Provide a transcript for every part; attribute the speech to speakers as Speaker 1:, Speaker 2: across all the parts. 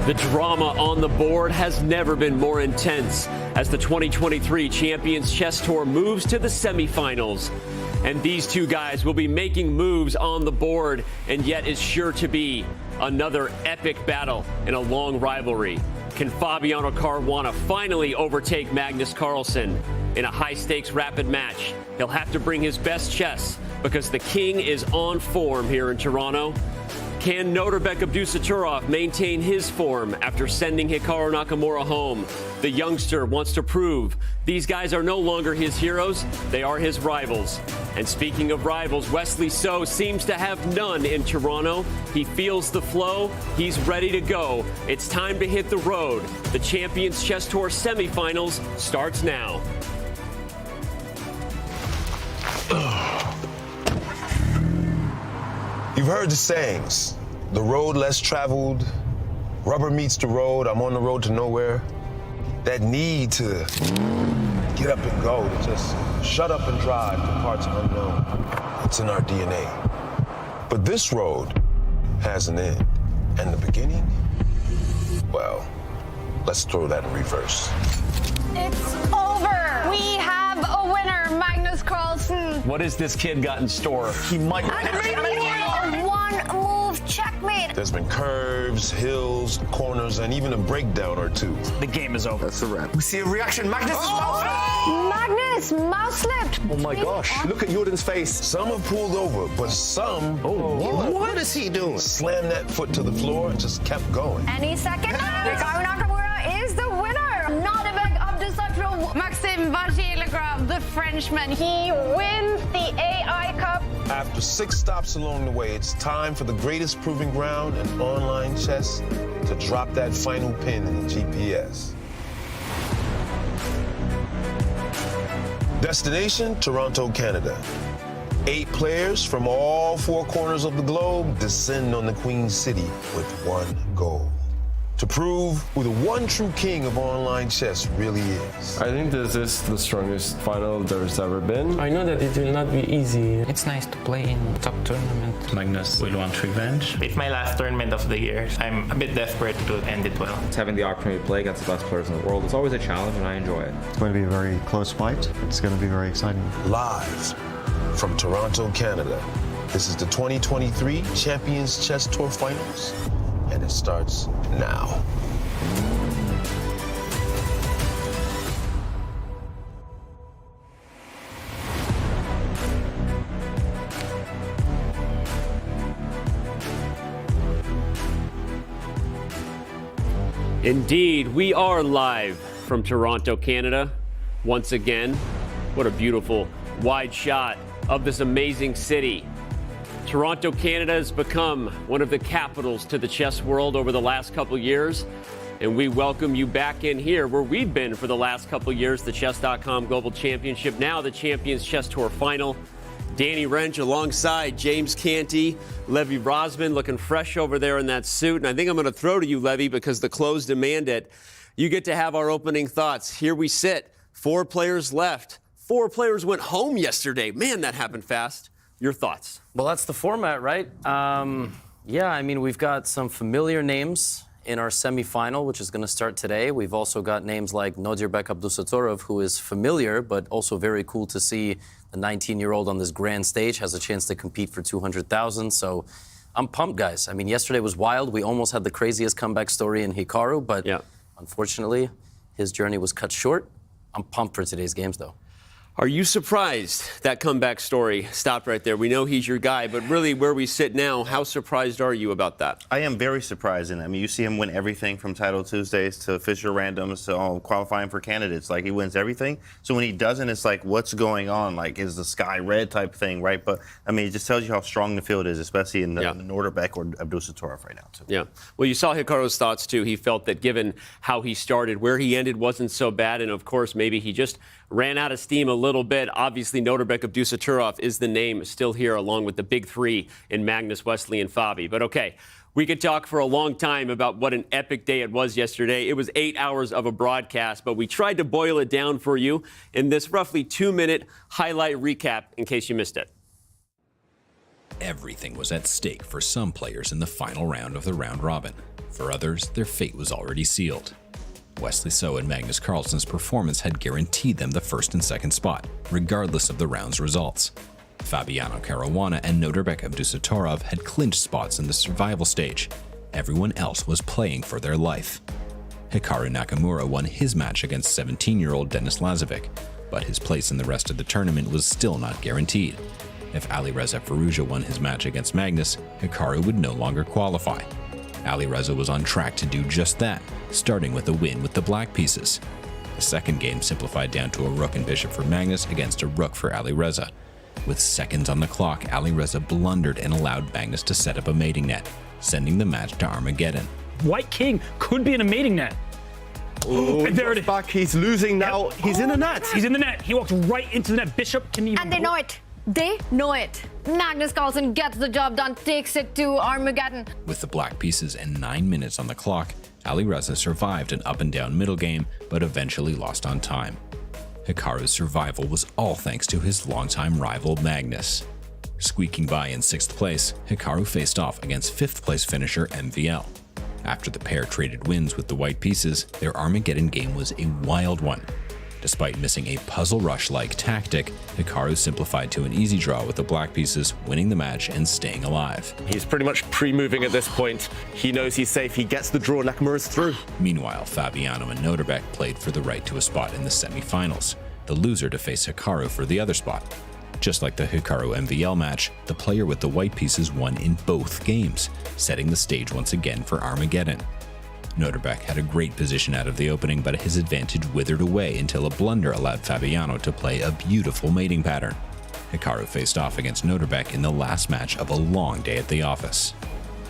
Speaker 1: The drama on the board has never been more intense as the 2023 Champions Chess Tour moves to the semifinals. And these two guys will be making moves on the board, and yet is sure to be another epic battle in a long rivalry. Can Fabiano Caruana finally overtake Magnus Carlsen in a high-stakes rapid match? He'll have to bring his best chess because the king is on form here in Toronto. Can Nodirbek Abdusattorov maintain his form after sending Hikaru Nakamura home? The youngster wants to prove these guys are no longer his heroes, they are his rivals. And speaking of rivals, Wesley seems to have none in Toronto. He feels the flow, he's ready to go. It's time to hit the road. The Champions Chess Tour semifinals starts now.
Speaker 2: You've heard the sayings, the road less traveled, rubber meets the road, I'm on the road to nowhere. That need to get up and go, to just shut up and drive to parts unknown. It's in our DNA. But this road has an end, and the beginning, well, let's throw that in reverse.
Speaker 3: It's over. We have a winner, Magnus Carlsen.
Speaker 1: What has this kid got in store?
Speaker 4: He might.
Speaker 3: One move checkmate.
Speaker 2: There's been curves, hills, corners, and even a breakdown or two.
Speaker 4: The game is over.
Speaker 2: That's a wrap.
Speaker 4: We see a reaction. Magnus is
Speaker 3: Magnus, mouse slipped.
Speaker 4: Oh my gosh, look at Jordan's face.
Speaker 2: Some have pulled over, but some...
Speaker 4: What is he doing?
Speaker 2: Slammed that foot to the floor and just kept going.
Speaker 3: Any second now, Hikaru Nakamura is the winner. Nodirbek Abdusattorov, Maxime, Vachier-Lagrave, the Frenchman. He wins the AI Cup.
Speaker 2: After 6 stops along the way, it's time for the greatest proving ground in online chess to drop that final pin in the GPS. Destination, Toronto, Canada. 8 players from all 4 corners of the globe descend on the Queen City with one goal: to prove who the one true king of online chess really is.
Speaker 5: I think this is the strongest final there's ever been.
Speaker 6: I know that it will not be easy.
Speaker 7: It's nice to play in top tournament.
Speaker 8: Magnus will want revenge.
Speaker 9: It's my last tournament of the year. I'm a bit desperate to end it well.
Speaker 10: It's having the opportunity to play against the best players in the world. It's always a challenge, and I enjoy it.
Speaker 11: It's going to be a very close fight. It's going to be very exciting.
Speaker 2: Live from Toronto, Canada, this is the 2023 Champions Chess Tour Finals, and it starts now.
Speaker 1: Indeed, we are live from Toronto, Canada. Once again, what a beautiful wide shot of this amazing city. Toronto, Canada has become one of the capitals to the chess world over the last couple years, and we welcome you back in here where we've been for the last couple years, the Chess.com Global Championship, now the Champions Chess Tour Final. Danny Wrench alongside James Canty, Levy Rosman looking fresh over there in that suit, and I think I'm going to throw to you, Levy, because the clothes demand it. You get to have our opening thoughts. Here we sit, 4 players left. 4 players went home yesterday. Man, that happened fast. Your thoughts?
Speaker 6: Well, that's the format, right? Yeah, I mean, we've got some familiar names in our semifinal, which is going to start today. We've also got names like Nodirbek Abdusattorov, who is familiar, but also very cool to see the 19-year-old on this grand stage has a chance to compete for 200,000. So I'm pumped, guys. I mean, yesterday was wild. We almost had the craziest comeback story in Hikaru, but unfortunately, his journey was cut short. I'm pumped for today's games, though.
Speaker 1: Are you surprised that comeback story stopped right there? We know he's your guy, but really where we sit now, how surprised are you about that?
Speaker 12: I am very surprised. And I mean, you see him win everything from Title Tuesdays to Fisher Randoms to qualifying for candidates. Like, he wins everything. So when he doesn't, it's like, what's going on? Like, is the sky red type thing, right? But, I mean, it just tells you how strong the field is, especially in the Nodirbek or Abdusattorov right now, too.
Speaker 1: Yeah. Well, you saw Hikaru's thoughts, too. He felt that given how he started, where he ended wasn't so bad. And, of course, maybe he just ran out of steam a little bit. Obviously, Nodirbek Abdusattorov is the name still here, along with the big 3 in Magnus, Wesley, and Fabi. But okay, we could talk for a long time about what an epic day it was yesterday. It was 8 hours of a broadcast, but we tried to boil it down for you in this roughly 2-minute highlight recap in case you missed it.
Speaker 13: everything was at stake for some players in the final round of the round robin. For others, their fate was already sealed. Wesley So and Magnus Carlsen's performance had guaranteed them the first and second spot, regardless of the round's results. Fabiano Caruana and Nodirbek Abdusattorov had clinched spots in the survival stage. Everyone else was playing for their life. Hikaru Nakamura won his match against 17-year-old Denis Lazavik, but his place in the rest of the tournament was still not guaranteed. If Alireza Firouzja won his match against Magnus, Hikaru would no longer qualify. Alireza was on track to do just that, starting with a win with the black pieces. The second game simplified down to a rook and bishop for Magnus against a rook for Alireza. With seconds on the clock, Alireza blundered and allowed Magnus to set up a mating net, sending the match to Armageddon.
Speaker 14: White king could be in a mating net.
Speaker 4: Oh,
Speaker 14: and there it is.
Speaker 4: Back, he's losing now. Yep. He's in the net.
Speaker 14: He's in the net. He walked right into the net. Bishop can even.
Speaker 3: And they know it. They know it. Magnus Carlsen gets the job done, takes it to Armageddon.
Speaker 13: With the black pieces and 9 minutes on the clock, Alireza survived an up and down middle game, but eventually lost on time. Hikaru's survival was all thanks to his longtime rival Magnus. Squeaking by in 6th place, Hikaru faced off against 5th place finisher MVL. After the pair traded wins with the white pieces, their Armageddon game was a wild one. Despite missing a puzzle rush-like tactic, Hikaru simplified to an easy draw with the black pieces, winning the match and staying alive.
Speaker 4: He's pretty much pre-moving at this point. He knows he's safe. He gets the draw. Nakamura's through.
Speaker 13: Meanwhile, Fabiano and Nodirbek played for the right to a spot in the semi-finals, the loser to face Hikaru for the other spot. Just like the Hikaru MVL match, the player with the white pieces won in both games, setting the stage once again for Armageddon. Nodirbek had a great position out of the opening, but his advantage withered away until a blunder allowed Fabiano to play a beautiful mating pattern. Hikaru faced off against Nodirbek in the last match of a long day at the office.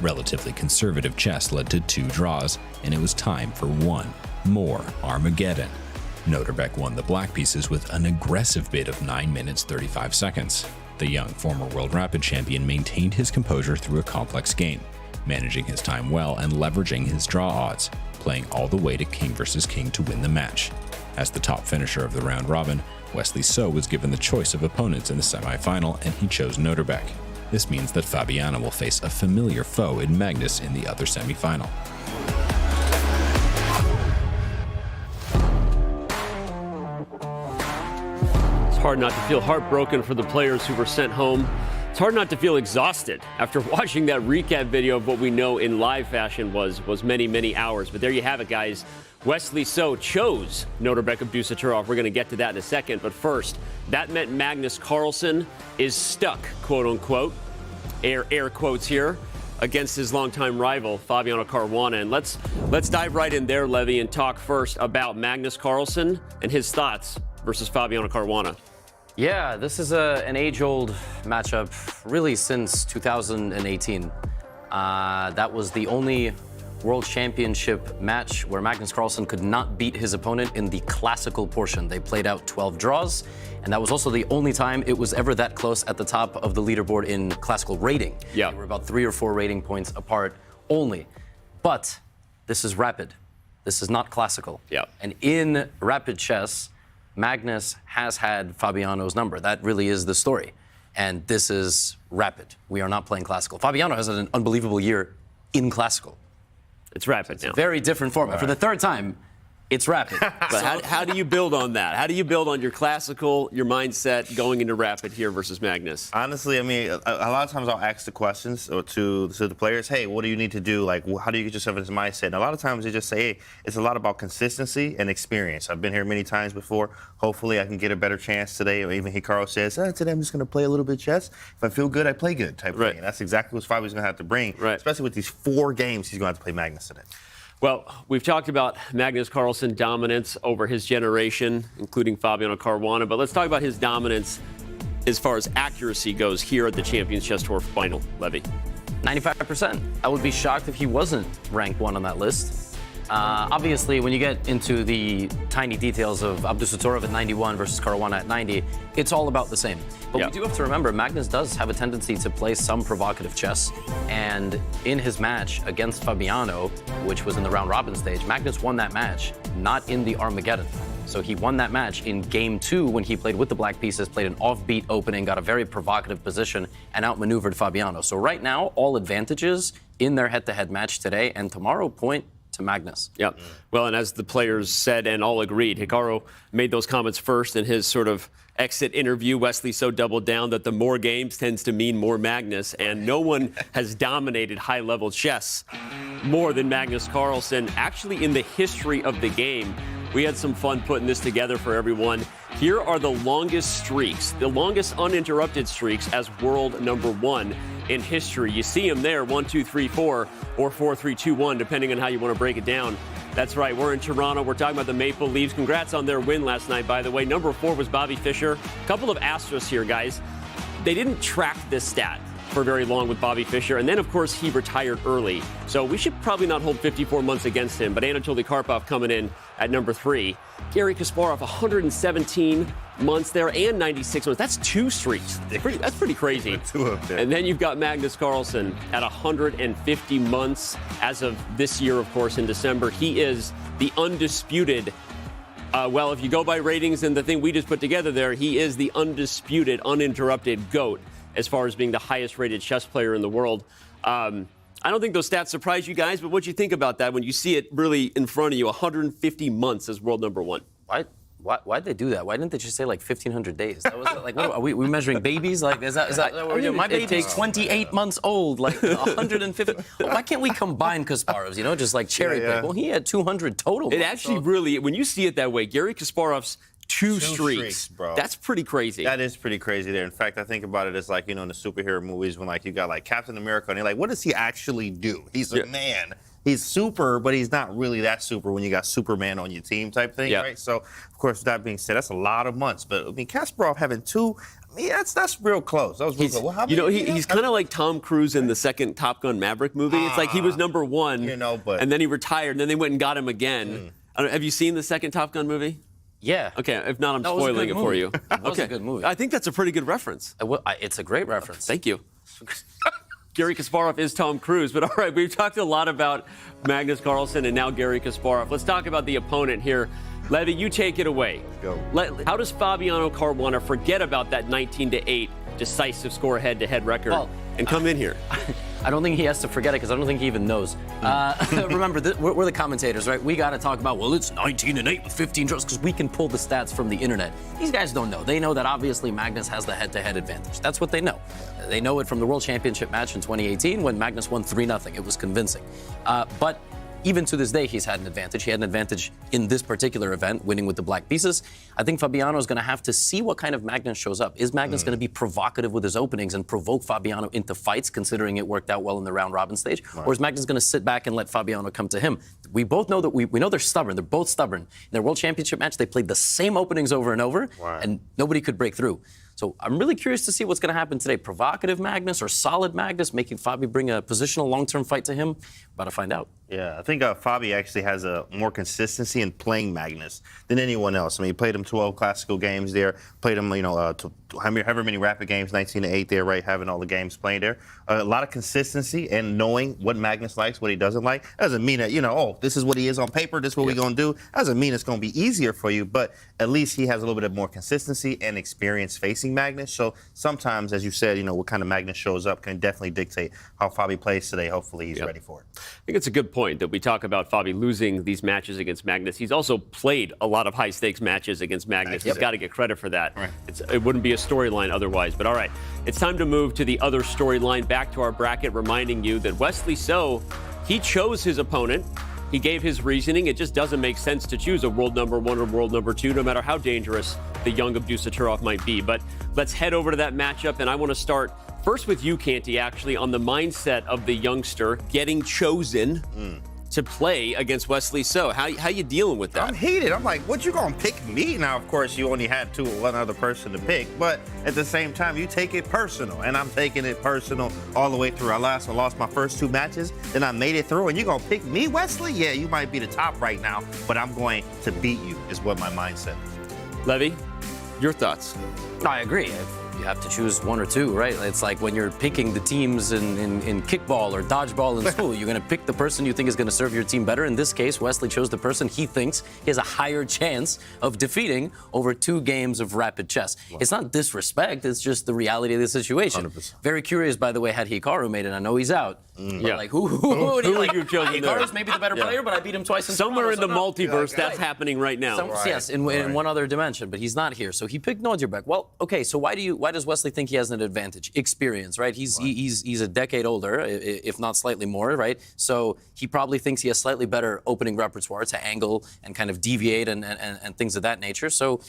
Speaker 13: Relatively conservative chess led to 2 draws, and it was time for one more Armageddon. Nodirbek won the black pieces with an aggressive bid of 9 minutes 35 seconds. The young former World Rapid champion maintained his composure through a complex game, managing his time well and leveraging his draw odds, playing all the way to king versus king to win the match. As the top finisher of the round robin, Wesley So was given the choice of opponents in the semi-final, and he chose Nodirbek. This means that Fabiano will face a familiar foe in Magnus in the other semi-final.
Speaker 1: It's hard not to feel heartbroken for the players who were sent home. It's hard not to feel exhausted after watching that recap video of what we know in live fashion was many, many hours. But there you have it, guys. Wesley So chose Nodirbek Abdusattorov. We're going to get to that in a second. But first, that meant Magnus Carlsen is stuck, quote unquote, air quotes here, against his longtime rival, Fabiano Caruana. And let's dive right in there, Levy, and talk first about Magnus Carlsen and his thoughts versus Fabiano Caruana.
Speaker 6: Yeah, this is an age-old matchup, really since 2018. That was the only World Championship match where Magnus Carlsen could not beat his opponent in the classical portion. They played out 12 draws, and that was also the only time it was ever that close at the top of the leaderboard in classical rating.
Speaker 1: Yeah.
Speaker 6: They were about 3 or 4 rating points apart only. But this is rapid. This is not classical.
Speaker 1: Yeah.
Speaker 6: And in rapid chess, Magnus has had Fabiano's number. That really is the story. And this is rapid. We are not playing classical. Fabiano has had an unbelievable year in classical.
Speaker 1: It's rapid now.
Speaker 6: Very different format. Right. For the third time, it's rapid.
Speaker 1: But how do you build on that? How do you build on your classical, your mindset going into rapid here versus Magnus?
Speaker 12: Honestly, I mean, a lot of times I'll ask the questions to the players, hey, what do you need to do? Like, how do you get yourself into this mindset? And a lot of times they just say, hey, it's a lot about consistency and experience. I've been here many times before. Hopefully I can get a better chance today. Or even Hikaru says, today I'm just going to play a little bit of chess. If I feel good, I play good type of thing. And that's exactly what Fabi's going to have to bring, especially with these 4 games he's going to have to play Magnus today.
Speaker 1: Well, we've talked about Magnus Carlsen dominance over his generation, including Fabiano Caruana, but let's talk about his dominance as far as accuracy goes here at the Champions Chess Tour final, Levy.
Speaker 6: 95%. I would be shocked if he wasn't ranked 1 on that list. Obviously, when you get into the tiny details of Abdusattorov at 91 versus Caruana at 90, it's all about the same. But we do have to remember, Magnus does have a tendency to play some provocative chess. And in his match against Fabiano, which was in the round-robin stage, Magnus won that match, not in the Armageddon. So he won that match in game 2 when he played with the black pieces, played an offbeat opening, got a very provocative position, and outmaneuvered Fabiano. So right now, all advantages in their head-to-head match today and tomorrow point to Magnus.
Speaker 1: Yeah. Well, and as the players said and all agreed, Hikaru made those comments first in his sort of exit interview. Wesley so doubled down that the more games tends to mean more Magnus, and no one has dominated high-level chess more than Magnus Carlsen, actually in the history of the game. We had some fun putting this together for everyone. Here are the longest streaks, the longest uninterrupted streaks as world number 1 in history. You see them there, 1, 2, 3, 4, or 4, 3, 2, 1, depending on how you want to break it down. That's right, we're in Toronto. We're talking about the Maple Leafs. Congrats on their win last night, by the way. Number 4 was Bobby Fischer. A couple of asterisks here, guys. They didn't track this stat for very long with Bobby Fischer, and then, of course, he retired early. So we should probably not hold 54 months against him, but Anatoly Karpov coming in at number 3. Garry Kasparov, 117 months there and 96 months. That's 2 streaks. That's pretty crazy.
Speaker 12: 2 of them.
Speaker 1: And then you've got Magnus Carlsen at 150 months as of this year, of course, in December. He is the undisputed, well, if you go by ratings and the thing we just put together there, he is the undisputed, uninterrupted GOAT as far as being the highest-rated chess player in the world. I don't think those stats surprise you guys, but what do you think about that when you see it really in front of you, 150 months as world number 1?
Speaker 6: Why'd they do that? Why didn't they just say like 1,500 days? That was like, what are we measuring babies? Like, is that what we're doing? My baby's 28 months old, like 150. Why can't we combine Kasparov's, just like cherry pick? Well, he had 200 total.
Speaker 1: It actually really, when you see it that way, Garry Kasparov's two streaks,
Speaker 12: bro.
Speaker 1: That's pretty crazy.
Speaker 12: That is pretty crazy there. In fact, I think about it as like, in the superhero movies when like you got like Captain America and you're like, what does he actually do? He's a man. He's super, but he's not really that super when you got Superman on your team type thing, right? So, of course, that being said, that's a lot of months. But, I mean, Kasparov having 2, I mean, that's real close. That was real close. Well,
Speaker 1: he's kind of like Tom Cruise in the second Top Gun Maverick movie. It's like he was number 1, and then he retired, and then they went and got him again. Have you seen the second Top Gun movie?
Speaker 6: Yeah.
Speaker 1: Okay, if not, I'm spoiling it for you.
Speaker 6: It was a good movie.
Speaker 1: I think that's a pretty good reference.
Speaker 6: It's a great reference.
Speaker 1: Thank you. Garry Kasparov is Tom Cruise, but all right, we've talked a lot about Magnus Carlsen and now Garry Kasparov. Let's talk about the opponent here. Levy, you take it away.
Speaker 12: Go.
Speaker 1: How does Fabiano Caruana forget about that 19-8 decisive score head-to-head record and come in here?
Speaker 6: I don't think he has to forget it because I don't think he even knows. Remember, we're the commentators, right? We got to talk about, well, it's 19-8 with 15 draws because we can pull the stats from the internet. These guys don't know. They know that obviously Magnus has the head-to-head advantage. That's what they know. They know it from the World Championship match in 2018 when Magnus won 3-0. It was convincing. But even to this day, he's had an advantage. He had an advantage in this particular event, winning with the black pieces. I think Fabiano is going to have to see what kind of Magnus shows up. Is Magnus going to be provocative with his openings and provoke Fabiano into fights, considering it worked out well in the round-robin stage? Right. Or is Magnus going to sit back and let Fabiano come to him? We both know that we know they're stubborn. They're both stubborn. In their World Championship match, they played the same openings over and over, and nobody could break through. So I'm really curious to see what's going to happen today. Provocative Magnus or solid Magnus, making Fabi bring a positional long-term fight to him? About to find out.
Speaker 12: Yeah, I think Fabi actually has a more consistency in playing Magnus than anyone else. I mean, he played him 12 classical games there, played him, however many rapid games, 19-8 there, right, having all the games playing there. A lot of consistency and knowing what Magnus likes, what he doesn't like. That doesn't mean that, this is what he is on paper, this is what we're going to do. That doesn't mean it's going to be easier for you, but at least he has a little bit more consistency and experience facing Magnus. So sometimes, as you said, what kind of Magnus shows up can definitely dictate how Fabi plays today. Hopefully he's ready for it.
Speaker 1: I think it's a good point that we talk about Fabi losing these matches against Magnus. He's also played a lot of high-stakes matches against Magnus. He's got to get credit for that. Right. It wouldn't be a storyline otherwise. But all right, it's time to move to the other storyline, back to our bracket, reminding you that Wesley he chose his opponent. He gave his reasoning. It just doesn't make sense to choose a world number 1 or world number 2, no matter how dangerous the young Abdusattorov might be. But let's head over to that matchup, and I want to start first with you, Canty, actually, on the mindset of the youngster getting chosen to play against Wesley So. How you dealing with that?
Speaker 12: I'm heated. I'm like, what, you gonna pick me? Now, of course, you only had one other person to pick, but at the same time, you take it personal, and I'm taking it personal all the way through. I lost my first 2 matches, then I made it through, and you gonna pick me, Wesley? Yeah, you might be the top right now, but I'm going to beat you, is what my mindset is.
Speaker 1: Levy, your thoughts?
Speaker 6: I agree. You have to choose 1 or 2, right? It's like when you're picking the teams in kickball or dodgeball in school. You're going to pick the person you think is going to serve your team better. In this case, Wesley chose the person he thinks he has a higher chance of defeating over 2 games of rapid chess. Wow. It's not disrespect. It's just the reality of the situation. 100%. Very curious, by the way, had Hikaru made it. I know he's out.
Speaker 1: Yeah.
Speaker 6: Like, who would you choose? Hikaru's maybe the better player, but I beat him twice in
Speaker 1: Somewhere in the
Speaker 6: Toronto,
Speaker 1: multiverse, that's happening right now.
Speaker 6: Yes, in one other dimension, but he's not here. So he picked Nodirbek. Well, okay, so why does Wesley think he has an advantage? Experience, right? He's a decade older, if not slightly more, right? So he probably thinks he has slightly better opening repertoire to angle and kind of deviate and things of that nature. So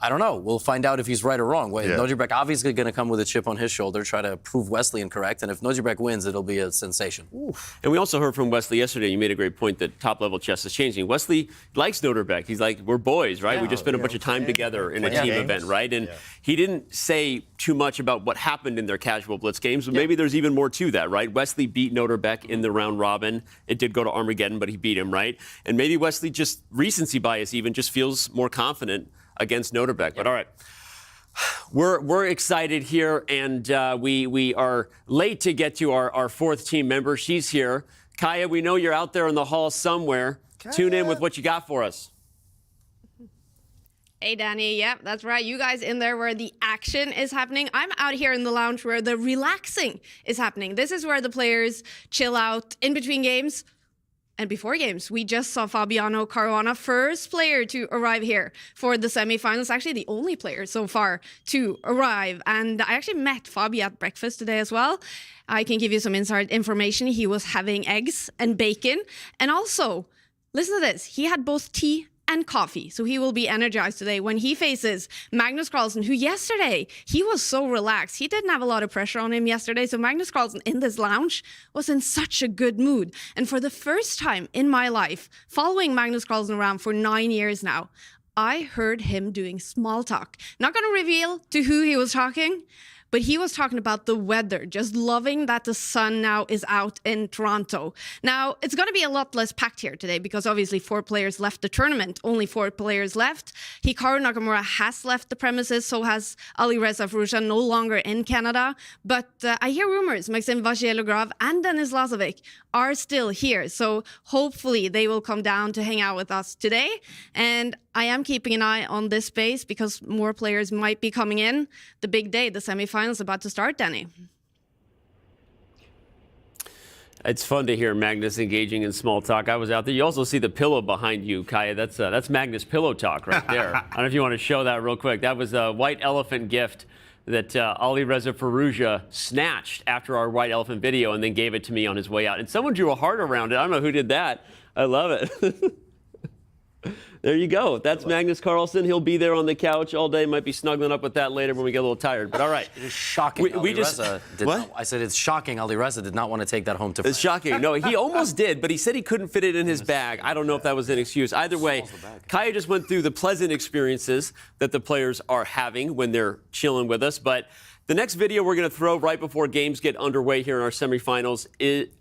Speaker 6: I don't know. We'll find out if he's right or wrong. Nodirbek obviously going to come with a chip on his shoulder, try to prove Wesley incorrect. And if Nodirbek wins, it'll be a sensation.
Speaker 1: Oof. And we also heard from Wesley yesterday. You made a great point that top-level chess is changing. Wesley likes Nodirbek. He's like, we're boys, right? We just spent a bunch of time together in a team event, right? And he didn't say too much about what happened in their casual blitz games, but maybe there's even more to that, right? Wesley beat Nodirbek in the round robin. It did go to Armageddon, but he beat him, right? And maybe Wesley, just recency bias even, just feels more confident against Nodirbek. But all right, we're excited here, and we are late to get to our 4th team member. She's here. Kaya, we know you're out there in the hall somewhere. Kaya. Tune in with what you got for us.
Speaker 3: Hey, Danny. Yep, that's right. You guys in there where the action is happening. I'm out here in the lounge where the relaxing is happening. This is where the players chill out in between games. And before games, we just saw Fabiano Caruana, first player to arrive here for the semifinals, actually the only player so far to arrive. And I actually met Fabi at breakfast today as well. I can give you some inside information. He was having eggs and bacon. And also, listen to this, he had both tea and coffee. So he will be energized today when he faces Magnus Carlsen, who yesterday, he was so relaxed. He didn't have a lot of pressure on him yesterday. So Magnus Carlsen in this lounge was in such a good mood. And for the first time in my life, following Magnus Carlsen around for 9 years now, I heard him doing small talk. Not going to reveal to who he was talking, but he was talking about the weather, just loving that the sun now is out in Toronto. Now, it's going to be a lot less packed here today because obviously 4 players left the tournament, only 4 players left. Hikaru Nakamura has left the premises, so has Alireza Firouzja, no longer in Canada. But I hear rumors, Maxime, Vachier-Lagrave and Denis Lazavik are still here. So hopefully they will come down to hang out with us today. And I am keeping an eye on this space because more players might be coming in. The big day, the semifinals about to start, Danny.
Speaker 1: It's fun to hear Magnus engaging in small talk. I was out there. You also see the pillow behind you, Kaya. That's Magnus pillow talk right there. I don't know if you want to show that real quick. That was a white elephant gift that Alireza Firouzja snatched after our white elephant video and then gave it to me on his way out. And someone drew a heart around it. I don't know who did that. I love it. There you go. That's Magnus Carlsen. He'll be there on the couch all day. Might be snuggling up with that later when we get a little tired. But all right.
Speaker 6: It is shocking. I said it's shocking. Alireza did not want to take that home to France.
Speaker 1: It's shocking. No, he almost did, but he said he couldn't fit it in his bag. I don't know if that was an excuse. Either way, Kaya just went through the pleasant experiences that the players are having when they're chilling with us. But the next video we're going to throw right before games get underway here in our semifinals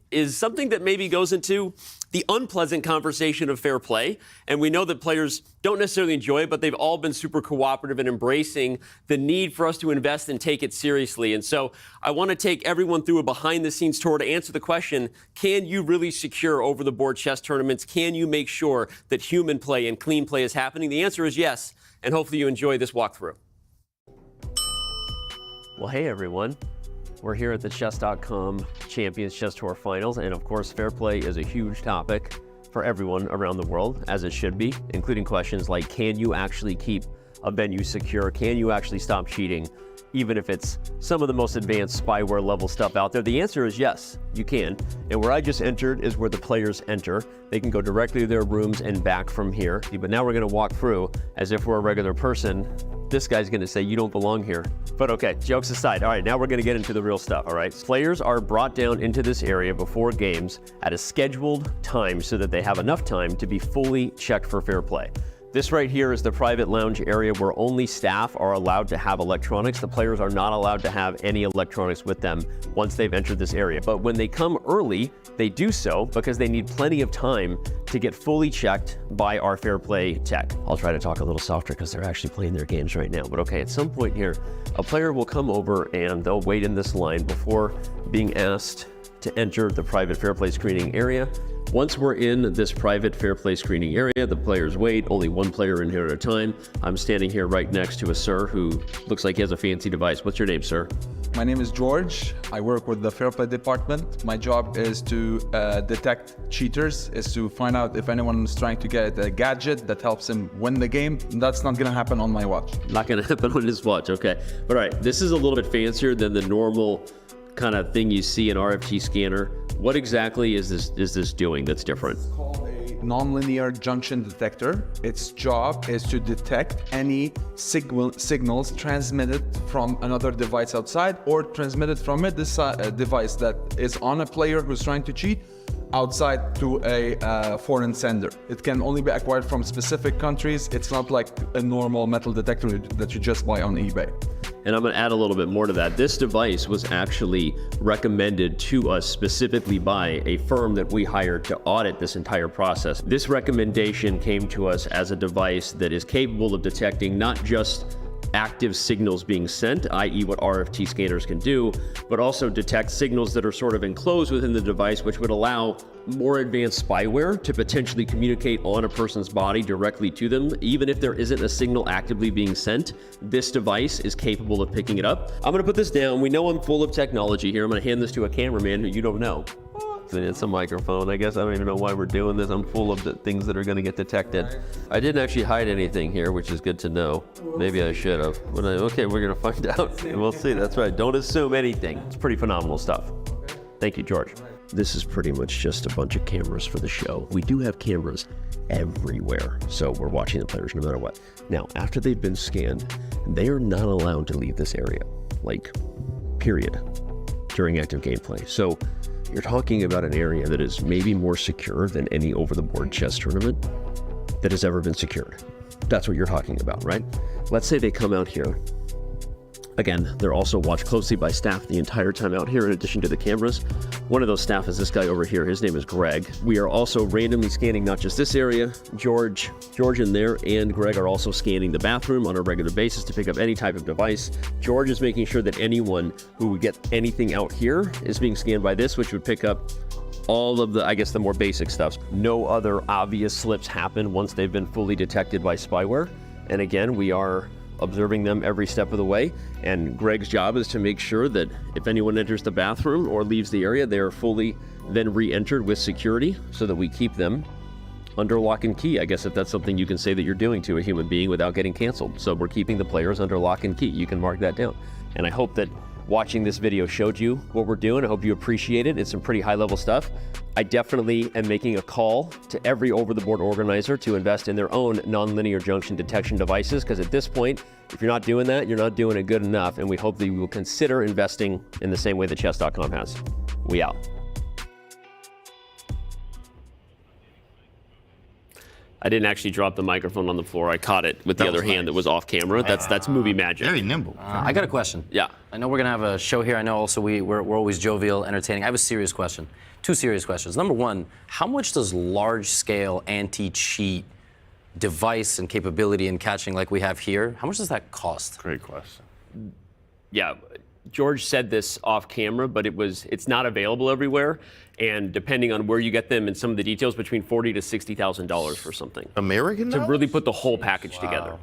Speaker 1: is something that maybe goes into the unpleasant conversation of fair play. And we know that players don't necessarily enjoy it, but they've all been super cooperative in embracing the need for us to invest and take it seriously. And so I want to take everyone through a behind-the-scenes tour to answer the question, can you really secure over-the-board chess tournaments? Can you make sure that human play and clean play is happening? The answer is yes, and hopefully you enjoy this walkthrough. Well, hey, everyone. We're here at the Chess.com Champions Chess Tour Finals, and of course, fair play is a huge topic for everyone around the world, as it should be, including questions like, can you actually keep a venue secure? Can you actually stop cheating? even if it's some of the most advanced spyware level stuff out there? The answer is yes, you can. And where I just entered is where the players enter. They can go directly to their rooms and back from here. But now we're gonna walk through as if we're a regular person. This guy's gonna say, you don't belong here. But okay, jokes aside, all right, now we're gonna get into the real stuff, all right? Players are brought down into this area before games at a scheduled time so that they have enough time to be fully checked for fair play. This right here is the private lounge area where only staff are allowed to have electronics. The players are not allowed to have any electronics with them once they've entered this area. But when they come early, they do so because they need plenty of time to get fully checked by our fair play tech. I'll try to talk a little softer because they're actually playing their games right now. But okay, at some point here, a player will come over and they'll wait in this line before being asked to enter the private fair play screening area. Once we're in this private fair play screening area, the players wait, only one player in here at a time. I'm standing here right next to a sir who looks like he has a fancy device. What's your name, sir?
Speaker 15: My name is George. I work with the fair play department. My job is to detect cheaters, is to find out if anyone is trying to get a gadget that helps him win the game. That's not gonna happen on my watch.
Speaker 1: Not gonna happen on his watch, okay. All right, this is a little bit fancier than the normal kind of thing you see in RFT scanner. What exactly is this doing that's different?
Speaker 15: It's called a nonlinear junction detector. Its job is to detect any signals transmitted from another device outside or transmitted from a device that is on a player who's trying to cheat outside to a foreign sender. It can only be acquired from specific countries. It's not like a normal metal detector that you just buy on eBay.
Speaker 1: And I'm gonna add a little bit more to that. This device was actually recommended to us specifically by a firm that we hired to audit this entire process. This recommendation came to us as a device that is capable of detecting not just active signals being sent, i.e. what RFT scanners can do, but also detect signals that are sort of enclosed within the device, which would allow more advanced spyware to potentially communicate on a person's body directly to them. Even if there isn't a signal actively being sent, this device is capable of picking it up. I'm gonna put this down. We know I'm full of technology here. I'm gonna hand this to a cameraman who you don't know. It's a microphone. I guess I don't even know why we're doing this. I'm full of the things that are going to get detected. I didn't actually hide anything here, which is good to know. Maybe I should have. Okay, we're going to find out. We'll see. That's right. Don't assume anything. It's pretty phenomenal stuff. Thank you, George. This is pretty much just a bunch of cameras for the show. We do have cameras everywhere, so we're watching the players no matter what. Now, after they've been scanned, they are not allowed to leave this area, like, period, during active gameplay. So you're talking about an area that is maybe more secure than any over-the-board chess tournament that has ever been secured. That's what you're talking about, right? Let's say they come out here. Again, they're also watched closely by staff the entire time out here in addition to the cameras. One of those staff is this guy over here. His name is Greg. We are also randomly scanning not just this area. George in there and Greg are also scanning the bathroom on a regular basis to pick up any type of device. George is making sure that anyone who would get anything out here is being scanned by this, which would pick up all of the, I guess, the more basic stuff. No other obvious slips happen once they've been fully detected by spyware. And again, we are observing them every step of the way. And Greg's job is to make sure that if anyone enters the bathroom or leaves the area, they are fully then re-entered with security so that we keep them under lock and key. I guess if that's something you can say that you're doing to a human being without getting canceled. So we're keeping the players under lock and key. You can mark that down. And I hope that watching this video showed you what we're doing. I hope you appreciate it. It's some pretty high-level stuff. I definitely am making a call to every over-the-board organizer to invest in their own nonlinear junction detection devices, because at this point, if you're not doing that, you're not doing it good enough, and we hope that you will consider investing in the same way that Chess.com has. We out. I didn't actually drop the microphone on the floor. I caught it with the other hand that was off camera. That's movie magic.
Speaker 12: Very nimble.
Speaker 6: I got a question.
Speaker 1: Yeah.
Speaker 6: I know we're gonna have a show here. I know also we're always jovial, entertaining. I have a serious question. Two serious questions. Number one, how much does large-scale anti-cheat device and capability in catching like we have here, how much does that cost?
Speaker 12: Great question.
Speaker 1: Yeah, George said this off camera, but it's not available everywhere. And depending on where you get them and some of the details, between $40,000 to $60,000 for something.
Speaker 12: American
Speaker 1: to really put the whole package together.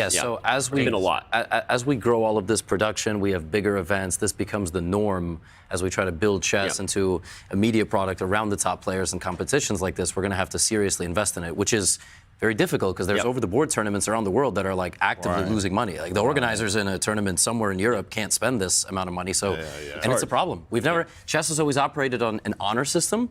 Speaker 6: So as we grow all of this production, we have bigger events. This becomes the norm as we try to build chess into a media product around the top players and competitions like this. We're going to have to seriously invest in it, which is very difficult because there's over-the-board tournaments around the world that are like actively losing money. Like the organizers in a tournament somewhere in Europe can't spend this amount of money. So, and it's a problem. Chess has always operated on an honor system.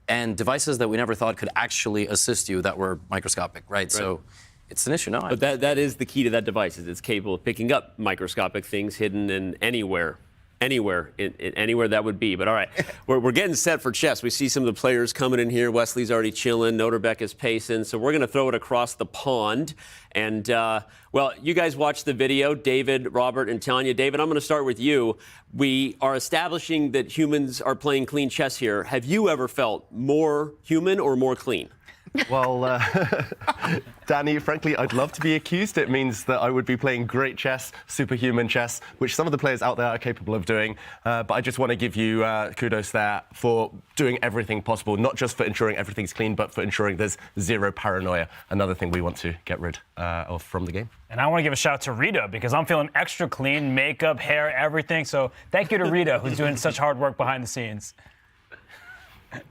Speaker 6: And devices that we never thought could actually assist you that were microscopic, right? So it's an issue now.
Speaker 1: But that is the key to that device, is it's capable of picking up microscopic things hidden in anywhere that would be. But all right, we're getting set for chess. We see some of the players coming in here. Wesley's already chilling. Nodirbek is pacing. So we're going to throw it across the pond. And, well, you guys watched the video, David, Robert, and Tanya. David, I'm going to start with you. We are establishing that humans are playing clean chess here. Have you ever felt more human or more clean?
Speaker 4: Well, Danny, frankly, I'd love to be accused. It means that I would be playing great chess, superhuman chess, which some of the players out there are capable of doing. But I just want to give you kudos there for doing everything possible, not just for ensuring everything's clean, but for ensuring there's zero paranoia, another thing we want to get rid of from the game.
Speaker 14: And I want to give a shout out to Rita, because I'm feeling extra clean, makeup, hair, everything. So thank you to Rita, who's doing such hard work behind the scenes.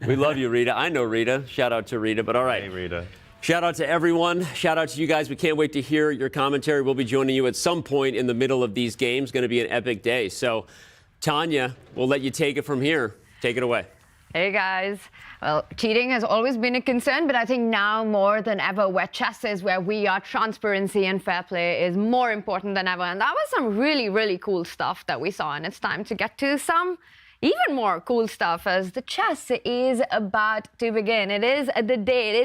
Speaker 1: We love you, Rita. I know Rita. Shout out to Rita. But all right.
Speaker 4: Hey, Rita.
Speaker 1: Shout out to everyone. Shout out to you guys. We can't wait to hear your commentary. We'll be joining you at some point in the middle of these games. Going to be an epic day. So, Tanya, we'll let you take it from here. Take it away.
Speaker 16: Hey, guys. Well, cheating has always been a concern, but I think now more than ever, where chess is, where we are, transparency and fair play is more important than ever. And that was some really, really cool stuff that we saw. And it's time to get to some even more cool stuff, as the chess is about to begin. It is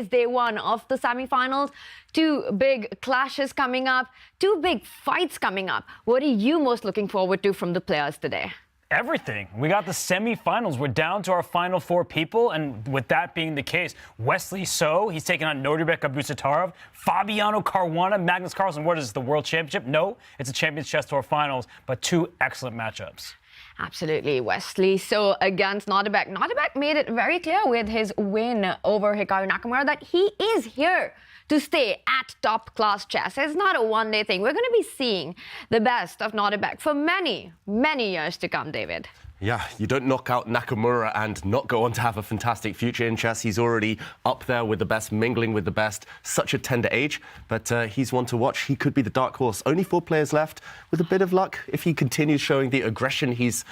Speaker 16: day one of the semifinals. Two big clashes coming up, two big fights coming up. What are you most looking forward to from the players today?
Speaker 14: Everything. We got the semifinals. We're down to our final 4 people, and with that being the case, Wesley he's taking on Nodirbek Abdusattorov, Fabiano Caruana, Magnus Carlsen. What is this, the World Championship? No, it's a Champions Chess Tour Finals, but 2 excellent matchups.
Speaker 16: Absolutely, Wesley. So against Nodirbek, Nodirbek made it very clear with his win over Hikaru Nakamura that he is here to stay at top-class chess. It's not a one-day thing. We're going to be seeing the best of Nodirbek for many, many years to come, David.
Speaker 4: Yeah, you don't knock out Nakamura and not go on to have a fantastic future in chess. He's already up there with the best, mingling with the best. Such a tender age, but he's one to watch. He could be the dark horse. Only 4 players left. With a bit of luck, if he continues showing the aggression he's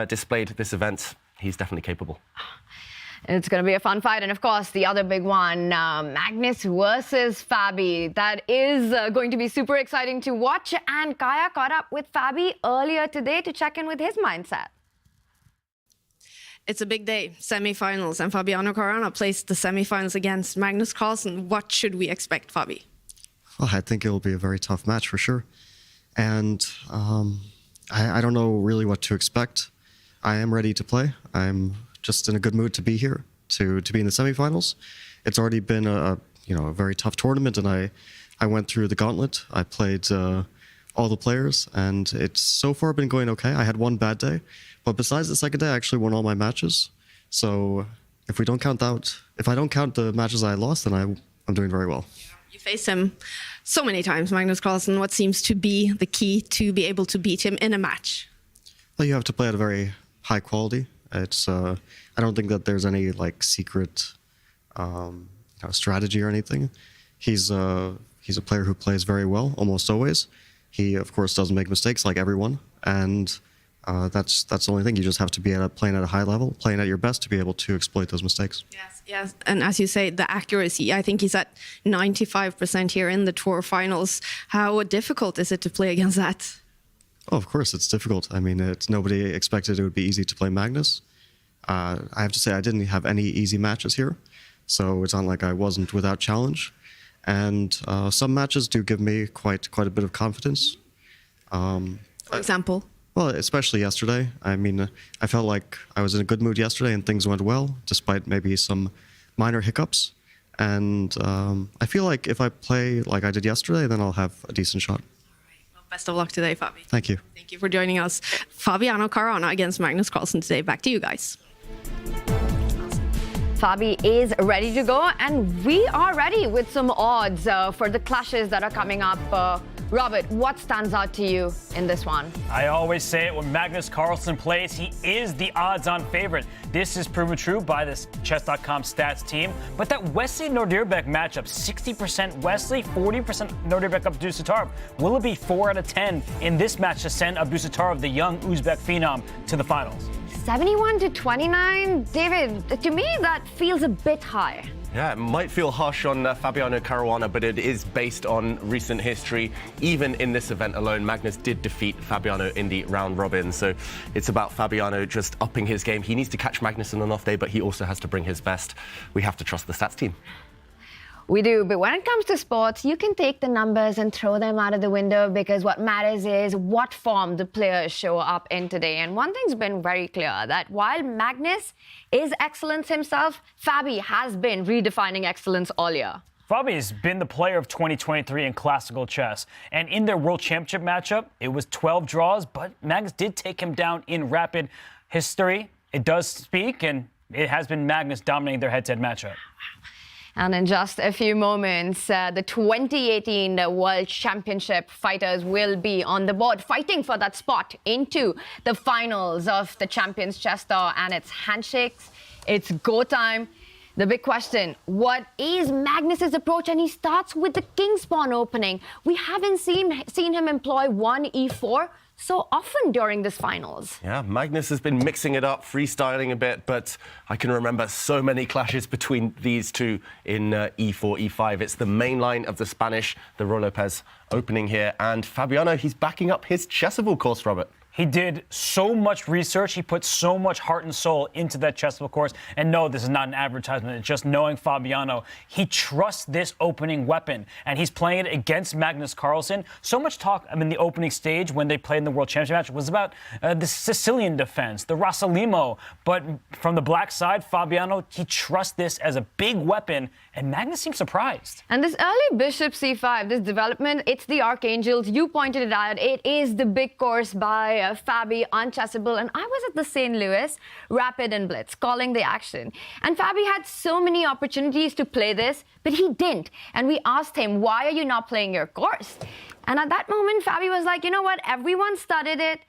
Speaker 4: displayed at this event, he's definitely capable.
Speaker 16: It's going to be a fun fight. And of course, the other big one, Magnus versus Fabi. That is going to be super exciting to watch. And Kaya caught up with Fabi earlier today to check in with his mindset.
Speaker 3: It's a big day, semifinals, and Fabiano Caruana plays the semifinals against Magnus Carlsen. What should we expect, Fabi?
Speaker 11: Well, I think it will be a very tough match for sure. And I don't know really what to expect. I am ready to play. I'm just in a good mood to be here, to be in the semifinals. It's already been a very tough tournament, and I went through the gauntlet. I played all the players, and it's so far been going okay. I had one bad day. But besides the second day, I actually won all my matches. So if I don't count the matches I lost, then I'm doing very well.
Speaker 3: You faced him so many times, Magnus Carlsen. What seems to be the key to be able to beat him in a match?
Speaker 11: Well, you have to play at a very high quality. It's I don't think that there's any secret strategy or anything. He's a player who plays very well almost always. He of course doesn't make mistakes like everyone, and that's the only thing. You just have to be playing at a high level, playing at your best to be able to exploit those mistakes.
Speaker 3: Yes. And as you say, the accuracy, I think he's at 95% here in the Tour Finals. How difficult is it to play against that?
Speaker 11: Oh, of course, it's difficult. I mean, nobody expected it would be easy to play Magnus. I have to say, I didn't have any easy matches here, so it's not like I wasn't without challenge. And some matches do give me quite a bit of confidence.
Speaker 3: For example?
Speaker 11: Well, especially yesterday. I mean, I felt like I was in a good mood yesterday and things went well, despite maybe some minor hiccups. And I feel like if I play like I did yesterday, then I'll have a decent shot.
Speaker 3: Best of luck today, Fabi.
Speaker 11: Thank you.
Speaker 3: Thank you for joining us. Fabiano Caruana against Magnus Carlsen today. Back to you guys.
Speaker 16: Fabi is ready to go, and we are ready with some odds for the clashes that are coming up Robert, what stands out to you in this one?
Speaker 14: I always say it, when Magnus Carlsen plays, he is the odds-on favorite. This is proven true by this Chess.com stats team. But that Wesley Nodirbek matchup, 60% Wesley, 40% Nodirbek Abdusattorov. Will it be 4 out of 10 in this match to send Abdusattorov, the young Uzbek phenom, to the finals?
Speaker 16: 71 to 29? David, to me that feels a bit high.
Speaker 4: Yeah, it might feel harsh on Fabiano Caruana, but it is based on recent history. Even in this event alone, Magnus did defeat Fabiano in the round robin. So it's about Fabiano just upping his game. He needs to catch Magnus on an off day, but he also has to bring his best. We have to trust the stats team.
Speaker 16: We do, but when it comes to sports, you can take the numbers and throw them out of the window, because what matters is what form the players show up in today. And one thing's been very clear, that while Magnus is excellence himself, Fabi has been redefining excellence all year.
Speaker 14: Fabi's been the player of 2023 in classical chess. And in their World Championship matchup, it was 12 draws, but Magnus did take him down in rapid history. It does speak, and it has been Magnus dominating their head-to-head matchup.
Speaker 16: And in just a few moments, the 2018 World Championship fighters will be on the board, fighting for that spot into the finals of the Champions Chess Tour. And it's handshakes, it's go time. The big question, what is Magnus's approach? And he starts with the King's Pawn opening. We haven't seen him employ 1 E4 so often during this finals.
Speaker 4: Yeah, Magnus has been mixing it up, freestyling a bit, but I can remember so many clashes between these two in E4, E5. It's the main line of the Spanish, the Rolopez opening here. And Fabiano, he's backing up his Chessable course, Robert.
Speaker 14: He did so much research. He put so much heart and soul into that Chessable course. And no, this is not an advertisement. It's just knowing Fabiano. He trusts this opening weapon, and he's playing it against Magnus Carlsen. So much talk in the opening stage when they played in the World Championship match was about the Sicilian defense, the Rossalimo. But from the black side, Fabiano, he trusts this as a big weapon, and Magnus seems surprised.
Speaker 16: And this early bishop c5, this development, it's the Archangels. You pointed it out. It is the big course by Fabi, unchessable. And I was at the St. Louis Rapid and Blitz calling the action. And Fabi had so many opportunities to play this, but he didn't. And we asked him, why are you not playing your course? And at that moment, Fabi was like, you know what? Everyone studied it.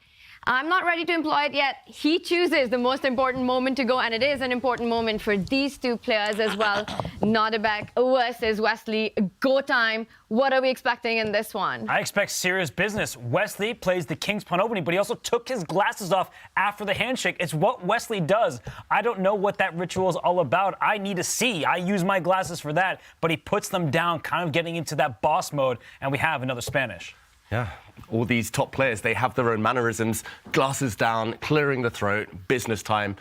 Speaker 16: I'm not ready to employ it yet. He chooses the most important moment to go, and it is an important moment for these two players as well. Nodirbek versus Wesley. Go time. What are we expecting in this one?
Speaker 14: I expect serious business. Wesley plays the King's Pawn opening, but he also took his glasses off after the handshake. It's what Wesley does. I don't know what that ritual is all about. I need to see. I use my glasses for that. But he puts them down, kind of getting into that boss mode, and we have another Spanish.
Speaker 4: Yeah, all these top players, they have their own mannerisms, glasses down, clearing the throat, business time.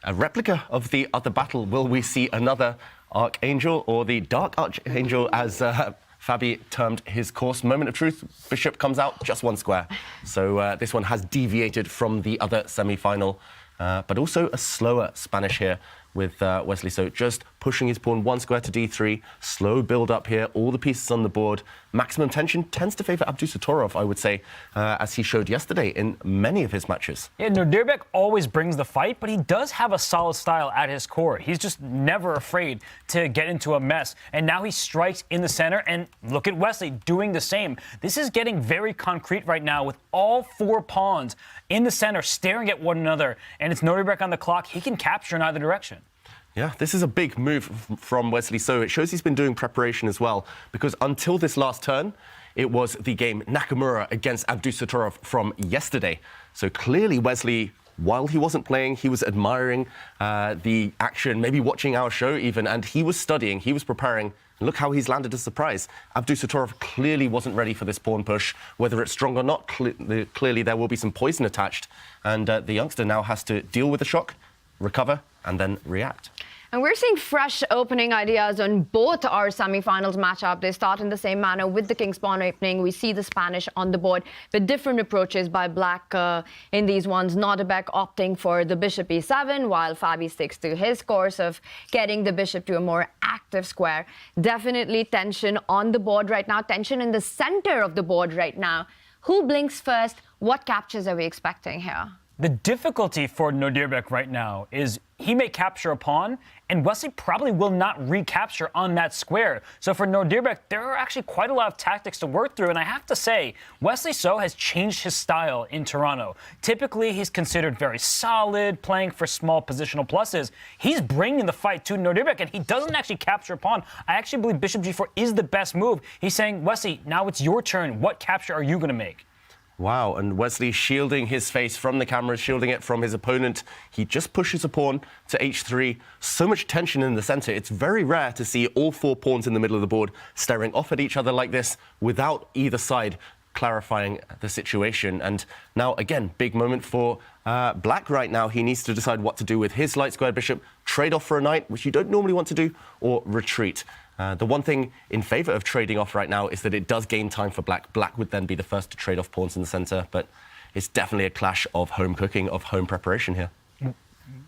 Speaker 4: A replica of the other battle. Will we see another Archangel, or the Dark Archangel, as Fabi termed his course? Moment of truth, bishop comes out just 1 square. So this one has deviated from the other semi-final, but also a slower Spanish here with Wesley. So just pushing his pawn 1 square to d3, slow build up here, all the pieces on the board. Maximum tension tends to favor Abdusattorov, I would say, as he showed yesterday in many of his matches.
Speaker 14: Yeah, Nodirbek always brings the fight, but he does have a solid style at his core. He's just never afraid to get into a mess. And now he strikes in the center, and look at Wesley doing the same. This is getting very concrete right now with all 4 pawns in the center staring at one another. And it's Nodirbek on the clock. He can capture in either direction.
Speaker 4: Yeah, this is a big move from Wesley. So it shows he's been doing preparation as well, because until this last turn, it was the game Nakamura against Abdusattorov from yesterday. So clearly Wesley, while he wasn't playing, he was admiring the action, maybe watching our show even, and he was studying, he was preparing. Look how he's landed a surprise. Abdusattorov clearly wasn't ready for this pawn push. Whether it's strong or not, clearly there will be some poison attached. And the youngster now has to deal with the shock, recover, and then react.
Speaker 16: And we're seeing fresh opening ideas on both our semi-finals matchup. They start in the same manner with the King's Pawn opening. We see the Spanish on the board, but different approaches by Black in these ones. Nodirbek opting for the bishop e7, while Fabi sticks to his course of getting the bishop to a more active square. Definitely tension on the board right now, tension in the center of the board right now. Who blinks first? What captures are we expecting here?
Speaker 14: The difficulty for Nodirbek right now is he may capture a pawn, and Wesley probably will not recapture on that square. So for Nodirbek, there are actually quite a lot of tactics to work through, and I have to say, Wesley So has changed his style in Toronto. Typically, he's considered very solid, playing for small positional pluses. He's bringing the fight to Nodirbek, and he doesn't actually capture a pawn. I actually believe Bishop G4 is the best move. He's saying, Wesley, now it's your turn. What capture are you going to make?
Speaker 4: Wow, and Wesley shielding his face from the camera, shielding it from his opponent. He just pushes a pawn to h3. So much tension in the center. It's very rare to see all 4 pawns in the middle of the board staring off at each other like this without either side clarifying the situation. And now, again, big moment for Black right now. He needs to decide what to do with his light squared bishop, trade off for a knight, which you don't normally want to do, or retreat. The one thing in favor of trading off right now is that it does gain time for Black. Black would then be the first to trade off pawns in the center, but it's definitely a clash of home cooking, of home preparation here.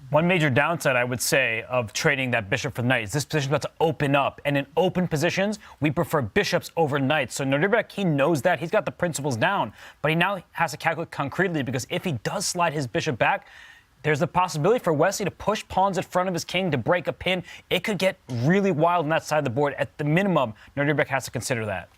Speaker 14: One major downside, I would say, of trading that bishop for the knight is this position is about to open up. And in open positions, we prefer bishops over knights. So Nodirbek, he knows that. He's got the principles down. But he now has to calculate concretely, because if he does slide his bishop back, there's the possibility for Wesley to push pawns in front of his king to break a pin. It could get really wild on that side of the board. At the minimum, Nodirbek has to consider that.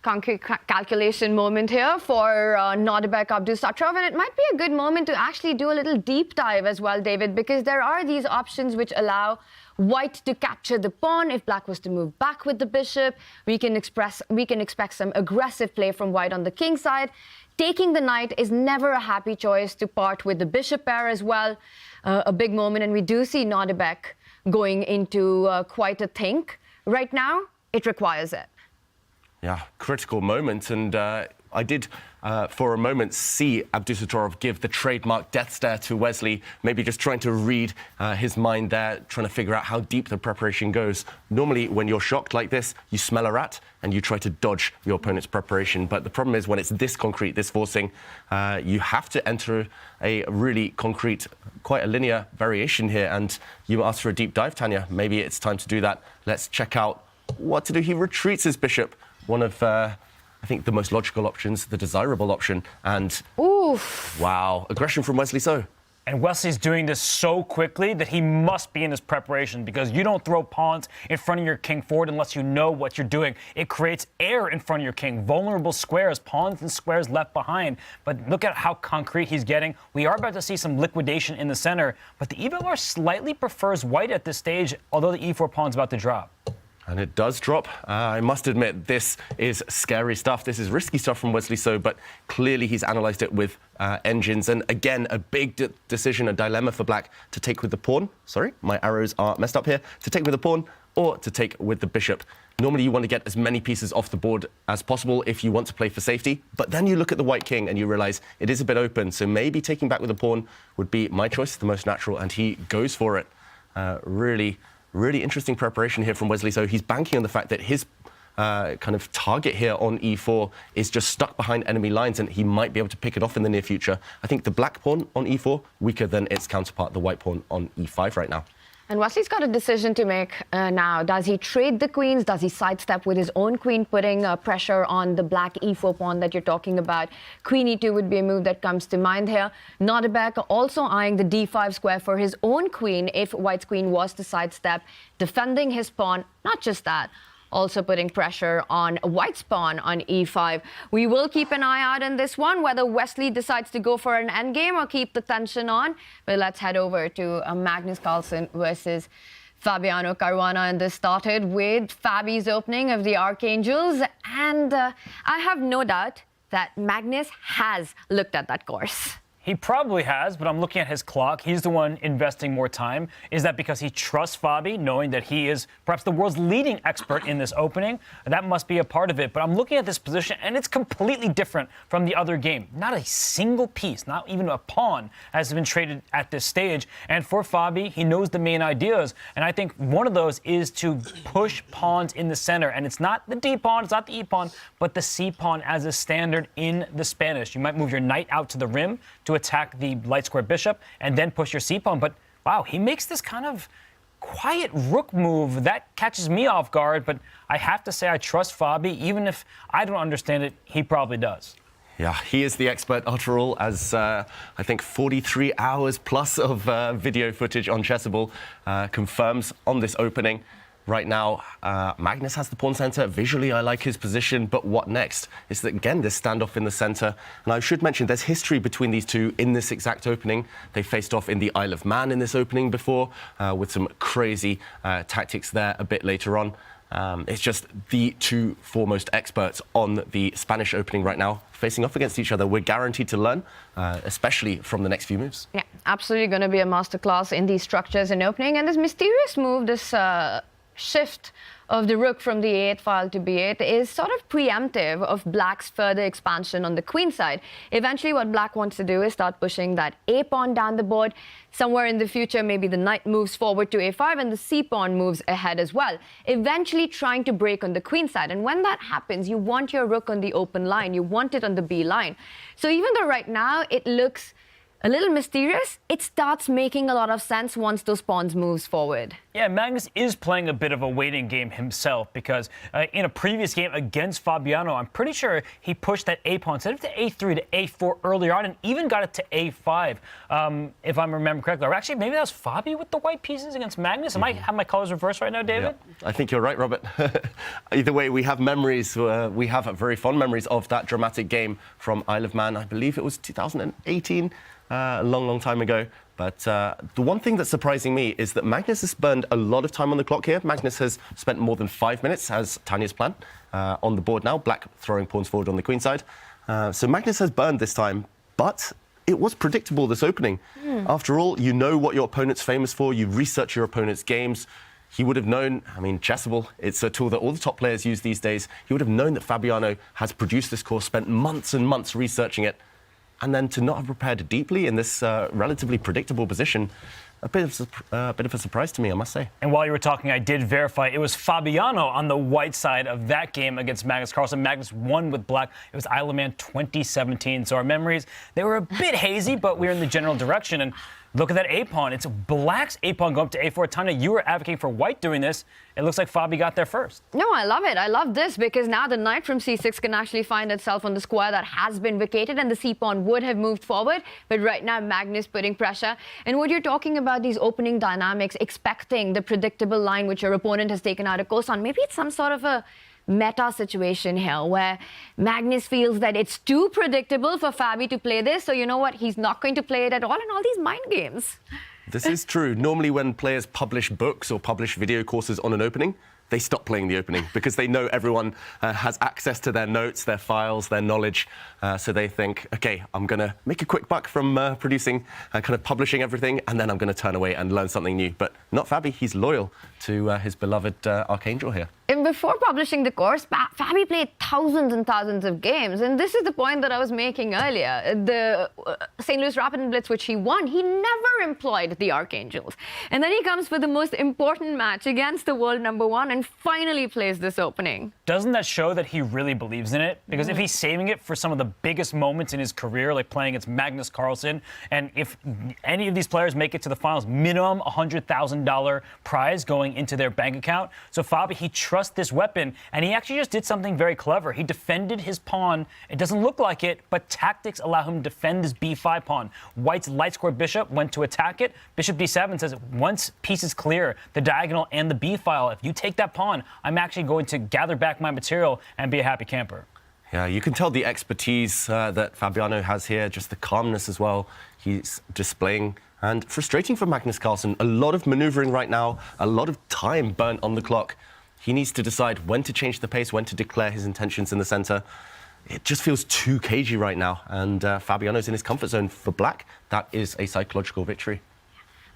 Speaker 16: Concrete calculation moment here for Nodirbek Abdusattorov, and it might be a good moment to actually do a little deep dive as well, David, because there are these options which allow White to capture the pawn. If Black was to move back with the bishop, we can expect some aggressive play from White on the king side. Taking the knight is never a happy choice to part with the bishop pair as well. A big moment, and we do see Nodirbek going into quite a think. Right now, it requires it.
Speaker 4: Yeah, critical moment, and I did, for a moment, see Abdusattorov give the trademark death stare to Wesley, maybe just trying to read his mind there, trying to figure out how deep the preparation goes. Normally, when you're shocked like this, you smell a rat and you try to dodge your opponent's preparation. But the problem is when it's this concrete, this forcing, you have to enter a really concrete, quite a linear variation here. And you asked for a deep dive, Tanya. Maybe it's time to do that. Let's check out what to do. He retreats his bishop. One of, I think, the most logical options, the desirable option. And,
Speaker 16: oof.
Speaker 4: Wow, aggression from Wesley So.
Speaker 14: And Wesley's doing this so quickly that he must be in his preparation, because you don't throw pawns in front of your king forward unless you know what you're doing. It creates air in front of your king, vulnerable squares, pawns and squares left behind. But look at how concrete he's getting. We are about to see some liquidation in the center, but the EBLR slightly prefers White at this stage, although the e4 pawn's about to drop.
Speaker 4: And it does drop. I must admit, this is scary stuff. This is risky stuff from Wesley So, but clearly he's analysed it with engines. And again, a big decision, a dilemma for Black to take with the pawn. Sorry, my arrows are messed up here. To take with the pawn or to take with the bishop. Normally, you want to get as many pieces off the board as possible if you want to play for safety. But then you look at the white king and you realise it is a bit open. So maybe taking back with the pawn would be my choice, the most natural. And he goes for it. Really interesting preparation here from Wesley So. He's banking on the fact that his kind of target here on e4 is just stuck behind enemy lines, and he might be able to pick it off in the near future. I think the black pawn on e4, weaker than its counterpart, the white pawn on e5 right now.
Speaker 16: And Wesley's got a decision to make now. Does he trade the queens? Does he sidestep with his own queen, putting pressure on the black e4 pawn that you're talking about? Queen e2 would be a move that comes to mind here. Nodirbek also eyeing the d5 square for his own queen if White's queen was to sidestep, defending his pawn. Not just that, also putting pressure on White's pawn on e5. We will keep an eye out on this one, whether Wesley decides to go for an endgame or keep the tension on. But let's head over to Magnus Carlsen versus Fabiano Caruana. And this started with Fabi's opening of the Archangels. And I have no doubt that Magnus has looked at that course.
Speaker 14: He probably has, but I'm looking at his clock. He's the one investing more time. Is that because he trusts Fabi, knowing that he is perhaps the world's leading expert in this opening? That must be a part of it. But I'm looking at this position, and it's completely different from the other game. Not a single piece, not even a pawn, has been traded at this stage. And for Fabi, he knows the main ideas. And I think one of those is to push pawns in the center. And it's not the D pawn, it's not the E pawn, but the C pawn as a standard in the Spanish. You might move your knight out to the rim to attack the light square bishop and then push your c pawn. But wow, he makes this kind of quiet rook move that catches me off guard. But I have to say I trust Fabi. Even if I don't understand it, he probably does.
Speaker 4: Yeah, he is the expert after all, as I think 43 hours plus of video footage on Chessable confirms on this opening. Right now, Magnus has the pawn center. Visually, I like his position, but what next? Is that, again, this standoff in the center. And I should mention, there's history between these two in this exact opening. They faced off in the Isle of Man in this opening before, with some crazy tactics there a bit later on. It's just the two foremost experts on the Spanish opening right now, facing off against each other. We're guaranteed to learn, especially from the next few moves.
Speaker 16: Yeah, absolutely going to be a masterclass in these structures and opening. And this mysterious move, this shift of the rook from the a8 file to b8 is sort of preemptive of Black's further expansion on the queen side. Eventually, what Black wants to do is start pushing that a pawn down the board. Somewhere in the future, maybe the knight moves forward to a5 and the c pawn moves ahead as well, eventually trying to break on the queen side. And when that happens, you want your rook on the open line. You want it on the b line. So even though right now it looks a little mysterious, it starts making a lot of sense once those pawns moves forward.
Speaker 14: Yeah, Magnus is playing a bit of a waiting game himself because in a previous game against Fabiano, I'm pretty sure he pushed that a pawn instead of to a3 to a4 earlier on and even got it to a5, if I'm remembering correctly. Or actually, maybe that was Fabi with the white pieces against Magnus. Am I have my colors reversed right now, David?
Speaker 4: Yeah, I think you're right, Robert. Either way, we have memories. We have very fond memories of that dramatic game from Isle of Man. I believe it was 2018. A long, long time ago. But the one thing that's surprising me is that Magnus has burned a lot of time on the clock here. Magnus has spent more than 5 minutes, as Tania's plan, on the board now. Black throwing pawns forward on the queen side. So Magnus has burned this time, but it was predictable, this opening. After all, you know what your opponent's famous for. You research your opponent's games. He would have known, I mean, Chessable, it's a tool that all the top players use these days. He would have known that Fabiano has produced this course, spent months and months researching it. And then to not have prepared deeply in this relatively predictable position, a bit of a surprise to me, I must say.
Speaker 14: And while you were talking, I did verify it was Fabiano on the white side of that game against Magnus Carlsen. Magnus won with Black. It was Isle of Man 2017. So our memories, they were a bit hazy, but we were in the general direction. And look at that a-pawn. It's Black's a-pawn going up to a4. Tania, you were advocating for White doing this. It looks like Fabi got there first.
Speaker 16: No, I love it. I love this because now the knight from c6 can actually find itself on the square that has been vacated and the c-pawn would have moved forward. But right now, Magnus putting pressure. And what you're talking about, these opening dynamics, expecting the predictable line which your opponent has taken out a course on, maybe it's some sort of a meta situation here where Magnus feels that it's too predictable for Fabi to play this. So you know what? He's not going to play it at all in all these mind games.
Speaker 4: This is true. Normally when players publish books or publish video courses on an opening, they stop playing the opening because they know everyone has access to their notes, their files, their knowledge. So they think, OK, I'm going to make a quick buck from producing, kind of publishing everything, and then I'm going to turn away and learn something new. But not Fabi. He's loyal to his beloved Archangel here.
Speaker 16: And before publishing the course, Fabi played thousands and thousands of games. And this is the point that I was making earlier. The St. Louis Rapid and Blitz, which he won, he never employed the Archangels. And then he comes for the most important match against the world #1 and finally plays this opening.
Speaker 14: Doesn't that show that he really believes in it? Because if he's saving it for some of the biggest moments in his career, like playing against Magnus Carlsen, and if any of these players make it to the finals, minimum $100,000 prize going into their bank account. So Fabi, he trusts this weapon, and he actually just did something very clever. He defended his pawn. It doesn't look like it, but tactics allow him to defend this b5 pawn. White's light square bishop went to attack it. Bishop d7 says once piece is clear, the diagonal and the b file, if you take that pawn, I'm actually going to gather back my material and be a happy camper.
Speaker 4: Yeah, you can tell the expertise that Fabiano has here, just the calmness as well he's displaying. And frustrating for Magnus Carlsen. A lot of maneuvering right now, a lot of time burnt on the clock. He needs to decide when to change the pace, when to declare his intentions in the center. It just feels too cagey right now. And Fabiano's in his comfort zone. For Black, that is a psychological victory.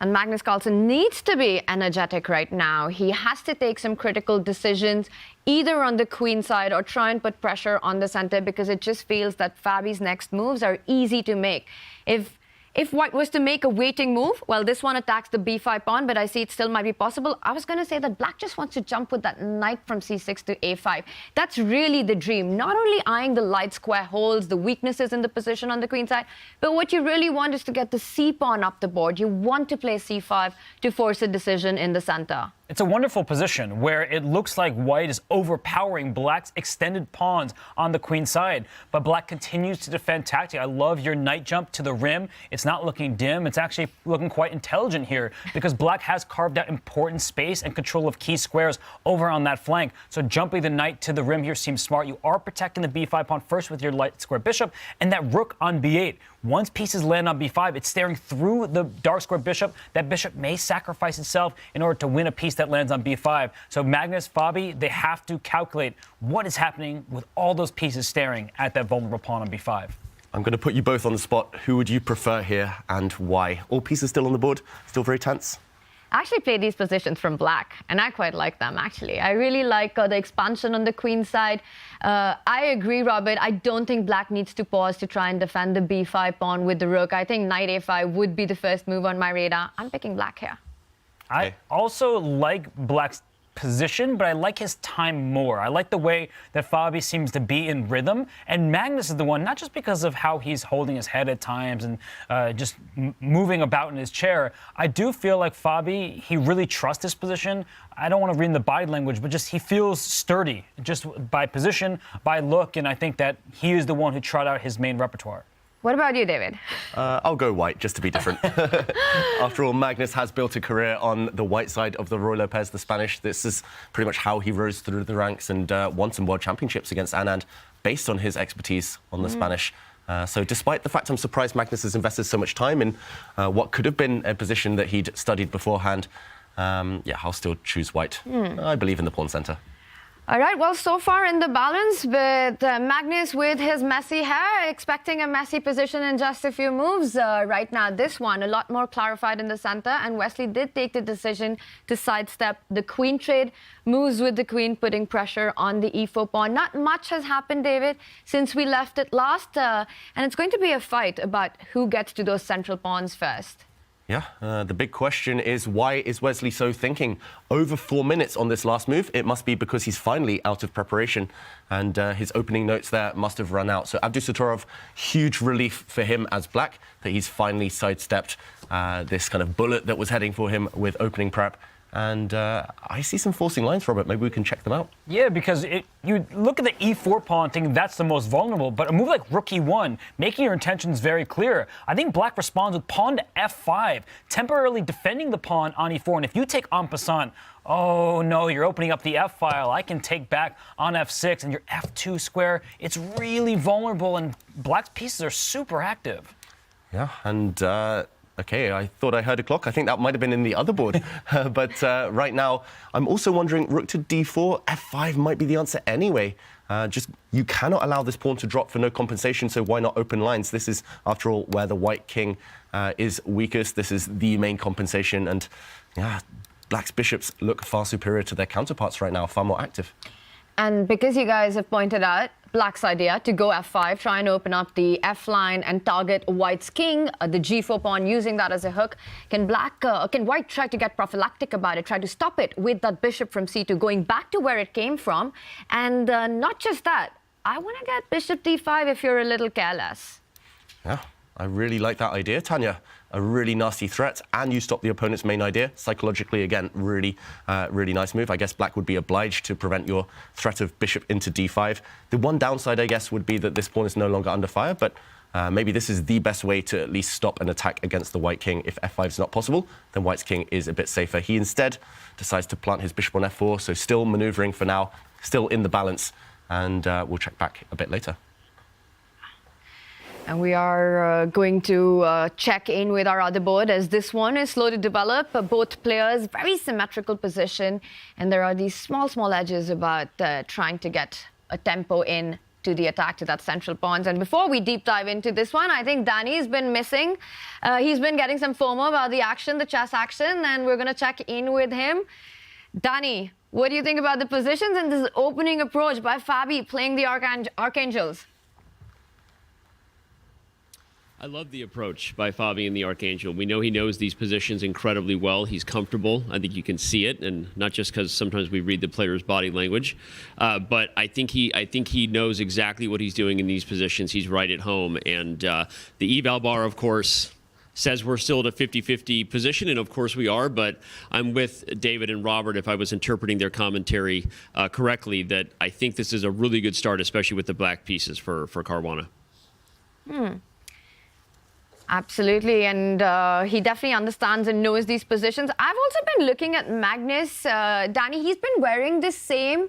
Speaker 16: And Magnus Carlsen needs to be energetic right now. He has to take some critical decisions, either on the queen side or try and put pressure on the center, because it just feels that Fabi's next moves are easy to make. If If white was to make a waiting move, well, this one attacks the b5 pawn, but I see it still might be possible. I was going to say that black just wants to jump with that knight from c6 to a5. That's really the dream. Not only eyeing the light square holes, the weaknesses in the position on the queen side, but what you really want is to get the c pawn up the board. You want to play c5 to force a decision in the center.
Speaker 14: It's a wonderful position where it looks like white is overpowering black's extended pawns on the queen side. But black continues to defend tactically. I love your knight jump to the rim. It's not looking dim. It's actually looking quite intelligent here because black has carved out important space and control of key squares over on that flank. So jumping the knight to the rim here seems smart. You are protecting the b5 pawn first with your light square bishop and that rook on b8. Once pieces land on b5, it's staring through the dark square bishop. That bishop may sacrifice itself in order to win a piece that lands on b5. So Magnus, Fabi, they have to calculate what is happening with all those pieces staring at that vulnerable pawn on b5.
Speaker 4: I'm going to put you both on the spot. Who would you prefer here and why? All pieces still on the board, still very tense?
Speaker 16: I actually play these positions from black, and I quite like them, actually. I really like the expansion on the queen side. I agree, Robert. I don't think black needs to pause to try and defend the b5 pawn with the rook. I think knight a5 would be the first move on my radar. I'm picking black here.
Speaker 14: I also like black's position, but I like his time more. I like the way that Fabi seems to be in rhythm, and Magnus is the one, not just because of how he's holding his head at times and just moving about in his chair. I do feel like Fabi, he really trusts his position. I don't want to read in the body language, but just he feels sturdy, just by position, by look, and I think that he is the one who trot out his main repertoire.
Speaker 16: What about you, David?
Speaker 4: I'll go white, just to be different. After all, Magnus has built a career on the white side of the Roy Lopez, the Spanish. This is pretty much how he rose through the ranks and won some world championships against Anand, based on his expertise on the Spanish. So despite the fact I'm surprised Magnus has invested so much time in what could have been a position that he'd studied beforehand, yeah, I'll still choose white. I believe in the pawn center.
Speaker 16: All right, well, so far in the balance with Magnus with his messy hair, expecting a messy position in just a few moves. Right now, this one, a lot more clarified in the center, and Wesley did take the decision to sidestep the queen trade, moves with the queen, putting pressure on the e4 pawn. Not much has happened, David, since we left it last, and it's going to be a fight about who gets to those central pawns first.
Speaker 4: Yeah, the big question is, why is Wesley so thinking? Over 4 minutes on this last move. It must be because he's finally out of preparation, and his opening notes there must have run out. So Abdusattorov, huge relief for him as black that he's finally sidestepped this kind of bullet that was heading for him with opening prep. And I see some forcing lines, Robert. Maybe we can check them out.
Speaker 14: Yeah, because you look at the e4 pawn thinking that's the most vulnerable, but a move like rook e1, making your intentions very clear. I think black responds with pawn to f5, temporarily defending the pawn on e4. And if you take en passant, oh no, you're opening up the f file. I can take back on f6 and your f2 square. It's really vulnerable, and black's pieces are super active.
Speaker 4: Yeah, and OK, I thought I heard a clock. I think that might have been in the other board. But right now, I'm also wondering, rook to d4, f5 might be the answer anyway. Just you cannot allow this pawn to drop for no compensation, so why not open lines? This is, after all, where the white king is weakest. This is the main compensation. And yeah, black's bishops look far superior to their counterparts right now, far more active.
Speaker 16: And because you guys have pointed out black's idea to go f5, try and open up the f line and target white's king, the g4 pawn, using that as a hook, can white try to get prophylactic about it, try to stop it with that bishop from c2, going back to where it came from? And not just that, I want to get bishop d5 if you're a little careless.
Speaker 4: Yeah, I really like that idea, Tanya. A really nasty threat, and you stop the opponent's main idea. Psychologically, again, really nice move. I guess black would be obliged to prevent your threat of bishop into d5. The one downside, I guess, would be that this pawn is no longer under fire, but maybe this is the best way to at least stop an attack against the white king. If f5 is not possible, then white's king is a bit safer. He instead decides to plant his bishop on f4, so still maneuvering for now, still in the balance, and we'll check back a bit later.
Speaker 16: And we are going to check in with our other board, as this one is slow to develop. Both players, very symmetrical position. And there are these small edges about trying to get a tempo in to the attack to that central pawns. And before we deep dive into this one, I think Danny's been missing. He's been getting some FOMO about the action, the chess action, and we're going to check in with him. Danny, what do you think about the positions and this opening approach by Fabi playing the Archangels?
Speaker 1: I love the approach by Fabian the Archangel. We know he knows these positions incredibly well. He's comfortable. I think you can see it, and not just because sometimes we read the player's body language, but I think he knows exactly what he's doing in these positions. He's right at home, and the eval bar, of course, says we're still at a 50-50 position, and of course we are, but I'm with David and Robert, if I was interpreting their commentary correctly, that I think this is a really good start, especially with the black pieces for Caruana.
Speaker 16: Absolutely, and he definitely understands and knows these positions. I've also been looking at Magnus. Danny, he's been wearing this same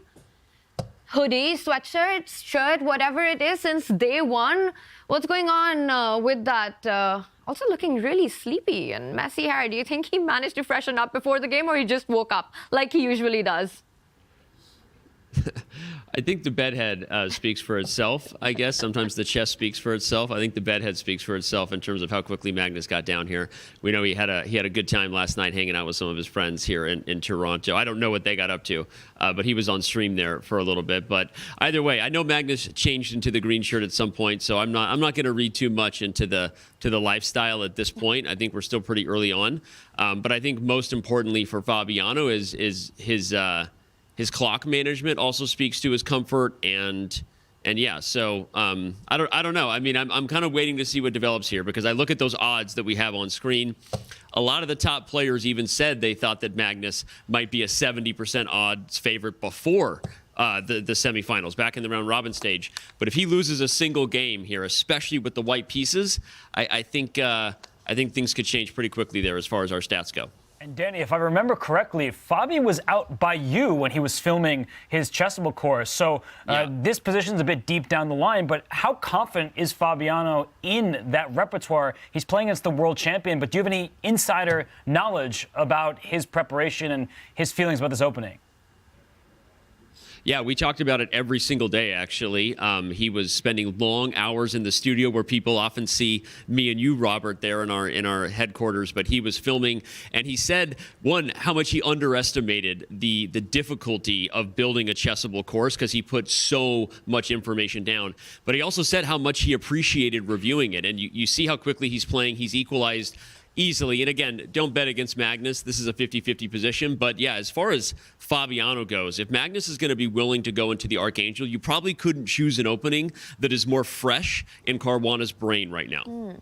Speaker 16: hoodie, sweatshirt, shirt, whatever it is, since day one. What's going on with that? Also looking really sleepy and messy hair. Do you think he managed to freshen up before the game, or he just woke up like he usually does?
Speaker 1: I think the bedhead speaks for itself, I guess. Sometimes the chess speaks for itself. I think the bedhead speaks for itself in terms of how quickly Magnus got down here. We know he had a good time last night hanging out with some of his friends here in Toronto. I don't know what they got up to, but he was on stream there for a little bit. But either way, I know Magnus changed into the green shirt at some point, so I'm not going to read too much into the lifestyle at this point. I think we're still pretty early on. But I think most importantly for Fabiano is his clock management also speaks to his comfort, and yeah, so I don't know. I mean, I'm kind of waiting to see what develops here, because I look at those odds that we have on screen. A lot of the top players even said they thought that Magnus might be a 70% odds favorite before the semifinals, back in the round robin stage. But if he loses a single game here, especially with the white pieces, I think things could change pretty quickly there as far as our stats go.
Speaker 14: And Danny, if I remember correctly, Fabi was out by you when he was filming his chessable course. So this position's a bit deep down the line, but how confident is Fabiano in that repertoire? He's playing against the world champion, but do you have any insider knowledge about his preparation and his feelings about this opening?
Speaker 1: Yeah, we talked about it every single day, actually. He was spending long hours in the studio where people often see me and you, Robert, there in our headquarters. But he was filming, and he said, one, how much he underestimated the difficulty of building a chessable course, because he put so much information down. But he also said how much he appreciated reviewing it. And you see how quickly he's playing. He's equalized easily. And again, don't bet against Magnus. This is a 50-50 position. But yeah, as far as Fabiano goes, if Magnus is going to be willing to go into the Archangel, you probably couldn't choose an opening that is more fresh in Caruana's brain right now.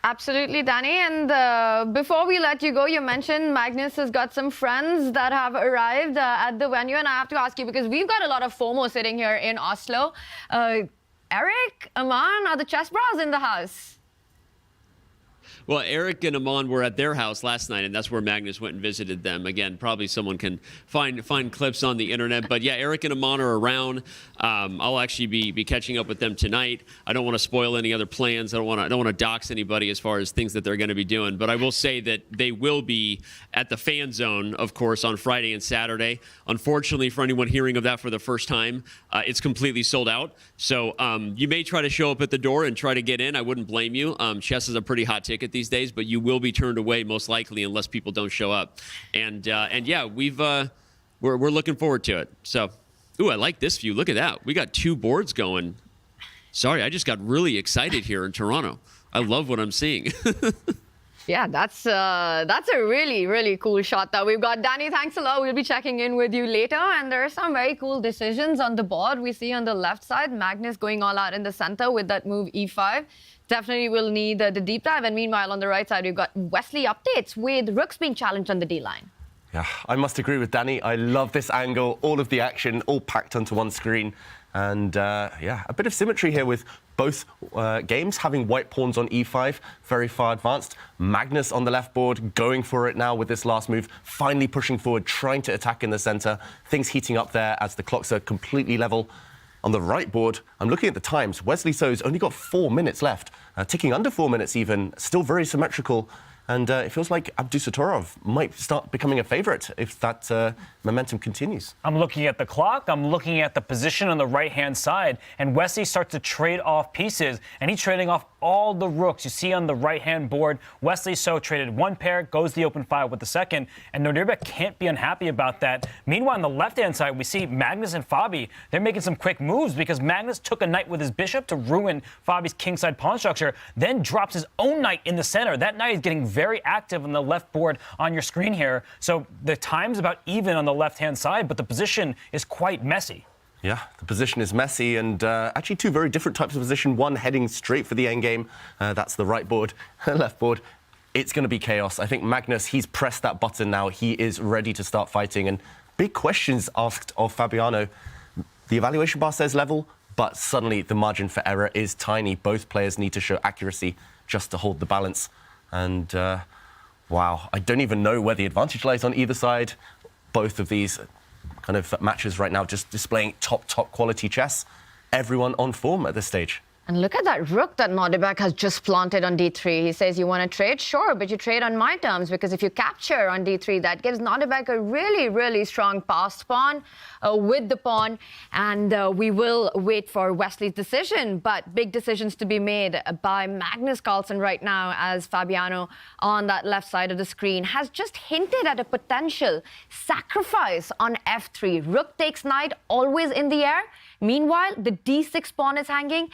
Speaker 16: Absolutely, Danny. And before we let you go, you mentioned Magnus has got some friends that have arrived at the venue. And I have to ask you, because we've got a lot of FOMO sitting here in Oslo. Eric, Aman, are the chess bras in the house?
Speaker 1: Well, Eric and Aman were at their house last night, and that's where Magnus went and visited them. Again, probably someone can find clips on the internet. But yeah, Eric and Aman are around. I'll actually be catching up with them tonight. I don't want to spoil any other plans. I don't want to dox anybody as far as things that they're going to be doing. But I will say that they will be at the fan zone, of course, on Friday and Saturday. Unfortunately, for anyone hearing of that for the first time, it's completely sold out. So you may try to show up at the door and try to get in. I wouldn't blame you. Chess is a pretty hot ticket these days, but you will be turned away most likely unless people don't show up. And yeah, we're looking forward to it. So, ooh, I like this view. Look at that. We got two boards going. Sorry, I just got really excited here in Toronto. I love what I'm seeing.
Speaker 16: Yeah, that's a really, really cool shot that we've got. Danny, thanks a lot. We'll be checking in with you later. And there are some very cool decisions on the board. We see on the left side, Magnus going all out in the center with that move e5. Definitely will need the deep dive. And meanwhile, on the right side, we've got Wesley updates with rooks being challenged on the D line.
Speaker 4: Yeah, I must agree with Danny. I love this angle, all of the action, all packed onto one screen. And yeah, a bit of symmetry here with both games having white pawns on e5, very far advanced. Magnus on the left board, going for it now with this last move, finally pushing forward, trying to attack in the center. Things heating up there as the clocks are completely level. On the right board, I'm looking at the times. Wesley So's only got 4 minutes left, ticking under 4 minutes even, still very symmetrical. And it feels like Abdusattorov might start becoming a favorite if that momentum continues.
Speaker 14: I'm looking at the clock. I'm looking at the position on the right-hand side. And Wesley starts to trade off pieces. And he's trading off all the rooks you see on the right-hand board. Wesley so traded one pair, goes the open file with the second. And Nodirbek can't be unhappy about that. Meanwhile, on the left-hand side, we see Magnus and Fabi. They're making some quick moves because Magnus took a knight with his bishop to ruin Fabi's kingside pawn structure, then drops his own knight in the center. That knight is getting very active on the left board on your screen here. So the time's about even on the left-hand side, but the position is quite messy.
Speaker 4: Yeah, the position is messy, and actually two very different types of position. One heading straight for the endgame. That's the right board, left board. It's going to be chaos. I think Magnus, he's pressed that button now. He is ready to start fighting. And big questions asked of Fabiano. The evaluation bar says level, but suddenly the margin for error is tiny. Both players need to show accuracy just to hold the balance. And wow, I don't even know where the advantage lies on either side. Both of these kind of matches right now just displaying top quality chess. Everyone on form at this stage.
Speaker 16: And look at that rook that Nodirbek has just planted on d3. He says, you want to trade? Sure, but you trade on my terms, because if you capture on d3, that gives Nodirbek a really, really strong passed pawn with the pawn. And we will wait for Wesley's decision. But big decisions to be made by Magnus Carlsen right now, as Fabiano on that left side of the screen has just hinted at a potential sacrifice on f3. Rook takes knight, always in the air. Meanwhile, the d6 pawn is hanging.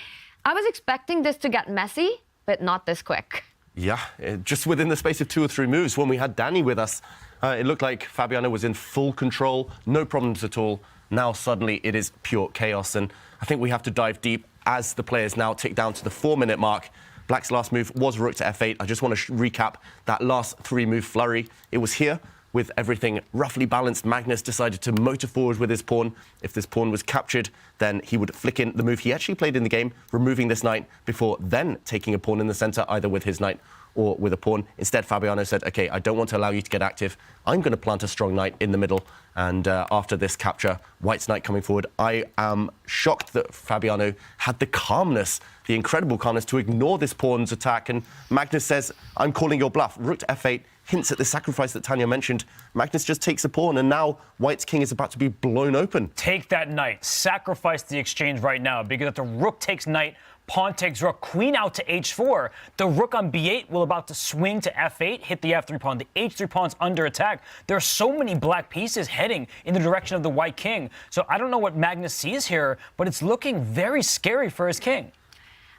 Speaker 16: I was expecting this to get messy, but not this quick.
Speaker 4: Yeah, just within the space of 2 or 3 moves, when we had Danny with us, it looked like Fabiano was in full control, no problems at all. Now suddenly it is pure chaos, and I think we have to dive deep as the players now tick down to the 4-minute mark. Black's last move was rook to f8. I just want to recap that last 3-move flurry. It was here. With everything roughly balanced, Magnus decided to motor forward with his pawn. If this pawn was captured, then he would flick in the move he actually played in the game, removing this knight before then taking a pawn in the center, either with his knight or with a pawn. Instead, Fabiano said, OK, I don't want to allow you to get active. I'm going to plant a strong knight in the middle. And after this capture, White's knight coming forward, I am shocked that Fabiano had the calmness, the incredible calmness, to ignore this pawn's attack. And Magnus says, I'm calling your bluff. Rook to f8. Hints at the sacrifice that Tania mentioned. Magnus just takes a pawn, and now White's king is about to be blown open.
Speaker 14: Take that knight. Sacrifice the exchange right now, because if the rook takes knight, pawn takes rook, queen out to h4, the rook on b8 will about to swing to f8, hit the f3 pawn. The h3 pawn's under attack. There are so many black pieces heading in the direction of the white king. So I don't know what Magnus sees here, but it's looking very scary for his king.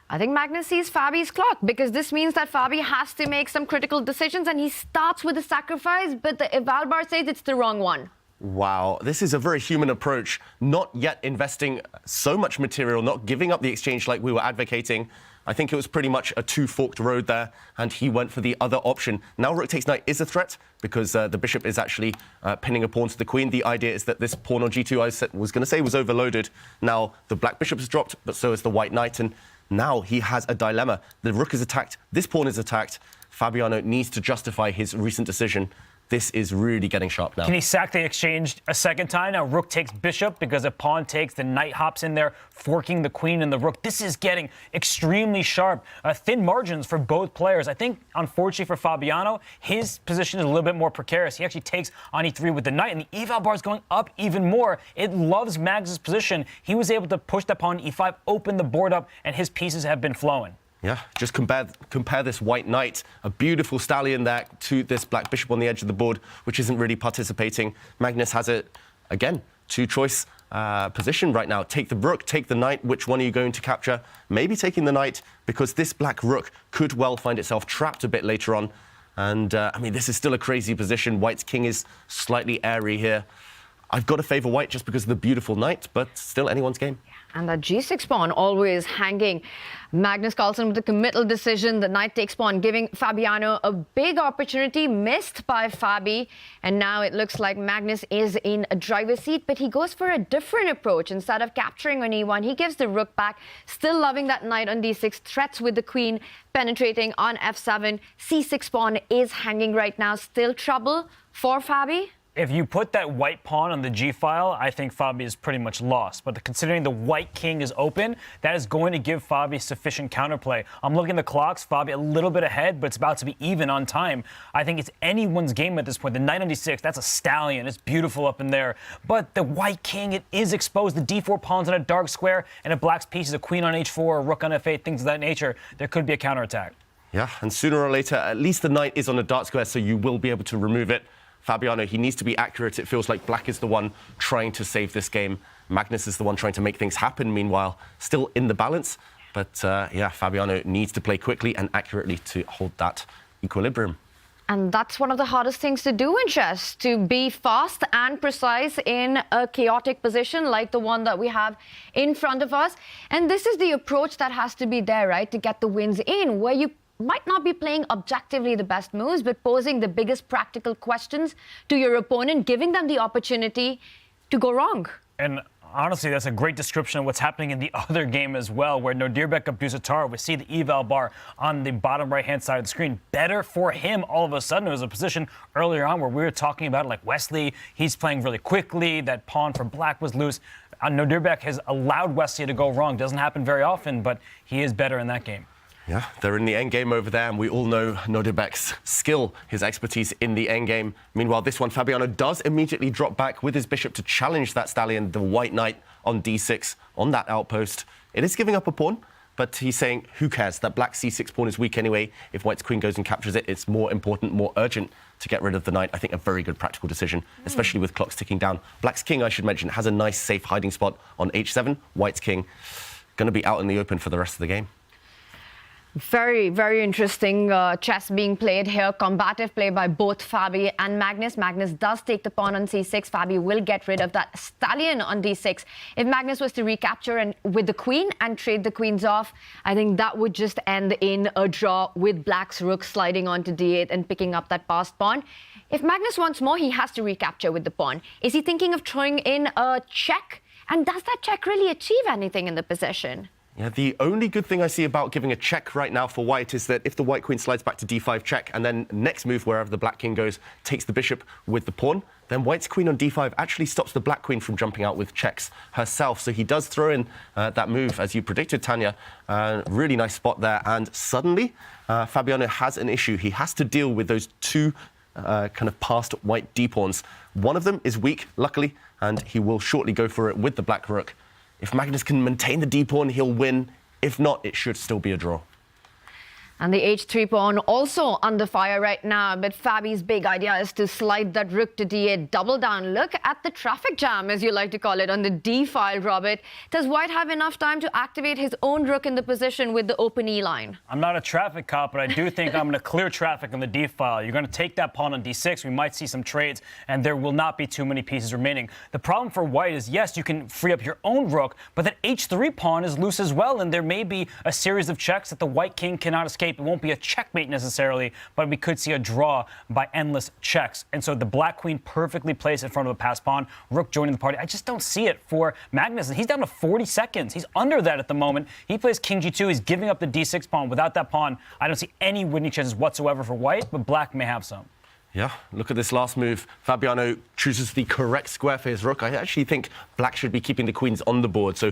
Speaker 16: I think Magnus sees Fabi's clock, because this means that Fabi has to make some critical decisions, and he starts with a sacrifice, but the eval bar says it's the wrong one.
Speaker 4: Wow, this is a very human approach, not yet investing so much material, not giving up the exchange like we were advocating. I think it was pretty much a 2-forked road there, and he went for the other option. Now rook takes knight is a threat, because the bishop is actually pinning a pawn to the queen. The idea is that this pawn on g2, I was going to say, was overloaded. Now the black bishop has dropped, but so is the white knight, and now he has a dilemma. The rook is attacked, this pawn is attacked. Fabiano needs to justify his recent decision. This is really getting sharp now.
Speaker 14: Can he sack the exchange a second time? Now rook takes bishop, because if pawn takes, the knight hops in there, forking the queen and the rook. This is getting extremely sharp. Thin margins for both players. I think, unfortunately for Fabiano, his position is a little bit more precarious. He actually takes on e3 with the knight, and the eval bar is going up even more. It loves Magnus' position. He was able to push the pawn e5, open the board up, and his pieces have been flowing.
Speaker 4: Yeah, just compare this white knight, a beautiful stallion there, to this black bishop on the edge of the board, which isn't really participating. Magnus has it, again, 2-choice position right now. Take the rook, take the knight. Which one are you going to capture? Maybe taking the knight, because this black rook could well find itself trapped a bit later on. And, I mean, this is still a crazy position. White's king is slightly airy here. I've got to favour white just because of the beautiful knight, but still anyone's game.
Speaker 16: And that g6 pawn always hanging. Magnus Carlsen with the committal decision. The knight takes pawn, giving Fabiano a big opportunity, missed by Fabi. And now it looks like Magnus is in a driver's seat, but he goes for a different approach. Instead of capturing on e1, he gives the rook back, still loving that knight on d6, threats with the queen, penetrating on f7. c6 pawn is hanging right now. Still trouble for Fabi?
Speaker 14: If you put that white pawn on the g-file, I think Fabi is pretty much lost. But considering the white king is open, that is going to give Fabi sufficient counterplay. I'm looking at the clocks, Fabi a little bit ahead, but it's about to be even on time. I think it's anyone's game at this point. The knight on d6, that's a stallion. It's beautiful up in there. But the white king, it is exposed. The d4 pawn's on a dark square, and if black's piece is a queen on h4 or rook on f8, things of that nature, there could be a counterattack.
Speaker 4: Yeah, and sooner or later, at least the knight is on a dark square, so you will be able to remove it. Fabiano, he needs to be accurate. It feels like black is the one trying to save this game. Magnus is the one trying to make things happen, meanwhile, still in the balance. But yeah, Fabiano needs to play quickly and accurately to hold that equilibrium.
Speaker 16: And that's one of the hardest things to do in chess, to be fast and precise in a chaotic position like the one that we have in front of us. And this is the approach that has to be there, right, to get the wins in, where you might not be playing objectively the best moves, but posing the biggest practical questions to your opponent, giving them the opportunity to go wrong.
Speaker 14: And honestly, that's a great description of what's happening in the other game as well, where Nodirbek Abdusattorov, we see the eval bar on the bottom right-hand side of the screen. Better for him all of a sudden. It was a position earlier on where we were talking about, like Wesley, he's playing really quickly, that pawn for black was loose. Nodirbek has allowed Wesley to go wrong. Doesn't happen very often, but he is better in that game.
Speaker 4: Yeah, they're in the endgame over there, and we all know Nodirbek's skill, his expertise in the endgame. Meanwhile, this one, Fabiano does immediately drop back with his bishop to challenge that stallion, the white knight, on d6, on that outpost. It is giving up a pawn, but he's saying, who cares? That black c6 pawn is weak anyway. If white's queen goes and captures it, it's more important, more urgent to get rid of the knight. I think a very good practical decision, especially with clocks ticking down. Black's king, I should mention, has a nice, safe hiding spot on h7. White's king going to be out in the open for the rest of the game.
Speaker 16: Very, very interesting chess being played here. Combative play by both Fabi and Magnus. Magnus does take the pawn on c6. Fabi will get rid of that stallion on d6. If Magnus was to recapture and with the queen and trade the queens off, I think that would just end in a draw with black's rook sliding onto d8 and picking up that passed pawn. If Magnus wants more, he has to recapture with the pawn. Is he thinking of throwing in a check? And does that check really achieve anything in the position?
Speaker 4: Yeah, the only good thing I see about giving a check right now for white is that if the white queen slides back to d5 check, and then next move, wherever the black king goes, takes the bishop with the pawn, then white's queen on d5 actually stops the black queen from jumping out with checks herself. So he does throw in that move, as you predicted, Tanya. Really nice spot there. And suddenly, Fabiano has an issue. He has to deal with those two kind of passed white d-pawns. One of them is weak, luckily, and he will shortly go for it with the black rook. If Magnus can maintain the d-pawn, he'll win. If not, it should still be a draw.
Speaker 16: And the h3 pawn also under fire right now. But Fabi's big idea is to slide that rook to d8, double down. Look at the traffic jam, as you like to call it, on the d file, Robert. Does white have enough time to activate his own rook in the position with the open e line?
Speaker 14: I'm not a traffic cop, but I do think I'm going to clear traffic on the d file. You're going to take that pawn on d6. We might see some trades, and there will not be too many pieces remaining. The problem for white is, yes, you can free up your own rook, but that h3 pawn is loose as well, and there may be a series of checks that the white king cannot escape. It won't be a checkmate necessarily, but we could see a draw by endless checks. And so the black queen perfectly placed in front of a passed pawn, rook joining the party. I just don't see it for Magnus. He's down to 40 seconds. He's under that at the moment. He plays king g2. He's giving up the d6 pawn. Without that pawn, I don't see any winning chances whatsoever for white, but black may have some.
Speaker 4: Yeah, look at this last move. Fabiano chooses the correct square for his rook. I actually think black should be keeping the queens on the board. So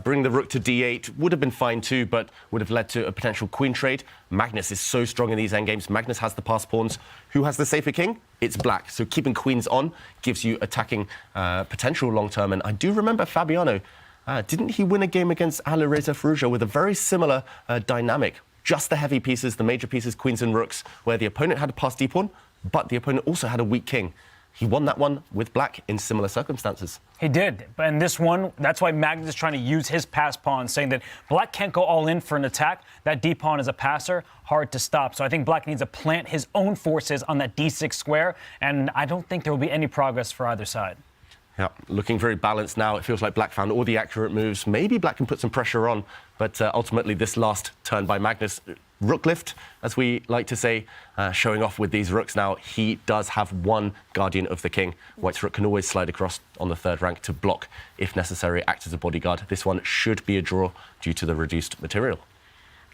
Speaker 4: bring the rook to d8 would have been fine too, but would have led to a potential queen trade. Magnus is so strong in these endgames. Magnus has the passed pawns. Who has the safer king? It's black. So keeping queens on gives you attacking potential long-term. And I do remember Fabiano, didn't he win a game against Alireza Firouzja with a very similar dynamic? Just the heavy pieces, the major pieces, queens and rooks, where the opponent had a passed d-pawn, but the opponent also had a weak king. He won that one with black in similar circumstances.
Speaker 14: He did. And this one, that's why Magnus is trying to use his pass pawn, saying that black can't go all in for an attack. That d-pawn is a passer, hard to stop. So I think black needs to plant his own forces on that d6 square, and I don't think there will be any progress for either side.
Speaker 4: Yeah, looking very balanced now. It feels like black found all the accurate moves. Maybe black can put some pressure on, but ultimately this last turn by Magnus, rook lift, as we like to say, showing off with these rooks now. He does have one guardian of the king. White's rook can always slide across on the third rank to block, if necessary, act as a bodyguard. This one should be a draw due to the reduced material.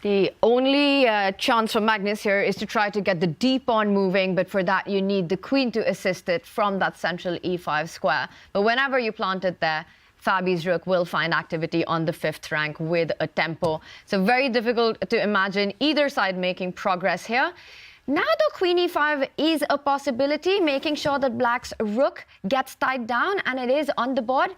Speaker 16: The only chance for Magnus here is to try to get the d-pawn moving, but for that you need the queen to assist it from that central e5 square. But whenever you plant it there, Fabi's rook will find activity on the 5th rank with a tempo. So very difficult to imagine either side making progress here. Now the queen e5 is a possibility, making sure that Black's rook gets tied down, and it is on the board.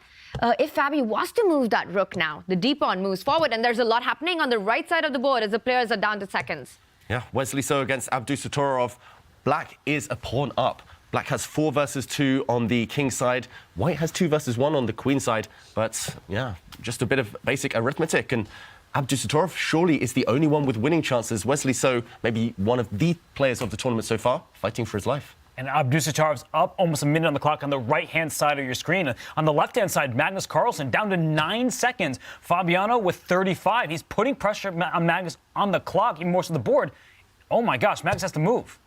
Speaker 16: If Fabi was to move that rook now, the d-pawn moves forward, and there's a lot happening on the right side of the board as the players are down to seconds.
Speaker 4: Yeah, Wesley So against Abdusattorov. Black is a pawn up. Black has 4 versus 2 on the king side. White has 2 versus 1 on the queen side. But, yeah, just a bit of basic arithmetic. And Abdusattorov surely is the only one with winning chances. Wesley So, maybe one of the players of the tournament so far, fighting for his life.
Speaker 14: And Abdusattorov's up almost a minute on the clock on the right-hand side of your screen. On the left-hand side, Magnus Carlsen down to 9 seconds. Fabiano with 35. He's putting pressure on Magnus on the clock, even more so the board. Oh my gosh, Magnus has to move.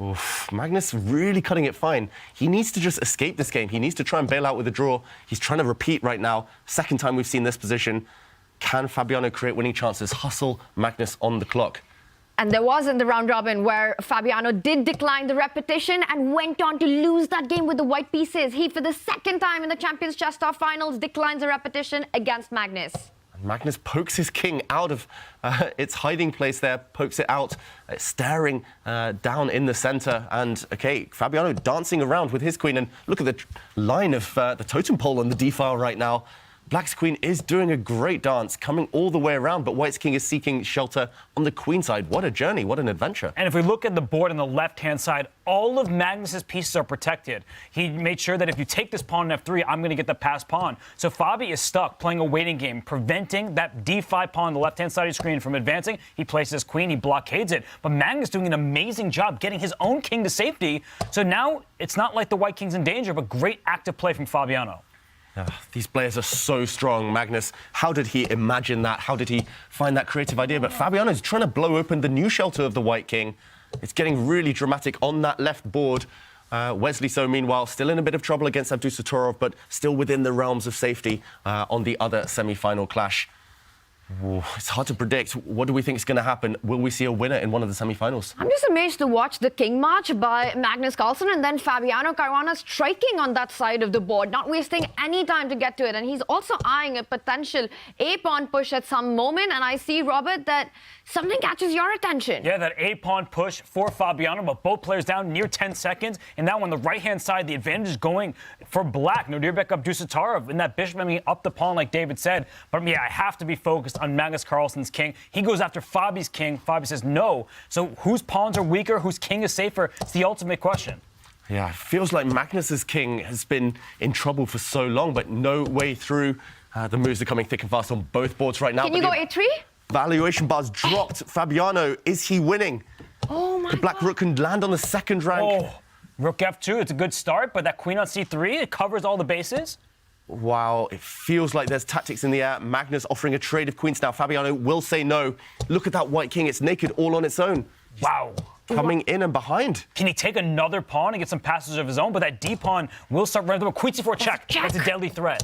Speaker 4: Oof, Magnus really cutting it fine. He needs to just escape this game. He needs to try and bail out with a draw. He's trying to repeat right now. Second time we've seen this position. Can Fabiano create winning chances? Hustle Magnus on the clock.
Speaker 16: And there was in the round robin where Fabiano did decline the repetition and went on to lose that game with the white pieces. He, for the second time in the Champions Chess Finals, declines a repetition against Magnus.
Speaker 4: Magnus pokes his king out of its hiding place there, pokes it out, staring down in the center. And, okay, Fabiano dancing around with his queen. And look at the line of the totem pole on the d-file right now. Black's queen is doing a great dance, coming all the way around, but White's king is seeking shelter on the queen side. What a journey, what an adventure.
Speaker 14: And if we look at the board on the left-hand side, all of Magnus's pieces are protected. He made sure that if you take this pawn on f3, I'm going to get the passed pawn. So Fabi is stuck playing a waiting game, preventing that d5 pawn on the left-hand side of the screen from advancing. He places his queen, he blockades it. But Magnus doing an amazing job getting his own king to safety. So now it's not like the white king's in danger, but great active play from Fabiano.
Speaker 4: These players are so strong. Magnus, how did he imagine that? How did he find that creative idea? But Fabiano's trying to blow open the new shelter of the white king. It's getting really dramatic on that left board. Wesley So, meanwhile, still in a bit of trouble against Abdusattorov, but still within the realms of safety on the other semi-final clash. Ooh, it's hard to predict. What do we think is going to happen? Will we see a winner in one of the semi-finals?
Speaker 16: I'm just amazed to watch the king march by Magnus Carlsen and then Fabiano Caruana striking on that side of the board, not wasting any time to get to it. And he's also eyeing a potential a-pawn push at some moment. And I see, Robert, that something catches your attention.
Speaker 14: Yeah, that a-pawn push for Fabiano, but both players down near 10 seconds. And now on the right-hand side, the advantage is going for Black. Nodirbek Abdusattorov, and that bishop ending up the pawn, like David said. But yeah, I have to be focused on Magnus Carlsen's king. He goes after Fabi's king. Fabi says no. So whose pawns are weaker? Whose king is safer? It's the ultimate question.
Speaker 4: Yeah, it feels like Magnus's king has been in trouble for so long, but no way through. The moves are coming thick and fast on both boards right now.
Speaker 16: Can you go a3?
Speaker 4: Valuation bar's dropped. Fabiano, is he winning?
Speaker 16: Oh my
Speaker 4: The black rook can land on the second rank.
Speaker 14: Oh, rook f2, it's a good start, but that queen on c3, it covers all the bases.
Speaker 4: Wow, it feels like there's tactics in the air. Magnus offering a trade of queens now. Fabiano will say no. Look at that white king. It's naked all on its own.
Speaker 14: Wow.
Speaker 4: Coming in and behind.
Speaker 14: Can he take another pawn and get some passes of his own? But that d-pawn will start running. Queen c4 check. That's a deadly threat.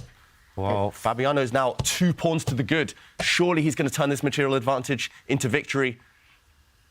Speaker 4: Well, Fabiano's now 2 pawns to the good. Surely he's going to turn this material advantage into victory.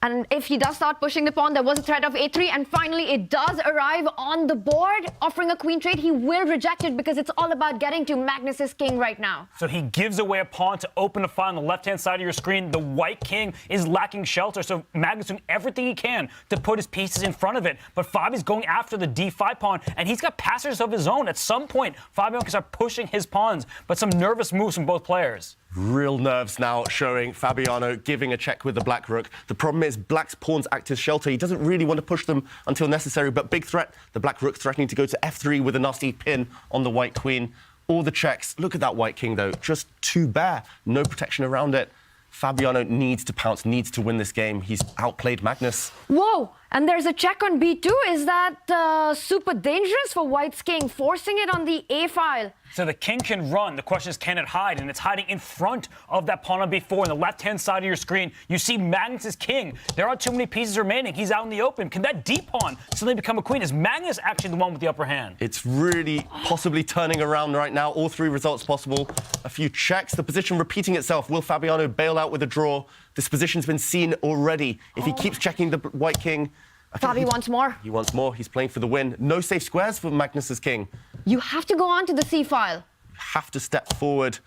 Speaker 16: And if he does start pushing the pawn, there was a threat of a3, and finally it does arrive on the board, offering a queen trade. He will reject it because it's all about getting to Magnus's king right now.
Speaker 14: So he gives away a pawn to open a file on the left-hand side of your screen. The white king is lacking shelter, so Magnus doing everything he can to put his pieces in front of it. But Fabi's going after the d5 pawn, and he's got passers of his own. At some point, Fabiano can start pushing his pawns, but some nervous moves from both players.
Speaker 4: Real nerves now showing Fabiano giving a check with the black rook. The problem is black's pawns act as shelter. He doesn't really want to push them until necessary, but big threat. The black rook threatening to go to f3 with a nasty pin on the white queen. All the checks. Look at that white king, though. Just too bare. No protection around it. Fabiano needs to pounce, needs to win this game. He's outplayed Magnus.
Speaker 16: Whoa! And there's a check on b2. Is that super dangerous for white's king, forcing it on the a file?
Speaker 14: So the king can run. The question is, can it hide? And it's hiding in front of that pawn on b4. On the left-hand side of your screen, you see Magnus's king. There aren't too many pieces remaining. He's out in the open. Can that d-pawn suddenly become a queen? Is Magnus actually the one with the upper hand?
Speaker 4: It's really possibly turning around right now. All 3 results possible. A few checks. The position repeating itself. Will Fabiano bail out with a draw? This position's been seen already. If he keeps checking the white king...
Speaker 16: Fabi wants more.
Speaker 4: He wants more. He's playing for the win. No safe squares for Magnus's king.
Speaker 16: You have to go on to the c-file.
Speaker 4: You have to step forward.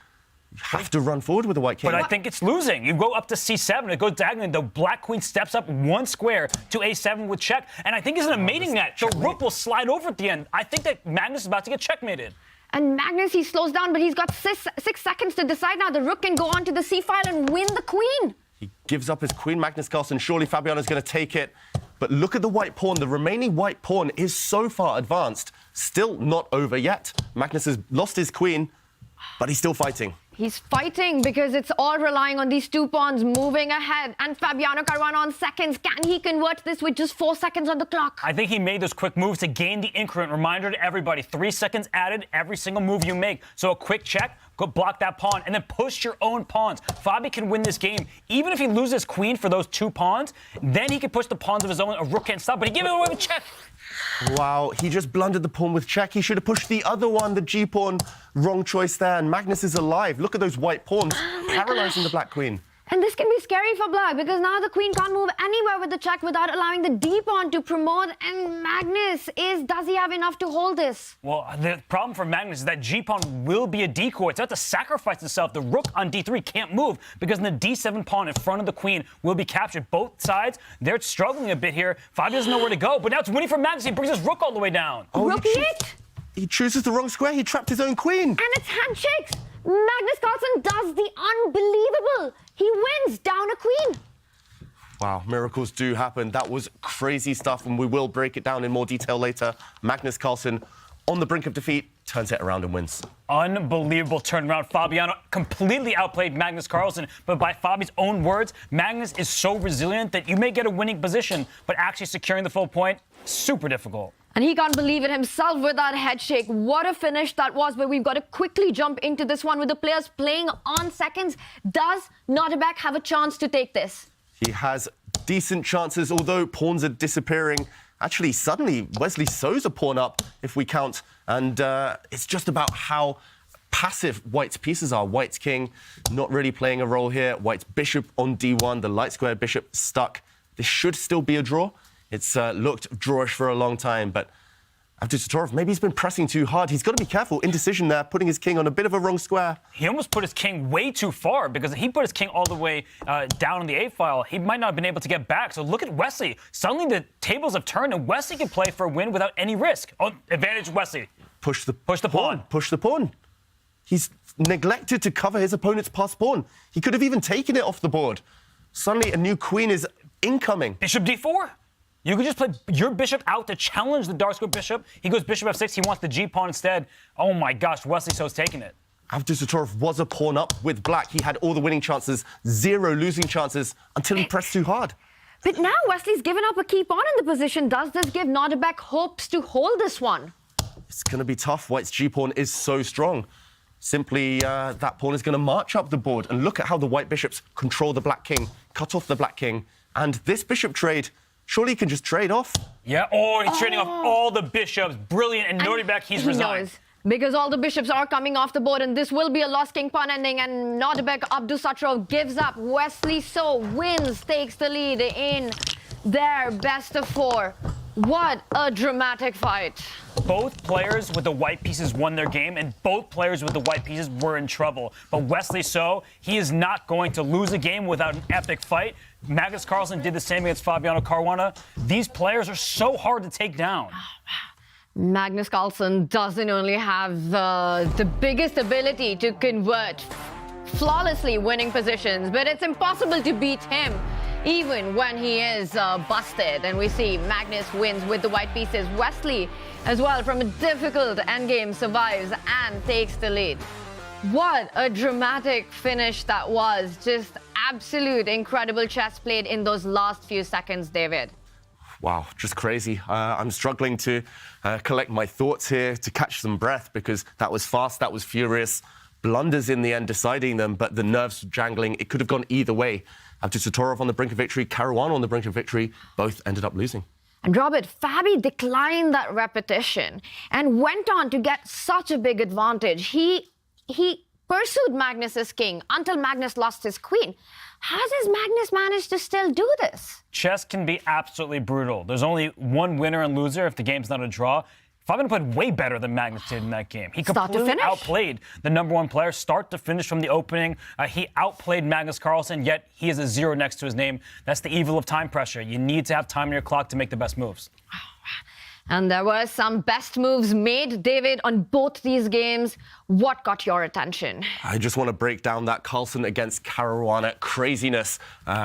Speaker 4: You have to run forward with the white king.
Speaker 14: But I think it's losing. You go up to c7, it goes diagonally, the black queen steps up 1 square to a7 with check, and I think it's an mating net. The rook will slide over at the end. I think that Magnus is about to get checkmated.
Speaker 16: And Magnus, he slows down, but he's got 6 seconds to decide now. The rook can go on to the c-file and win the queen.
Speaker 4: He gives up his queen, Magnus Carlsen. Surely Fabiano's going to take it. But look at the white pawn. The remaining white pawn is so far advanced. Still not over yet. Magnus has lost his queen, but he's still fighting.
Speaker 16: He's fighting because it's all relying on these 2 pawns moving ahead. And Fabiano Caruana on seconds. Can he convert this with just 4 seconds on the clock?
Speaker 14: I think he made those quick moves to gain the increment. Reminder to everybody, 3 seconds added every single move you make. So a quick check, go block that pawn, and then push your own pawns. Fabi can win this game. Even if he loses queen for those 2 pawns, then he can push the pawns of his own. A rook can't stop, but he gave it away with check.
Speaker 4: Wow, he just blundered the pawn with check. He should have pushed the other one, the g-pawn. Wrong choice there, and Magnus is alive. Look at those white pawns, paralyzing the black queen.
Speaker 16: And this can be scary for black because now the queen can't move anywhere with the check without allowing the d-pawn to promote. And Magnus, does he have enough to hold this?
Speaker 14: Well, the problem for Magnus is that g-pawn will be a decoy. It's about to sacrifice itself. The rook on d3 can't move because the d7 pawn in front of the queen will be captured. Both sides, they're struggling a bit here. Fabi doesn't know where to go, but now it's winning for Magnus. He brings his rook all the way down.
Speaker 16: Rook hit?
Speaker 4: He chooses the wrong square. He trapped his own queen.
Speaker 16: And it's handshakes. Magnus Carlsen does the unbelievable. He wins down a queen.
Speaker 4: Wow, miracles do happen. That was crazy stuff, and we will break it down in more detail later. Magnus Carlsen, on the brink of defeat, turns it around and wins.
Speaker 14: Unbelievable turnaround. Fabiano completely outplayed Magnus Carlsen, but by Fabi's own words, Magnus is so resilient that you may get a winning position, but actually securing the full point, super difficult.
Speaker 16: And he can't believe it himself with that head shake. What a finish that was, but we've got to quickly jump into this one with the players playing on seconds. Does Nodirbek have a chance to take this?
Speaker 4: He has decent chances, although pawns are disappearing. Actually, suddenly, Wesley sews a pawn up, if we count, and it's just about how passive White's pieces are. White's king not really playing a role here. White's bishop on d1, the light square bishop stuck. This should still be a draw. It's looked drawish for a long time, but Abdusattorov, maybe he's been pressing too hard. He's got to be careful. Indecision there, putting his king on a bit of a wrong square.
Speaker 14: He almost put his king way too far because he put his king all the way down on the A file. He might not have been able to get back. So look at Wesley. Suddenly the tables have turned and Wesley can play for a win without any risk. Oh, advantage Wesley.
Speaker 4: Push the
Speaker 14: pawn.
Speaker 4: Push the pawn. He's neglected to cover his opponent's passed pawn. He could have even taken it off the board. Suddenly a new queen is incoming.
Speaker 14: Bishop d4. You could just play your bishop out to challenge the dark square bishop. He goes bishop f6. He wants the g-pawn instead. Oh, my gosh. Wesley So's taking it.
Speaker 4: Abdusattorov was a pawn up with black. He had all the winning chances, 0 losing chances until he pressed too hard.
Speaker 16: But now Wesley's given up a key pawn in the position. Does this give Nodirbek hopes to hold this one?
Speaker 4: It's going to be tough. White's g-pawn is so strong. Simply, that pawn is going to march up the board. And look at how the white bishops control the black king, cut off the black king. And this bishop trade... surely he can just trade off.
Speaker 14: Yeah, he's trading off all the bishops. Brilliant. And Nodirbek, he's resigned.
Speaker 16: Because all the bishops are coming off the board, and this will be a lost king pawn ending, and Nodirbek Abdusattorov gives up. Wesley So wins, takes the lead in their best of 4. What a dramatic fight.
Speaker 14: Both players with the white pieces won their game, and both players with the white pieces were in trouble. But Wesley So, he is not going to lose a game without an epic fight. Magnus Carlsen did the same against Fabiano Caruana. These players are so hard to take down.
Speaker 16: Magnus Carlsen doesn't only have the biggest ability to convert flawlessly winning positions, but it's impossible to beat him even when he is busted. And we see Magnus wins with the white pieces. Wesley, as well, from a difficult endgame, survives and takes the lead. What a dramatic finish that was. Just absolute incredible chess played in those last few seconds, David.
Speaker 4: Wow, just crazy. I'm struggling to collect my thoughts here, to catch some breath, because that was fast, that was furious. Blunders in the end deciding them, but the nerves jangling. It could have gone either way. Abdusattorov on the brink of victory, Caruana on the brink of victory. Both ended up losing.
Speaker 16: And Robert, Fabi declined that repetition and went on to get such a big advantage. He pursued Magnus's king until Magnus lost his queen. How does Magnus manage to still do this?
Speaker 14: Chess can be absolutely brutal. There's only one winner and loser if the game's not a draw. Fabiano played way better than Magnus did in that game. He completely outplayed the #1 player, start to finish from the opening. He outplayed Magnus Carlsen, yet he has a 0 next to his name. That's the evil of time pressure. You need to have time on your clock to make the best moves.
Speaker 16: And there were some best moves made, David, on both these games. What got your attention?
Speaker 4: I just want to break down that Carlsen against Caruana craziness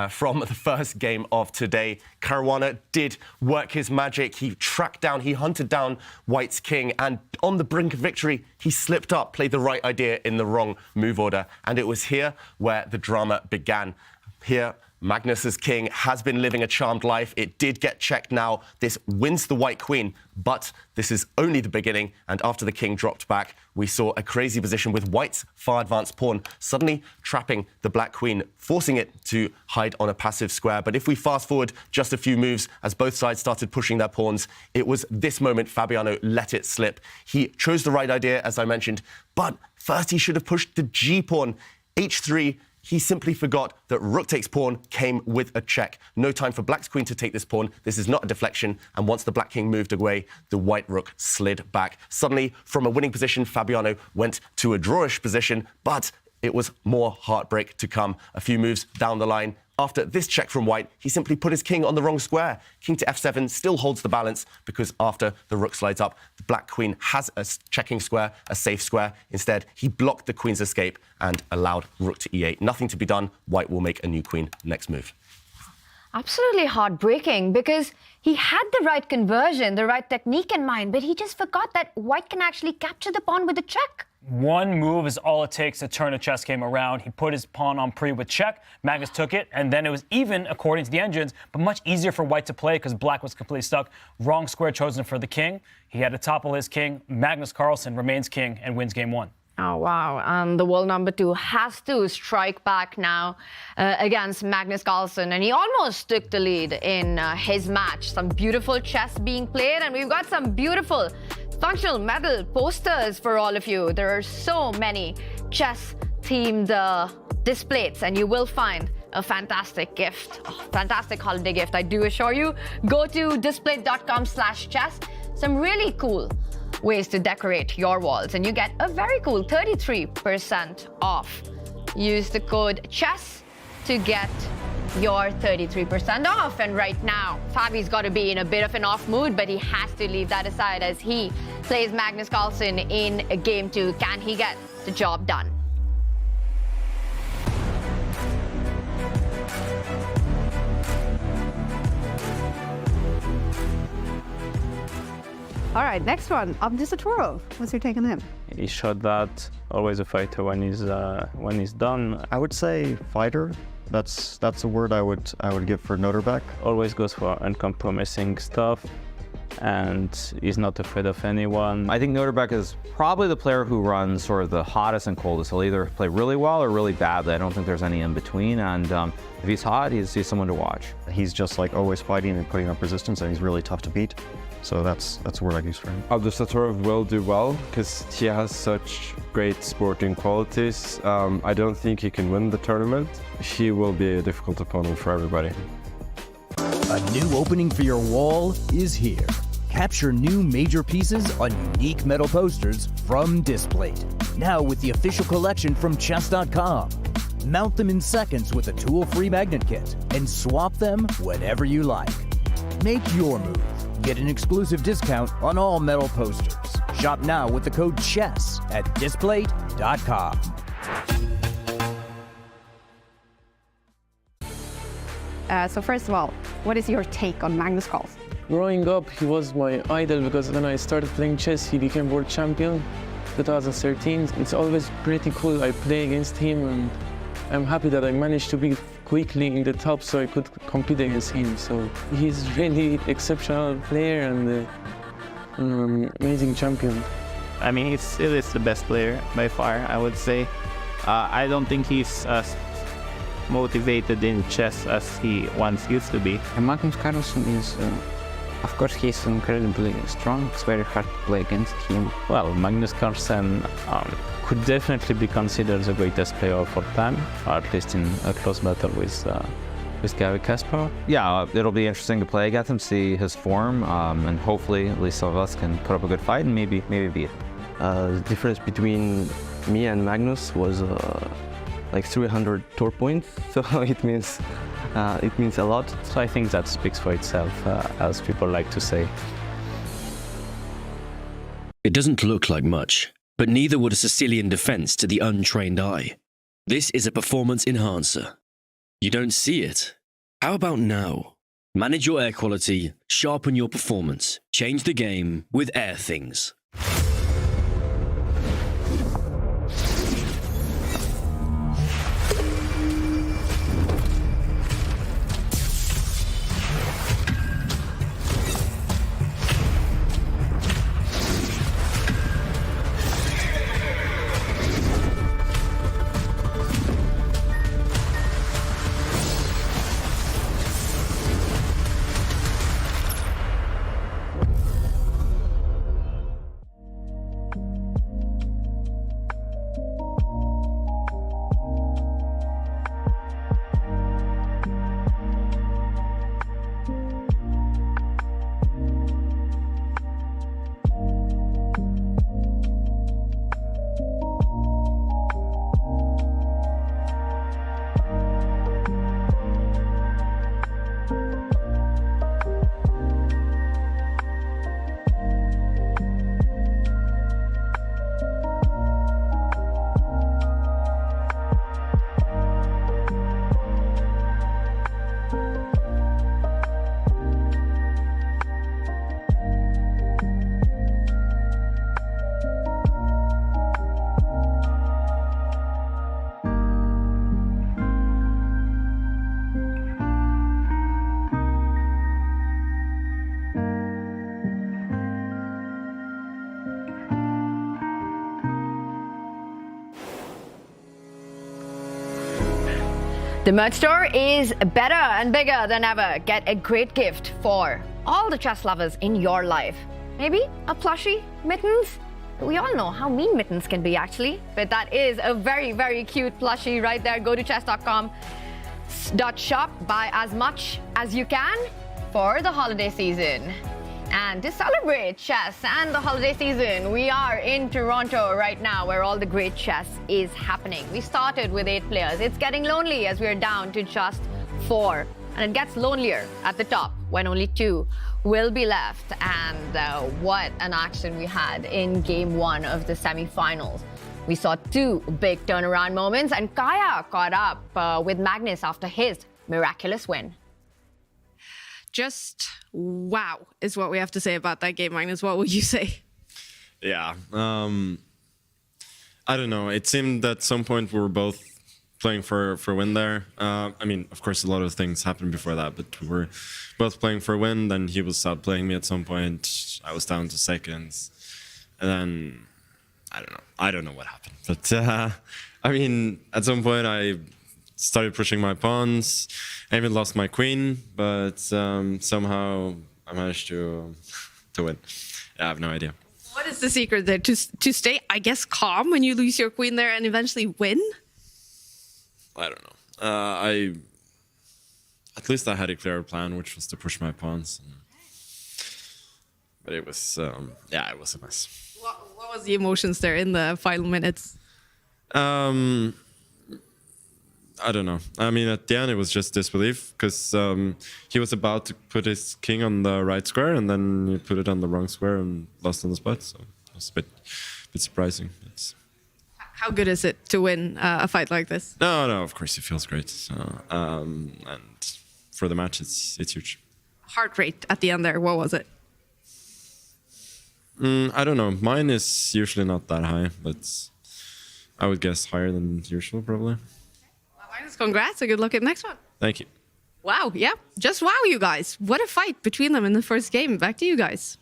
Speaker 4: from the first game of today. Caruana did work his magic. He tracked down, he hunted down White's king, and on the brink of victory, he slipped up, played the right idea in the wrong move order. And it was here where the drama began. Here, Magnus's king has been living a charmed life. It did get checked now. This wins the white queen, but this is only the beginning. And after the king dropped back, we saw a crazy position with White's far advanced pawn suddenly trapping the black queen, forcing it to hide on a passive square. But if we fast forward just a few moves, as both sides started pushing their pawns, it was this moment Fabiano let it slip. He chose the right idea, as I mentioned, but first he should have pushed the g-pawn, h3. He simply forgot that rook takes pawn came with a check. No time for black's queen to take this pawn. This is not a deflection. And once the black king moved away, the white rook slid back. Suddenly, from a winning position, Fabiano went to a drawish position, but it was more heartbreak to come. A few moves down the line. After this check from White, he simply put his king on the wrong square. King to f7 still holds the balance because after the rook slides up, the black queen has a checking square, a safe square. Instead, he blocked the queen's escape and allowed rook to e8. Nothing to be done. White will make a new queen next move.
Speaker 16: Absolutely heartbreaking because he had the right conversion, the right technique in mind, but he just forgot that White can actually capture the pawn with a check.
Speaker 14: One move is all it takes to turn a chess game around. He put his pawn on pre with check. Magnus took it, and then it was even according to the engines, but much easier for White to play because black was completely stuck. Wrong square chosen for the king. He had to topple his king. Magnus Carlsen remains king and wins game 1.
Speaker 16: Oh, wow. And the world #2 has to strike back now against Magnus Carlsen. And he almost took the lead in his match. Some beautiful chess being played. And we've got some beautiful functional medal posters for all of you. There are so many chess-themed displays. And you will find a fantastic gift, fantastic holiday gift, I do assure you. Go to display.com/chess. Some really cool ways to decorate your walls, and you get a very cool 33% off. Use the code CHESS to get your 33% off. And right now, Fabi's got to be in a bit of an off mood, but he has to leave that aside as he plays Magnus Carlsen in game 2. Can he get the job done?
Speaker 17: All right, next one, Abdusattorov. What's your take on him?
Speaker 18: He showed that always a fighter when he's done.
Speaker 11: I would say fighter. That's a word I would give for Nodirbek.
Speaker 18: Always goes for uncompromising stuff, and he's not afraid of anyone.
Speaker 10: I think Nodirbek is probably the player who runs sort of the hottest and coldest. He'll either play really well or really badly. I don't think there's any in between. And if he's hot, he's someone to watch.
Speaker 11: He's just like always fighting and putting up resistance, and he's really tough to beat. So that's a word I'd use for him.
Speaker 5: Abdusattorov will do well because he has such great sporting qualities. I don't think he can win the tournament. He will be a difficult opponent for everybody.
Speaker 19: A new opening for your wall is here. Capture new major pieces on unique metal posters from Displate. Now with the official collection from Chess.com. Mount them in seconds with a tool-free magnet kit and swap them whenever you like. Make your move. Get an exclusive discount on all metal posters. Shop now with the code CHESS at Displate.com.
Speaker 17: So first of all, what is your take on Magnus Carlsen?
Speaker 20: Growing up, he was my idol because when I started playing chess, he became world champion 2013. It's always pretty cool. I play against him, and I'm happy that I managed to be quickly in the top so I could compete against him. So he's really exceptional player and amazing champion.
Speaker 8: I mean, he still is the best player by far, I would say. I don't think he's as motivated in chess as he once used to be.
Speaker 7: And Magnus Carlsen is, of course, he's incredibly strong. It's very hard to play against him.
Speaker 18: Well, Magnus Carlsen could definitely be considered the greatest player of all time, or at least in a close battle with Gary Kasparov.
Speaker 10: Yeah, it'll be interesting to play against him, see his form, and hopefully at least some of us can put up a good fight and maybe beat it.
Speaker 21: The difference between me and Magnus was like 300 tour points, so it means a lot.
Speaker 18: So I think that speaks for itself, as people like to say.
Speaker 22: It doesn't look like much, but neither would a Sicilian defense to the untrained eye. This is a performance enhancer. You don't see it? How about now? Manage your air quality, sharpen your performance, change the game with Air Things.
Speaker 16: The merch store is better and bigger than ever. Get a great gift for all the chess lovers in your life. Maybe a plushie, mittens. We all know how mean mittens can be, actually. But that is a very, very cute plushie right there. Go to chess.com/shop. Buy as much as you can for the holiday season. And to celebrate chess and the holiday season, we are in Toronto right now, where all the great chess is happening. We started with 8 players. It's getting lonely as we're down to just 4. And it gets lonelier at the top when only 2 will be left. And what an action we had in game 1 of the semi-finals. We saw 2 big turnaround moments, and Kaya caught up with Magnus after his miraculous win.
Speaker 3: Just wow is what we have to say about that game, Magnus. What would you say?
Speaker 23: Yeah, I don't know. It seemed at some point we were both playing for a win there. I mean, of course, a lot of things happened before that, but we were both playing for a win. Then he was outplaying me at some point. I was down to seconds, and then I don't know what happened. But I mean, at some point I started pushing my pawns. I even lost my queen, but somehow I managed to win. Yeah, I have no idea.
Speaker 3: What is the secret there? To stay, I guess, calm when you lose your queen there and eventually win?
Speaker 23: I don't know. At least I had a clear plan, which was to push my pawns. But it was, yeah, it was a mess.
Speaker 3: What was the emotions there in the final minutes?
Speaker 23: I don't know. I mean, at the end, it was just disbelief, because he was about to put his king on the right square, and then he put it on the wrong square and lost on the spot. So it was a bit surprising.
Speaker 3: How good is it to win a fight like this?
Speaker 23: No, of course it feels great. So, and for the match, it's huge.
Speaker 3: Heart rate at the end there, what was it?
Speaker 23: I don't know. Mine is usually not that high, but I would guess higher than usual, probably.
Speaker 3: Magnus, congrats and good luck at the next one.
Speaker 23: Thank you.
Speaker 3: Wow, yeah. Just wow, you guys. What a fight between them in the first game. Back to you guys.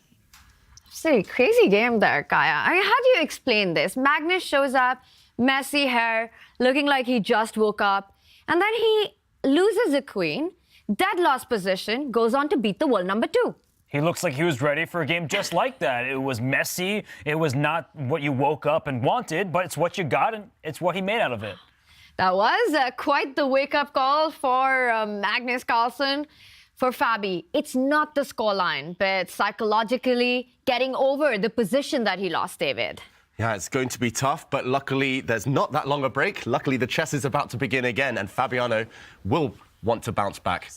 Speaker 16: It's a crazy game there, Kaya. I mean, how do you explain this? Magnus shows up, messy hair, looking like he just woke up, and then he loses a queen, dead lost position, goes on to beat the world number 2.
Speaker 14: He looks like he was ready for a game just like that. It was messy. It was not what you woke up and wanted, but it's what you got, and it's what he made out of it.
Speaker 16: That was quite the wake-up call for Magnus Carlsen. For Fabi, it's not the scoreline, but psychologically getting over the position that he lost, David.
Speaker 4: Yeah, it's going to be tough, but luckily there's not that long a break. Luckily, the chess is about to begin again, and Fabiano will want to bounce back.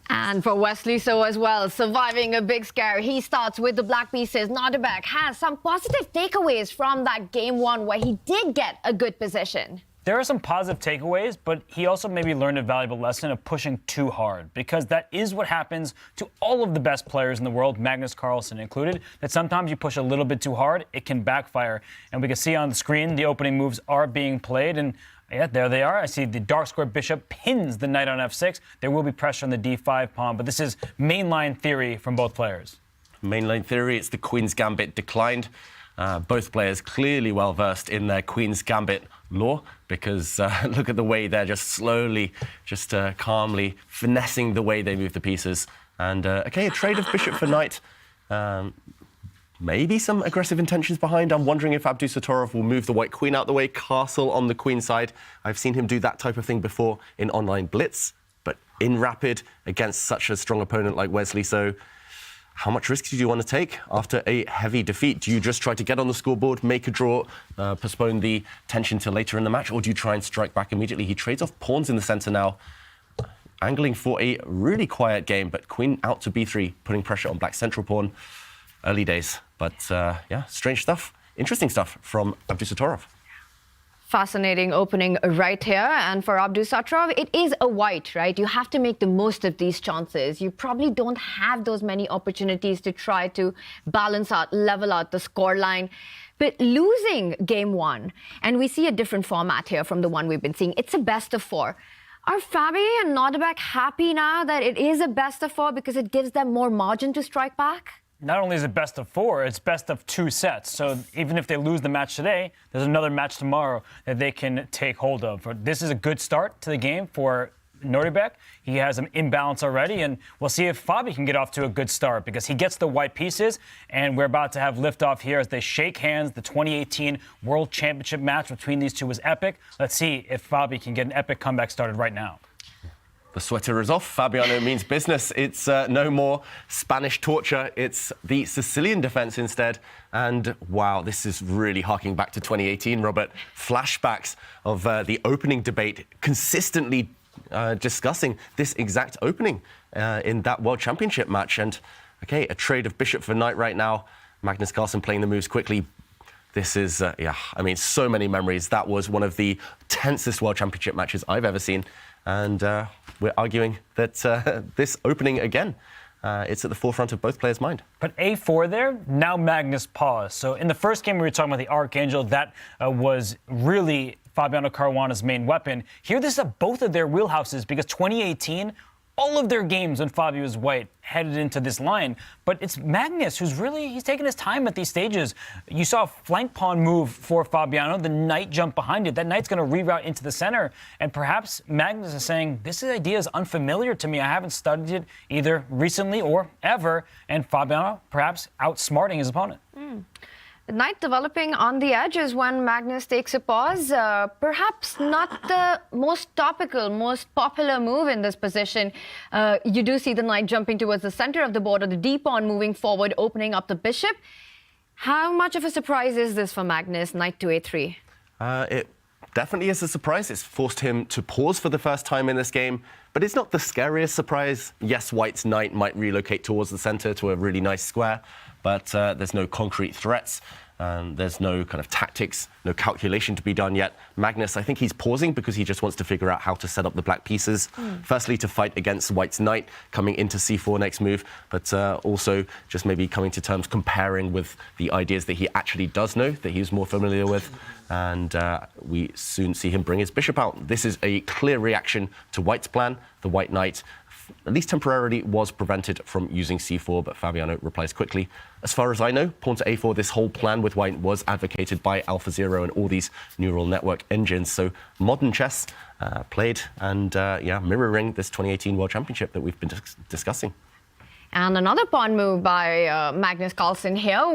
Speaker 16: And for Wesley, so as well, surviving a big scare. He starts with the black pieces. Nodirbek has some positive takeaways from that game one where he did get a good position.
Speaker 14: There are some positive takeaways, but he also maybe learned a valuable lesson of pushing too hard, because that is what happens to all of the best players in the world, Magnus Carlsen included, that sometimes you push a little bit too hard, it can backfire. And we can see on the screen the opening moves are being played, and yeah, there they are. I see the dark square bishop pins the knight on f6. There will be pressure on the d5 pawn, but this is mainline theory from both players.
Speaker 4: Mainline theory, it's the queen's gambit declined. Both players clearly well versed in their queen's gambit lore, because look at the way they're just slowly, just calmly finessing the way they move the pieces. And okay, a trade of bishop for knight. Maybe some aggressive intentions behind. I'm wondering if Abdusattorov will move the white queen out the way, castle on the queen side. I've seen him do that type of thing before in online blitz, but in rapid against such a strong opponent like Wesley. So how much risk do you want to take after a heavy defeat? Do you just try to get on the scoreboard, make a draw, postpone the tension till later in the match, or do you try and strike back immediately? He trades off pawns in the center now, angling for a really quiet game, but queen out to b3, putting pressure on black central pawn. Early days, but yeah, strange stuff, interesting stuff from Abdusattorov.
Speaker 16: Fascinating opening right here. And for Abdusattorov, it is a white, right? You have to make the most of these chances. You probably don't have those many opportunities to try to balance out, level out the scoreline. But losing game one, and we see a different format here from the one we've been seeing. It's a best of four. Are Fabi and Nodirbek happy now that it is a best of four because it gives them more margin to strike back?
Speaker 14: Not only is it best of four, it's best of two sets. So even if they lose the match today, there's another match tomorrow that they can take hold of. This is a good start to the game for Nodirbek. He has an imbalance already, and we'll see if Fabi can get off to a good start, because he gets the white pieces, and we're about to have liftoff here as they shake hands. The 2018 World Championship match between these two was epic. Let's see if Fabi can get an epic comeback started right now.
Speaker 4: The sweater is off. Fabiano means business. It's no more Spanish torture. It's the Sicilian defense instead. And wow, this is really harking back to 2018, Robert. Flashbacks of the opening debate, consistently discussing this exact opening in that World Championship match. And okay, a trade of bishop for knight right now. Magnus Carlsen playing the moves quickly. This is, yeah, I mean, so many memories. That was one of the tensest World Championship matches I've ever seen. And we're arguing that this opening again, it's at the forefront of both players' mind.
Speaker 14: But a4 there, now Magnus paused. So in the first game, we were talking about the Archangel. That was really Fabiano Caruana's main weapon. Here, this is both of their wheelhouses, because 2018, all of their games when Fabi was white headed into this line. But it's Magnus who's really, he's taking his time at these stages. You saw a flank pawn move for Fabiano, the knight jump behind it. That knight's going to reroute into the center. And perhaps Magnus is saying, this idea is unfamiliar to me. I haven't studied it either recently or ever. And Fabiano perhaps outsmarting his opponent.
Speaker 16: The knight developing on the edge is when Magnus takes a pause. Perhaps not the most topical, most popular move in this position. You do see the knight jumping towards the center of the board, or the d-pawn moving forward, opening up the bishop. How much of a surprise is this for Magnus, knight to a3?
Speaker 4: It definitely is a surprise. It's forced him to pause for the first time in this game, but it's not the scariest surprise. Yes, white's knight might relocate towards the center to a really nice square, but there's no concrete threats. There's no kind of tactics, no calculation to be done yet. Magnus, I think he's pausing because he just wants to figure out how to set up the black pieces. Firstly, to fight against white's knight, coming into c4 next move, but also just maybe coming to terms, comparing with the ideas that he actually does know, that he's more familiar with. And we soon see him bring his bishop out. This is a clear reaction to white's plan. The white knight, at least temporarily, was prevented from using c4, but Fabiano replies quickly. As far as I know, pawn to a4, this whole plan with white was advocated by AlphaZero and all these neural network engines. So modern chess played and, yeah, mirroring this 2018 World Championship that we've been discussing.
Speaker 16: And another pawn move by Magnus Carlsen here,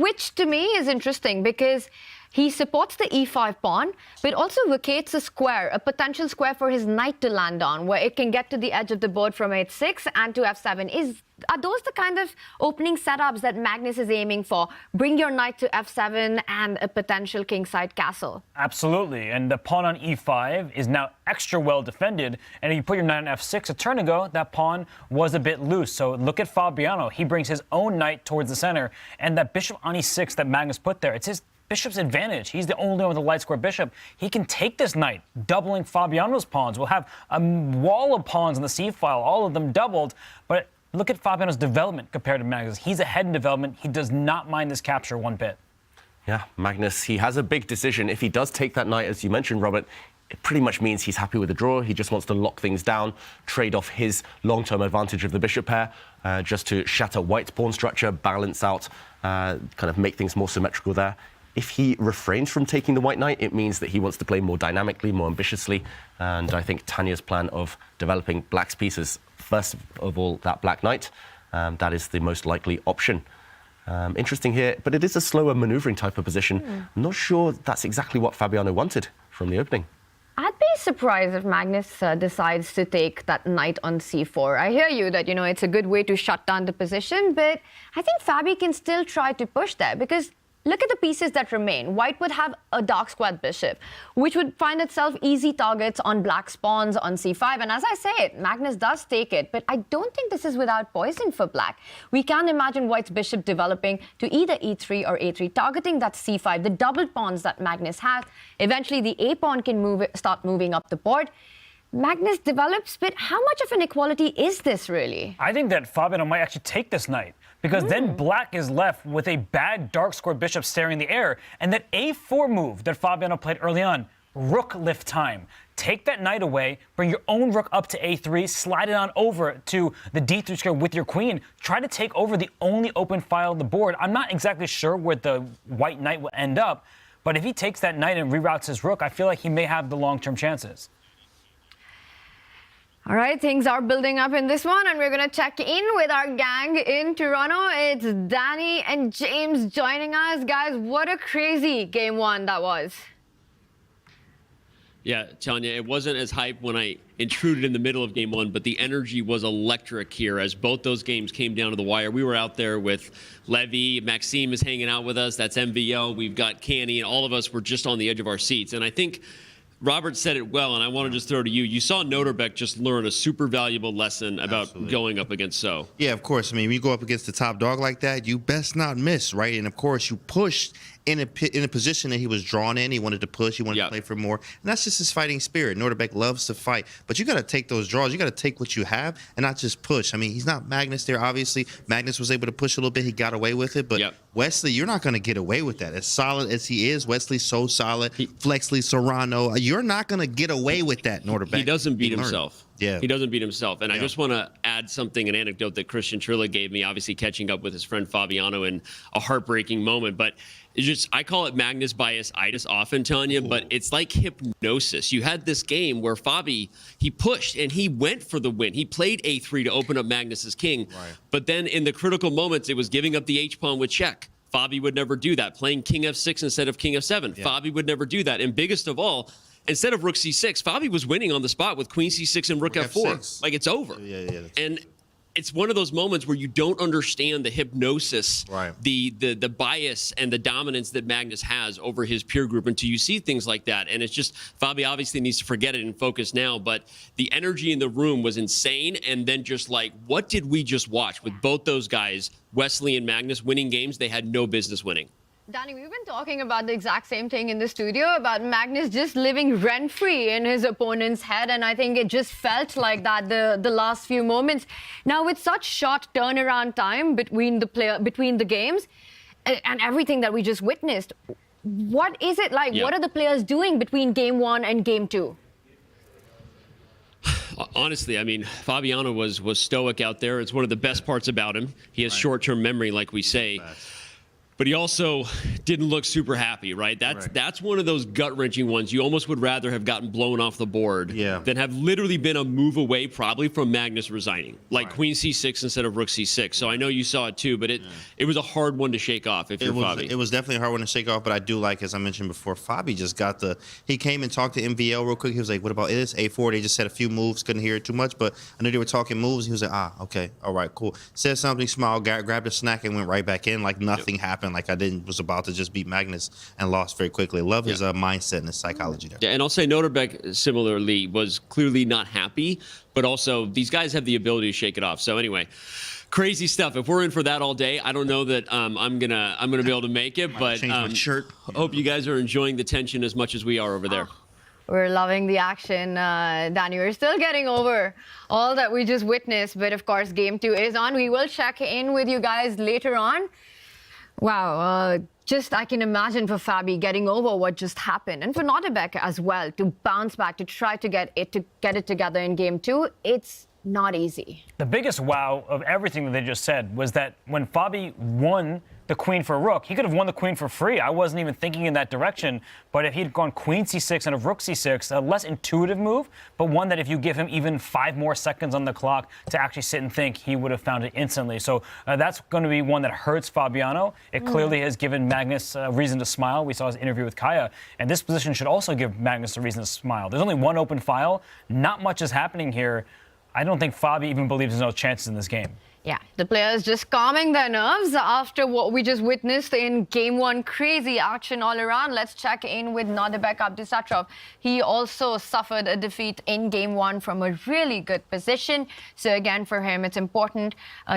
Speaker 16: which to me is interesting because he supports the e5 pawn, but also vacates a square, a potential square for his knight to land on, where it can get to the edge of the board from h6 and to f7. Are those the kind of opening setups that Magnus is aiming for? Bring your knight to f7 and a potential kingside castle.
Speaker 14: Absolutely, and the pawn on e5 is now extra well defended, and if you put your knight on f6 a turn ago, that pawn was a bit loose. So look at Fabiano. He brings his own knight towards the center, and that bishop on e6 that Magnus put there, it's his bishop's advantage. He's the only one with a light square bishop. He can take this knight, doubling Fabiano's pawns. We'll have a wall of pawns on the c file, all of them doubled, but look at Fabiano's development compared to Magnus. He's ahead in development. He does not mind this capture one bit.
Speaker 4: Yeah, Magnus, he has a big decision. If he does take that knight, as you mentioned, Robert, it pretty much means he's happy with the draw. He just wants to lock things down, trade off his long-term advantage of the bishop pair, just to shatter White's pawn structure, balance out, kind of make things more symmetrical there. If he refrains from taking the white knight, it means that he wants to play more dynamically, more ambitiously. And I think Tania's plan of developing Black's pieces, first of all, that black knight, that is the most likely option. Interesting here, but it is a slower maneuvering type of position. I'm not sure that's exactly what Fabiano wanted from the opening.
Speaker 16: I'd be surprised if Magnus decides to take that knight on c4. I hear you that, it's a good way to shut down the position, but I think Fabi can still try to push there because look at the pieces that remain. White would have a dark squared bishop, which would find itself easy targets on black's pawns on c5. And as I say it, Magnus does take it, but I don't think this is without poison for black. We can imagine White's bishop developing to either e3 or a3, targeting that c5, the doubled pawns that Magnus has. Eventually, the a pawn can start moving up the board. Magnus develops, but how much of an equality is this really?
Speaker 14: I think that Fabiano might actually take this knight, because then black is left with a bad dark square bishop staring in the air, and that a4 move that Fabiano played early on, rook lift time. Take that knight away, bring your own rook up to a3, slide it on over to the d3 square with your queen. Try to take over the only open file on the board. I'm not exactly sure where the white knight will end up, but if he takes that knight and reroutes his rook, I feel like he may have the long-term chances.
Speaker 16: All right, things are building up in this one, and we're going to check in with our gang in Toronto. It's Danny and James joining us. Guys, what a crazy game one that was.
Speaker 1: Yeah, Tanya, it wasn't as hype when I intruded in the middle of game one, but the energy was electric here as both those games came down to the wire. We were out there with Levy, Maxime is hanging out with us, that's MVO, we've got Canny, and all of us were just on the edge of our seats. And I think Robert said it well, and I want to just throw to you. You saw Nodirbek just learn a super valuable lesson about going up against So.
Speaker 2: Yeah, of course. I mean, when you go up against the top dog like that, you best not miss, right? And of course, you pushed in a position that he was drawn in. He wanted to push. He wanted to play for more. And that's just his fighting spirit. Nodirbek loves to fight. But you got to take those draws. You got to take what you have and not just push. I mean, he's not Magnus there, obviously. Magnus was able to push a little bit. He got away with it. But Wesley, you're not going to get away with that. As solid as he is, Wesley's so solid. Flexley, Serrano, you're not going to get away with that, Nodirbek.
Speaker 1: He doesn't beat himself.
Speaker 2: Yeah.
Speaker 1: He doesn't beat himself. And I just want to add something, an anecdote that Christian Trilla gave me, obviously catching up with his friend Fabiano in a heartbreaking moment. But it's just, I call it Magnus bias-itis often, Tanya, but it's like hypnosis. You had this game where Fabi, he pushed and he went for the win. He played a3 to open up Magnus's king. Right. But then in the critical moments, it was giving up the h-pawn with check. Fabi would never do that. Playing king f6 instead of king f7. Yeah. Fabi would never do that. And biggest of all, instead of rook c6, Fabi was winning on the spot with queen c6 and rook f4. F6. Like, it's over. Yeah. And it's one of those moments where you don't understand the hypnosis, the bias and the dominance that Magnus has over his peer group until you see things like that. And it's just, Fabi obviously needs to forget it and focus now, but the energy in the room was insane. And then just like, what did we just watch with both those guys, Wesley and Magnus, winning games they had no business winning?
Speaker 16: Danny, we've been talking about the exact same thing in the studio, about Magnus just living rent-free in his opponent's head, and I think it just felt like that the last few moments. Now, with such short turnaround time between the games and everything that we just witnessed, what is it like? What are the players doing between game one and game two?
Speaker 1: Honestly, I mean, Fabiano was stoic out there. It's one of the best parts about him. He has short-term memory, like we say. but he also didn't look super happy, right? That's one of those gut-wrenching ones. You almost would rather have gotten blown off the board than have literally been a move away probably from Magnus resigning, like Queen C6 instead of Rook C6. So I know you saw it too, but it was a hard one to shake off if you're Fabi.
Speaker 2: It was definitely a hard one to shake off, but I do like, as I mentioned before, Fabi just got he came and talked to MVL real quick. He was like, what about this? A4, they just said a few moves, couldn't hear it too much, but I knew they were talking moves. He was like, okay, all right, cool. Said something, smiled, grabbed a snack and went right back in like nothing happened, like I was about to just beat Magnus and lost very quickly. Love his mindset and his psychology there.
Speaker 1: Yeah, and I'll say Nodirbek similarly was clearly not happy, but also these guys have the ability to shake it off. So anyway, crazy stuff. If we're in for that all day, I don't know that I'm gonna be able to make it, but
Speaker 2: change my shirt.
Speaker 1: Hope you guys are enjoying the tension as much as we are over there.
Speaker 16: We're loving the action, Danny. We're still getting over all that we just witnessed, but of course, game 2 is on. We will check in with you guys later on. Wow, just I can imagine for Fabi getting over what just happened, and for Nodirbek as well, to bounce back, to try to get it together in game 2. It's not easy.
Speaker 14: The biggest wow of everything that they just said was that when Fabi won the queen for rook, he could have won the queen for free. I wasn't even thinking in that direction, but if he'd gone queen c6 and a rook c6, a less intuitive move, but one that if you give him even 5 more seconds on the clock to actually sit and think, he would have found it instantly. So that's going to be one that hurts Fabiano. It clearly has given Magnus a reason to smile. We saw his interview with Kaya, and this position should also give Magnus a reason to smile. There's only one open file. Not much is happening here. I don't think Fabi even believes there's no chances in this game.
Speaker 16: Yeah, the players just calming their nerves after what we just witnessed in game 1. Crazy action all around. Let's check in with Nodirbek Abdusattorov. He also suffered a defeat in game 1 from a really good position. So again, for him, it's important.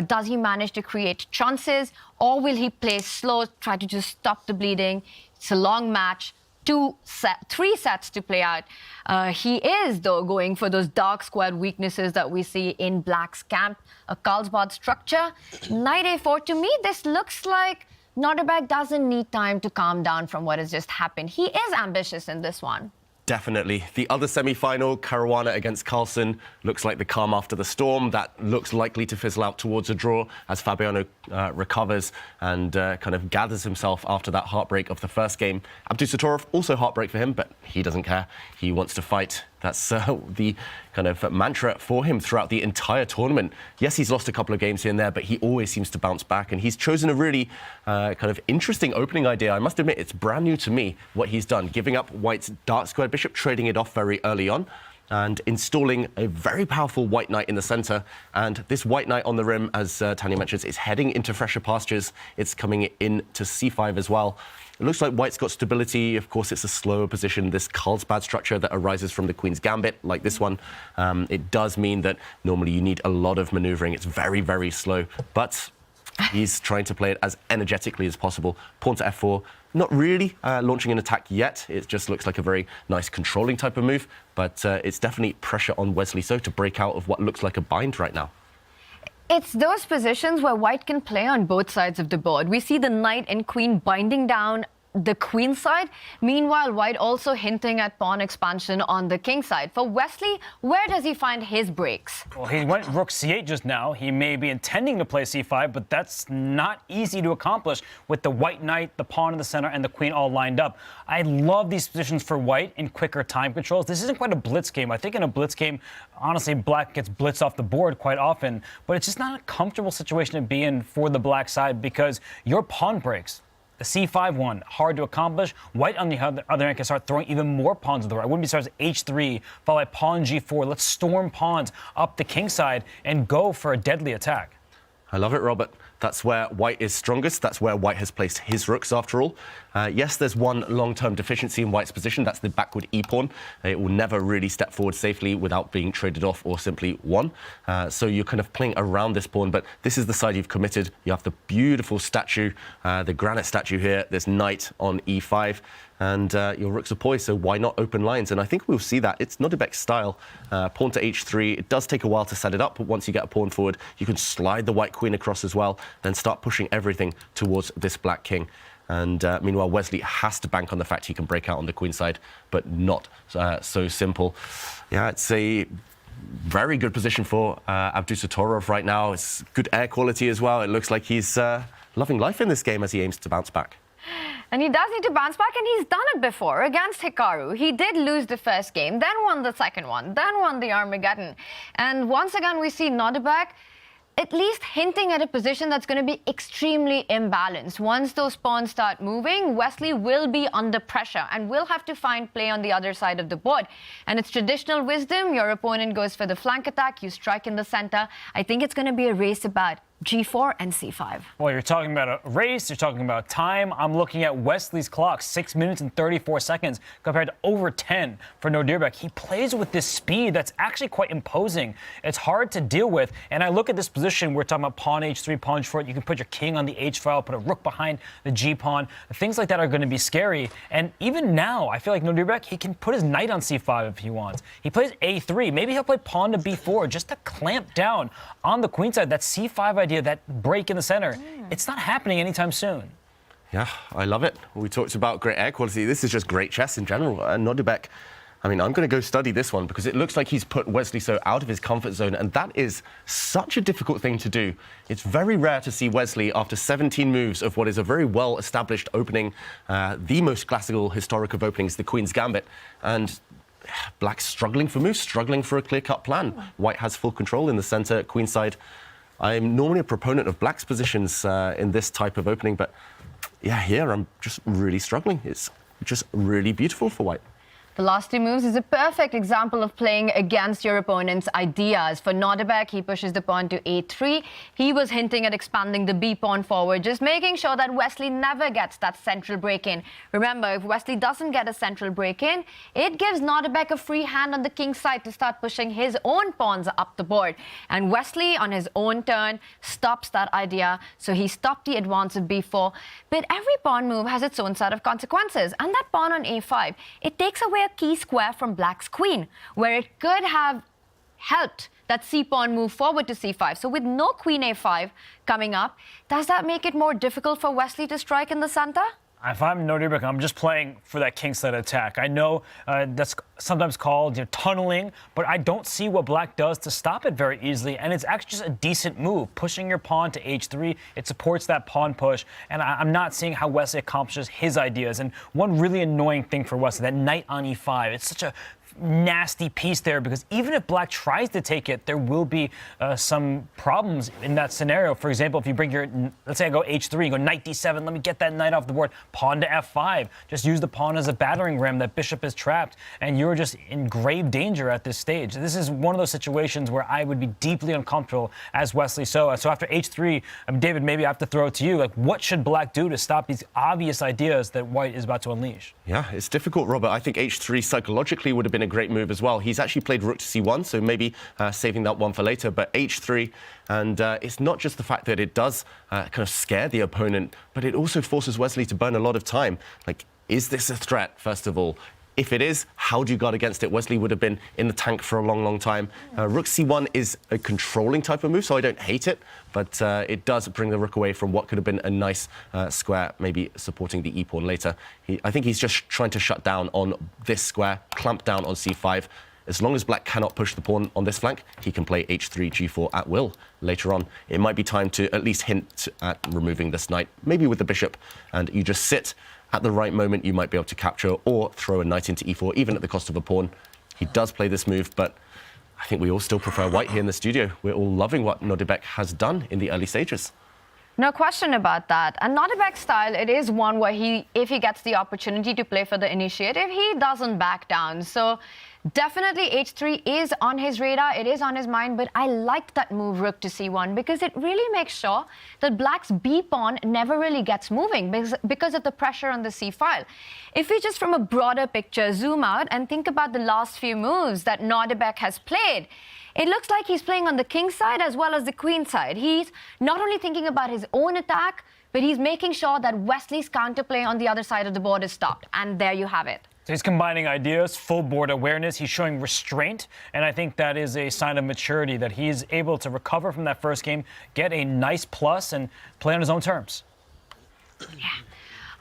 Speaker 16: Does he manage to create chances, or will he play slow, try to just stop the bleeding? It's a long match. 3 sets to play out. He is, though, going for those dark squared weaknesses that we see in Black's camp. A Carlsbad structure. Knight a4. To me, this looks like Nodirbek doesn't need time to calm down from what has just happened. He is ambitious in this one.
Speaker 4: Definitely. The other semi-final, Caruana against Carlsen, looks like the calm after the storm. That looks likely to fizzle out towards a draw as Fabiano recovers and kind of gathers himself after that heartbreak of the first game. Abdusattorov, also heartbreak for him, but he doesn't care. He wants to fight. That's the kind of mantra for him throughout the entire tournament. Yes, he's lost a couple of games here and there, but he always seems to bounce back, and he's chosen a really kind of interesting opening idea. I must admit, it's brand new to me what he's done, giving up White's dark squared bishop, trading it off very early on, and installing a very powerful white knight in the center. And this white knight on the rim, as Tania mentions, is heading into fresher pastures. It's coming in to c5 as well. It looks like White's got stability. Of course, it's a slower position. This Carlsbad structure that arises from the Queen's Gambit, like this one, it does mean that normally you need a lot of maneuvering. It's very, very slow. But he's trying to play it as energetically as possible. Pawn to f4. Not really launching an attack yet. It just looks like a very nice controlling type of move. But it's definitely pressure on Wesley So to break out of what looks like a bind right now.
Speaker 16: It's those positions where White can play on both sides of the board. We see the knight and queen binding down the queen side. Meanwhile, White also hinting at pawn expansion on the king side. For Wesley, where does he find his breaks?
Speaker 14: Well, he went rook c8 just now. He may be intending to play c5, but that's not easy to accomplish with the white knight, the pawn in the center, and the queen all lined up. I love these positions for White in quicker time controls. This isn't quite a blitz game. I think in a blitz game, honestly, Black gets blitzed off the board quite often, but it's just not a comfortable situation to be in for the Black side because your pawn breaks. The c5 one, hard to accomplish. White, on the other hand, can start throwing even more pawns to the right. I wouldn't be surprised at h3, followed by pawn g4. Let's storm pawns up the king side and go for a deadly attack.
Speaker 4: I love it, Robert. That's where White is strongest. That's where White has placed his rooks, after all. Yes, there's one long-term deficiency in White's position. That's the backward e-pawn. It will never really step forward safely without being traded off or simply won. So you're kind of playing around this pawn, but this is the side you've committed. You have the beautiful statue, the granite statue here, this knight on e5, and your rooks are poised, so why not open lines? And I think we'll see that. It's Nodirbek's style. Pawn to h3. It does take a while to set it up, but once you get a pawn forward, you can slide the white queen across as well, then start pushing everything towards this black king. And meanwhile, Wesley has to bank on the fact he can break out on the queen side, but not so simple. Yeah, it's a very good position for Abdusattorov right now. It's good air quality as well. It looks like he's loving life in this game as he aims to bounce back.
Speaker 16: And he does need to bounce back, and he's done it before against Hikaru. He did lose the first game, then won the second one, then won the Armageddon. And once again, we see Nodirbek at least hinting at a position that's going to be extremely imbalanced. Once those pawns start moving, Wesley will be under pressure and will have to find play on the other side of the board. And it's traditional wisdom. Your opponent goes for the flank attack, you strike in the center. I think it's going to be a race about G4 and C5.
Speaker 14: Well, you're talking about a race, you're talking about time. I'm looking at Wesley's clock, 6 minutes and 34 seconds compared to over 10 for Nodirbek. He plays with this speed that's actually quite imposing. It's hard to deal with. And I look at this position, we're talking about pawn H3, pawn H4. You can put your king on the H file, put a rook behind the G pawn. Things like that are going to be scary. And even now, I feel like Nodirbek, he can put his knight on C5 if he wants. He plays A3. Maybe he'll play pawn to B4 just to clamp down on the queen side. That C5 idea, that break in the center, it's not happening anytime soon.
Speaker 4: Yeah, I love it. We talked about great air quality. This is just great chess in general. Nodirbek, I mean, I'm going to go study this one because it looks like he's put Wesley So out of his comfort zone, and that is such a difficult thing to do. It's very rare to see Wesley, after 17 moves of what is a very well-established opening, the most classical historic of openings, the Queen's Gambit, and Black's struggling for moves, struggling for a clear-cut plan. White has full control in the center, queenside. I'm normally a proponent of Black's positions in this type of opening, but yeah, here I'm just really struggling. It's just really beautiful for White.
Speaker 16: The last two moves is a perfect example of playing against your opponent's ideas. For Nodirbek, he pushes the pawn to A3. He was hinting at expanding the B pawn forward, just making sure that Wesley never gets that central break-in. Remember, if Wesley doesn't get a central break-in, it gives Nodirbek a free hand on the king's side to start pushing his own pawns up the board. And Wesley, on his own turn, stops that idea. So he stopped the advance of B4. But every pawn move has its own set of consequences. And that pawn on A5, it takes away a key square from Black's queen, where it could have helped that C-pawn move forward to C5. So with no queen A5 coming up, does that make it more difficult for Wesley to strike in the center?
Speaker 14: If I'm Nodirbek, I'm just playing for that kingside attack. I know that's sometimes called tunneling, but I don't see what Black does to stop it very easily. And it's actually just a decent move. Pushing your pawn to H3, it supports that pawn push. And I'm not seeing how Wesley accomplishes his ideas. And one really annoying thing for Wesley, that knight on E5, it's such a nasty piece there, because even if Black tries to take it, there will be some problems in that scenario. For example, if you bring your, let's say I go H3, you go knight D7, let me get that knight off the board, pawn to F5, just use the pawn as a battering ram, that bishop is trapped, and you're just in grave danger at this stage. This is one of those situations where I would be deeply uncomfortable as Wesley So. So after H3, David, maybe I have to throw it to you, like what should Black do to stop these obvious ideas that White is about to unleash?
Speaker 4: Yeah, it's difficult, Robert. I think H3 psychologically would have been a great move as well. He's actually played rook to C1, so maybe saving that one for later, but H3, and it's not just the fact that it does kind of scare the opponent, but it also forces Wesley to burn a lot of time. Like, is this a threat, first of all? If it is, how do you guard against it? Wesley would have been in the tank for a long, long time. Rook C1 is a controlling type of move, so I don't hate it, but it does bring the rook away from what could have been a nice square, maybe supporting the e-pawn later. I think he's just trying to shut down on this square, clamp down on C5. As long as Black cannot push the pawn on this flank, he can play H3, G4 at will later on. It might be time to at least hint at removing this knight, maybe with the bishop, and you just sit. At the right moment, you might be able to capture or throw a knight into E4, even at the cost of a pawn. He does play this move, but I think we all still prefer White here in the studio. We're all loving what Nodirbek has done in the early stages.
Speaker 16: No question about that. And Nodirbek's style, it is one where if he gets the opportunity to play for the initiative, he doesn't back down. So definitely H3 is on his radar, it is on his mind, but I like that move rook to C1 because it really makes sure that Black's B pawn never really gets moving because of the pressure on the C file. If we just from a broader picture zoom out and think about the last few moves that Nodirbek has played, it looks like he's playing on the king side as well as the queen side. He's not only thinking about his own attack, but he's making sure that Wesley's counterplay on the other side of the board is stopped. And there you have it.
Speaker 14: So he's combining ideas, full board awareness. He's showing restraint, and I think that is a sign of maturity, that he's able to recover from that first game, get a nice plus, and play on his own terms.
Speaker 16: Yeah.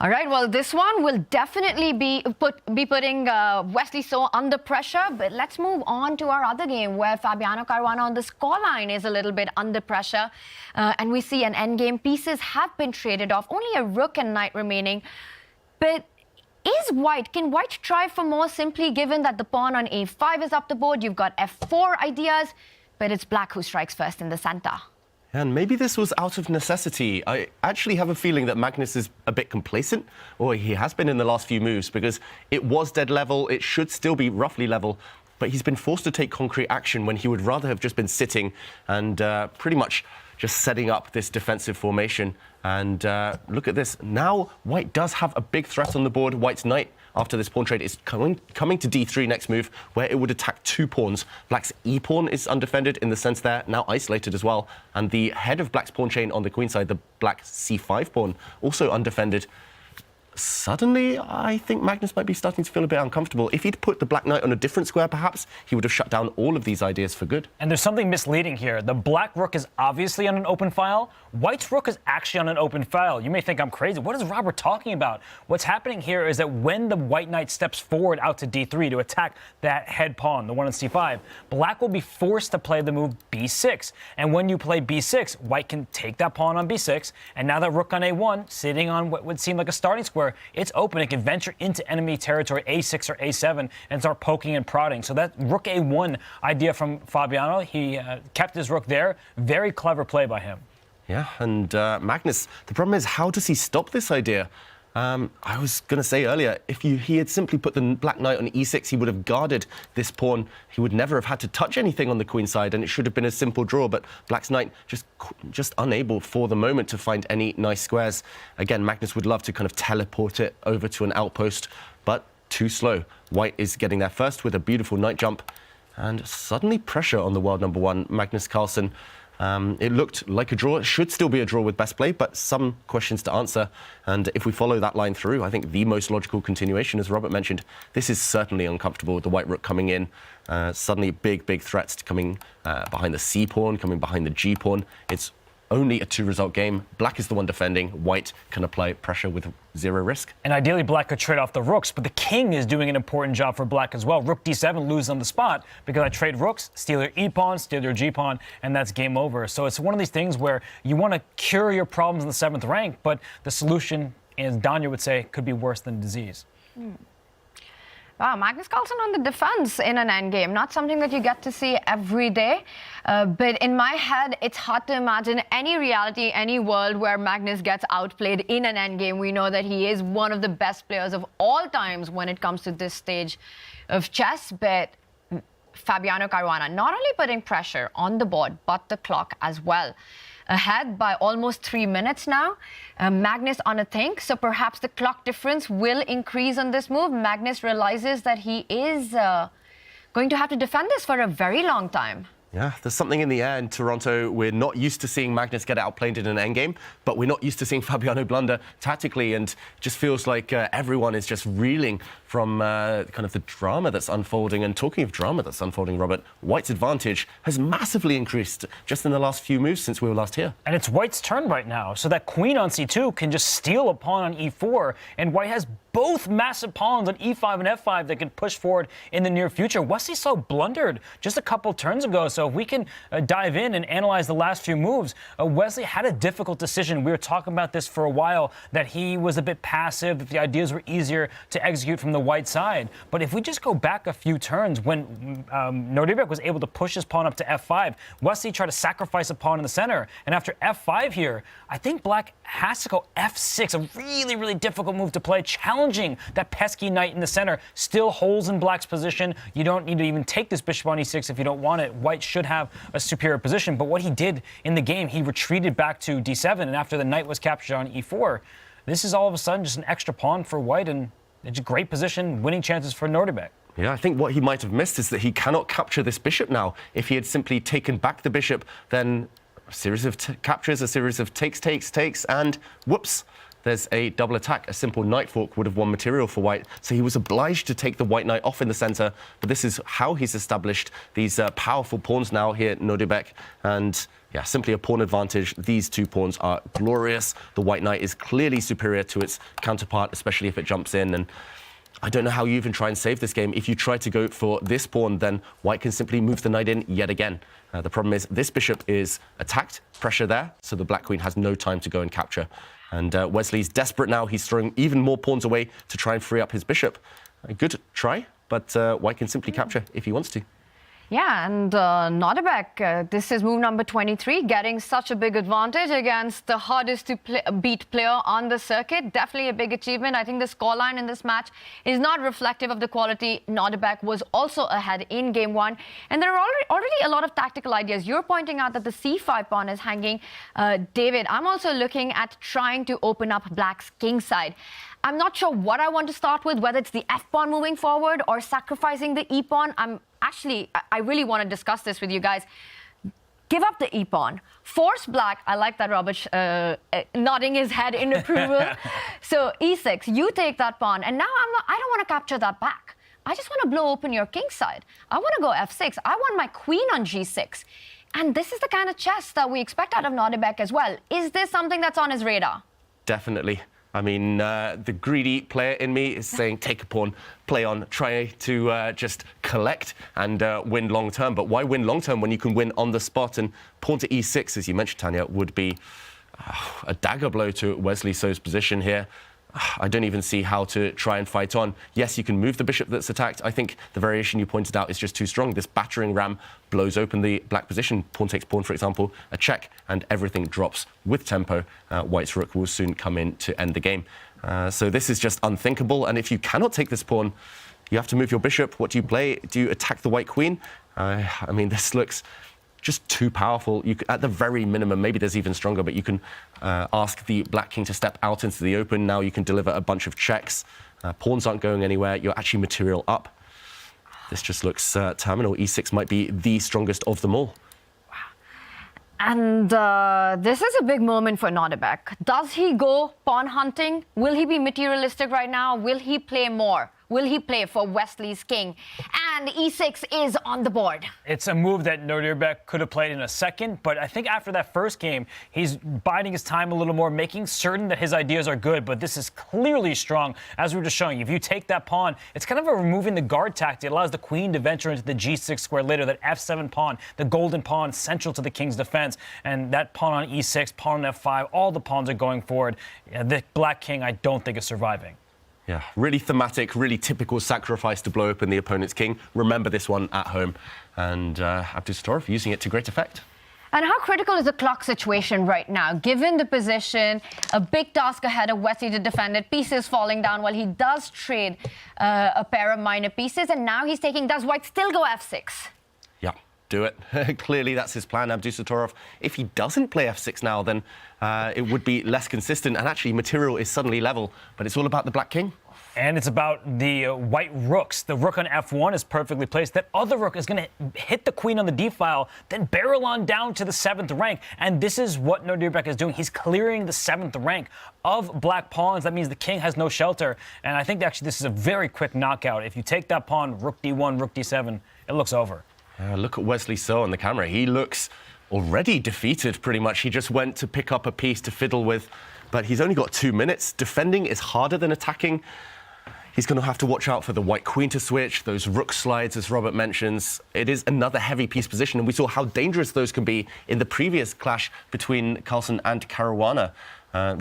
Speaker 16: All right, well, this one will definitely be putting Wesley So under pressure, but let's move on to our other game where Fabiano Caruana on the scoreline is a little bit under pressure, and we see an endgame. Pieces have been traded off, only a rook and knight remaining, but can White try for more simply given that the pawn on a5 is up the board, you've got f4 ideas, but it's Black who strikes first in the center.
Speaker 4: And maybe this was out of necessity. I actually have a feeling that Magnus is a bit complacent, or he has been in the last few moves, because it was dead level. It should still be roughly level, but he's been forced to take concrete action when he would rather have just been sitting and pretty much just setting up this defensive formation. And look at this. Now White does have a big threat on the board. White's knight after this pawn trade is coming to d3 next move, where it would attack 2 pawns. Black's e-pawn is undefended in the sense there, now isolated as well. And the head of Black's pawn chain on the queen side, the Black c5 pawn, also undefended. Suddenly, I think Magnus might be starting to feel a bit uncomfortable. If he'd put the Black knight on a different square, perhaps, he would have shut down all of these ideas for good.
Speaker 14: And there's something misleading here. The Black rook is obviously on an open file. White's rook is actually on an open file. You may think I'm crazy. What is Robert talking about? What's happening here is that when the White knight steps forward out to d3 to attack that head pawn, the one on c5, Black will be forced to play the move b6. And when you play b6, White can take that pawn on b6, and now that rook on a1, sitting on what would seem like a starting square, it's open. It can venture into enemy territory, a6 or a7, and start poking and prodding. So that rook a1 idea from Fabiano, he kept his rook there. Very clever play by him.
Speaker 4: Yeah, and Magnus, the problem is, how does he stop this idea? I was going to say earlier, if he had simply put the Black knight on e6, he would have guarded this pawn. He would never have had to touch anything on the queen side, and it should have been a simple draw. But Black's knight just unable for the moment to find any nice squares. Again, Magnus would love to kind of teleport it over to an outpost, but too slow. White is getting there first with a beautiful knight jump, and suddenly pressure on the world number 1, Magnus Carlsen. It looked like a draw. It should still be a draw with best play, but some questions to answer. And if we follow that line through, I think the most logical continuation, as Robert mentioned, this is certainly uncomfortable with the white rook coming in. Suddenly big threats coming behind the c pawn, coming behind the g pawn. It's only a 2-result game. Black is the one defending. White can apply pressure with 0 risk.
Speaker 14: And ideally, Black could trade off the rooks, but the king is doing an important job for Black as well. Rook d7 loses on the spot because I trade rooks, steal your e-pawn, steal your g-pawn, and that's game over. So it's one of these things where you want to cure your problems in the 7th rank, but the solution, as Danya would say, could be worse than disease.
Speaker 16: Wow, Magnus Carlsen on the defense in an endgame. Not something that you get to see every day. But in my head, it's hard to imagine any reality, any world where Magnus gets outplayed in an endgame. We know that he is one of the best players of all times when it comes to this stage of chess. But Fabiano Caruana not only putting pressure on the board, but the clock as well. Ahead by almost 3 minutes now. Magnus on a think, so perhaps the clock difference will increase on this move. Magnus realizes that he is going to have to defend this for a very long time.
Speaker 4: Yeah, there's something in the air in Toronto. We're not used to seeing Magnus get outplayed in an endgame, but we're not used to seeing Fabiano blunder tactically, and it just feels like everyone is just reeling from kind of the drama that's unfolding. And talking of drama that's unfolding, Robert, White's advantage has massively increased just in the last few moves since we were last here.
Speaker 14: And it's White's turn right now, so that queen on c2 can just steal a pawn on e4, and White has both massive pawns on e5 and f5 that can push forward in the near future. Wesley So blundered just a couple turns ago, so if we can dive in and analyze the last few moves, Wesley had a difficult decision. We were talking about this for a while, that he was a bit passive, that the ideas were easier to execute from the white side. But if we just go back a few turns, when Nodirbek was able to push his pawn up to f5, Wesley tried to sacrifice a pawn in the center. And after f5 here, I think Black has to go f6, a really difficult move to play, challenging that pesky knight in the center. Still holes in Black's position. You don't need to even take this bishop on e6 if you don't want it. White should have a superior position, but what he did in the game, he retreated back to d7, and after the knight was captured on e4, this is all of a sudden just an extra pawn for White, and it's a great position, winning chances for Nodirbek.
Speaker 4: Yeah, I think what he might have missed is that he cannot capture this bishop now. If he had simply taken back the bishop, then a series of captures, a series of takes, and whoops, there's a double attack. A simple knight fork would have won material for white, so he was obliged to take the white knight off in the center. But this is how he's established these powerful pawns now here at Nodirbek, and yeah, simply a pawn advantage. These two pawns are glorious. The white knight is clearly superior to its counterpart, especially if it jumps in. And I don't know how you even try and save this game. If you try to go for this pawn, then white can simply move the knight in yet again. The problem is this bishop is attacked, pressure there, so the black queen has no time to go and capture. And Wesley's desperate now. He's throwing even more pawns away to try and free up his bishop. A good try, but white can simply capture if he wants to.
Speaker 16: Yeah, and Nodirbek, this is move number 23, getting such a big advantage against the hardest to beat player on the circuit. Definitely a big achievement. I think the scoreline in this match is not reflective of the quality. Nodirbek was also ahead in game one. And there are already a lot of tactical ideas. You're pointing out that the c5 pawn is hanging. David, I'm also looking at trying to open up black's king side. I'm not sure what I want to start with, whether it's the f-pawn moving forward or sacrificing the e-pawn. I really want to discuss this with you guys. Give up the e-pawn. Force black. I like that Robert nodding his head in approval. So e6, you take that pawn. And now I don't want to capture that back. I just want to blow open your king side. I want to go f6. I want my queen on g6. And this is the kind of chess that we expect out of Nodirbek as well. Is this something that's on his radar?
Speaker 4: Definitely. I mean, the greedy player in me is saying, take a pawn, play on, try to just collect and win long term. But why win long term when you can win on the spot? And pawn to e6, as you mentioned, Tanya, would be a dagger blow to Wesley So's position here. I don't even see how to try and fight on. Yes, you can move the bishop that's attacked. I think the variation you pointed out is just too strong. This battering ram blows open the black position. Pawn takes pawn, for example, a check, and everything drops with tempo. White's rook will soon come in to end the game. So this is just unthinkable. And if you cannot take this pawn, you have to move your bishop. What do you play? Do you attack the white queen? I mean, this looks just too powerful. You could, at the very minimum, maybe there's even stronger, but you can ask the black king to step out into the open. Now you can deliver a bunch of checks. Pawns aren't going anywhere. You're actually material up. This just looks terminal. E6 might be the strongest of them all.
Speaker 16: And this is a big moment for Nodirbek. Does he go pawn hunting? Will he be materialistic right now? Will he play more? Will he play for Wesley's king? And e6 is on the board.
Speaker 14: It's a move that Nodirbek could have played in a second, but I think after that first game, he's biding his time a little more, making certain that his ideas are good, but this is clearly strong, as we were just showing. If you take that pawn, it's kind of a removing the guard tactic. It allows the queen to venture into the g6 square later, that f7 pawn, the golden pawn, central to the king's defense, and that pawn on e6, pawn on f5, all the pawns are going forward. The black king, I don't think, is surviving.
Speaker 4: Yeah, really thematic, really typical sacrifice to blow open the opponent's king. Remember this one at home. And Abdusattorov using it to great effect.
Speaker 16: And how critical is the clock situation right now? Given the position, a big task ahead of Wesley to defend it, pieces falling down while he does trade a pair of minor pieces. And now he's taking, does white still go f6?
Speaker 4: Yeah, do it. Clearly that's his plan, Abdusattorov. If he doesn't play f6 now, then it would be less consistent, and actually material is suddenly level, but it's all about the black king.
Speaker 14: And it's about the white rooks. The rook on f1 is perfectly placed. That other rook is going to hit the queen on the d-file, then barrel on down to the 7th rank. And this is what Nodirbek is doing. He's clearing the 7th rank of black pawns. That means the king has no shelter. And I think actually this is a very quick knockout. If you take that pawn, rook d1, rook d7, it looks over.
Speaker 4: Look at Wesley So on the camera. He looks already defeated, pretty much. He just went to pick up a piece to fiddle with, but he's only got 2 minutes. Defending is harder than attacking. He's going to have to watch out for the white queen to switch, those rook slides, as Robert mentions. It is another heavy piece position, and we saw how dangerous those can be in the previous clash between Carlsen and Caruana.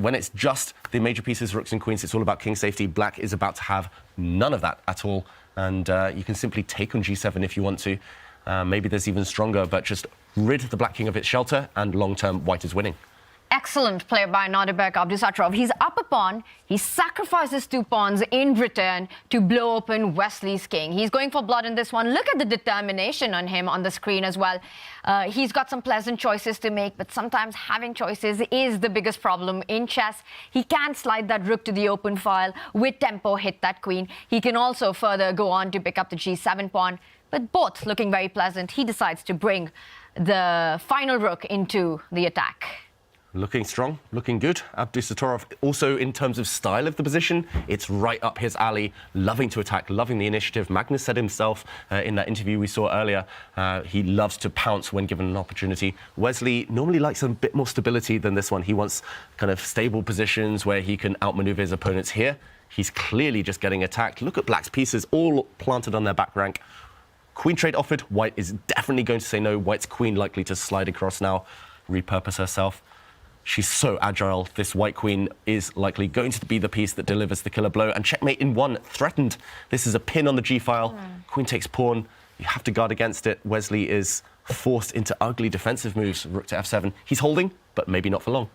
Speaker 4: When it's just the major pieces, rooks and queens, it's all about king safety. Black is about to have none of that at all, and you can simply take on g7 if you want to. Maybe there's even stronger, but just rid the black king of its shelter, and long-term, white is winning.
Speaker 16: Excellent play by Nodirbek Abdusattorov. He's up a pawn. He sacrifices 2 pawns in return to blow open Wesley's king. He's going for blood in this one. Look at the determination on him on the screen as well. He's got some pleasant choices to make, but sometimes having choices is the biggest problem in chess. He can slide that rook to the open file, with tempo hit that queen. He can also further go on to pick up the g7 pawn, but both looking very pleasant. He decides to bring the final rook into the attack.
Speaker 4: Looking strong, looking good. Abdusattorov, also in terms of style of the position, it's right up his alley, loving to attack, loving the initiative. Magnus said himself in that interview we saw earlier, he loves to pounce when given an opportunity. Wesley normally likes a bit more stability than this one. He wants kind of stable positions where he can outmaneuver his opponents. Here, he's clearly just getting attacked. Look at Black's pieces all planted on their back rank. Queen trade offered. White is definitely going to say no. White's queen likely to slide across now, repurpose herself. She's so agile. This white queen is likely going to be the piece that delivers the killer blow. And checkmate in one, threatened. This is a pin on the g-file. Queen takes pawn. You have to guard against it. Wesley is forced into ugly defensive moves. Rook to f7. He's holding, but maybe not for long.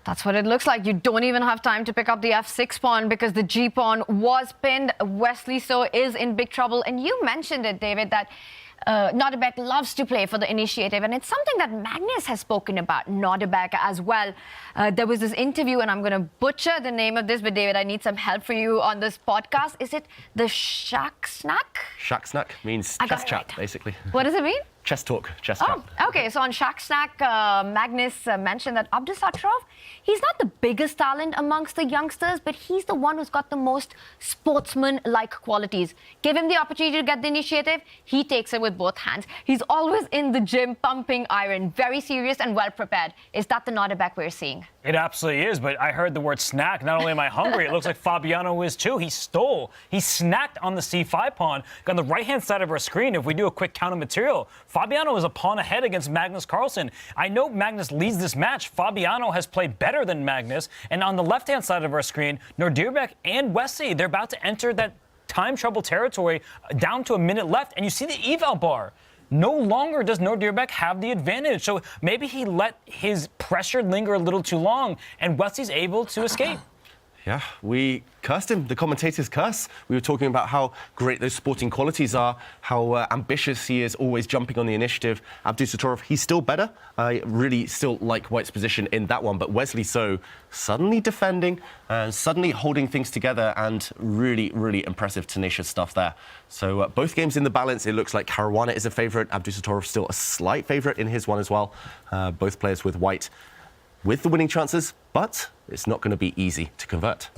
Speaker 16: That's what it looks like. You don't even have time to pick up the f6 pawn because the g pawn was pinned. Wesley So is in big trouble. And you mentioned it, David, that Nodirbek loves to play for the initiative, and it's something that Magnus has spoken about, Nodirbek as well. There was this interview, and I'm going to butcher the name of this, but David, I need some help for you on this podcast. Is it the Shack Snack?
Speaker 4: Shack Snack means chess chat, basically.
Speaker 16: What does it mean?
Speaker 4: Chess talk, chess chat.
Speaker 16: Okay, so on Shack Snack, Magnus mentioned that Abdusattorov, he's not the biggest talent amongst the youngsters, but he's the one who's got the most sportsman-like qualities. Give him the opportunity to get the initiative, he takes it with both hands. He's always in the gym pumping iron, very serious and well-prepared. Is that the Nodirbek we're seeing?
Speaker 14: It absolutely is, but I heard the word snack. Not only am I hungry, it looks like Fabiano is too. He stole. He snacked on the c5 pawn. On the right-hand side of our screen, if we do a quick count of material, Fabiano is a pawn ahead against Magnus Carlsen. I know Magnus leads this match. Fabiano has played better than Magnus. And on the left-hand side of our screen, Nodirbek and Wesley, they're about to enter that time trouble territory down to a minute left. And you see the eval bar. No longer does Nodirbek have the advantage. So maybe he let his pressure linger a little too long, and Wesley's able to escape.
Speaker 4: Yeah, we cursed him. The commentators curse. We were talking about how great those sporting qualities are, how ambitious he is, always jumping on the initiative. Abdusattorov, he's still better. I really still like White's position in that one, but Wesley So suddenly defending and suddenly holding things together, and really, really impressive, tenacious stuff there. So both games in the balance. It looks like Caruana is a favourite. Abdusattorov still a slight favourite in his one as well. Both players with White with the winning chances, but it's not going to be easy to convert.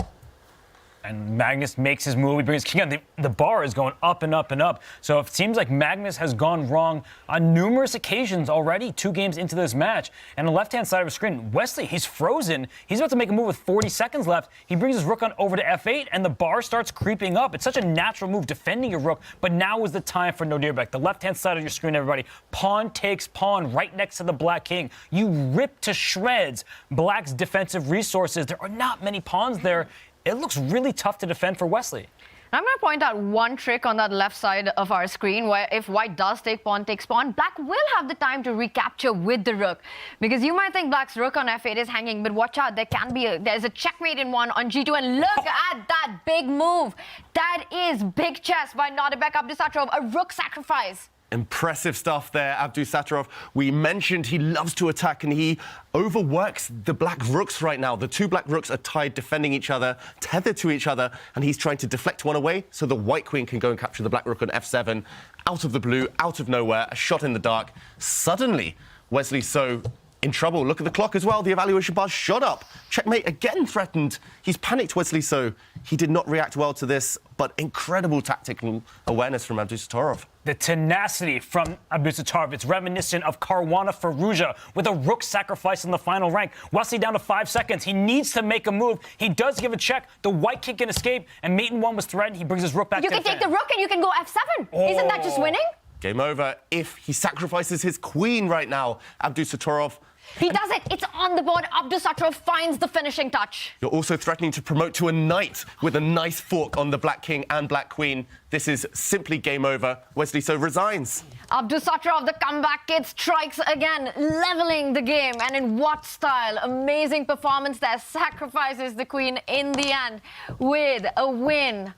Speaker 14: And Magnus makes his move. He brings king on. The bar is going up and up and up. So it seems like Magnus has gone wrong on numerous occasions already, 2 games into this match. And on the left-hand side of the screen, Wesley, he's frozen. He's about to make a move with 40 seconds left. He brings his rook on over to f8, and the bar starts creeping up. It's such a natural move defending your rook, but now is the time for Nodirbek. The left-hand side of your screen, everybody. Pawn takes pawn right next to the black king. You rip to shreds Black's defensive resources. There are not many pawns there. It looks really tough to defend for Wesley.
Speaker 16: I'm going to point out one trick on that left side of our screen where if White does take pawn, takes pawn, Black will have the time to recapture with the rook. Because you might think Black's rook on f8 is hanging, but watch out, there's a checkmate in one on g2, and look at that big move. That is big chess by Nodirbek Abdusattorov, a rook sacrifice.
Speaker 4: Impressive stuff there, Abdusattorov. We mentioned he loves to attack, and he overworks the black rooks right now. The 2 black rooks are tied, defending each other, tethered to each other, and he's trying to deflect one away so the white queen can go and capture the black rook on f7. Out of the blue, out of nowhere, a shot in the dark. Suddenly, Wesley So in trouble. Look at the clock as well. The evaluation bar shot up. Checkmate again threatened. He's panicked, Wesley So. He did not react well to this, but incredible tactical awareness from Abdusattorov.
Speaker 14: The tenacity from Abdusattorov, it's reminiscent of Caruana Firouzja with a rook sacrifice in the final rank. Wesley down to 5 seconds. He needs to make a move. He does give a check. The white king can escape, and mate in one was threatened. He brings his rook back
Speaker 16: You
Speaker 14: to
Speaker 16: can take the rook and you can go f7. Isn't that just winning?
Speaker 4: Game over if he sacrifices his queen right now. Abdusattorov.
Speaker 16: He does it. It's on the board. Abdusattorov finds the finishing touch.
Speaker 4: You're also threatening to promote to a knight with a nice fork on the black king and black queen. This is simply game over. Wesley So resigns.
Speaker 16: Abdusattorov, the comeback kid, strikes again, leveling the game. And in what style? Amazing performance there. Sacrifices the queen in the end with a win.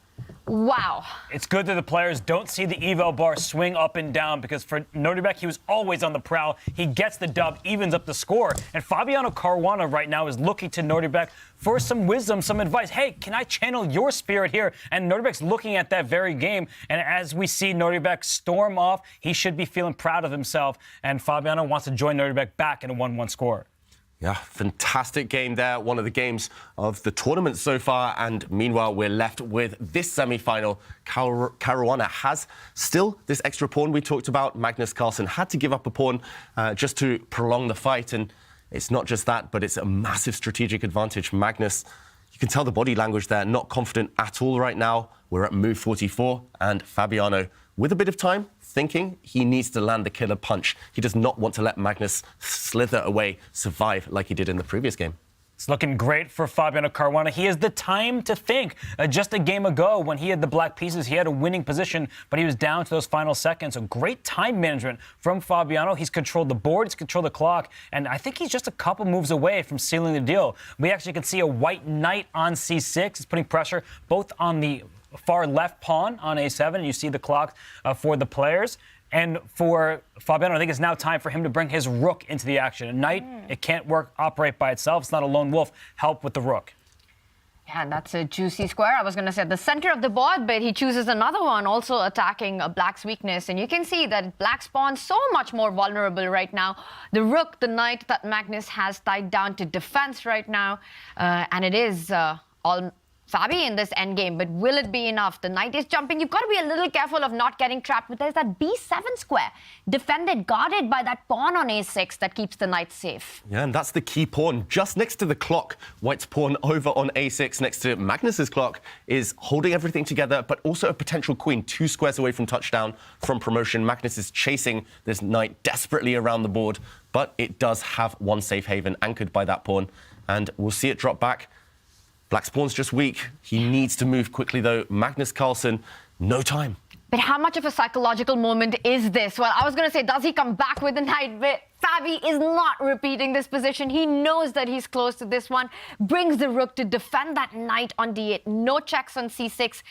Speaker 16: Wow.
Speaker 14: It's good that the players don't see the eval bar swing up and down, because for Nodirbek, he was always on the prowl. He gets the dub, evens up the score. And Fabiano Caruana right now is looking to Nodirbek for some wisdom, some advice. Hey, can I channel your spirit here? And Nodirbek's looking at that very game. And as we see Nodirbek storm off, he should be feeling proud of himself. And Fabiano wants to join Nodirbek back in a 1-1 score.
Speaker 4: Yeah, fantastic game there. One of the games of the tournament so far. And meanwhile, we're left with this semi-final. Caruana has still this extra pawn we talked about. Magnus Carlsen had to give up a pawn just to prolong the fight. And it's not just that, but it's a massive strategic advantage. Magnus, you can tell the body language there, not confident at all right now. We're at move 44. And Fabiano, with a bit of time, thinking he needs to land the killer punch. He does not want to let Magnus slither away, survive like he did in the previous game.
Speaker 14: It's looking great for Fabiano Caruana. He has the time to think. Just a game ago, when he had the black pieces, he had a winning position, but he was down to those final seconds. So great time management from Fabiano. He's controlled the board, he's controlled the clock, and I think he's just a couple moves away from sealing the deal. We actually can see a white knight on c6. It's putting pressure both on the far left pawn on a7, and you see the clock for the players. And for Fabiano, I think it's now time for him to bring his rook into the action. A knight, it can't operate by itself. It's not a lone wolf. Help with the rook.
Speaker 16: Yeah, that's a juicy square. I was going to say the center of the board, but he chooses another one, also attacking a black's weakness. And you can see that black's pawn so much more vulnerable right now. The rook, the knight that Magnus has tied down to defense right now. And it is all Fabi in this endgame, but will it be enough? The knight is jumping. You've got to be a little careful of not getting trapped. But there's that b7 square, defended, guarded by that pawn on a6 that keeps the knight safe.
Speaker 4: Yeah, and that's the key pawn. Just next to the clock, White's pawn over on a6 next to Magnus's clock is holding everything together, but also a potential queen 2 squares away from touchdown, from promotion. Magnus is chasing this knight desperately around the board, but it does have one safe haven anchored by that pawn, and we'll see it drop back. Black's pawn's just weak. He needs to move quickly, though. Magnus Carlsen, no time.
Speaker 16: But how much of a psychological moment is this? Well, I was going to say, does he come back with the knight? But Fabi is not repeating this position. He knows that he's close to this one. Brings the rook to defend that knight on d8. No checks on c6.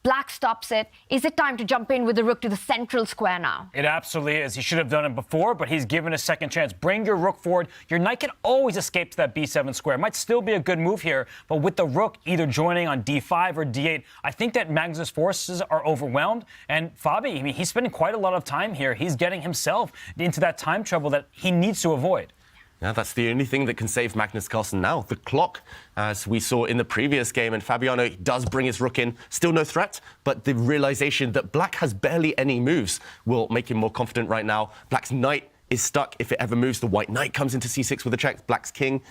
Speaker 16: Black stops it. Is it time to jump in with the rook to the central square now?
Speaker 14: It absolutely is. He should have done it before, but he's given a second chance. Bring your rook forward. Your knight can always escape to that b7 square. It might still be a good move here, but with the rook either joining on d5 or d8, I think that Magnus' forces are overwhelmed. And Fabi, I mean, he's spending quite a lot of time here. He's getting himself into that time trouble that he needs to avoid.
Speaker 4: Yeah, that's the only thing that can save Magnus Carlsen now. The clock, as we saw in the previous game, and Fabiano does bring his rook in. Still no threat, but the realization that Black has barely any moves will make him more confident right now. Black's knight is stuck. If it ever moves, the white knight comes into c6 with a check. Black's king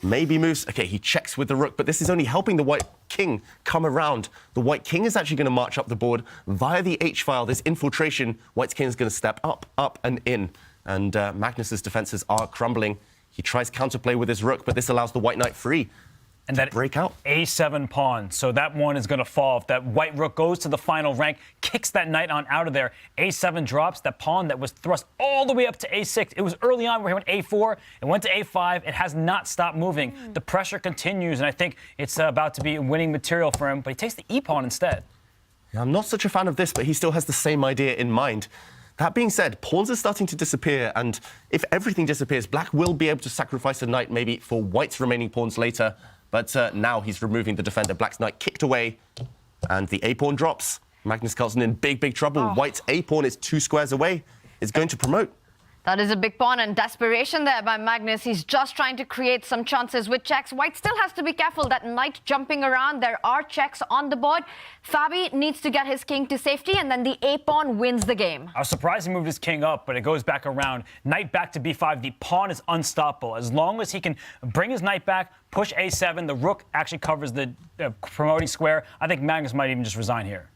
Speaker 4: maybe moves. Okay, he checks with the rook, but this is only helping the white king come around. The white king is actually going to march up the board via the h-file. This infiltration, white's king is going to step up, up, and in. And Magnus's defenses are crumbling. He tries counterplay with his rook, but this allows the white knight free
Speaker 14: and that
Speaker 4: break out.
Speaker 14: A7 pawn. So that one is going to fall. If that white rook goes to the final rank, kicks that knight on out of there. A7 drops that pawn that was thrust all the way up to A6. It was early on where he went A4. It went to A5. It has not stopped moving. The pressure continues, and I think it's about to be winning material for him. But he takes the E pawn instead.
Speaker 4: Yeah, I'm not such a fan of this, but he still has the same idea in mind. That being said, pawns are starting to disappear, and if everything disappears, Black will be able to sacrifice a knight maybe for White's remaining pawns later, but now he's removing the defender. Black's knight kicked away, and the A-pawn drops. Magnus Carlsen in big, big trouble. White's A-pawn is 2 squares away. It's going to promote.
Speaker 16: That is a big pawn and desperation there by Magnus. He's just trying to create some chances with checks. White still has to be careful. That knight jumping around. There are checks on the board. Fabi needs to get his king to safety, and then the A-pawn wins the game.
Speaker 14: I was surprised he moved his king up, but it goes back around. Knight back to B5. The pawn is unstoppable. As long as he can bring his knight back, push A7, the rook actually covers the promoting square. I think Magnus might even just resign here.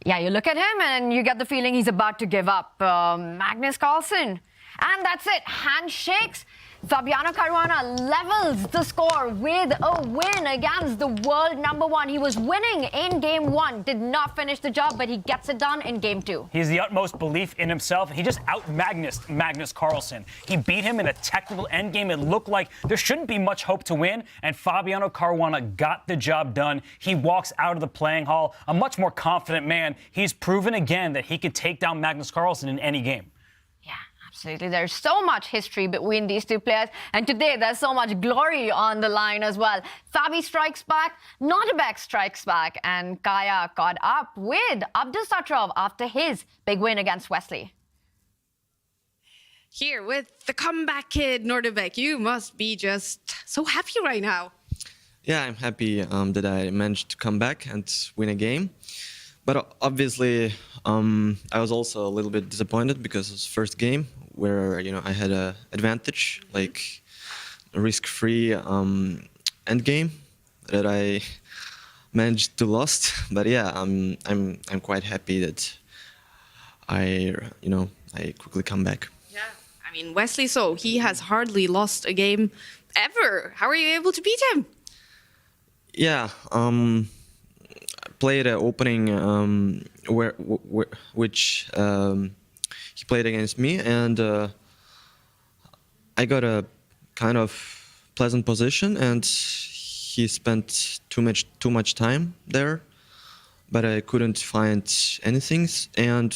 Speaker 16: Yeah, you look at him and you get the feeling he's about to give up. Magnus Carlsen. And that's it. Handshakes. Fabiano Caruana levels the score with a win against the world #1. He was winning in game 1, did not finish the job, but he gets it done in game 2.
Speaker 14: He has the utmost belief in himself, and he just Magnus Carlsen. He beat him in a technical endgame. It looked like there shouldn't be much hope to win, and Fabiano Caruana got the job done. He walks out of the playing hall a much more confident man. He's proven again that he could take down Magnus Carlsen in any game.
Speaker 16: Absolutely. There's so much history between these two players. And today, there's so much glory on the line as well. Fabi strikes back, Nodirbek strikes back, and Kaya caught up with Abdusattorov after his big win against Wesley.
Speaker 3: Here with the comeback kid, Nodirbek. You must be just so happy right now.
Speaker 21: Yeah, I'm happy that I managed to come back and win a game. But obviously, I was also a little bit disappointed because it was the first game where I had an advantage, like a risk-free end game that I managed to lost. But yeah, I'm quite happy that I quickly come back.
Speaker 3: Yeah, I mean Wesley, so he has hardly lost a game ever. How are you able to beat him?
Speaker 21: Yeah, I played an opening which he played against me, and I got a kind of pleasant position, and he spent too much time there, but I couldn't find anything, and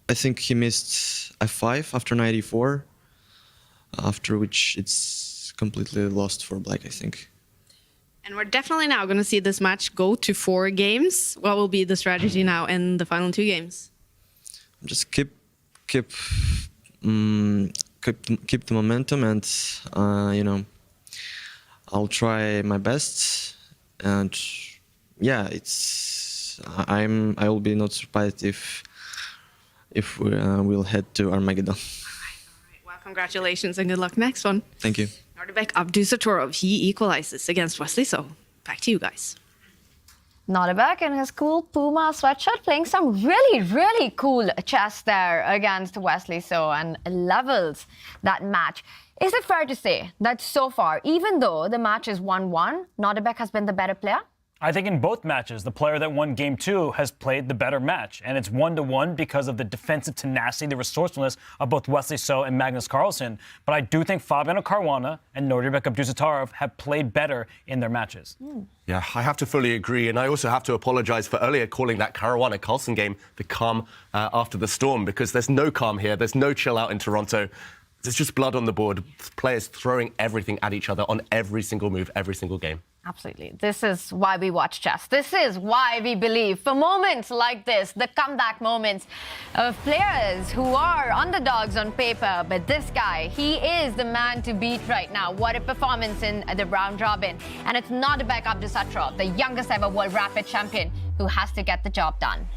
Speaker 21: I think he missed f5 after knight e4, after which it's completely lost for black, I think.
Speaker 3: And we're definitely now going to see this match go to 4 games. What will be the strategy now in the final 2 games?
Speaker 21: Just keep the momentum, and I'll try my best. And yeah, I will be not surprised if we'll head to Armageddon.
Speaker 3: All right. Well, congratulations and good luck next one.
Speaker 21: Thank you.
Speaker 3: Nodirbek Abdusattorov, he equalizes against Wesley, so back to you guys.
Speaker 16: Nodirbek in his cool Puma sweatshirt playing some really, really cool chess there against Wesley So and levels that match. Is it fair to say that so far, even though the match is 1-1, Nodirbek has been the better player?
Speaker 14: I think in both matches, the player that won Game 2 has played the better match. And it's 1-1 because of the defensive tenacity, the resourcefulness of both Wesley So and Magnus Carlsen. But I do think Fabiano Caruana and Nodirbek Abdusattorov have played better in their matches.
Speaker 4: Yeah, I have to fully agree. And I also have to apologize for earlier calling that Caruana-Carlsen game the calm after the storm, because there's no calm here. There's no chill out in Toronto. There's just blood on the board. Players throwing everything at each other on every single move, every single game.
Speaker 16: Absolutely. This is why we watch chess. This is why we believe for moments like this, the comeback moments of players who are underdogs on paper. But this guy, he is the man to beat right now. What a performance in the round robin. And it's Nodirbek Abdusattorov, the youngest ever world rapid champion, who has to get the job done.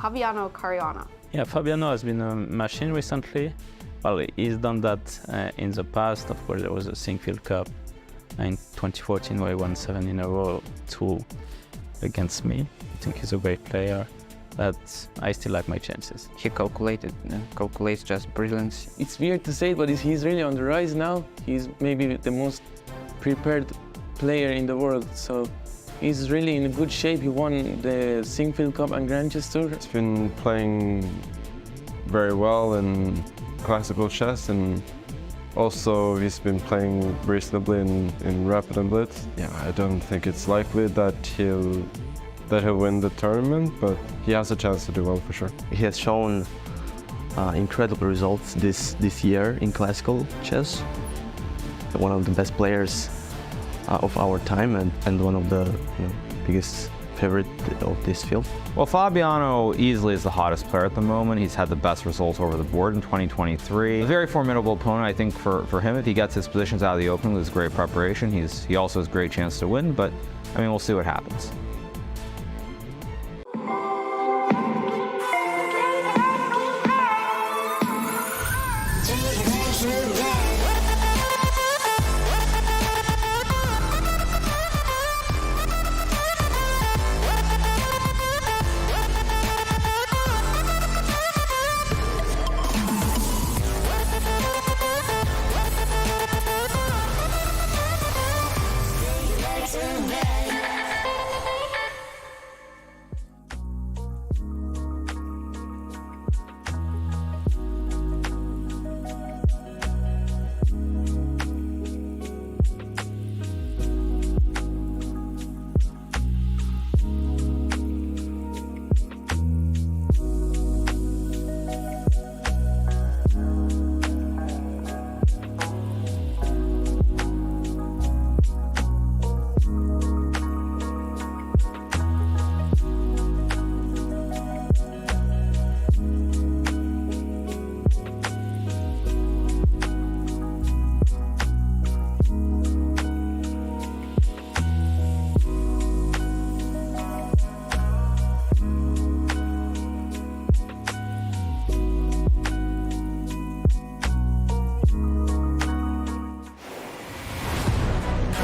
Speaker 3: Fabiano Caruana.
Speaker 18: Yeah, Fabiano has been a machine recently. Well, he's done that in the past. Of course, there was a Sinquefield Cup in 2014 where he won 7 in a row, 2 against me. I think he's a great player, but I still like my chances.
Speaker 7: He calculates just brilliance.
Speaker 20: It's weird to say it, but he's really on the rise now. He's maybe the most prepared player in the world, so he's really in good shape. He won the Sinquefield Cup and Grand Chess Tour.
Speaker 5: He's been playing very well in classical chess and Also, he's been playing reasonably in Rapid and Blitz. Yeah, I don't think it's likely that he'll win the tournament, but he has a chance to do well for sure.
Speaker 9: He has shown incredible results this year in classical chess. One of the best players of our time and one of the biggest favorite of this field.
Speaker 10: Well, Fabiano easily is the hottest player at the moment. He's had the best results over the board in 2023. A very formidable opponent, I think, for him. If he gets his positions out of the opening with great preparation, he also has a great chance to win, but I mean, we'll see what happens.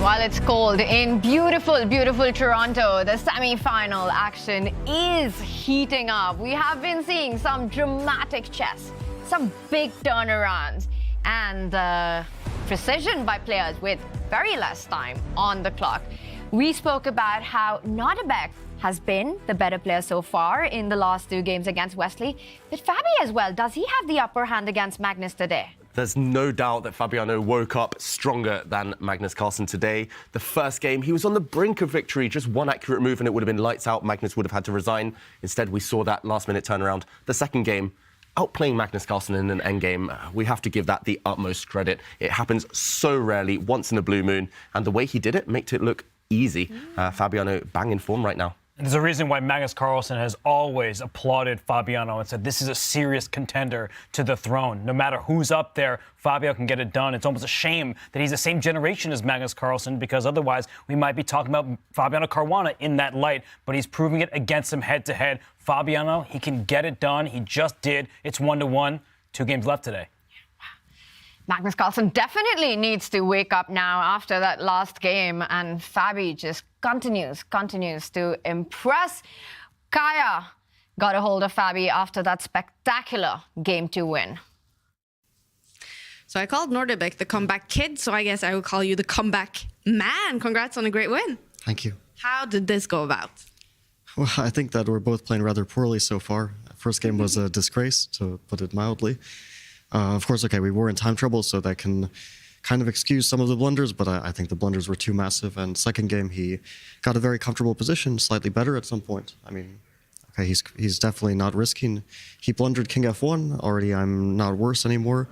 Speaker 16: While it's cold in beautiful, beautiful Toronto, the semi-final action is heating up. We have been seeing some dramatic chess, some big turnarounds, and precision by players with very less time on the clock. We spoke about how Nodirbek has been the better player so far in the last 2 games against Wesley, but Fabi as well. Does he have the upper hand against Magnus today?
Speaker 4: There's no doubt that Fabiano woke up stronger than Magnus Carlsen today. The first game, he was on the brink of victory. Just one accurate move and it would have been lights out. Magnus would have had to resign. Instead, we saw that last-minute turnaround. The second game, outplaying Magnus Carlsen in an endgame, we have to give that the utmost credit. It happens so rarely, once in a blue moon. And the way he did it made it look easy. Fabiano bang in form right now.
Speaker 14: And there's a reason why Magnus Carlsen has always applauded Fabiano and said this is a serious contender to the throne. No matter who's up there, Fabio can get it done. It's almost a shame that he's the same generation as Magnus Carlsen, because otherwise we might be talking about Fabiano Caruana in that light. But he's proving it against him head-to-head. Fabiano, he can get it done. He just did. It's 1-1. 2 games left today.
Speaker 16: Magnus Carlsen definitely needs to wake up now after that last game, and Fabi just continues to impress. Kaya got a hold of Fabi after that spectacular Game 2 win.
Speaker 3: So I called Nodirbek the comeback kid, so I guess I will call you the comeback man. Congrats on a great win.
Speaker 11: Thank you.
Speaker 3: How did this go about?
Speaker 11: Well, I think that we're both playing rather poorly so far. First game was a disgrace, to put it mildly. Of course, okay, we were in time trouble, so that can kind of excuse some of the blunders, but I think the blunders were too massive. And second game, he got a very comfortable position, slightly better at some point. I mean, okay, he's definitely not risking. He blundered King F1. Already, I'm not worse anymore.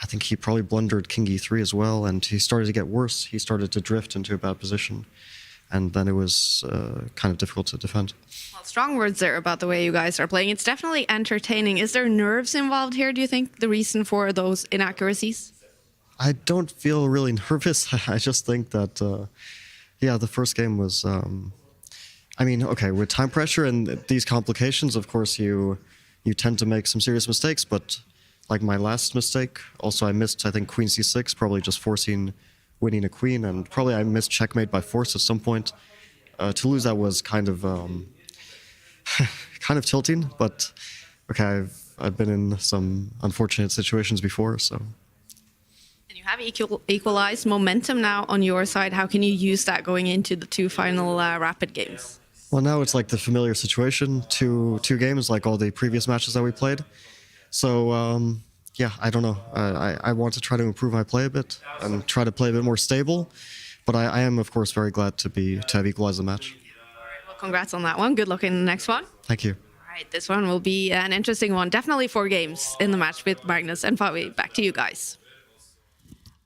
Speaker 11: I think he probably blundered King E3 as well, and he started to get worse. He started to drift into a bad position, and then it was kind of difficult to defend.
Speaker 3: Well, strong words there about the way you guys are playing. It's definitely entertaining. Is there nerves involved here, do you think, the reason for those inaccuracies?
Speaker 11: I don't feel really nervous. I just think that, yeah, the first game was, I mean, okay, with time pressure and these complications, of course, you tend to make some serious mistakes, but like my last mistake, also I missed, I think, Queen C6, probably just winning a queen, and probably I missed checkmate by force at some point. To lose that was kind of kind of tilting, but okay, I've been in some unfortunate situations before, so.
Speaker 3: And you have equalized momentum now on your side. How can you use that going into the 2 final rapid games?
Speaker 11: Well, now it's like the familiar situation, two games like all the previous matches that we played. So yeah, I don't know. I want to try to improve my play a bit and try to play a bit more stable. But I am, of course, very glad to have equalized the match.
Speaker 3: Well, congrats on that one. Good luck in the next one.
Speaker 11: Thank you.
Speaker 3: All right, this one will be an interesting one. Definitely 4 games in the match with Magnus and Fabi. Back to you guys.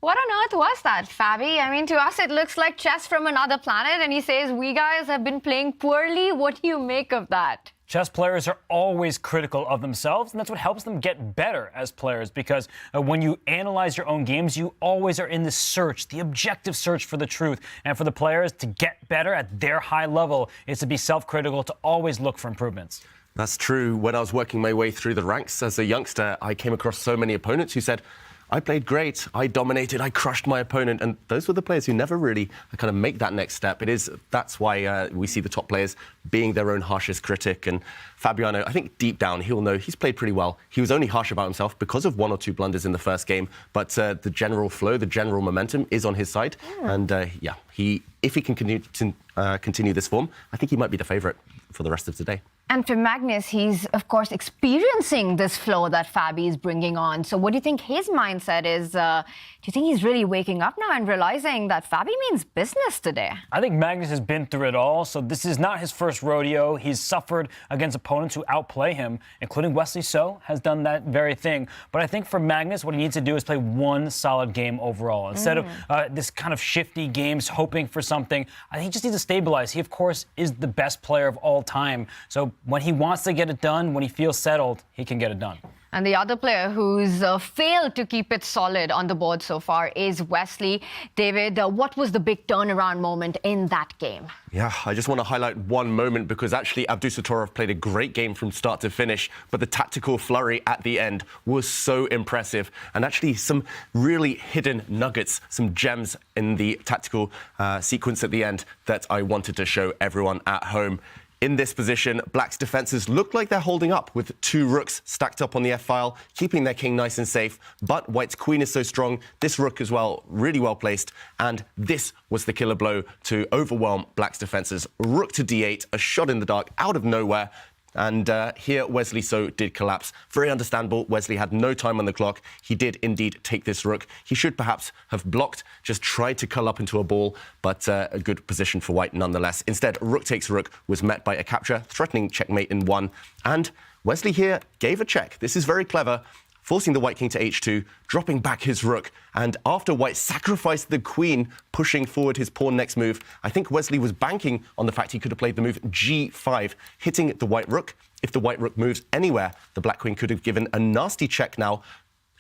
Speaker 16: What on earth was that, Fabi? I mean, to us, it looks like chess from another planet, and he says, we guys have been playing poorly. What do you make of that?
Speaker 14: Chess players are always critical of themselves, and that's what helps them get better as players, because when you analyze your own games, you always are in the search, the objective search for the truth. And for the players to get better at their high level is to be self-critical, to always look for improvements.
Speaker 4: That's true. When I was working my way through the ranks as a youngster, I came across so many opponents who said, I played great, I dominated, I crushed my opponent, and those were the players who never really kind of make that next step. That's why we see the top players being their own harshest critic. And Fabiano, I think deep down he'll know he's played pretty well. He was only harsh about himself because of 1 or 2 blunders in the first game, but the general flow, the general momentum is on his side. And if he can continue this form, I think he might be the favourite for the rest of today.
Speaker 16: And for Magnus, he's, of course, experiencing this flow that Fabi is bringing on. So what do you think his mindset is? Do you think he's really waking up now and realizing that Fabi means business today?
Speaker 14: I think Magnus has been through it all, so this is not his first rodeo. He's suffered against opponents who outplay him, including Wesley So has done that very thing. But I think for Magnus, what he needs to do is play one solid game overall. Instead of this kind of shifty games, hoping for something, I think he just needs to stabilize. He, of course, is the best player of all time. So when he wants to get it done, when he feels settled, he can get it done.
Speaker 16: And the other player who's failed to keep it solid on the board so far is Wesley. David, what was the big turnaround moment in that game?
Speaker 4: Yeah, I just want to highlight one moment because actually Abdusattorov played a great game from start to finish, but the tactical flurry at the end was so impressive. And actually some really hidden nuggets, some gems in the tactical sequence at the end that I wanted to show everyone at home. In this position, Black's defences look like they're holding up with 2 rooks stacked up on the f-file, keeping their king nice and safe. But White's queen is so strong, this rook as well, really well placed. And this was the killer blow to overwhelm Black's defences. Rook to d8, a shot in the dark out of nowhere. And here Wesley So did collapse. Very understandable. Wesley had no time on the clock. He did indeed take this rook. He should perhaps have blocked, just tried to curl up into a ball, but a good position for White nonetheless. Instead, rook takes rook was met by a capture, threatening checkmate in 1. And Wesley here gave a check. This is very clever, forcing the White king to h2, dropping back his rook. And after White sacrificed the queen, pushing forward his pawn next move, I think Wesley was banking on the fact he could have played the move g5, hitting the white rook. If the white rook moves anywhere, the black queen could have given a nasty check now,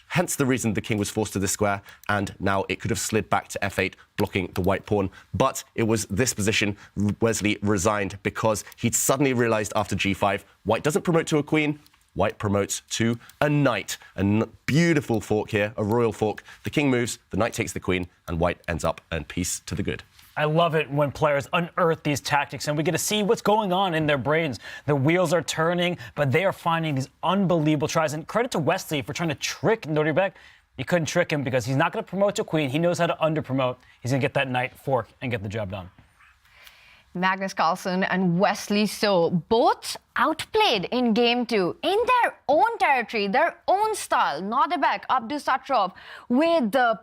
Speaker 4: hence the reason the king was forced to the square, and now it could have slid back to f8, blocking the white pawn. But it was this position Wesley resigned because he'd suddenly realised after g5, White doesn't promote to a queen, White promotes to a knight. A beautiful fork here, a royal fork. The king moves, the knight takes the queen, and White ends up in peace to the good.
Speaker 14: I love it when players unearth these tactics and we get to see what's going on in their brains. The wheels are turning, but they are finding these unbelievable tries. And credit to Wesley for trying to trick Nodirbek. You couldn't trick him because he's not going to promote to queen. He knows how to under-promote. He's going to get that knight fork and get the job done.
Speaker 16: Magnus Carlsen and Wesley So both outplayed in game 2 in their own territory, their own style. Nodirbek Abdusattorov with the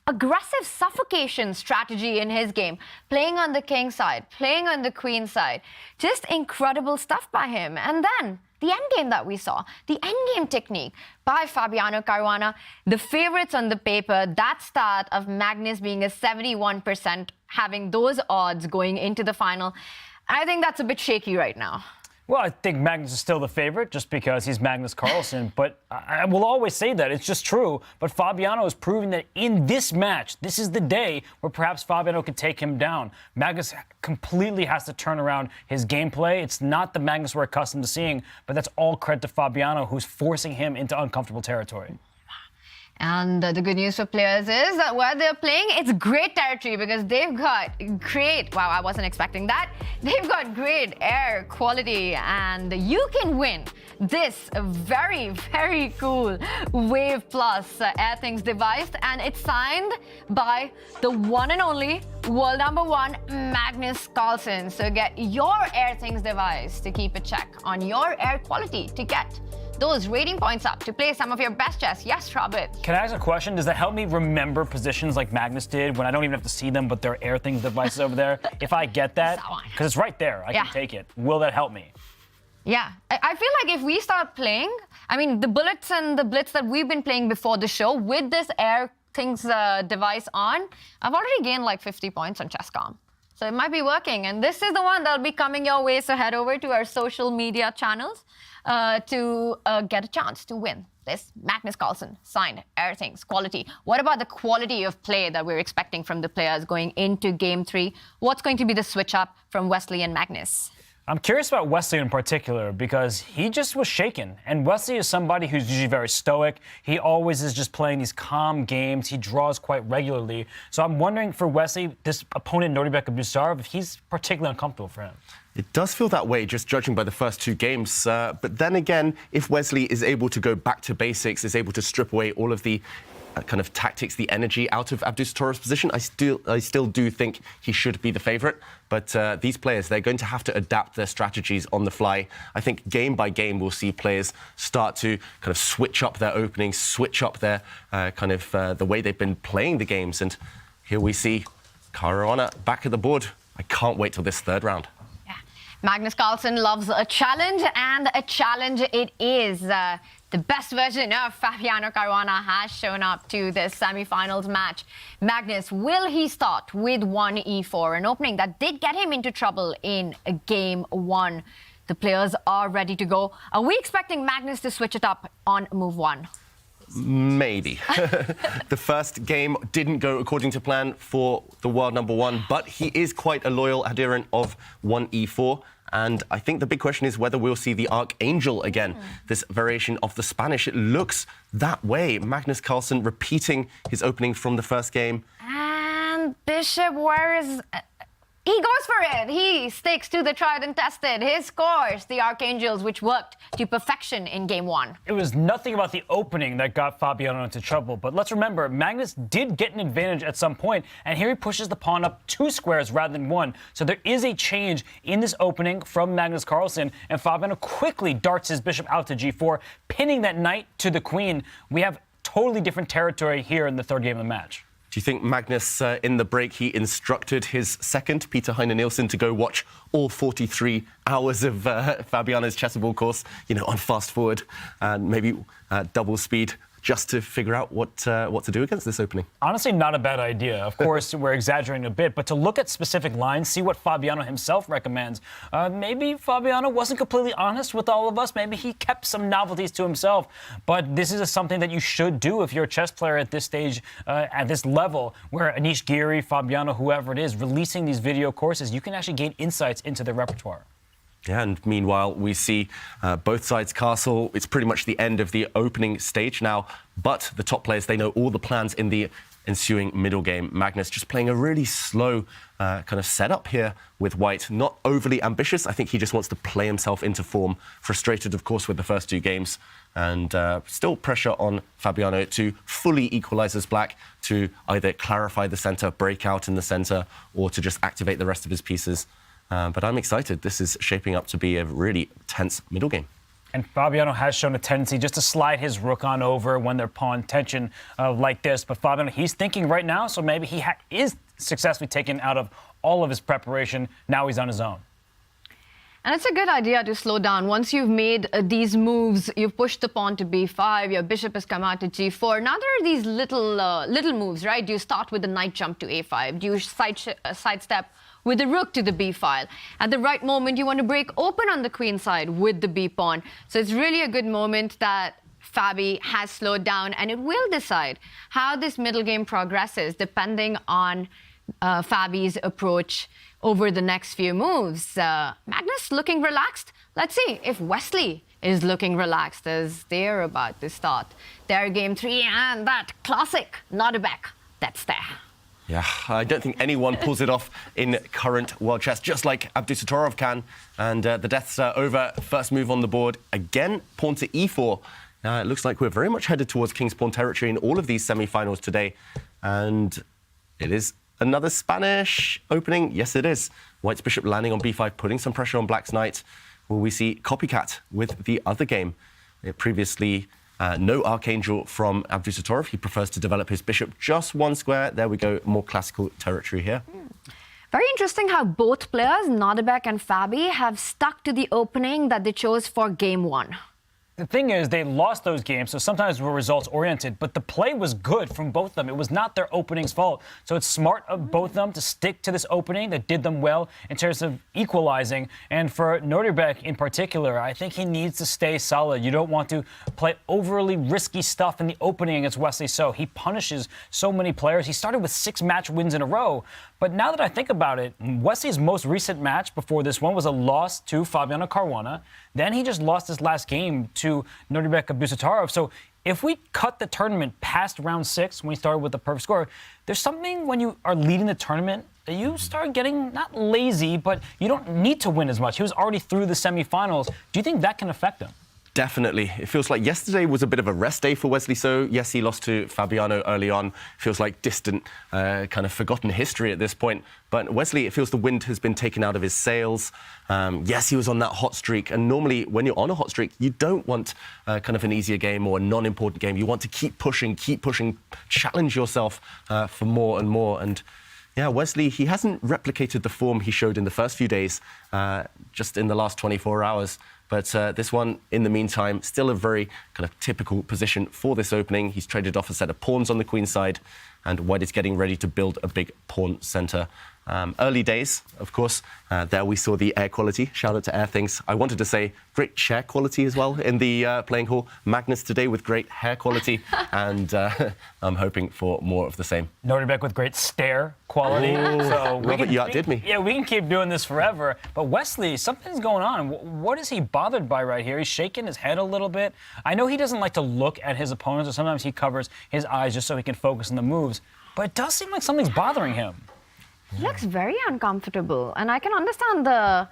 Speaker 16: aggressive suffocation strategy in his game, playing on the king side, playing on the queen side. Just incredible stuff by him. And then the endgame that we saw, the endgame technique by Fabiano Caruana, the favourites on the paper, that start of Magnus being a 71%, having those odds going into the final. I think that's a bit shaky right now.
Speaker 14: Well, I think Magnus is still the favorite just because he's Magnus Carlsen, but I will always say that. It's just true. But Fabiano is proving that in this match, this is the day where perhaps Fabiano could take him down. Magnus completely has to turn around his gameplay. It's not the Magnus we're accustomed to seeing, but that's all credit to Fabiano, who's forcing him into uncomfortable territory.
Speaker 16: And the good news for players is that where they're playing, it's great territory because they've got great, wow, I wasn't expecting that. They've got great air quality and you can win this very, very cool Wave Plus Airthings device, and it's signed by the one and only world #1 Magnus Carlsen. So get your Airthings device to keep a check on your air quality to get those rating points up to play some of your best chess. Yes, Robert.
Speaker 14: Can I ask a question? Does that help me remember positions like Magnus did when I don't even have to see them, but there are air things devices over there? If I get that, because it's right there, I can take it. Will that help me?
Speaker 16: Yeah, I feel like if we start playing, I mean, the bullets and the blitz that we've been playing before the show with this air things device on, I've already gained like 50 points on Chess.com. So it might be working. And this is the one that'll be coming your way. So head over to our social media channels to get a chance to win this Magnus Carlsen signed Air Things quality. What about the quality of play that we're expecting from the players going into Game 3? What's going to be the switch up from Wesley and Magnus?
Speaker 14: I'm curious about Wesley in particular because he just was shaken. And Wesley is somebody who's usually very stoic. He always is just playing these calm games. He draws quite regularly. So I'm wondering for Wesley, this opponent, Nodirbek Abdusattorov, if he's particularly uncomfortable for him.
Speaker 4: It does feel that way, just judging by the first two games. But then again, if Wesley is able to go back to basics, is able to strip away all of the kind of tactics, the energy out of Abdusattorov's position, I still do think he should be the favourite. But these players, they're going to have to adapt their strategies on the fly. I think game by game, we'll see players start to kind of switch up their openings, switch up their the way they've been playing the games. And here we see Caruana back at the board. I can't wait till this third round.
Speaker 16: Magnus Carlsen loves a challenge, and a challenge it is. The best version of Fabiano Caruana has shown up to this semi-finals match. Magnus, will he start with 1e4, an opening that did get him into trouble in Game 1? The players are ready to go. Are we expecting Magnus to switch it up on move 1?
Speaker 4: Maybe. The first game didn't go according to plan for the world number 1, but he is quite a loyal adherent of 1e4. And I think the big question is whether we'll see the Archangel again, this variation of the Spanish. It looks that way. Magnus Carlsen repeating his opening from the first game.
Speaker 16: And Bishop, where is... He goes for it. He sticks to the tried and tested. His scores, the Archangels, which worked to perfection in Game 1.
Speaker 14: It was nothing about the opening that got Fabiano into trouble. But let's remember, Magnus did get an advantage at some point, and here he pushes the pawn up 2 squares rather than 1. So there is a change in this opening from Magnus Carlsen, and Fabiano quickly darts his bishop out to g4, pinning that knight to the queen. We have totally different territory here in the third game of the match.
Speaker 4: Do you think Magnus, in the break, he instructed his second, Peter Heine-Nielsen, to go watch all 43 hours of Fabiano's chessable course, on fast forward and maybe double speed, just to figure out what to do against this opening?
Speaker 14: Honestly, not a bad idea. Of course, we're exaggerating a bit, but to look at specific lines, see what Fabiano himself recommends. Maybe Fabiano wasn't completely honest with all of us. Maybe he kept some novelties to himself. But this is something that you should do if you're a chess player at this stage, at this level, where Anish Giri, Fabiano, whoever it is, releasing these video courses, you can actually gain insights into their repertoire.
Speaker 4: Yeah, and meanwhile, we see both sides castle. It's pretty much the end of the opening stage now, but the top players, they know all the plans in the ensuing middle game. Magnus just playing a really slow kind of setup here with White. Not overly ambitious. I think he just wants to play himself into form. Frustrated, of course, with the first 2 games. And still pressure on Fabiano to fully equalize as black, to either clarify the center, break out in the center, or to just activate the rest of his pieces. But I'm excited. This is shaping up to be a really tense middle game.
Speaker 14: And Fabiano has shown a tendency just to slide his rook on over when they're pawn tension like this. But Fabiano, he's thinking right now, so maybe he is successfully taken out of all of his preparation. Now he's on his own.
Speaker 16: And it's a good idea to slow down. Once you've made these moves, you've pushed the pawn to b5, your bishop has come out to g4. Now there are these little moves, right? Do you start with the knight jump to a5? Do you sidestep with the rook to the b file? At the right moment, you want to break open on the queen side with the b pawn. So it's really a good moment that Fabi has slowed down, and it will decide how this middle game progresses depending on Fabi's approach over the next few moves. Magnus looking relaxed. Let's see if Wesley is looking relaxed as they're about to start their Game 3, and that classic Nodirbek that's there.
Speaker 4: Yeah, I don't think anyone pulls it off in current world chess, just like Abdusattorov can. And the deaths are over. First move on the board. Again, pawn to e4. It looks like we're very much headed towards king's pawn territory in all of these semi-finals today. And it is another Spanish opening. Yes, it is. White's bishop landing on b5, putting some pressure on black's knight. Will we see copycat with the other game? Previously, no Archangel from Abdusattorov. He prefers to develop his bishop just one square. There we go, more classical territory here.
Speaker 16: Very interesting how both players, Nodirbek and Fabi, have stuck to the opening that they chose for game one.
Speaker 14: The thing is, they lost those games, so sometimes we're results-oriented, but the play was good from both of them. It was not their opening's fault. So it's smart of both of them to stick to this opening that did them well in terms of equalizing. And for Nodirbek in particular, I think he needs to stay solid. You don't want to play overly risky stuff in the opening against Wesley So. He punishes so many players. He started with 6 match wins in a row. But now that I think about it, Wesley's most recent match before this one was a loss to Fabiano Caruana. Then he just lost his last game to Nodirbek Abdusattorov. So if we cut the tournament past round 6, when he started with the perfect score, there's something when you are leading the tournament that you start getting, not lazy, but you don't need to win as much. He was already through the semifinals. Do you think that can affect him?
Speaker 4: Definitely. It feels like yesterday was a bit of a rest day for Wesley So. Yes, he lost to Fabiano early on. Feels like distant, kind of forgotten history at this point. But Wesley, it feels the wind has been taken out of his sails. Yes, he was on that hot streak. And normally, when you're on a hot streak, you don't want kind of an easier game or a non-important game. You want to keep pushing, challenge yourself for more and more. And yeah, Wesley, he hasn't replicated the form he showed in the first few days, just in the last 24 hours. But this one, in the meantime, still a very kind of typical position for this opening. He's traded off a set of pawns on the queen side, and White is getting ready to build a big pawn center. Early days, of course. There we saw the air quality. Shout out to Air Things. I wanted to say great chair quality as well in the playing hall. Magnus today with great hair quality, and I'm hoping for more of the same.
Speaker 14: Nodirbek with great stare quality. So
Speaker 4: Robert, you outdid me.
Speaker 14: Yeah, we can keep doing this forever. But Wesley, something's going on. What is he bothered by right here? He's shaking his head a little bit. I know he doesn't like to look at his opponents, or sometimes he covers his eyes just so he can focus on the moves. But it does seem like something's bothering him.
Speaker 16: He looks very uncomfortable, and I can understand the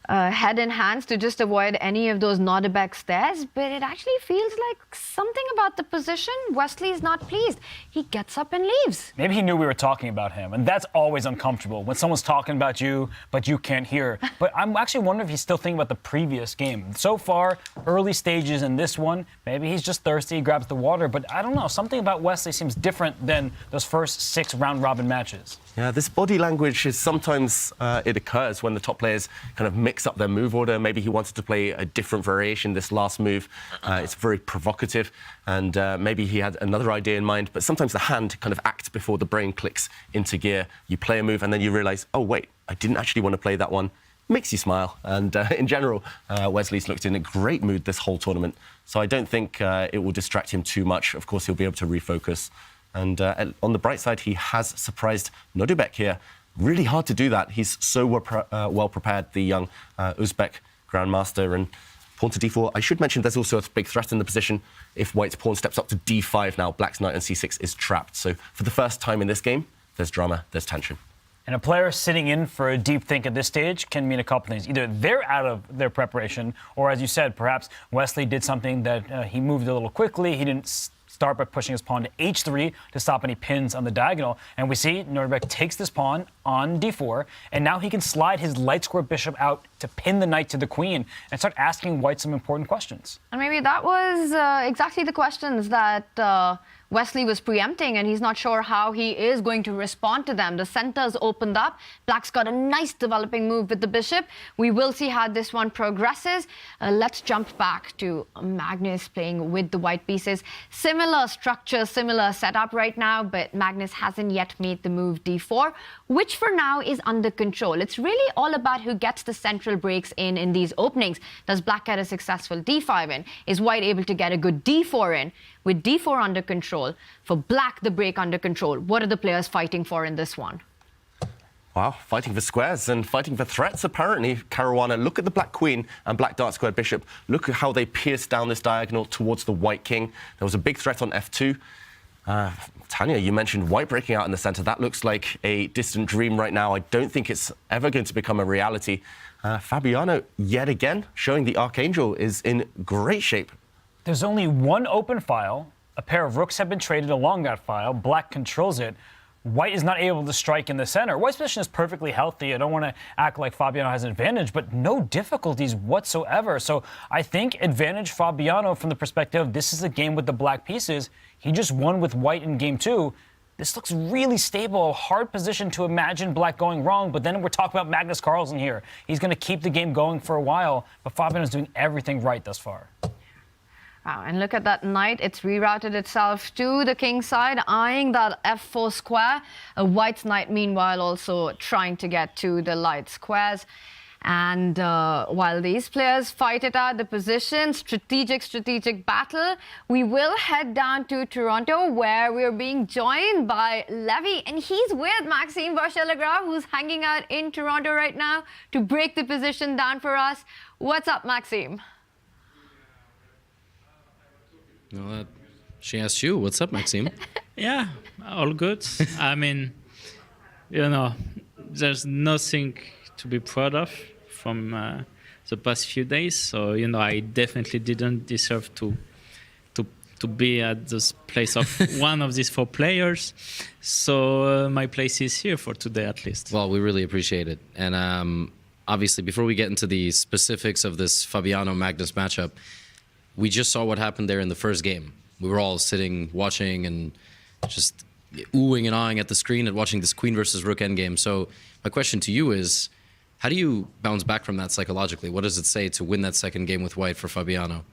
Speaker 16: head in hands to just avoid any of those Nodirbek stares, but it actually feels like something about the position. Wesley is not pleased. He gets up and leaves.
Speaker 14: Maybe he knew we were talking about him, and that's always uncomfortable when someone's talking about you, but you can't hear. But I'm actually wondering if he's still thinking about the previous game. So far, early stages in this one, maybe he's just thirsty, grabs the water, but I don't know. Something about Wesley seems different than those first 6 round-robin matches.
Speaker 4: Yeah, this body language is sometimes, it occurs when the top players kind of mix up their move order. Maybe he wanted to play a different variation this last move. It's very provocative, and maybe he had another idea in mind, but sometimes the hand kind of acts before the brain clicks into gear. You play a move and then you realize, oh wait, I didn't actually want to play that one. Makes you smile, and in general, Wesley's looked in a great mood this whole tournament, so I don't think it will distract him too much. Of course, he'll be able to refocus. And on the bright side, he has surprised Nodirbek here. Really hard to do that. He's so well prepared, the young Uzbek grandmaster. And pawn to d4. I should mention there's also a big threat in the position. If White's pawn steps up to d5 now, Black's knight on c6 is trapped. So for the first time in this game, there's drama, there's tension.
Speaker 14: And a player sitting in for a deep think at this stage can mean a couple things. Either they're out of their preparation, or as you said, perhaps Wesley did something that he moved a little quickly. He didn't start by pushing his pawn to h3 to stop any pins on the diagonal. And we see Nodirbek takes this pawn on d4, and now he can slide his light square bishop out to pin the knight to the queen and start asking White some important questions.
Speaker 16: And maybe that was exactly the questions that Wesley was preempting, and he's not sure how he is going to respond to them. The center's opened up. Black's got a nice developing move with the bishop. We will see how this one progresses. Let's jump back to Magnus playing with the white pieces. Similar structure, similar setup right now, but Magnus hasn't yet made the move d4, which for now is under control. It's really all about who gets the central breaks in these openings. Does Black get a successful d5 in? Is White able to get a good d4 in? With d4 under control, for Black, the break under control, what are the players fighting for in this one?
Speaker 4: Wow, fighting for squares and fighting for threats, apparently. Caruana, look at the Black queen and Black dark square bishop. Look at how they pierce down this diagonal towards the White king. There was a big threat on f2. Tania, you mentioned White breaking out in the center. That looks like a distant dream right now. I don't think it's ever going to become a reality. Fabiano, yet again, showing the Archangel is in great shape.
Speaker 14: There's only one open file. A pair of rooks have been traded along that file. Black controls it. White is not able to strike in the center. White's position is perfectly healthy. I don't want to act like Fabiano has an advantage, but no difficulties whatsoever. So I think advantage Fabiano from the perspective of this is a game with the black pieces. He just won with White in game 2. This looks really stable, a hard position to imagine black going wrong, but then we're talking about Magnus Carlsen here. He's going to keep the game going for a while, but Fabiano's doing everything right thus far.
Speaker 16: Wow, and look at that knight. It's rerouted itself to the king side, eyeing that f4 square. A white knight, meanwhile, also trying to get to the light squares. And while these players fight it out, the position, strategic battle, we will head down to Toronto, where we're being joined by Levy. And he's with Maxime Vachier-Lagrave, who's hanging out in Toronto right now to break the position down for us. What's up, Maxime?
Speaker 12: No, she asked you. What's up, Maxime?
Speaker 18: Yeah, all good. I mean, you know, there's nothing to be proud of from the past few days. So, you know, I definitely didn't deserve to be at this place of one of these 4 players. So my place is here for today, at least.
Speaker 12: Well, we really appreciate it. And obviously, before we get into the specifics of this Fabiano-Magnus matchup, we just saw what happened there in the first game. We were all sitting, watching, and just oohing and ahhing at the screen at watching this queen versus rook endgame. So my question to you is, how do you bounce back from that psychologically? What does it say to win that second game with white for Fabiano?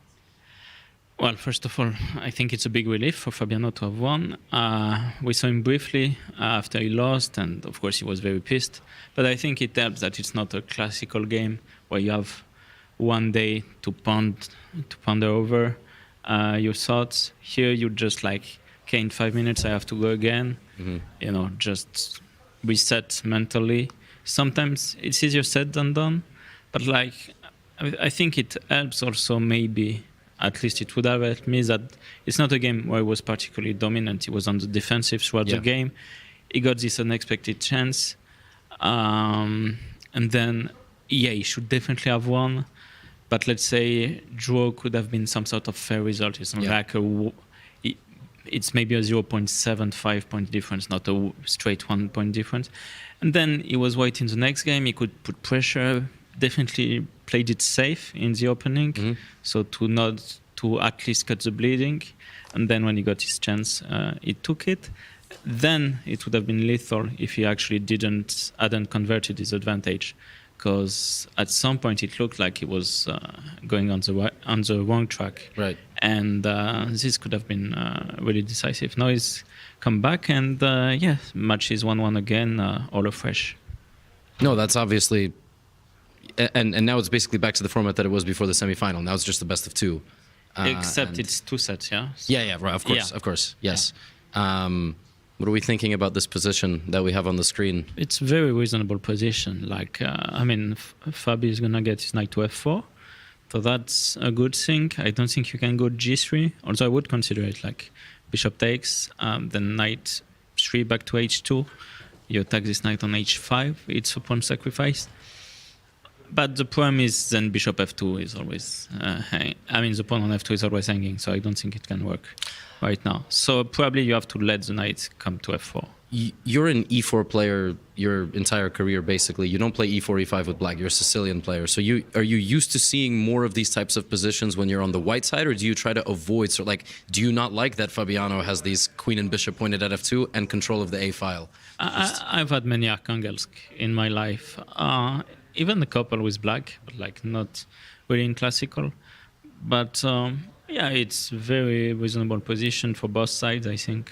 Speaker 18: Well, first of all, I think it's a big relief for Fabiano to have won. We saw him briefly after he lost, and of course he was very pissed. But I think it helps that it's not a classical game where you have one day to ponder over your thoughts. Here you just like, okay, in 5 minutes I have to go again. You know, just reset mentally. Sometimes it's easier said than done, but like, I think it helps also maybe, at least it would have helped me, that it's not a game where he was particularly dominant. He was on the defensive throughout the game. He got this unexpected chance. And then, yeah, he should definitely have won. But let's say draw could have been some sort of fair result. It's not like it's maybe a 0.75 point difference, not a straight 1 point difference. And then he was white in the next game. He could put pressure, definitely played it safe in the opening. So to at least cut the bleeding. And then when he got his chance, he took it. Then it would have been lethal if he actually hadn't converted his advantage. Because at some point it looked like he was going on the wrong track.
Speaker 12: Right.
Speaker 18: And this could have been really decisive. Now he's come back and, match is 1-1 again, all afresh.
Speaker 12: No, that's obviously... And now it's basically back to the format that it was before the semi-final. Now it's just the best of 2.
Speaker 18: Except it's 2 sets, yeah?
Speaker 12: Yeah, right, of course, yes. What are we thinking about this position that we have on the screen?
Speaker 18: It's a very reasonable position. Like, I mean, Fabi is going to get his knight to f4. So that's a good thing. I don't think you can go g3, although I would consider it like bishop takes, then knight 3 back to h2. You attack this knight on h5. It's a pawn sacrifice. But the problem is then bishop f2 is always the pawn on f2 is always hanging, so I don't think it can work right now. So probably you have to let the knight come to f4.
Speaker 12: You're an e4 player your entire career, basically. You don't play e4, e5 with black. You're a Sicilian player. So are you used to seeing more of these types of positions when you're on the white side, or do you try to avoid, do you not like that Fabiano has these queen and bishop pointed at f2 and control of the a file?
Speaker 18: I've had many Archangelsk in my life. Even a couple with black, but like not really in classical. But it's very reasonable position for both sides, I think.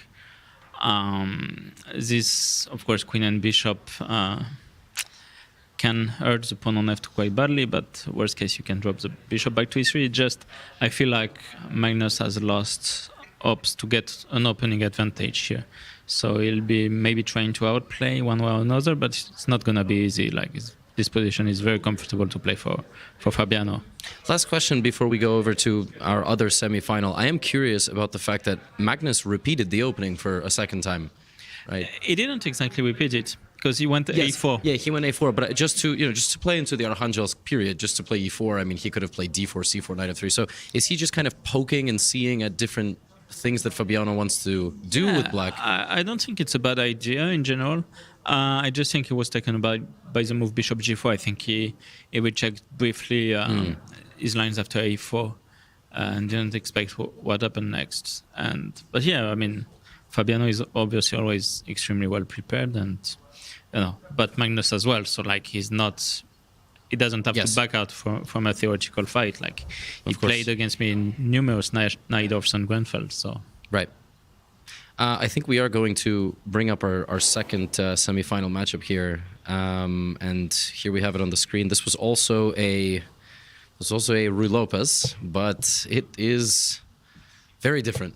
Speaker 18: This, of course, queen and bishop can hurt the pawn on f2 quite badly, but worst case, you can drop the bishop back to e3. I feel like Magnus has lost hopes to get an opening advantage here. So he'll be maybe trying to outplay one way or another, but it's not going to be easy. This position is very comfortable to play for Fabiano.
Speaker 12: Last question before we go over to our other semi-final. I am curious about the fact that Magnus repeated the opening for a second time, right?
Speaker 18: He didn't exactly repeat it because he went a4.
Speaker 12: Yeah, he went a4, but just to play into the Archangelsk period, just to play e4. I mean, he could have played d4, c4, knight f3. So is he just kind of poking and seeing at different things that Fabiano wants to do with black.
Speaker 18: I don't think it's a bad idea in general. I just think he was taken by the move bishop g4. I think he rechecked briefly his lines after a4 and didn't expect what happened next. But yeah, I mean, Fabiano is obviously always extremely well prepared, and but Magnus as well. So like he doesn't have to back out from a theoretical fight. Like he played against me in numerous Najdorfs and Grenfell. So
Speaker 12: right. I think we are going to bring up our second semi-final matchup here, and here we have it on the screen. This was also a Ruy Lopez, but it is very different.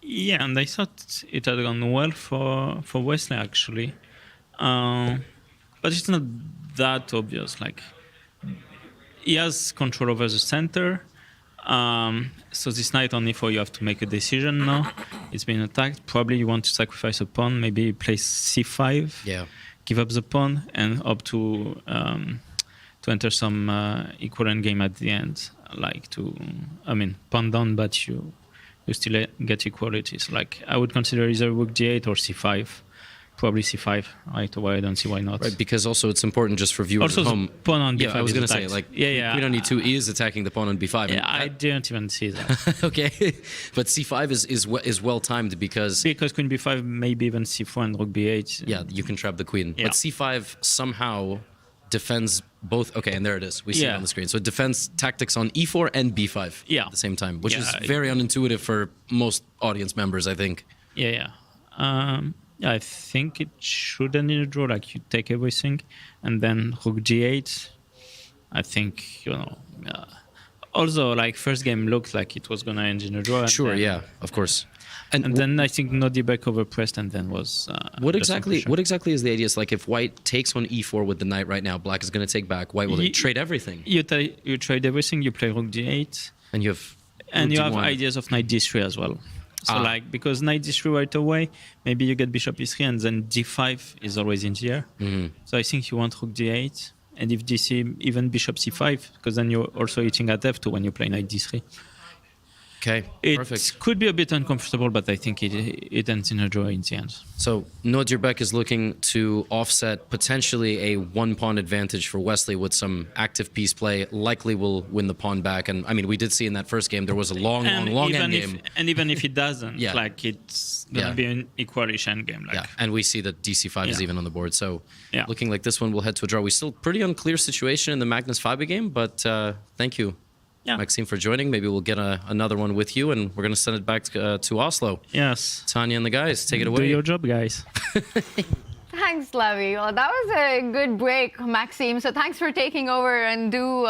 Speaker 18: Yeah, and I thought it had gone well for Wesley actually, but it's not that obvious. Like he has control over the center. So this knight on e4, you have to make a decision now. It's been attacked. Probably you want to sacrifice a pawn. Maybe play c5.
Speaker 12: Yeah.
Speaker 18: Give up the pawn and hope to enter some equal endgame at the end. Like pawn down, but you still get equality. So like I would consider either rook d8 or c5. Probably c5, right away. I don't see why not.
Speaker 12: Right, because also it's important just for viewers
Speaker 18: also
Speaker 12: at home.
Speaker 18: The pawn on b5.
Speaker 12: Yeah, I was going to say, like,
Speaker 18: queen
Speaker 12: on e2 is attacking the pawn on b5.
Speaker 18: Yeah, I didn't even see that.
Speaker 12: Okay, but c5 is well timed because
Speaker 18: queen b5, maybe even c4 and rook b8.
Speaker 12: Yeah, you can trap the queen.
Speaker 18: Yeah.
Speaker 12: But c5 somehow defends both. Okay, and there it is. We see it on the screen. So it defends tactics on e4 and b5 at the same time, which is very unintuitive for most audience members, I think.
Speaker 18: Yeah. I think it should end in a draw. Like you take everything, and then rook g8. I think also, like first game looked like it was gonna end in a draw.
Speaker 12: Sure, yeah, of course.
Speaker 18: And then I think Nodirbek overpressed, and then was
Speaker 12: what exactly is the idea? It's like if white takes on e4 with the knight right now, black is going to take back. White will trade everything.
Speaker 18: You trade everything. You play rook d8,
Speaker 12: and you have
Speaker 18: ideas of knight d3 as well. So like because knight d3 right away, maybe you get bishop e3, and then d5 is always in the air. So I think you want rook d8, and if dc, even bishop c5, because then you're also eating at f2 when you play knight d3.
Speaker 12: Okay, perfect.
Speaker 18: It could be a bit uncomfortable, but I think it ends in a draw in the end.
Speaker 12: So Nodirbek is looking to offset potentially a one-pawn advantage for Wesley with some active piece play. Likely will win the pawn back. And I mean, we did see in that first game there was a long endgame.
Speaker 18: And even if it doesn't, like it's gonna be an equalish endgame. Like.
Speaker 12: Yeah, and we see that dc5 is even on the board. So looking like this one will head to a draw. We still pretty unclear situation in the Magnus Fabi game, but thank you. Maxime, for joining. Maybe we'll get another one with you, and we're going to send it back to Oslo.
Speaker 18: Yes.
Speaker 12: Tanya and the guys, take it away.
Speaker 18: Do your job, guys.
Speaker 16: Thanks, Lavi. Well, that was a good break, Maxime. So thanks for taking over, and do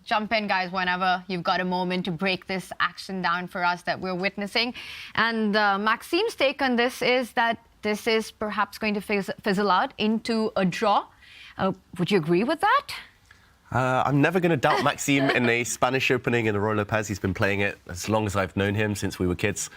Speaker 16: jump in, guys, whenever you've got a moment to break this action down for us that we're witnessing. And Maxime's take on this is that this is perhaps going to fizzle out into a draw. Would you agree with that?
Speaker 4: I'm never going to doubt Maxime in a Spanish opening in the Ruy Lopez. He's been playing it as long as I've known him, since we were kids.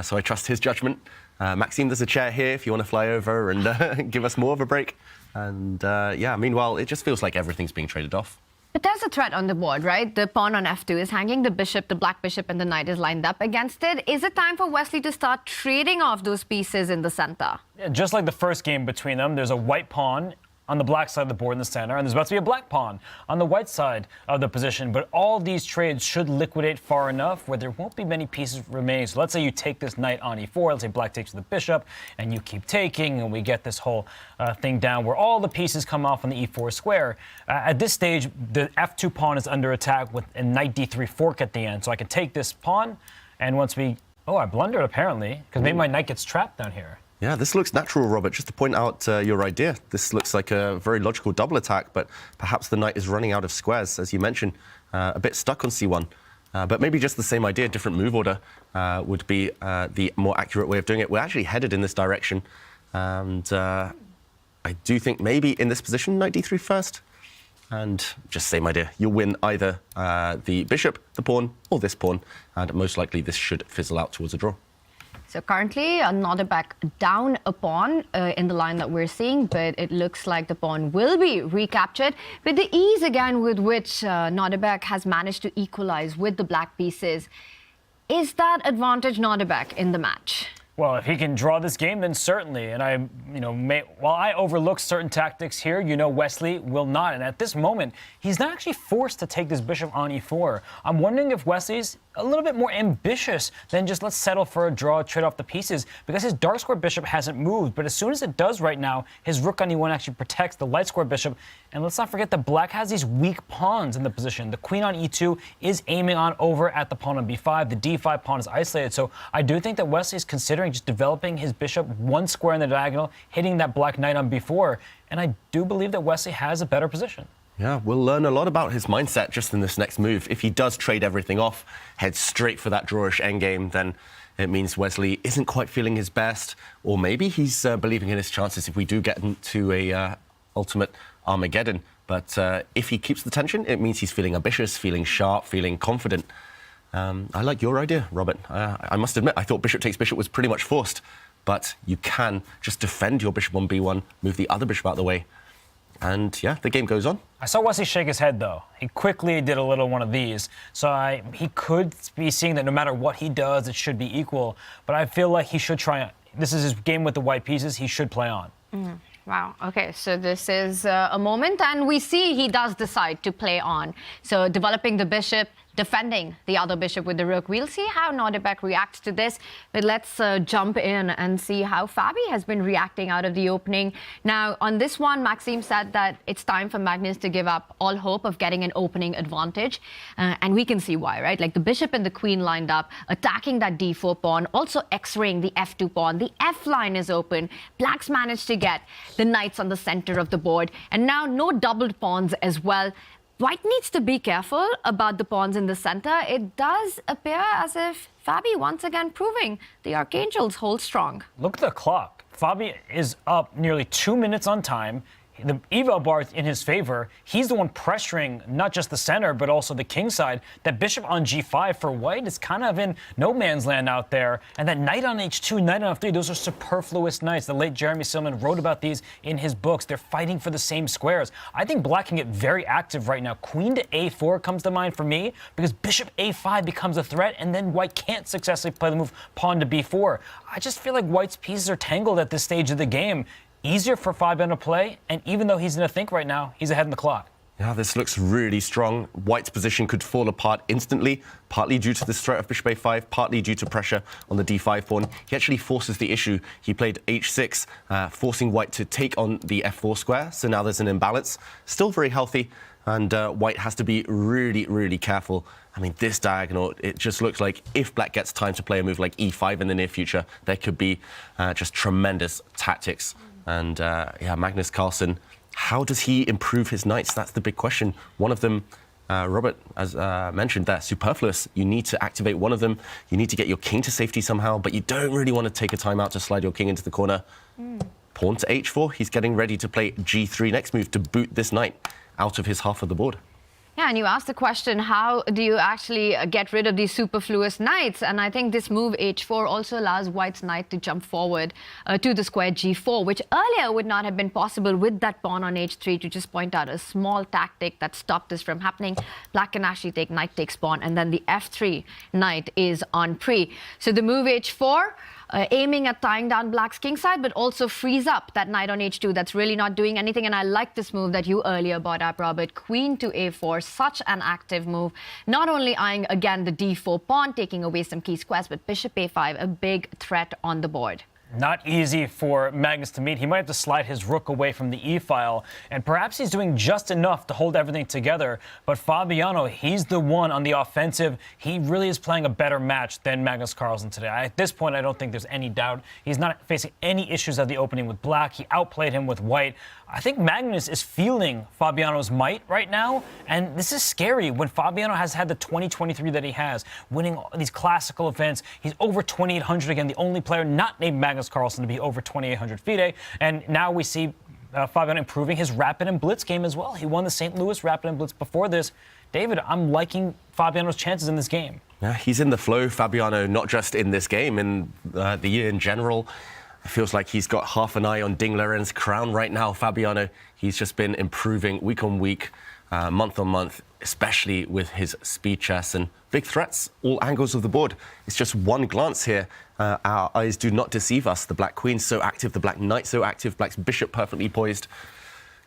Speaker 4: So I trust his judgment. Maxime, there's a chair here if you want to fly over and give us more of a break. And meanwhile, it just feels like everything's being traded off.
Speaker 16: But there's a threat on the board, right? The pawn on f2 is hanging, the bishop, the black bishop, and the knight is lined up against it. Is it time for Wesley to start trading off those pieces in the center?
Speaker 14: Yeah, just like the first game between them, there's a white pawn on the black side of the board in the center, and there's about to be a black pawn on the white side of the position. But all these trades should liquidate far enough where there won't be many pieces remaining. So let's say you take this knight on e4, let's say black takes the bishop, and you keep taking, and we get this whole thing down where all the pieces come off on the e4 square. At this stage, the f2 pawn is under attack with a knight d3 fork at the end. So I can take this pawn, and once we... Oh, I blundered, apparently, because maybe my knight gets trapped down here.
Speaker 4: Yeah, this looks natural, Robert. Just to point out your idea, this looks like a very logical double attack, but perhaps the knight is running out of squares, as you mentioned, a bit stuck on c1. But maybe just the same idea, different move order would be the more accurate way of doing it. We're actually headed in this direction, and I do think maybe in this position, knight d3 first. And just same idea. You'll win either the bishop, the pawn, or this pawn, and most likely this should fizzle out towards a draw.
Speaker 16: So currently, Nodirbek down a pawn in the line that we're seeing, but it looks like the pawn will be recaptured. With the ease again with which Nodirbek has managed to equalize with the black pieces, Is that advantage Nodirbek in the match?
Speaker 14: Well, if he can draw this game, then certainly. And while I overlook certain tactics here, Wesley will not. And at this moment, he's not actually forced to take this bishop on e4. I'm wondering if Wesley's a little bit more ambitious than just let's settle for a draw, trade off the pieces, because his dark square bishop hasn't moved. But as soon as it does right now, his rook on e1 actually protects the light square bishop. And let's not forget that black has these weak pawns in the position. The queen on e2 is aiming on over at the pawn on b5. The d5 pawn is isolated. So I do think that Wesley's considering just developing his bishop one square in the diagonal, hitting that black knight on b4. And I do believe that Wesley has a better position.
Speaker 4: Yeah, we'll learn a lot about his mindset just in this next move. If he does trade everything off, head straight for that drawish endgame, then it means Wesley isn't quite feeling his best, or maybe he's believing in his chances if we do get into a ultimate Armageddon. But if he keeps the tension, it means he's feeling ambitious, feeling sharp, feeling confident. I like your idea, Robert. I must admit, I thought bishop takes bishop was pretty much forced, but you can just defend your bishop on b1, move the other bishop out of the way, and yeah, the game goes on.
Speaker 14: I saw Wesley shake his head, though. He quickly did a little one of these. So he could be seeing that no matter what he does, it should be equal. But I feel like he should try. This is his game with the white pieces. He should play on.
Speaker 16: Wow. Okay, so this is a moment, and we see he does decide to play on. So developing the bishop, defending the other bishop with the rook. We'll see how Nodirbek reacts to this, but let's jump in and see how Fabi has been reacting out of the opening. Now, on this one, Maxime said that it's time for Magnus to give up all hope of getting an opening advantage, and we can see why, right? Like the bishop and the queen lined up, attacking that d4 pawn, also x-raying the f2 pawn. The f line is open. Black's managed to get the knights on the center of the board, and now no doubled pawns as well. White needs to be careful about the pawns in the center. It does appear as if Fabi once again proving the Archangels hold strong.
Speaker 14: Look at the clock. Fabi is up nearly 2 minutes on time. The eval bar is in his favor. He's the one pressuring not just the center, but also the king side. That bishop on g5 for white is kind of in no man's land out there. And that knight on h2, knight on f3, those are superfluous knights. The late Jeremy Silman wrote about these in his books. They're fighting for the same squares. I think black can get very active right now. Queen to a4 comes to mind for me, because bishop a5 becomes a threat, and then white can't successfully play the move pawn to b4. I just feel like white's pieces are tangled at this stage of the game. Easier for Fabiano to play, and even though he's in a think right now, he's ahead in the clock.
Speaker 4: Yeah, this looks really strong. White's position could fall apart instantly, partly due to this threat of bishop a5, partly due to pressure on the d5 pawn. He actually forces the issue. He played h6, forcing white to take on the f4 square, so now there's an imbalance. Still very healthy, and white has to be really, really careful. I mean, this diagonal, it just looks like if black gets time to play a move like e5 in the near future, there could be just tremendous tactics. And yeah, Magnus Carlsen, how does he improve his knights? That's the big question. One of them, Robert, as mentioned, they're superfluous. You need to activate one of them. You need to get your king to safety somehow, but you don't really want to take a time out to slide your king into the corner. Pawn to h4. He's getting ready to play g3 next move to boot this knight out of his half of the board.
Speaker 16: Yeah, and you asked the question, how do you actually get rid of these superfluous knights? And I think this move h4 also allows white's knight to jump forward to the square g4, which earlier would not have been possible with that pawn on h3, to just point out a small tactic that stopped this from happening. Black can actually take knight takes pawn, and then the f3 knight is on pre. So the move h4, aiming at tying down black's king side, but also frees up that knight on h2 that's really not doing anything. And I like this move that you earlier brought up, Robert. Queen to a4, such an active move. Not only eyeing again the d4 pawn, taking away some key squares, but bishop a5, a big threat on the board.
Speaker 14: Not easy for Magnus to meet. He might have to slide his rook away from the e-file, and perhaps he's doing just enough to hold everything together. But Fabiano, he's the one on the offensive. He really is playing a better match than Magnus Carlsen today. At this point, I don't think there's any doubt. He's not facing any issues at the opening with black. He outplayed him with white. I think Magnus is feeling Fabiano's might right now, and this is scary when Fabiano has had the 2023 that he has, winning these classical events. He's over 2,800 again, the only player not named Magnus Carlsen to be over 2,800 FIDE, and now we see Fabiano improving his rapid and blitz game as well. He won the St. Louis rapid and blitz before this. David, I'm liking Fabiano's chances in this game.
Speaker 4: Yeah, he's in the flow, Fabiano, not just in this game, in the year in general. It feels like he's got half an eye on Ding Liren's crown right now, Fabiano. He's just been improving week on week, month on month, especially with his speed chess and big threats, all angles of the board. It's just one glance here. Our eyes do not deceive us. The black queen's so active, the black knight so active, black's bishop perfectly poised.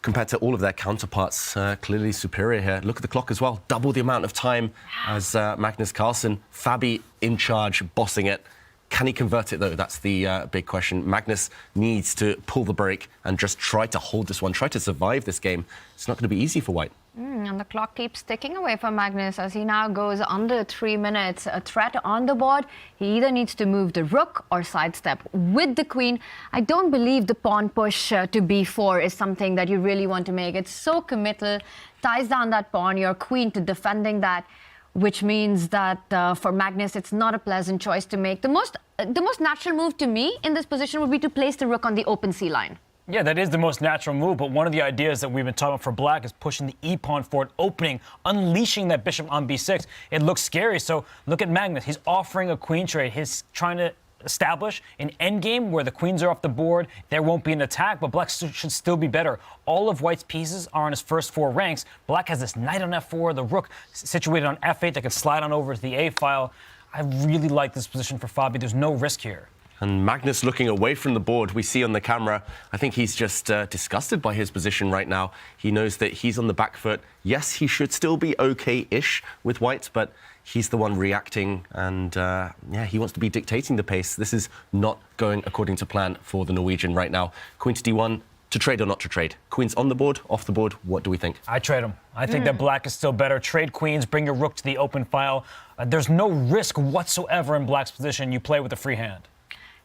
Speaker 4: Compared to all of their counterparts, clearly superior here. Look at the clock as well. Double the amount of time as Magnus Carlsen. Fabi in charge, bossing it. Can he convert it, though? That's the big question. Magnus needs to pull the brake and just try to hold this one, try to survive this game. It's not going to be easy for White.
Speaker 16: And the clock keeps ticking away for Magnus as he now goes under 3 minutes. A threat on the board. He either needs to move the rook or sidestep with the queen. I don't believe the pawn push to b4 is something that you really want to make. It's so committal. Ties down that pawn, your queen to defending that, which means that for Magnus, it's not a pleasant choice to make. The most natural move to me in this position would be to place the rook on the open c line.
Speaker 14: Yeah, that is the most natural move, but one of the ideas that we've been talking about for black is pushing the e-pawn forward, opening, unleashing that bishop on b6. It looks scary, so look at Magnus. He's offering a queen trade. He's trying to establish an endgame where the queens are off the board. There won't be an attack, but black should still be better. All of White's pieces are on his first 4 ranks. Black has this knight on f4, the rook situated on f8 that can slide on over to the a file. I really like this position for Fabi. There's no risk here.
Speaker 4: And Magnus looking away from the board, we see on the camera, I think he's just disgusted by his position right now. He knows that he's on the back foot. Yes, he should still be okay-ish with White, but he's the one reacting, and yeah, he wants to be dictating the pace. This is not going according to plan for the Norwegian right now. Queen to d1, to trade or not to trade? Queen's on the board, off the board, what do we think?
Speaker 14: I trade him. I think that black is still better. Trade queens, bring your rook to the open file. There's no risk whatsoever in black's position. You play with a free hand.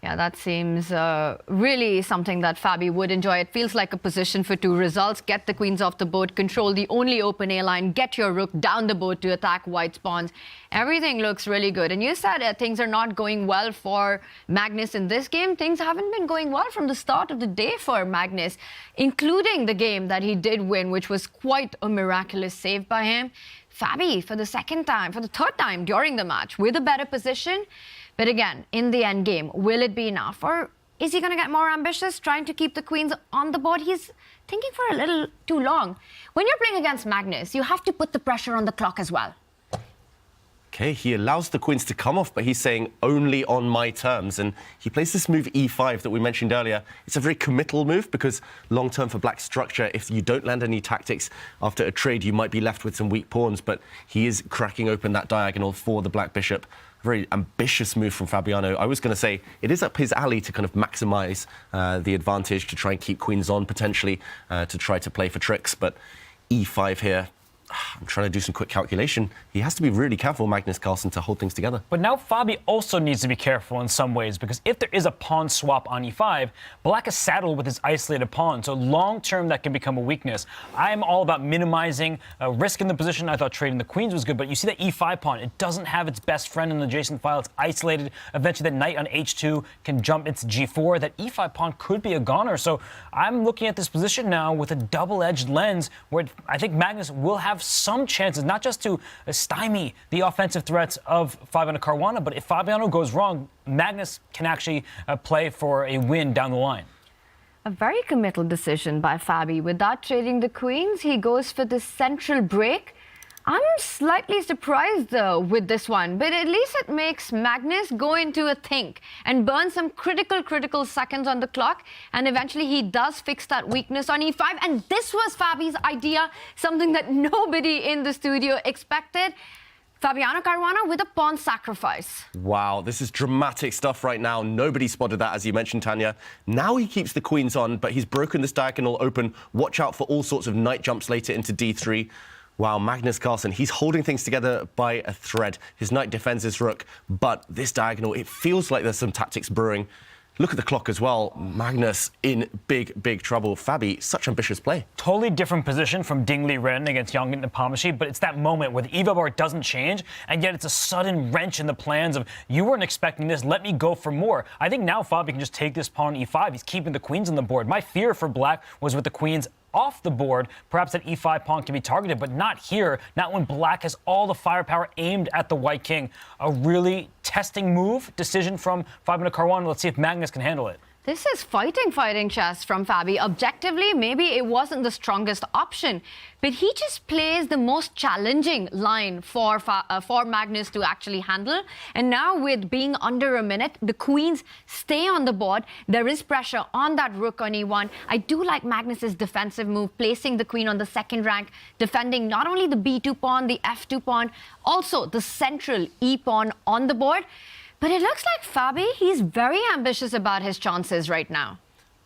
Speaker 16: Yeah, that seems really something that Fabi would enjoy. It feels like a position for 2 results. Get the queens off the board, control the only open A line, get your rook down the board to attack White's pawns. Everything looks really good. And you said things are not going well for Magnus in this game. Things haven't been going well from the start of the day for Magnus, including the game that he did win, which was quite a miraculous save by him. Fabi, for the third time during the match, with a better position. But again, in the end game, will it be enough? Or is he going to get more ambitious, trying to keep the queens on the board? He's thinking for a little too long. When you're playing against Magnus, you have to put the pressure on the clock as well.
Speaker 4: Okay, he allows the queens to come off, but he's saying only on my terms. And he plays this move e5 that we mentioned earlier. It's a very committal move because long-term for black structure, if you don't land any tactics after a trade, you might be left with some weak pawns. But he is cracking open that diagonal for the black bishop. Very ambitious move from Fabiano. I was going to say it is up his alley to kind of maximize the advantage, to try and keep queens on potentially, to try to play for tricks. But e5 here, I'm trying to do some quick calculation. He has to be really careful, Magnus Carlsen, to hold things together.
Speaker 14: But now Fabi also needs to be careful in some ways, because if there is a pawn swap on e5, black is saddled with his isolated pawn, so long-term that can become a weakness. I'm all about minimizing risk in the position. I thought trading the queens was good, but you see that e5 pawn, it doesn't have its best friend in the adjacent file. It's isolated. Eventually that knight on h2 can jump into g4. That e5 pawn could be a goner. So I'm looking at this position now with a double-edged lens where I think Magnus will have some chances, not just to stymie the offensive threats of Fabiano Caruana, but if Fabiano goes wrong, Magnus can actually play for a win down the line.
Speaker 16: A very committal decision by Fabi. Without trading the queens, he goes for the central break. I'm slightly surprised, though, with this one, but at least it makes Magnus go into a think and burn some critical seconds on the clock, and eventually he does fix that weakness on e5, and this was Fabi's idea, something that nobody in the studio expected. Fabiano Caruana with a pawn sacrifice.
Speaker 4: Wow, this is dramatic stuff right now. Nobody spotted that, as you mentioned, Tanya. Now he keeps the queens on, but he's broken this diagonal open. Watch out for all sorts of knight jumps later into d3. Wow, Magnus Carlsen, he's holding things together by a thread. His knight defends his rook, but this diagonal, it feels like there's some tactics brewing. Look at the clock as well. Magnus in big trouble. Fabi, such ambitious play.
Speaker 14: Totally different position from Ding Liren against Yang Nepomniachtchi, but it's that moment where the EVA bar doesn't change, and yet it's a sudden wrench in the plans of, you weren't expecting this, let me go for more. I think now Fabi can just take this pawn on e5. He's keeping the queens on the board. My fear for black was with the queens off the board, perhaps that e5 pawn can be targeted, but not here, not when black has all the firepower aimed at the white king. A really testing move, decision from Fabiano Caruana. Let's see if Magnus can handle it.
Speaker 16: This is fighting chess from Fabi. Objectively, maybe it wasn't the strongest option, but he just plays the most challenging line for Magnus to actually handle. And now with being under a minute, the queens stay on the board. There is pressure on that rook on e1. I do like Magnus's defensive move, placing the queen on the second rank, defending not only the b2 pawn, the f2 pawn, also the central e pawn on the board. But it looks like Fabi, he's very ambitious about his chances right now.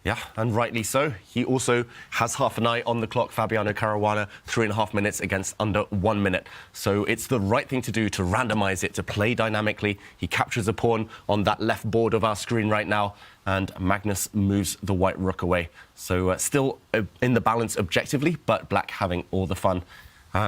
Speaker 4: Yeah, and rightly so. He also has half an eye on the clock, Fabiano Caruana, 3.5 minutes against under 1 minute. So it's the right thing to do to randomize it, to play dynamically. He captures a pawn on that left board of our screen right now, and Magnus moves the white rook away. So still in the balance objectively, but black having all the fun.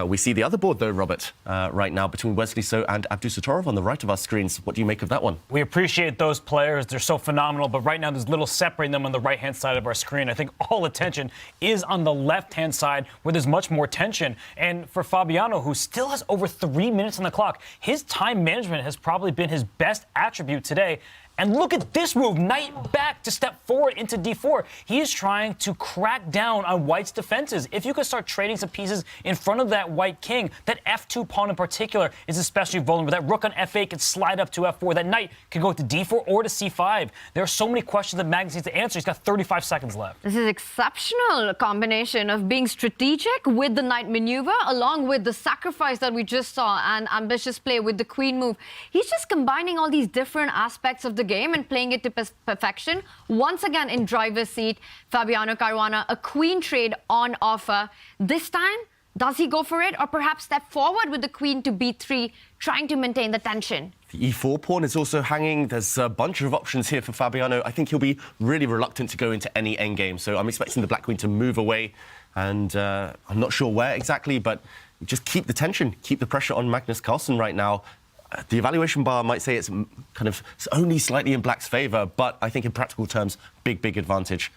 Speaker 4: We see the other board, though, Robert, right now between Wesley So and Abdusattorov on the right of our screens. What do you make of that one?
Speaker 14: We appreciate those players. They're so phenomenal, but right now there's little separating them on the right-hand side of our screen. I think all attention is on the left-hand side where there's much more tension. And for Fabiano, who still has over 3 minutes on the clock, his time management has probably been his best attribute today. And look at this move, knight back to step forward into d4. He is trying to crack down on white's defenses. If you could start trading some pieces in front of that white king, that f2 pawn in particular is especially vulnerable. That rook on f8 can slide up to f4. That knight can go to d4 or to c5. There are so many questions that Magnus needs to answer. He's got 35 seconds left.
Speaker 16: This is exceptional combination of being strategic with the knight maneuver, along with the sacrifice that we just saw and ambitious play with the queen move. He's just combining all these different aspects of the game and playing it to perfection. Once again in driver's seat, Fabiano Caruana, a queen trade on offer. This time, does he go for it or perhaps step forward with the queen to b3, trying to maintain the tension?
Speaker 4: The e4 pawn is also hanging. There's a bunch of options here for Fabiano. I think he'll be really reluctant to go into any endgame. So I'm expecting the black queen to move away. And I'm not sure where exactly, but just keep the tension, keep the pressure on Magnus Carlsen right now. The evaluation bar might say it's only slightly in black's favour, but I think in practical terms, big advantage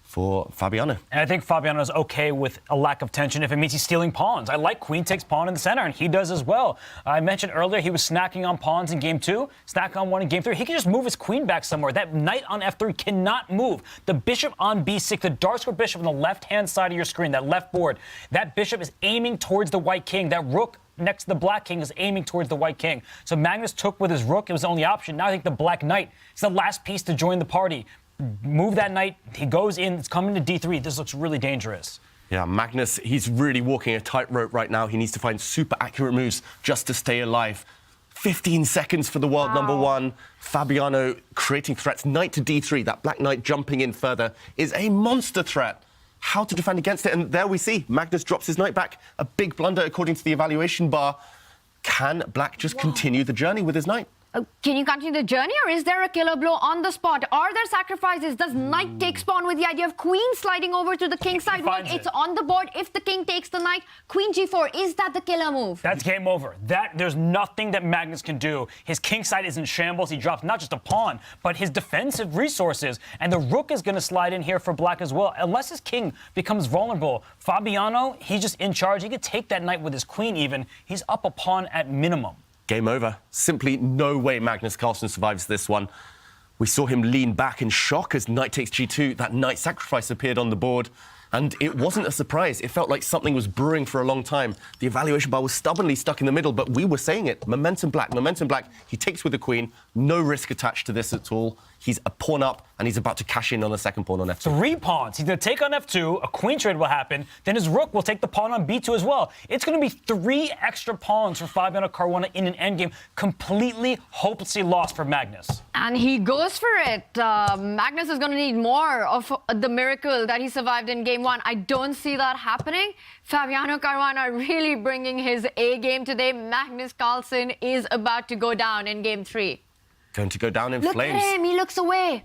Speaker 4: for Fabiano.
Speaker 14: And I think Fabiano is okay with a lack of tension if it means he's stealing pawns. I like queen takes pawn in the center, and he does as well. I mentioned earlier he was snacking on pawns in game 2, snacking on one in game 3. He can just move his queen back somewhere. That knight on f3 cannot move. The bishop on b6, the dark square bishop on the left-hand side of your screen, that left board, that bishop is aiming towards the white king. That rook next to the black king is aiming towards the white king. So Magnus took with his rook. It was the only option. Now I think the black knight is the last piece to join the party. Move that knight. He goes in. It's coming to d3. This looks really dangerous.
Speaker 4: Yeah, Magnus, he's really walking a tightrope right now. He needs to find super accurate moves just to stay alive. 15 seconds for the world number one. Fabiano creating threats. Knight to d3. That black knight jumping in further is a monster threat. How to defend against it, and there we see Magnus drops his knight back. A big blunder according to the evaluation bar. Can black just continue the journey with his knight?
Speaker 16: Can you continue the journey, or is there a killer blow on the spot? Are there sacrifices? Does knight take pawn with the idea of queen sliding over to the king side? It's on the board. If the king takes the knight, queen g4, is that the killer move?
Speaker 14: That's game over. There's nothing that Magnus can do. His king side is in shambles. He drops not just a pawn, but his defensive resources. And the rook is going to slide in here for black as well. Unless his king becomes vulnerable, Fabiano, he's just in charge. He could take that knight with his queen even. He's up a pawn at minimum.
Speaker 4: Game over. Simply no way Magnus Carlsen survives this one. We saw him lean back in shock as knight takes g2. That knight sacrifice appeared on the board. And it wasn't a surprise. It felt like something was brewing for a long time. The evaluation bar was stubbornly stuck in the middle, but we were saying it. Momentum black, momentum black. He takes with the queen. No risk attached to this at all. He's a pawn up, and he's about to cash in on the second pawn on f2.
Speaker 14: 3 pawns. He's going to take on f2. A queen trade will happen. Then his rook will take the pawn on b2 as well. It's going to be 3 extra pawns for Fabiano Caruana in an endgame. Completely hopelessly lost for Magnus.
Speaker 16: And he goes for it. Magnus is going to need more of the miracle that he survived in game 1. I don't see that happening. Fabiano Caruana really bringing his A game today. Magnus Carlsen is about to go down in game 3.
Speaker 4: Going to go down in
Speaker 16: flames. Look at him, he looks away.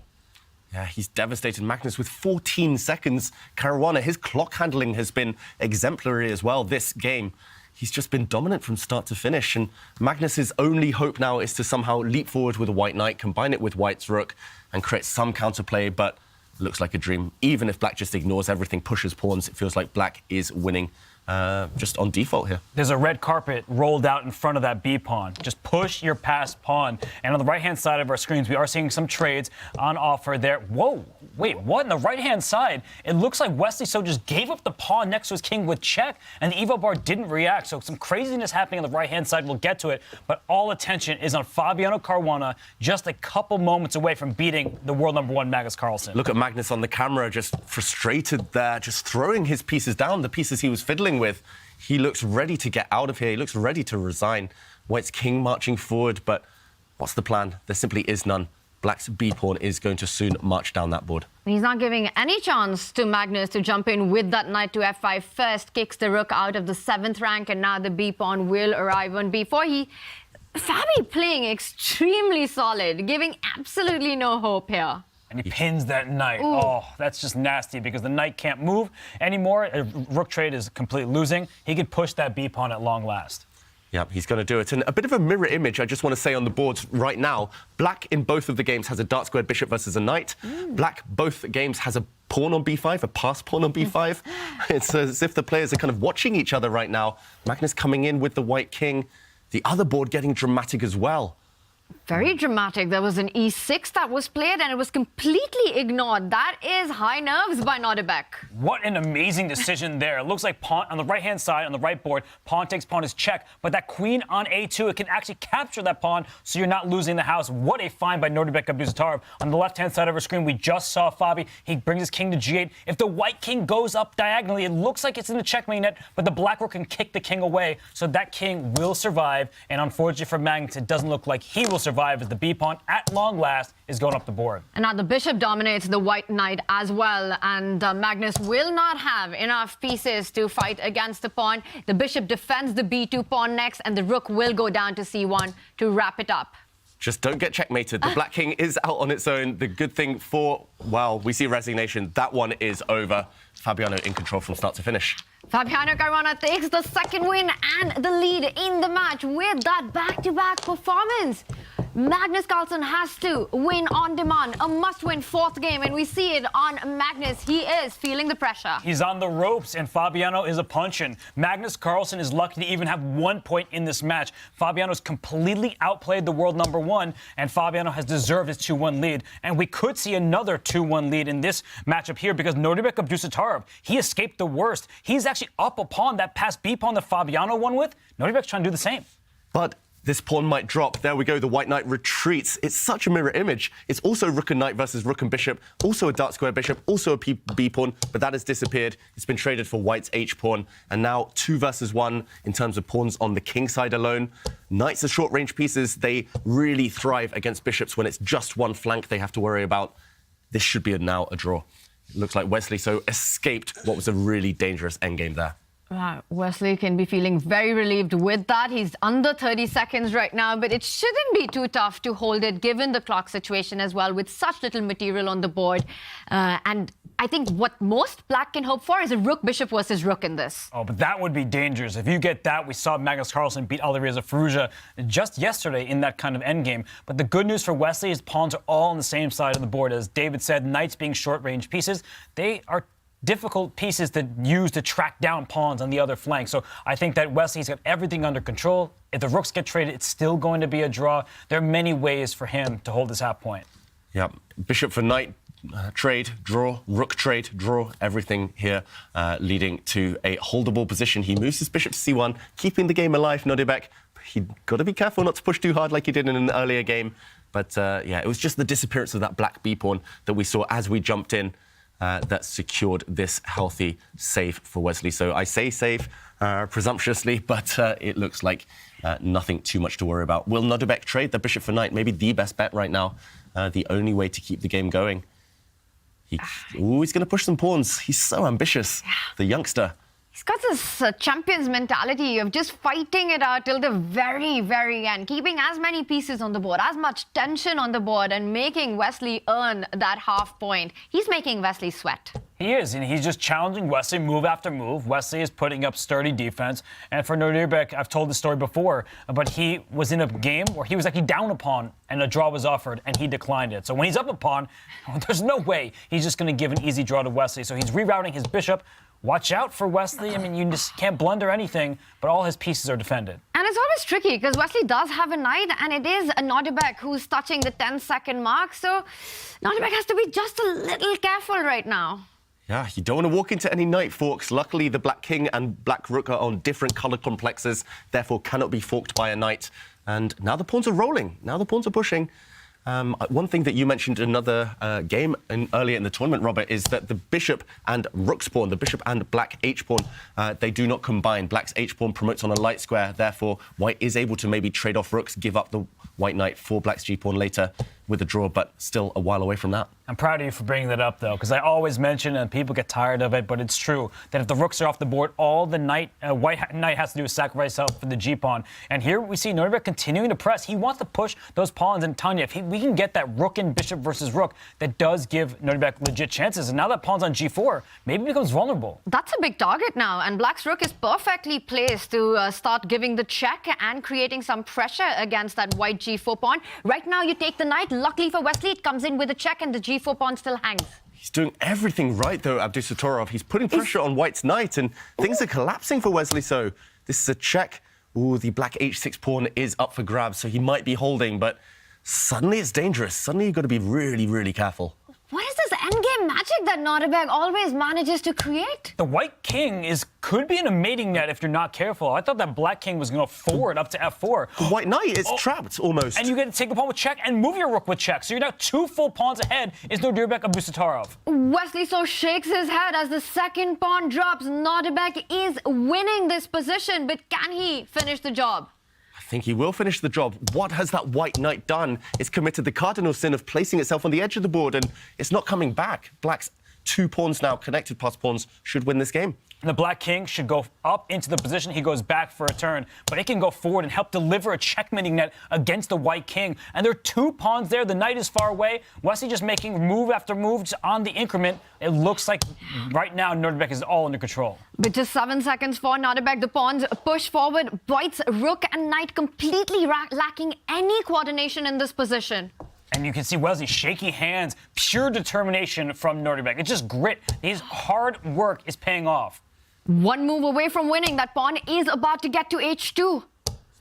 Speaker 4: Yeah, he's devastated. Magnus with 14 seconds. Caruana, his clock handling has been exemplary as well this game. He's just been dominant from start to finish. And Magnus's only hope now is to somehow leap forward with a white knight, combine it with white's rook, and create some counterplay, but looks like a dream. Even if black just ignores everything, pushes pawns, it feels like black is winning just on default here.
Speaker 14: There's a red carpet rolled out in front of that b-pawn. Just push your passed pawn. And on the right-hand side of our screens, we are seeing some trades on offer there. Whoa, wait, what? On the right-hand side, it looks like Wesley So just gave up the pawn next to his king with check, and the Evo bar didn't react. So some craziness happening on the right-hand side. We'll get to it. But all attention is on Fabiano Caruana, just a couple moments away from beating the world #1 Magnus Carlsen.
Speaker 4: Look at Magnus on the camera, just frustrated there, just throwing his pieces down, the pieces he was fiddling with. He looks ready to get out of here. He looks ready to resign. White's king marching forward, but what's the plan? There simply is none. Black's b-pawn is going to soon march down that board.
Speaker 16: He's not giving any chance to Magnus to jump in with that knight to f5 first, kicks the rook out of the 7th rank, and now the b-pawn will arrive on b4. Fabi playing extremely solid, giving absolutely no hope here.
Speaker 14: And he pins that knight.
Speaker 16: Ooh.
Speaker 14: Oh, that's just nasty because the knight can't move anymore. A rook trade is completely losing. He could push that b-pawn at long last.
Speaker 4: Yeah, he's going to do it. And a bit of a mirror image, I just want to say on the boards right now. Black in both of the games has a dark squared bishop versus a knight. Black both games has a pawn on b5, a passed pawn on b5. It's as if the players are kind of watching each other right now. Magnus coming in with the white king. The other board getting dramatic as well.
Speaker 16: Very dramatic. There was an e6 that was played and it was completely ignored. That is high nerves by Nodirbek.
Speaker 14: What an amazing decision there. It looks like pawn on the right-hand side, on the right board, pawn takes pawn is check, but that queen on a2, it can actually capture that pawn so you're not losing the house. What a find by Nodirbek Abdusattorov. On the left-hand side of our screen, we just saw Fabi. He brings his king to g8. If the white king goes up diagonally, it looks like it's in the checkmate net, but the black rook can kick the king away, so that king will survive. And unfortunately for Magnus, it doesn't look like he will survive as the b-pawn at long last is going up the board.
Speaker 16: And now the bishop dominates the white knight as well, and Magnus will not have enough pieces to fight against the pawn. The bishop defends the b2 pawn next, and the rook will go down to c1 to wrap it up.
Speaker 4: Just don't get checkmated. The black king is out on its own. The good thing for, well, we see resignation. That one is over. Fabiano in control from start to finish.
Speaker 16: Fabiano Caruana takes the second win and the lead in the match with that back-to-back performance. Magnus Carlsen has to win on demand, a must-win 4th game, and we see it on Magnus. He is feeling the pressure.
Speaker 14: He's on the ropes, and Fabiano is a punchin'. Magnus Carlsen is lucky to even have 1 point in this match. Fabiano's completely outplayed the world #1, and Fabiano has deserved his 2-1 lead. And we could see another 2-1 lead in this matchup here because Nodirbek Abdusattorov, he escaped the worst. He's actually up a pawn, that passed b-pawn that Fabiano won with. Nodirbek's trying to do the same.
Speaker 4: But this pawn might drop. There we go. The white knight retreats. It's such a mirror image. It's also rook and knight versus rook and bishop. Also a dark square bishop. Also a b-pawn. But that has disappeared. It's been traded for white's h-pawn. And now 2 versus 1 in terms of pawns on the king side alone. Knights are short-range pieces. They really thrive against bishops when it's just one flank they have to worry about. This should be now a draw. It looks like Wesley So escaped what was a really dangerous endgame there.
Speaker 16: Wesley can be feeling very relieved with that. He's under 30 seconds right now, but it shouldn't be too tough to hold it given the clock situation as well with such little material on the board. And I think what most black can hope for is a rook-bishop versus rook in this.
Speaker 14: Oh, but that would be dangerous. If you get that, we saw Magnus Carlsen beat Alireza Firouzja just yesterday in that kind of endgame. But the good news for Wesley is pawns are all on the same side of the board. As David said, knights being short-range pieces, they are difficult pieces to use to track down pawns on the other flank. So I think that Wesley's got everything under control. If the rooks get traded, it's still going to be a draw. There are many ways for him to hold this half point.
Speaker 4: Yeah, bishop for knight, trade, draw, rook trade, draw, everything here leading to a holdable position. He moves his bishop to c1, keeping the game alive, Nodirbek. He's got to be careful not to push too hard like he did in an earlier game. But yeah, it was just the disappearance of that black b-pawn that we saw as we jumped in that secured this healthy save for Wesley. So I say save presumptuously, but it looks like nothing too much to worry about. Will Nodirbek trade the bishop for knight? Maybe the best bet right now. The only way to keep the game going. He's going to push some pawns. He's so ambitious, the youngster.
Speaker 16: He's got this champion's mentality of just fighting it out till the very, very end, keeping as many pieces on the board, as much tension on the board, and making Wesley earn that half point. He's making Wesley sweat.
Speaker 14: He is, and he's just challenging Wesley move after move. Wesley is putting up sturdy defense. And for Nodirbek, I've told the story before, but he was in a game where he was actually down a pawn and a draw was offered, and he declined it. So when he's up a pawn, there's no way he's just going to give an easy draw to Wesley. So he's rerouting his bishop. watch out for Wesley. I mean, you just can't blunder anything, but all his pieces are defended.
Speaker 16: And it's always tricky because Wesley does have a knight, and it is a Nodirbek who's touching the 10-second mark. So Nodirbek has to be just a little careful right now.
Speaker 4: Yeah, you don't want to walk into any knight forks. Luckily, the black king and black rook are on different color complexes, therefore cannot be forked by a knight. And now the pawns are rolling. Now the pawns are pushing. One thing that you mentioned in another game earlier in the tournament, Robert, is that the bishop and rook's pawn, the bishop and black h-pawn, they do not combine. Black's h-pawn promotes on a light square. Therefore, white is able to maybe trade off rooks, give up the white knight for black's g-pawn later with a draw, but still a while away from that.
Speaker 14: I'm proud of you for bringing that up, though, because I always mention, and people get tired of it, but it's true, that if the rooks are off the board, all the white knight has to do is sacrifice out for the g-pawn. And here we see Nodirbek continuing to press. He wants to push those pawns. And Tanya, if we can get that rook and bishop versus rook, that does give Nodirbek legit chances. And now that pawn's on g4, maybe it becomes vulnerable.
Speaker 16: That's a big target now, and black's rook is perfectly placed to start giving the check and creating some pressure against that white g4 pawn. Right now, you take the knight. Luckily for Wesley, it comes in with a check, and the g4 pawn still hangs.
Speaker 4: He's doing everything right, though, Abdusattorov. He's putting pressure on white's knight, and things are collapsing for Wesley. So this is a check. Ooh, the black h6 pawn is up for grabs, so he might be holding, but suddenly it's dangerous. Suddenly you've got to be really, really careful.
Speaker 16: What is this endgame magic that Nodirbek always manages to create?
Speaker 14: The white king could be in a mating net if you're not careful. I thought that black king was going to forward up to f4.
Speaker 4: The white knight is trapped almost.
Speaker 14: And you get to take a pawn with check and move your rook with check. So you're now 2 full pawns ahead is Nodirbek Abdusattorov.
Speaker 16: Wesley so shakes his head as the second pawn drops. Nodirbek is winning this position, but can he finish the job?
Speaker 4: I think he will finish the job. What has that white knight done? It's committed the cardinal sin of placing itself on the edge of the board, and it's not coming back. Black's 2 pawns now, connected pass pawns, should win this game.
Speaker 14: And the black king should go up into the position. He goes back for a turn, but it can go forward and help deliver a checkmating net against the white king. And there are 2 pawns there. The knight is far away. Wesley just making move after move on the increment. It looks like right now Nodirbek is all under control.
Speaker 16: But just 7 seconds for Nodirbek. The pawns push forward. White's rook and knight completely lacking any coordination in this position.
Speaker 14: And you can see Wesley, shaky hands, pure determination from Nodirbek. It's just grit. His hard work is paying off.
Speaker 16: 1 move away from winning. That pawn is about to get to h2.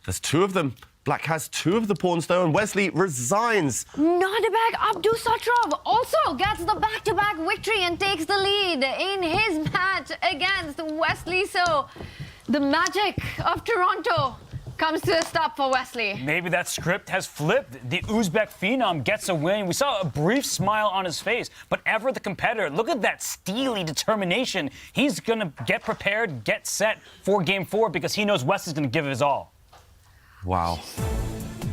Speaker 4: There's 2 of them. Black has 2 of the pawns, though, and Wesley resigns.
Speaker 16: Nodirbek Abdusattorov also gets the back-to-back victory and takes the lead in his match against Wesley. So the magic of Toronto comes to a stop for Wesley.
Speaker 14: Maybe that script has flipped. The Uzbek phenom gets a win. We saw a brief smile on his face, but ever the competitor, look at that steely determination. He's going to get prepared, get set for Game 4 because he knows Wesley's going to give it his all.
Speaker 4: Wow.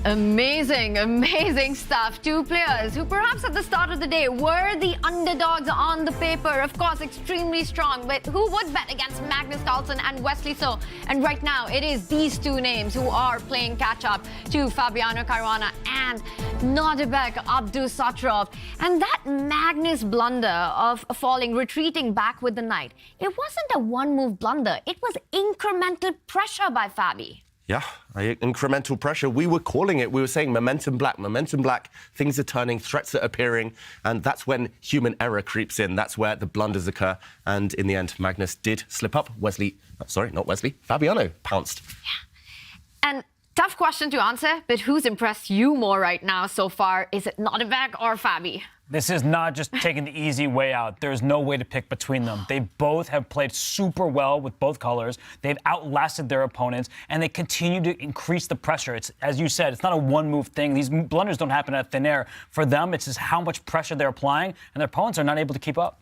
Speaker 16: Amazing, amazing stuff. 2 players who perhaps at the start of the day were the underdogs on the paper. Of course, extremely strong, but who would bet against Magnus, Carlsen and Wesley So? And right now, it is these 2 names who are playing catch-up to Fabiano Caruana and Nodirbek Abdusattorov. And that Magnus blunder of falling, retreating back with the knight, it wasn't a 1-move blunder. It was incremental pressure by Fabi.
Speaker 4: Yeah, incremental pressure. We were calling it. We were saying momentum black, things are turning, threats are appearing, and that's when human error creeps in. That's where the blunders occur. And in the end, Magnus did slip up. Fabiano pounced.
Speaker 16: Yeah. And tough question to answer, but who's impressed you more right now so far? Is it Nodirbek or Fabi?
Speaker 14: This is not just taking the easy way out. There's no way to pick between them. They both have played super well with both colors. They've outlasted their opponents, and they continue to increase the pressure. It's, as you said, it's not a 1-move thing. These blunders don't happen out of thin air. For them, it's just how much pressure they're applying, and their opponents are not able to keep up.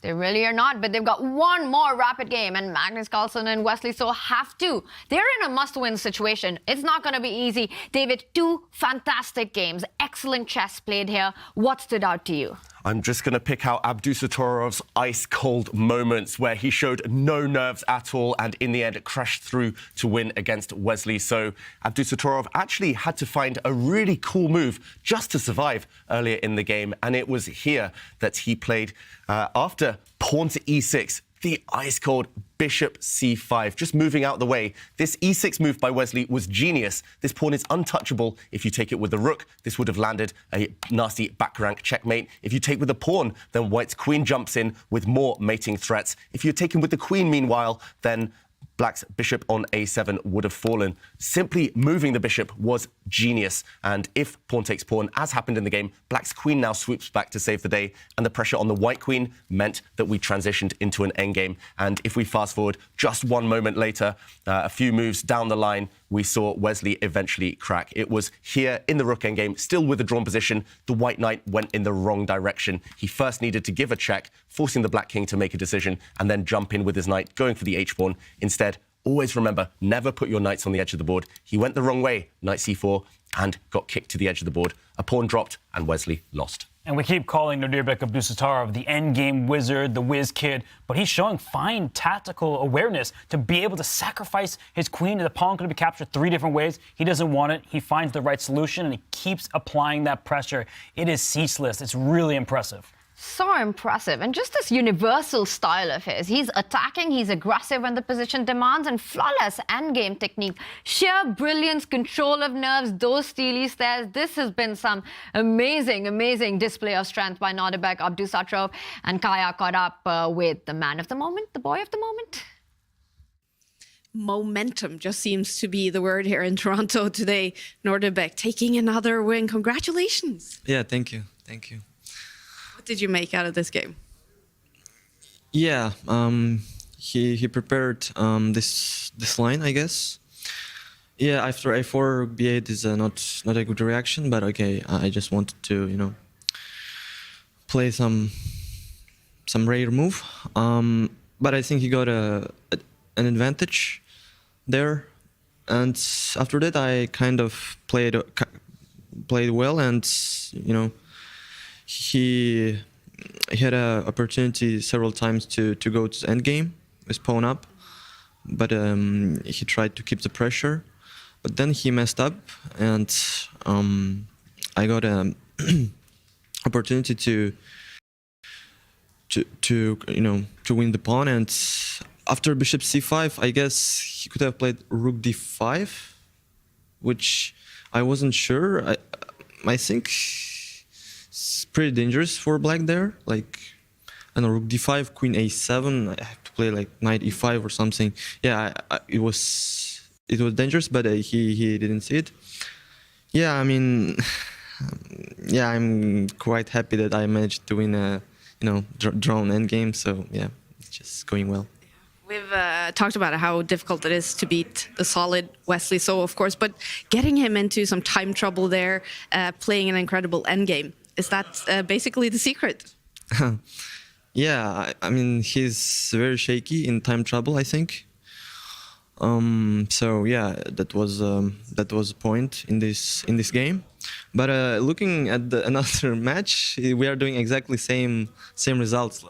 Speaker 16: They really are not, but they've got 1 more rapid game, and Magnus Carlsen and Wesley So have to. They're in a must-win situation. It's not going to be easy. David, 2 fantastic games. Excellent chess played here. What stood out to you?
Speaker 4: I'm just going to pick out Abdusattorov's ice-cold moments where he showed no nerves at all and in the end crashed through to win against Wesley So. Abdusattorov actually had to find a really cool move just to survive earlier in the game, and it was here that he played after pawn to e6. the ice-cold bishop c5, just moving out the way. This e6 move by Wesley was genius. This pawn is untouchable. If you take it with the rook, this would have landed a nasty back rank checkmate. If you take with the pawn, then white's queen jumps in with more mating threats. If you're taken with the queen, meanwhile, then black's bishop on a7 would have fallen. Simply moving the bishop was genius. And if pawn takes pawn, as happened in the game, black's queen now swoops back to save the day. And the pressure on the white queen meant that we transitioned into an endgame. And if we fast forward just one moment later, a few moves down the line, we saw Wesley eventually crack. It was here in the rook endgame, still with the drawn position. The white knight went in the wrong direction. He first needed to give a check, forcing the black king to make a decision, and then jump in with his knight, going for the h-pawn. Instead, always remember, never put your knights on the edge of the board. He went the wrong way, knight c4, and got kicked to the edge of the board. A pawn dropped, and Wesley lost.
Speaker 14: And we keep calling Nodirbek Abdusattorov the endgame wizard, the whiz kid, but he's showing fine tactical awareness to be able to sacrifice his queen. The pawn could be captured 3 different ways. He doesn't want it. He finds the right solution, and he keeps applying that pressure. It is ceaseless. It's really impressive.
Speaker 16: So impressive. And just this universal style of his. He's attacking, he's aggressive when the position demands, and flawless endgame technique. Sheer brilliance, control of nerves, those steely stares. This has been some amazing, amazing display of strength by Nodirbek Abdusattorov. And Kaya caught up with the man of the moment, the boy of the moment.
Speaker 3: Momentum just seems to be the word here in Toronto today. Nodirbek taking another win. Congratulations.
Speaker 21: Yeah, thank you. Thank you.
Speaker 3: What did you make out of this game?
Speaker 21: Yeah, he prepared this line, I guess. Yeah, after a4 b8 is not a good reaction, but okay, I just wanted to play some rare move. But I think he got an advantage there, and after that I kind of played well, and he had an opportunity several times to go to the endgame with pawn up, but he tried to keep the pressure, but then he messed up, and I got an opportunity to win the pawn. And after bishop c5, I guess he could have played rook d5, which I wasn't sure. I think it's pretty dangerous for black there. Like, I don't know, rook d5, queen a7. I have to play like knight e5 or something. Yeah, it was dangerous, but he didn't see it. Yeah, I mean, yeah, I'm quite happy that I managed to win a drawn endgame. So yeah, it's just going well.
Speaker 3: We've talked about how difficult it is to beat the solid Wesley So, of course, but getting him into some time trouble there, playing an incredible endgame. Is that basically the secret?
Speaker 21: Yeah, I mean, he's very shaky in time trouble, I think. So yeah, that was a point in this game. But looking at another match, we are doing exactly same results.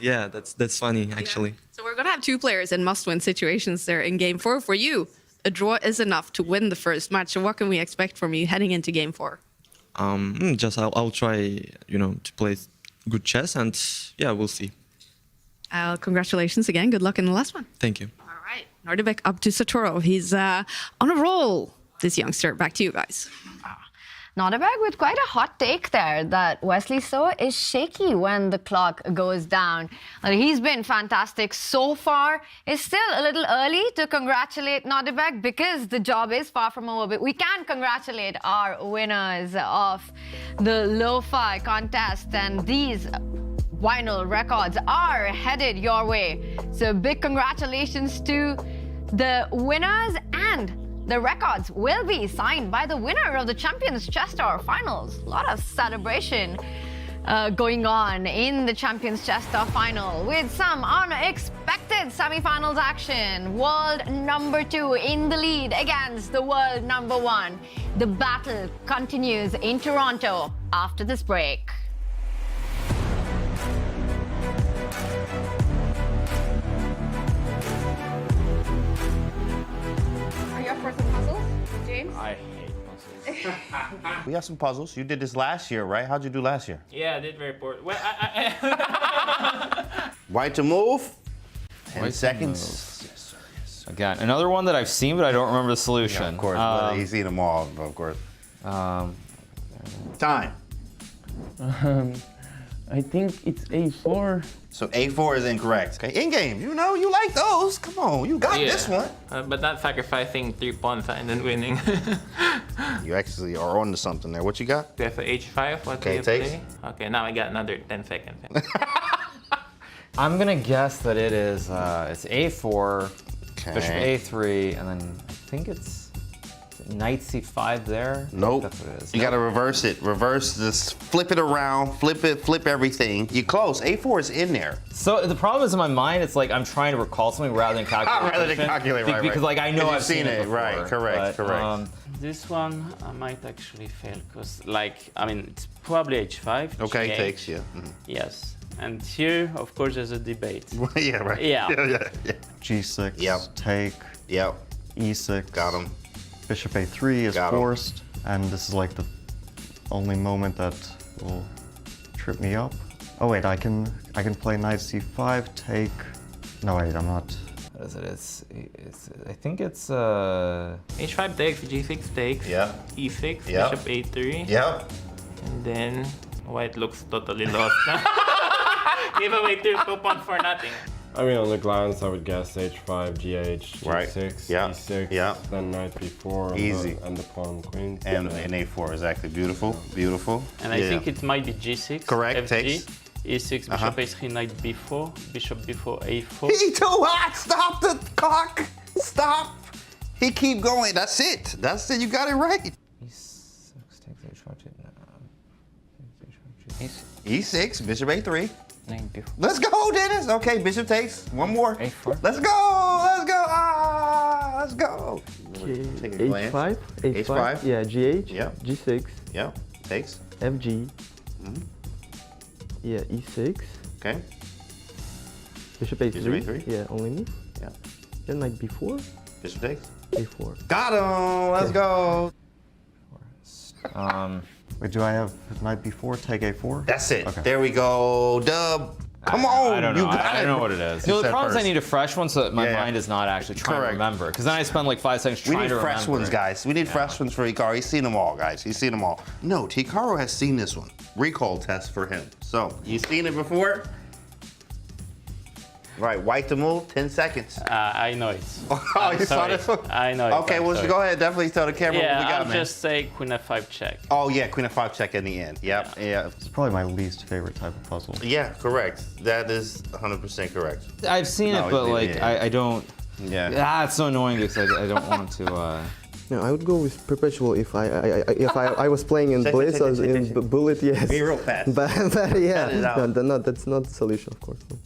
Speaker 3: Yeah,
Speaker 21: that's funny actually.
Speaker 3: Yeah. So we're gonna have 2 players in must-win situations there in Game 4. For you, a draw is enough to win the first match. So what can we expect from you heading into Game 4?
Speaker 21: Just I'll try, to play good chess, and yeah, we'll see.
Speaker 3: Congratulations again. Good luck in the last one.
Speaker 21: Thank you.
Speaker 3: All right, Nodirbek Abdusattorov. He's on a roll, this youngster. Back to you guys.
Speaker 16: Nodirbek with quite a hot take there, that Wesley So is shaky when the clock goes down. He's been fantastic so far. It's still a little early to congratulate Nodirbek because the job is far from over. But we can congratulate our winners of the Lo-Fi contest, and these vinyl records are headed your way. So big congratulations to the winners, and the records will be signed by the winner of the Champions Chess Tour Finals. A lot of celebration going on in the Champions Chess Tour Final with some unexpected semi-finals action. World number 2 in the lead against the world number 1. The battle continues in Toronto after this break.
Speaker 8: I hate puzzles.
Speaker 2: We got some puzzles. You did this last year, right? How'd you do last year?
Speaker 8: Yeah, I did very poor. Well,
Speaker 2: White to move. 10 seconds.
Speaker 10: Again, another one that I've seen, but I don't remember the solution.
Speaker 2: Yeah, of course, but he's seen them all, of course. Time.
Speaker 20: I think it's A4.
Speaker 2: So A4 is incorrect. Okay, in game, you know, you like those. Come on, you got this one.
Speaker 6: But not sacrificing 3 pawns and then winning.
Speaker 2: You actually are on to something there. What you got?
Speaker 6: Do you have a H5? What do you play? Okay, now I got another 10 seconds.
Speaker 10: I'm gonna guess that it is, it's A4,
Speaker 2: okay.
Speaker 10: Bishop A3, and then I think it's Knight C5 there.
Speaker 2: Nope.
Speaker 10: That's what it is.
Speaker 2: You gotta reverse it. Reverse this, flip it around, flip it, flip everything. You close. A4 is in there.
Speaker 10: So the problem is in my mind, it's like I'm trying to recall something rather than calculate.
Speaker 2: Rather than calculate, right?
Speaker 10: Because like I know I've
Speaker 2: seen it
Speaker 10: before,
Speaker 2: right? Correct,
Speaker 10: but,
Speaker 2: correct.
Speaker 18: This one I might actually fail because, like, I mean, it's probably H5.
Speaker 2: Okay,
Speaker 18: G8.
Speaker 2: takes you.
Speaker 18: Yes. And here, of course, there's a debate.
Speaker 2: Yeah, right.
Speaker 18: Yeah.
Speaker 11: G6,
Speaker 2: Yep.
Speaker 11: take,
Speaker 2: Yep.
Speaker 11: E6.
Speaker 2: Got him.
Speaker 11: Bishop A3 is
Speaker 2: Got him.
Speaker 11: forced, and this is like the only moment that will trip me up. Oh wait, I can play Knight C5, take. No wait, I'm not.
Speaker 10: What is it? It's I think it's
Speaker 6: H5 takes, G6 takes,
Speaker 2: yeah.
Speaker 6: E6,
Speaker 2: Yep.
Speaker 6: Bishop A3.
Speaker 2: Yep.
Speaker 6: And then white looks totally lost. Give away 2 pawns for nothing.
Speaker 5: I mean, on the glance, I would guess H5, G8,
Speaker 2: Right.
Speaker 5: G6,
Speaker 2: Yeah.
Speaker 5: E6,
Speaker 2: Yeah.
Speaker 5: then Knight B4,
Speaker 2: Easy.
Speaker 5: and the pawn queen.
Speaker 2: And A4 is actually beautiful. Beautiful.
Speaker 18: And I think it might be G6.
Speaker 2: Correct,
Speaker 18: FG,
Speaker 2: takes.
Speaker 18: E6, Bishop A3, Knight B4, Bishop B4, A4.
Speaker 2: He too hot. Stop the clock. Stop. He keep going. That's it. That's it. You got it right. E6, Bishop A3. Let's go, Dennis. Okay, Bishop takes. One more.
Speaker 7: A4.
Speaker 2: Let's go. Let's go. Ah, let's go. Take a glance.
Speaker 9: H5,
Speaker 2: H5.
Speaker 9: yeah, G8,
Speaker 2: Yep.
Speaker 9: G6,
Speaker 2: Yep. Takes.
Speaker 9: FG,
Speaker 2: Mhm.
Speaker 9: yeah, E6,
Speaker 2: Okay.
Speaker 9: Bishop A3,
Speaker 2: Bishop A3.
Speaker 9: yeah, only move.
Speaker 2: Yeah.
Speaker 9: Then Knight B4,
Speaker 2: Bishop takes.
Speaker 9: A4.
Speaker 2: Got him. Let's go.
Speaker 11: Wait, do I have Knight B4, take A4?
Speaker 2: That's it.
Speaker 11: Okay.
Speaker 2: There we go. Dub. Come on.
Speaker 10: I don't know.
Speaker 2: You got
Speaker 10: I
Speaker 2: it.
Speaker 10: don't know what it is.
Speaker 2: You
Speaker 10: The
Speaker 2: said
Speaker 10: problem is I
Speaker 2: first.
Speaker 10: need a fresh one so that my
Speaker 2: Yeah.
Speaker 10: mind is not actually trying
Speaker 2: Correct.
Speaker 10: to remember. Because then I spend like 5 seconds
Speaker 2: We
Speaker 10: trying
Speaker 2: need
Speaker 10: to
Speaker 2: fresh
Speaker 10: remember.
Speaker 2: ones, guys. We need fresh ones for Hikaru. He's seen them all, guys. He's seen them all. No, Hikaru has seen this one. Recall test for him. So, you seen it before? Right, white to move, 10 seconds.
Speaker 18: I know it.
Speaker 2: Oh, you saw this one?
Speaker 18: I know it.
Speaker 2: Okay, well, go ahead. Definitely tell the camera
Speaker 18: Yeah,
Speaker 2: what we got,
Speaker 18: I'll
Speaker 2: man.
Speaker 18: just say Queen F5 check.
Speaker 2: Oh, yeah, Queen of 5 check in the end. Yep, yeah.
Speaker 11: It's probably my least favorite type of puzzle.
Speaker 2: Yeah, correct. That is 100% correct.
Speaker 10: I've seen it, but like I don't.
Speaker 2: Yeah.
Speaker 10: Ah, it's so annoying because I don't want to.
Speaker 9: No, I would go with perpetual if I was playing in Blitz or in Bullet, yes.
Speaker 2: Be real fast.
Speaker 9: But yeah,
Speaker 2: Cut it out.
Speaker 9: no, that's not the solution, of course. No.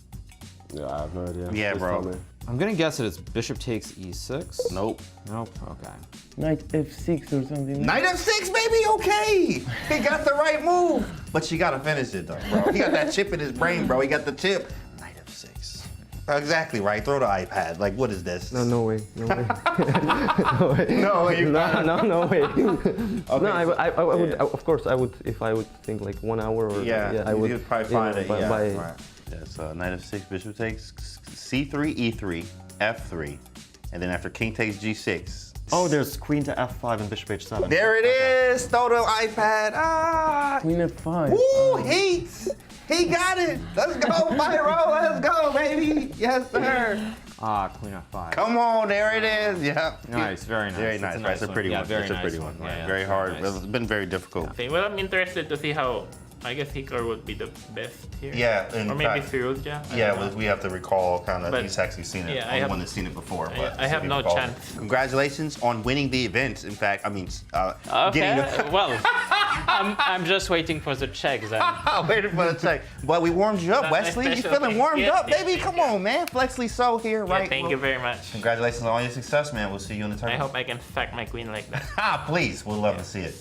Speaker 5: Yeah, I have no idea.
Speaker 2: Yeah,
Speaker 5: Please
Speaker 2: bro.
Speaker 5: tell me.
Speaker 10: I'm gonna guess that it's Bishop takes E6.
Speaker 2: Nope.
Speaker 10: Nope. Okay.
Speaker 20: Knight F6 or something.
Speaker 2: Knight F6, baby, okay. He got the right move. But you gotta finish it though, bro. He got that chip in his brain, bro. He got the chip. Knight F6. Exactly right. Throw the iPad. Like, what is this?
Speaker 9: No way. No way. No way.
Speaker 2: No way.
Speaker 9: No way.
Speaker 2: Okay,
Speaker 9: No, I would, of course, I would, if I would think like 1 hour or
Speaker 2: Yeah,
Speaker 9: I would.
Speaker 2: you'd probably find it.
Speaker 9: By,
Speaker 2: Yeah,
Speaker 9: by,
Speaker 2: right. Yeah, so Knight F6, Bishop takes C3, E3, F3, and then after King takes G6.
Speaker 11: Oh, there's Queen to F5 and Bishop H7.
Speaker 2: There it is. Throw the iPad. Ah.
Speaker 20: Queen F5.
Speaker 2: Woo, heat. He got it. Let's go, Pyro. Let's go, baby. Yes, sir.
Speaker 10: Ah, Queen F5.
Speaker 2: Come on, there it is. Yeah.
Speaker 10: Nice, very nice.
Speaker 2: Very
Speaker 10: It's
Speaker 2: nice.
Speaker 10: a
Speaker 2: Right,
Speaker 10: nice
Speaker 2: it's a
Speaker 10: one.
Speaker 2: pretty
Speaker 10: Yeah,
Speaker 2: one.
Speaker 10: very
Speaker 2: It's a
Speaker 10: nice
Speaker 2: pretty
Speaker 10: one.
Speaker 2: one.
Speaker 10: Yeah,
Speaker 2: Right.
Speaker 10: yeah,
Speaker 2: Very hard.
Speaker 10: nice.
Speaker 2: It's been very difficult.
Speaker 6: Okay, well, I'm interested to see how. I guess Hikaru would be the best here.
Speaker 2: Yeah, in
Speaker 6: or maybe
Speaker 2: fact.
Speaker 6: Firouzja. I
Speaker 2: Yeah,
Speaker 6: don't know.
Speaker 2: we have to recall kind of.
Speaker 6: But-
Speaker 2: He's actually seen it.
Speaker 6: yeah, I
Speaker 2: I'm
Speaker 6: have-
Speaker 2: the one that's seen it before. But
Speaker 6: I have no
Speaker 2: recall.
Speaker 6: chance.
Speaker 2: Congratulations on winning the event. In fact, I mean,
Speaker 18: Okay.
Speaker 2: getting the.
Speaker 18: Well, I'm just waiting for the check then.
Speaker 2: Waiting for the check. But we warmed you up,
Speaker 6: That's my
Speaker 2: Wesley. You
Speaker 6: special
Speaker 2: feeling
Speaker 6: thing.
Speaker 2: warmed
Speaker 6: Yes,
Speaker 2: up,
Speaker 6: yes,
Speaker 2: baby? Come on, man. Flexly so here,
Speaker 6: Yeah,
Speaker 2: right?
Speaker 6: thank you very much.
Speaker 2: Congratulations on all your success, man. We'll see you in the
Speaker 6: I
Speaker 2: tournament.
Speaker 6: hope I can sack my queen like that.
Speaker 2: Ah, please. We'd love to see it.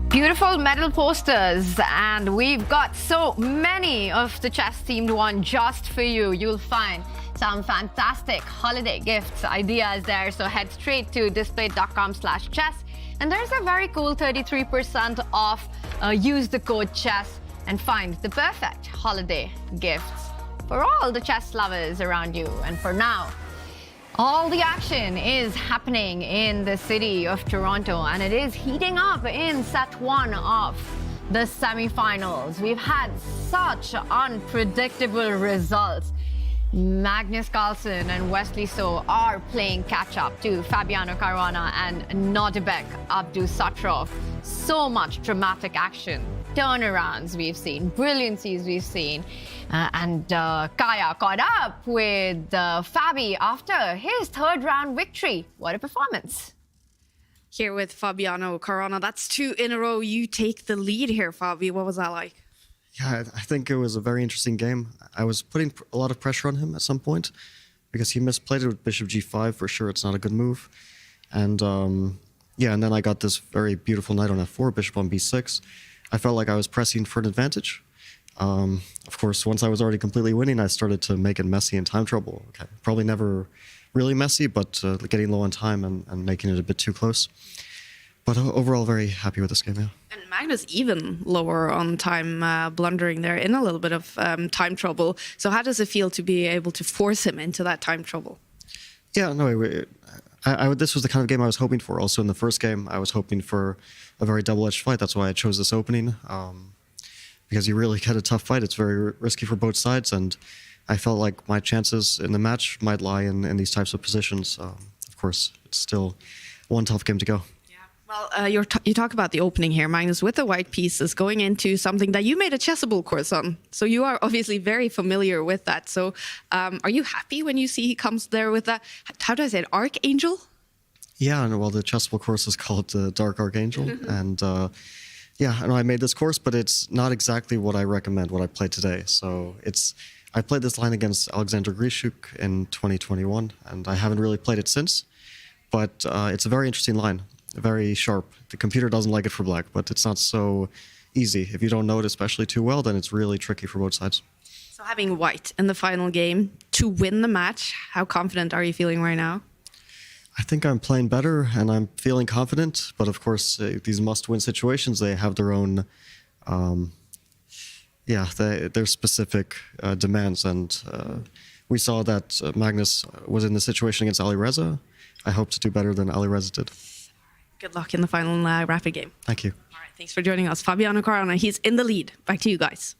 Speaker 16: Beautiful beautiful medal posters, and we've got so many of the chess-themed one just for you. You'll find some fantastic holiday gifts ideas there, so head straight to display.com/chess, and there's a very cool 33% off. Use the code CHESS and find the perfect holiday gifts for all the chess lovers around you. And for now, all the action is happening in the city of Toronto, and it is heating up in set one of the semifinals. We've had such unpredictable results. Magnus Carlsen and Wesley So are playing catch-up to Fabiano Caruana and Nodirbek Abdusattorov. So much dramatic action, turnarounds we've seen, brilliancies we've seen. And Kaya caught up with Fabi after his third round victory. What a performance.
Speaker 3: Here with Fabiano Caruana, that's 2 in a row. You take the lead here, Fabi. What was that like?
Speaker 11: Yeah, I think it was a very interesting game. I was putting a lot of pressure on him at some point because he misplayed it with bishop g5. For sure, it's not a good move. And yeah, and then I got this very beautiful knight on f4, bishop on b6. I felt like I was pressing for an advantage. Of course, once I was already completely winning, I started to make it messy in time trouble. Okay, probably never really messy, but getting low on time and making it a bit too close. But overall, very happy with this game, yeah.
Speaker 3: And Magnus even lower on time, blundering there in a little bit of time trouble. So how does it feel to be able to force him into that time trouble?
Speaker 11: Yeah, no, this was the kind of game I was hoping for. Also in the first game, I was hoping for a very double-edged fight. That's why I chose this opening, because you really get a tough fight. It's very risky for both sides, and I felt like my chances in the match might lie in these types of positions. Of course, it's still one tough game to go.
Speaker 3: Well, you talk about the opening here, Magnus, with the white pieces going into something that you made a chessable course on. So you are obviously very familiar with that. So are you happy when you see he comes there with that, how do I say it, Archangel?
Speaker 11: Yeah, well, the chessable course is called Dark Archangel. And yeah, I know I made this course, but it's not exactly what I recommend, what I played today. So I played this line against Alexander Grishuk in 2021, and I haven't really played it since. But it's a very interesting line. Very sharp. The computer doesn't like it for black, but it's not so easy. If you don't know it especially too well, then it's really tricky for both sides.
Speaker 3: So having white in the final game to win the match, how confident are you feeling right now?
Speaker 11: I think I'm playing better and I'm feeling confident, but of course these must-win situations, they have their own, their specific demands, and we saw that Magnus was in the situation against Alireza. I hope to do better than Alireza did.
Speaker 3: Good luck in the final rapid game.
Speaker 11: Thank you.
Speaker 3: All right, thanks for joining us. Fabiano Caruana, he's in the lead. Back to you guys.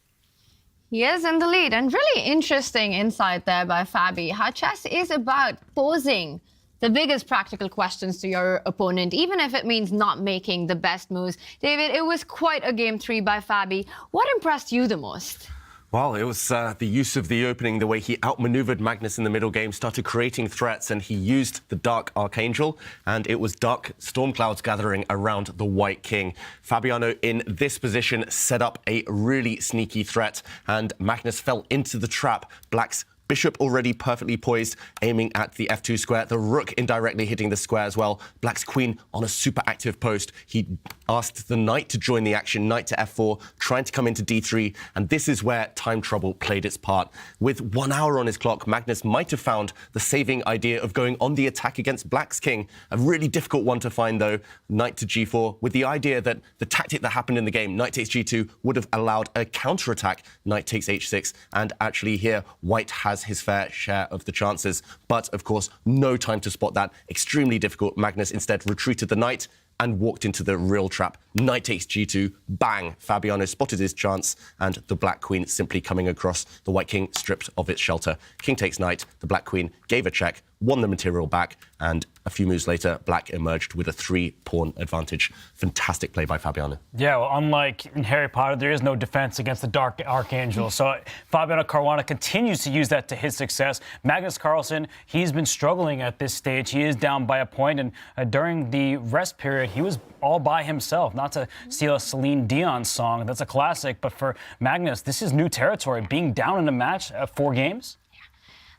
Speaker 16: He is in the lead, and really interesting insight there by Fabi. How chess is about posing the biggest practical questions to your opponent, even if it means not making the best moves. David, it was quite a game 3 by Fabi. What impressed you the most?
Speaker 4: Well, it was the use of the opening, the way he outmaneuvered Magnus in the middle game, started creating threats, and he used the Dark Archangel, and it was dark storm clouds gathering around the White King. Fabiano, in this position, set up a really sneaky threat, and Magnus fell into the trap. Black's bishop already perfectly poised, aiming at the f2 square. The rook indirectly hitting the square as well. Black's queen on a super active post. He asked the knight to join the action, knight to f4, trying to come into d3, and this is where time trouble played its part. With 1 hour on his clock, Magnus might have found the saving idea of going on the attack against Black's king. A really difficult one to find, though, knight to g4, with the idea that the tactic that happened in the game, knight takes g2, would have allowed a counterattack, knight takes h6, and actually here, white has his fair share of the chances. But, of course, no time to spot that. Extremely difficult. Magnus instead retreated the knight and walked into the real trap. Knight takes g2, bang! Fabiano spotted his chance, and the black queen simply coming across. The white king stripped of its shelter. King takes knight, the black queen gave a check, won the material back, and a few moves later, black emerged with a 3-pawn advantage. Fantastic play by Fabiano.
Speaker 14: Yeah, well, unlike in Harry Potter, there is no defense against the Dark Archangel. So Fabiano Caruana continues to use that to his success. Magnus Carlsen, he's been struggling at this stage. He is down by a point, and during the rest period, he was all by himself. Not to steal a Celine Dion song, that's a classic, but for Magnus, this is new territory. Being down in a match, 4 games.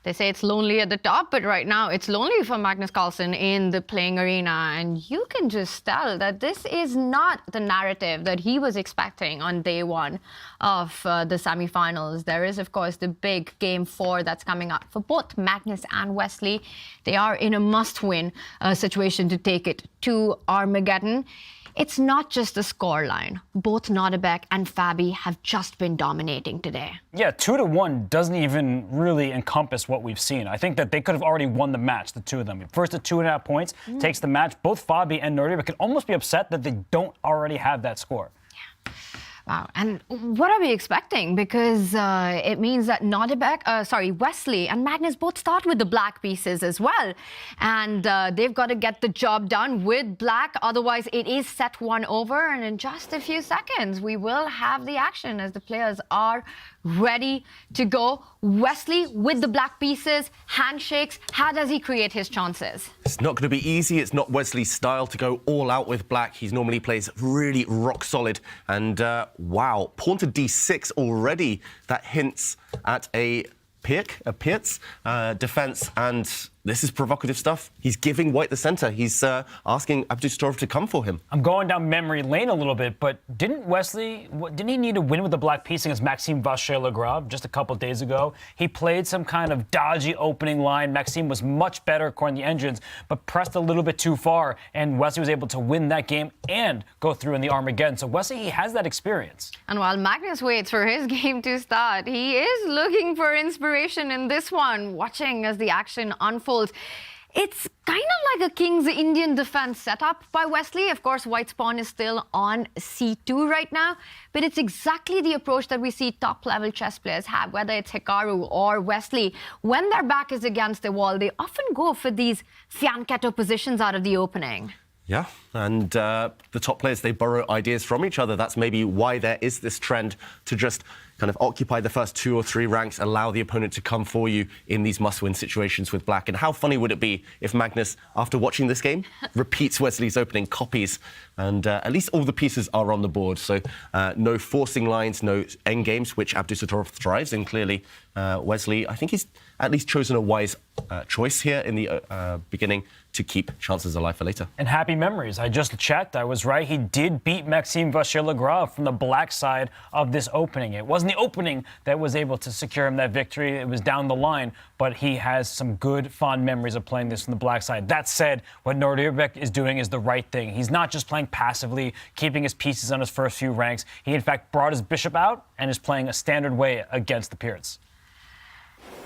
Speaker 16: They say it's lonely at the top, but right now it's lonely for Magnus Carlsen in the playing arena. And you can just tell that this is not the narrative that he was expecting on day one of the semifinals. There is, of course, the big game 4 that's coming up for both Magnus and Wesley. They are in a must-win situation to take it to Armageddon. It's not just the scoreline. Both Nodirbek and Fabi have just been dominating today.
Speaker 14: Yeah, 2-1 doesn't even really encompass what we've seen. I think that they could have already won the match, the two of them. First at 2.5 points takes the match. Both Fabi and Nodirbek could almost be upset that they don't already have that score.
Speaker 16: Yeah. Wow, and what are we expecting? Because it means that Wesley and Magnus both start with the black pieces as well. And they've got to get the job done with black, otherwise it is set 1 over. And in just a few seconds, we will have the action as the players are ready to go. Wesley with the black pieces, handshakes. How does he create his chances?
Speaker 4: It's not going to be easy. It's not Wesley's style to go all out with black. He normally plays really rock solid. And wow, pawn to d6 already. That hints at a Pirtz defense, and this is provocative stuff. He's giving white the center. He's asking Abdusattorov to come for him.
Speaker 14: I'm going down memory lane a little bit, but didn't he need to win with the black piece against Maxime Vachier-Lagrave just a couple of days ago? He played some kind of dodgy opening line. Maxime was much better according to the engines, but pressed a little bit too far, and Wesley was able to win that game and go through in the Armageddon. So Wesley, he has that experience.
Speaker 16: And while Magnus waits for his game to start, he is looking for inspiration in this one, watching as the action unfolds. It's kind of like a King's Indian defense setup by Wesley. Of course, white's pawn is still on c2 right now, but it's exactly the approach that we see top-level chess players have, whether it's Hikaru or Wesley. When their back is against the wall, they often go for these fianchetto positions out of the opening.
Speaker 4: Yeah, and the top players, they borrow ideas from each other. That's maybe why there is this trend to just kind of occupy the first 2 or 3 ranks, allow the opponent to come for you in these must-win situations with black. And how funny would it be if Magnus, after watching this game, repeats Wesley's opening, copies, and at least all the pieces are on the board. So no forcing lines, no endgames, which Abdusattorov thrives in. Clearly, Wesley, I think he's at least chosen a wise choice here in the beginning to keep chances alive for later.
Speaker 14: And happy memories. I just checked. I was right. He did beat Maxime Vachier-Lagrave from the black side of this opening. It wasn't the opening that was able to secure him that victory. It was down the line, but he has some good, fond memories of playing this from the black side. That said, what Nodirbek is doing is the right thing. He's not just playing passively, keeping his pieces on his first few ranks. He, in fact, brought his bishop out and is playing a standard way against the Pirtz.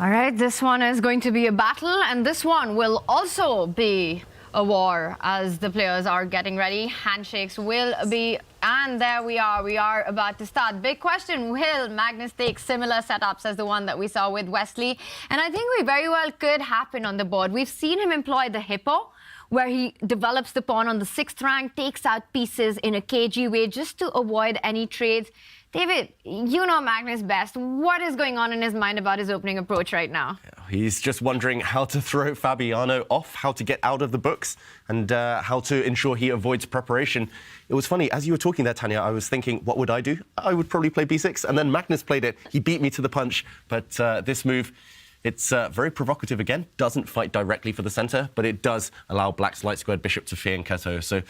Speaker 16: All right, this one is going to be a battle, and this one will also be a war as the players are getting ready. Handshakes will be, and there we are about to start. Big question, will Magnus take similar setups as the one that we saw with Wesley? And I think we very well could happen on the board. We've seen him employ the hippo, where he develops the pawn on the 6th rank, takes out pieces in a cagey way just to avoid any trades. David, you know Magnus best. What is going on in his mind about his opening approach right now?
Speaker 4: He's just wondering how to throw Fabiano off, how to get out of the books, and how to ensure he avoids preparation. It was funny, as you were talking there, Tania, I was thinking, what would I do? I would probably play b6, and then Magnus played it. He beat me to the punch, but this move, it's very provocative again. Doesn't fight directly for the center, but it does allow black's light squared bishop to fianchetto. So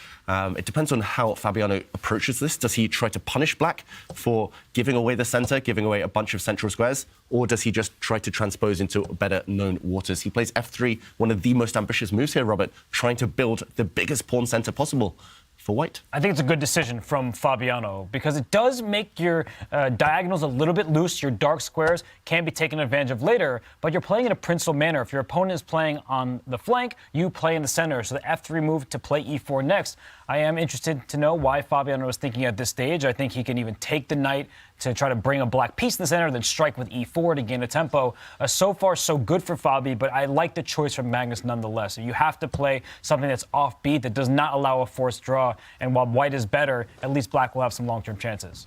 Speaker 4: it depends on how Fabiano approaches this. Does he try to punish black for giving away the center, giving away a bunch of central squares, or does he just try to transpose into better known waters? He plays f3, one of the most ambitious moves here, Robert, trying to build the biggest pawn center possible for white.
Speaker 14: I think it's a good decision from Fabiano because it does make your diagonals a little bit loose. Your dark squares can be taken advantage of later, but you're playing in a principal manner. If your opponent is playing on the flank, you play in the center. So the f3 move to play e4 next. I am interested to know why Fabiano was thinking at this stage. I think he can even take the knight to try to bring a black piece in the center, then strike with e4 to gain a tempo. So far, so good for Fabi, but I like the choice from Magnus nonetheless. So you have to play something that's offbeat, that does not allow a forced draw. And while white is better, at least black will have some long-term chances.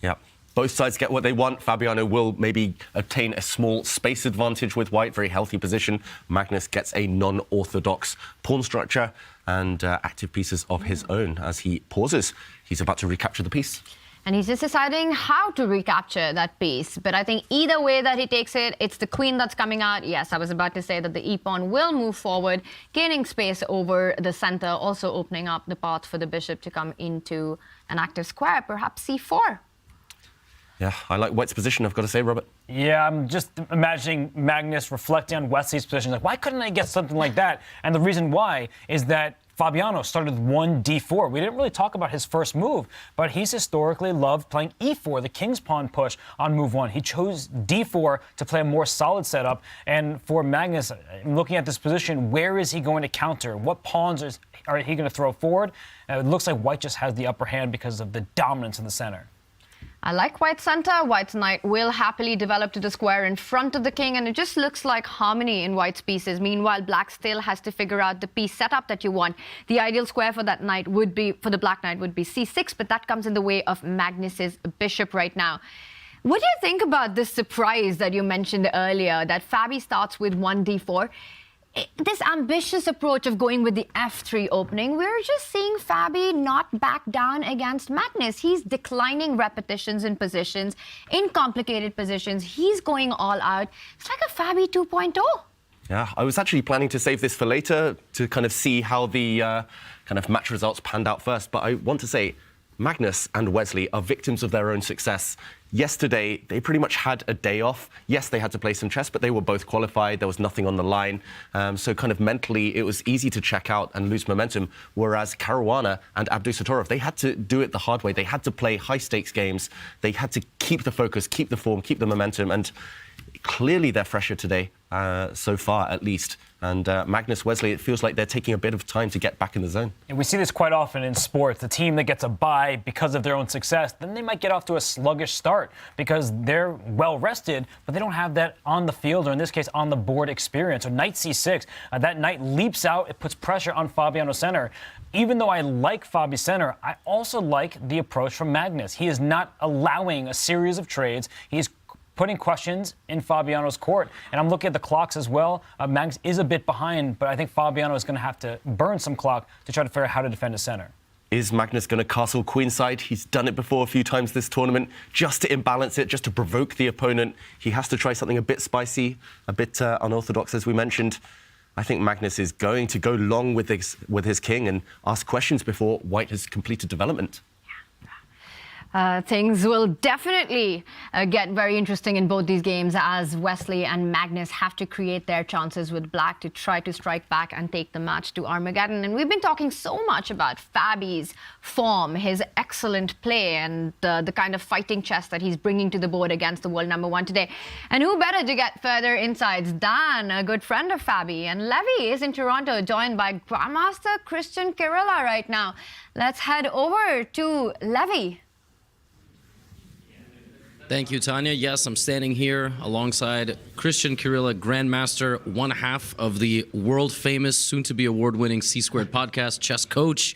Speaker 4: Yeah. Both sides get what they want. Fabiano will maybe obtain a small space advantage with white, very healthy position. Magnus gets a non-orthodox pawn structure and active pieces of his own as he pauses. He's about to recapture the piece.
Speaker 16: And he's just deciding how to recapture that piece. But I think either way that he takes it, it's the queen that's coming out. Yes, I was about to say that the e-pawn will move forward, gaining space over the center, also opening up the path for the bishop to come into an active square, perhaps c4.
Speaker 4: Yeah, I like White's position, I've got to say, Robert.
Speaker 14: Yeah, I'm just imagining Magnus reflecting on Wesley's position. Like, why couldn't I get something like that? And the reason why is that Fabiano started with 1d4. We didn't really talk about his first move, but he's historically loved playing e4, the king's pawn push on move 1. He chose d4 to play a more solid setup. And for Magnus, looking at this position, where is he going to counter? What pawns are he going to throw forward? It looks like White just has the upper hand because of the dominance in the center.
Speaker 16: I like White's center. White's knight will happily develop to the square in front of the king, and it just looks like harmony in White's pieces. Meanwhile, Black still has to figure out the piece setup that you want. The ideal square for that knight would be, for the Black knight, would be c6, but that comes in the way of Magnus's bishop right now. What do you think about this surprise that you mentioned earlier, that Fabi starts with 1d4? This ambitious approach of going with the f3 opening, we're just seeing Fabi not back down against Magnus. He's declining repetitions in positions, in complicated positions. He's going all out. It's like a Fabi 2.0.
Speaker 4: Yeah, I was actually planning to save this for later to kind of see how the kind of match results panned out first. But I want to say Magnus and Wesley are victims of their own success. Yesterday, they pretty much had a day off. Yes, they had to play some chess, but they were both qualified. There was nothing on the line. So kind of mentally, it was easy to check out and lose momentum. Whereas Caruana and Abdusattorov, they had to do it the hard way. They had to play high-stakes games. They had to keep the focus, keep the form, keep the momentum. And clearly, they're fresher today, so far at least. And Magnus, Wesley, it feels like they're taking a bit of time to get back in the zone.
Speaker 14: And we see this quite often in sports. The team that gets a bye because of their own success, then they might get off to a sluggish start because they're well rested, but they don't have that on the field, or in this case, on the board experience. So knight c6, that knight leaps out. It puts pressure on Fabiano's center. Even though I like Fabi's center, I also like the approach from Magnus. He is not allowing a series of trades. He's putting questions in Fabiano's court. And I'm looking at the clocks as well. Magnus is a bit behind, but I think Fabiano is going to have to burn some clock to try to figure out how to defend his center.
Speaker 4: Is Magnus going to castle queenside? He's done it before a few times this tournament, just to imbalance it, just to provoke the opponent. He has to try something a bit spicy, a bit unorthodox, as we mentioned. I think Magnus is going to go long with his king and ask questions before White has completed development.
Speaker 16: Things will definitely get very interesting in both these games as Wesley and Magnus have to create their chances with Black to try to strike back and take the match to Armageddon. And we've been talking so much about Fabi's form, his excellent play, and the kind of fighting chess that he's bringing to the board against the world #1 today. And who better to get further insights than a good friend of Fabi. And Levy is in Toronto, joined by Grandmaster Christian Kirilla right now. Let's head over to Levy.
Speaker 12: Thank you, Tanya. Yes, I'm standing here alongside Christian Kirilla, Grandmaster, one half of the world-famous, soon-to-be award-winning C-Squared podcast, chess coach,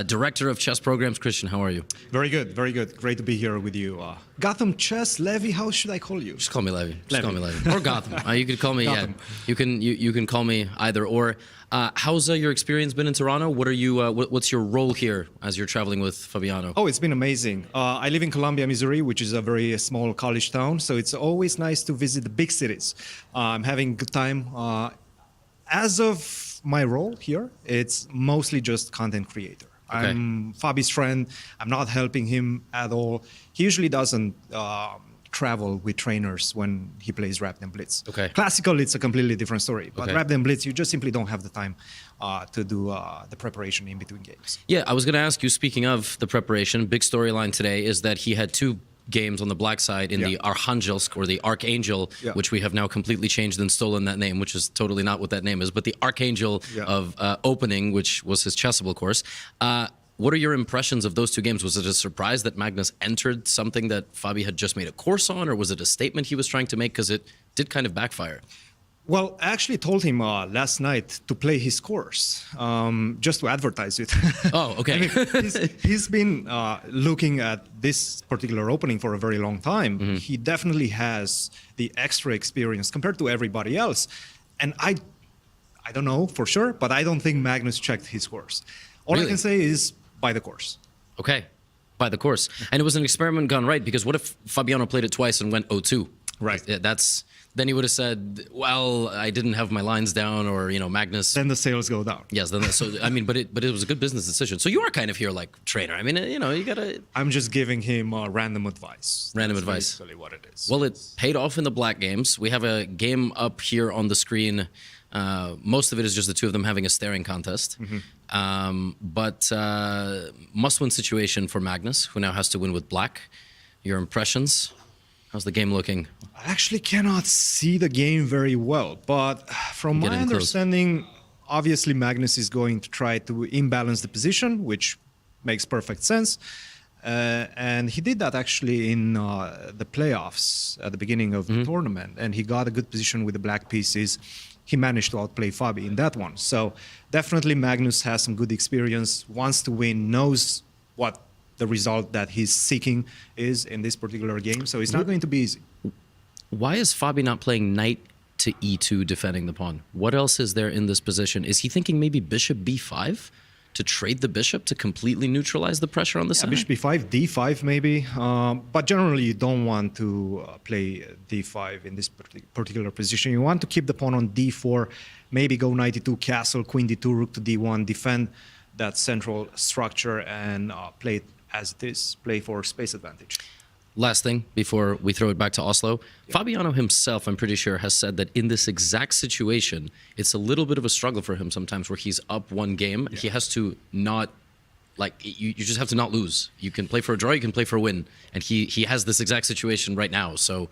Speaker 12: director of chess programs. Christian, how are you?
Speaker 13: Very good, very good. Great to be here with you. GothamChess, Levy, how should I call you?
Speaker 12: Just call me Levy. Just call me Levy. Or Gotham. You could call me, Gotham. Yeah. You can call me either or. How's your experience been in Toronto? What are you? What's your role here as you're traveling with Fabiano?
Speaker 13: Oh, it's been amazing. I live in Columbia, Missouri, which is a very small college town, so it's always nice to visit the big cities. I'm having a good time. As of my role here, it's mostly just content creator. Okay. I'm Fabi's friend. I'm not helping him at all. He usually doesn't travel with trainers when he plays Rapid and Blitz.
Speaker 12: Okay.
Speaker 13: Classical, it's a completely different story. But Rapid and Blitz, you just simply don't have the time to do the preparation in between games.
Speaker 12: Yeah, I was going to ask you, speaking of the preparation, big storyline today is that he had two games on the black side in the Arkhangelsk, or the Archangel, which we have now completely changed and stolen that name, which is totally not what that name is, but the Archangel of opening, which was his chessable course. What are your impressions of those two games? Was it a surprise that Magnus entered something that Fabi had just made a course on, or was it a statement he was trying to make? Because it did kind of backfire.
Speaker 13: Well, I actually told him last night to play his course, just to advertise it.
Speaker 12: Oh, okay.
Speaker 13: I mean, he's been looking at this particular opening for a very long time. Mm-hmm. He definitely has the extra experience compared to everybody else. And I don't know for sure, but I don't think Magnus checked his course. All I can say is buy the course.
Speaker 12: Okay. by the course. And it was an experiment gone right, because what if Fabiano played it twice and went 0-2?
Speaker 13: Right.
Speaker 12: Then he would have said, well, I didn't have my lines down, or, Magnus.
Speaker 13: Then the sales go down.
Speaker 12: Yes, but it was a good business decision. So you are kind of here like trainer. I mean, you gotta.
Speaker 13: I'm just giving him random advice.
Speaker 12: Random
Speaker 13: That's
Speaker 12: advice.
Speaker 13: basically what it is.
Speaker 12: Well, it paid off in the black games. We have a game up here on the screen. Most of it is just the two of them having a staring contest. But must-win situation for Magnus, who now has to win with black. Your impressions? How's the game looking?
Speaker 13: I actually cannot see the game very well, but from my understanding, obviously Magnus is going to try to imbalance the position, which makes perfect sense. And he did that actually in the playoffs at the beginning of the tournament, and he got a good position with the black pieces. He managed to outplay Fabi in that one. So definitely Magnus has some good experience, wants to win, knows what the result that he's seeking is in this particular game. So it's not going to be easy.
Speaker 12: Why is Fabi not playing knight to e2 defending the pawn? What else is there in this position? Is he thinking maybe bishop b5 to trade the bishop to completely neutralize the pressure on the side?
Speaker 13: Bishop b5, d5 maybe. But generally you don't want to play d5 in this particular position. You want to keep the pawn on d4, maybe go knight e2, castle, queen d2, rook to d1, defend that central structure and play it as it is, play for space advantage.
Speaker 12: Last thing before we throw it back to Oslo. Fabiano himself, I'm pretty sure, has said that in this exact situation, it's a little bit of a struggle for him sometimes where he's up one game. He has to not, you just have to not lose. You can play for a draw, you can play for a win. And he has this exact situation right now. So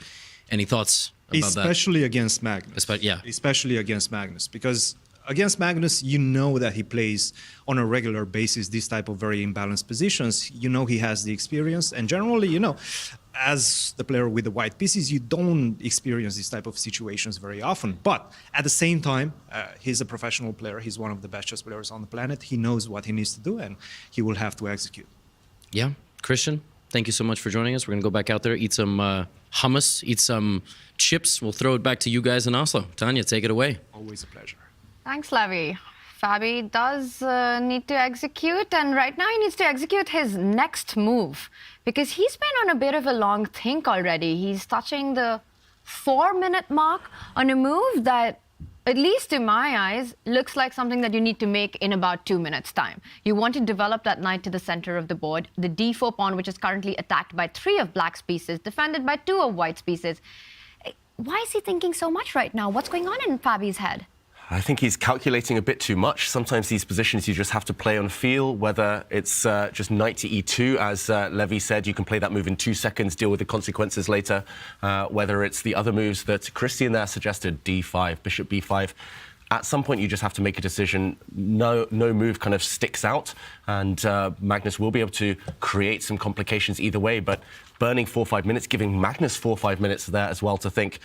Speaker 12: any thoughts about
Speaker 13: Especially
Speaker 12: that?
Speaker 13: Against Magnus.
Speaker 12: Yeah.
Speaker 13: Especially against Magnus. Because against Magnus, you know that he plays on a regular basis these type of very imbalanced positions. You know he has the experience, and generally, as the player with the white pieces, you don't experience these type of situations very often. But at the same time, he's a professional player. He's one of the best chess players on the planet. He knows what he needs to do, and he will have to execute.
Speaker 12: Yeah. Christian, thank you so much for joining us. We're going to go back out there, eat some hummus, eat some chips. We'll throw it back to you guys in Oslo. Tanya, take it away.
Speaker 13: Always a pleasure.
Speaker 16: Thanks, Lavi. Fabi does need to execute, and right now he needs to execute his next move because he's been on a bit of a long think already. He's touching the 4-minute mark on a move that, at least in my eyes, looks like something that you need to make in about 2 minutes' time. You want to develop that knight to the center of the board, the d4 pawn, which is currently attacked by 3 of black's pieces, defended by 2 of white's pieces. Why is he thinking so much right now? What's going on in Fabi's head?
Speaker 4: I think he's calculating a bit too much. Sometimes these positions you just have to play on feel, whether it's just knight to e2, as Levy said, you can play that move in 2 seconds, deal with the consequences later, whether it's the other moves that Christian there suggested, d5, bishop b5. At some point, you just have to make a decision. No move kind of sticks out, and Magnus will be able to create some complications either way, but burning 4 or 5 minutes, giving Magnus 4 or 5 minutes there as well to think,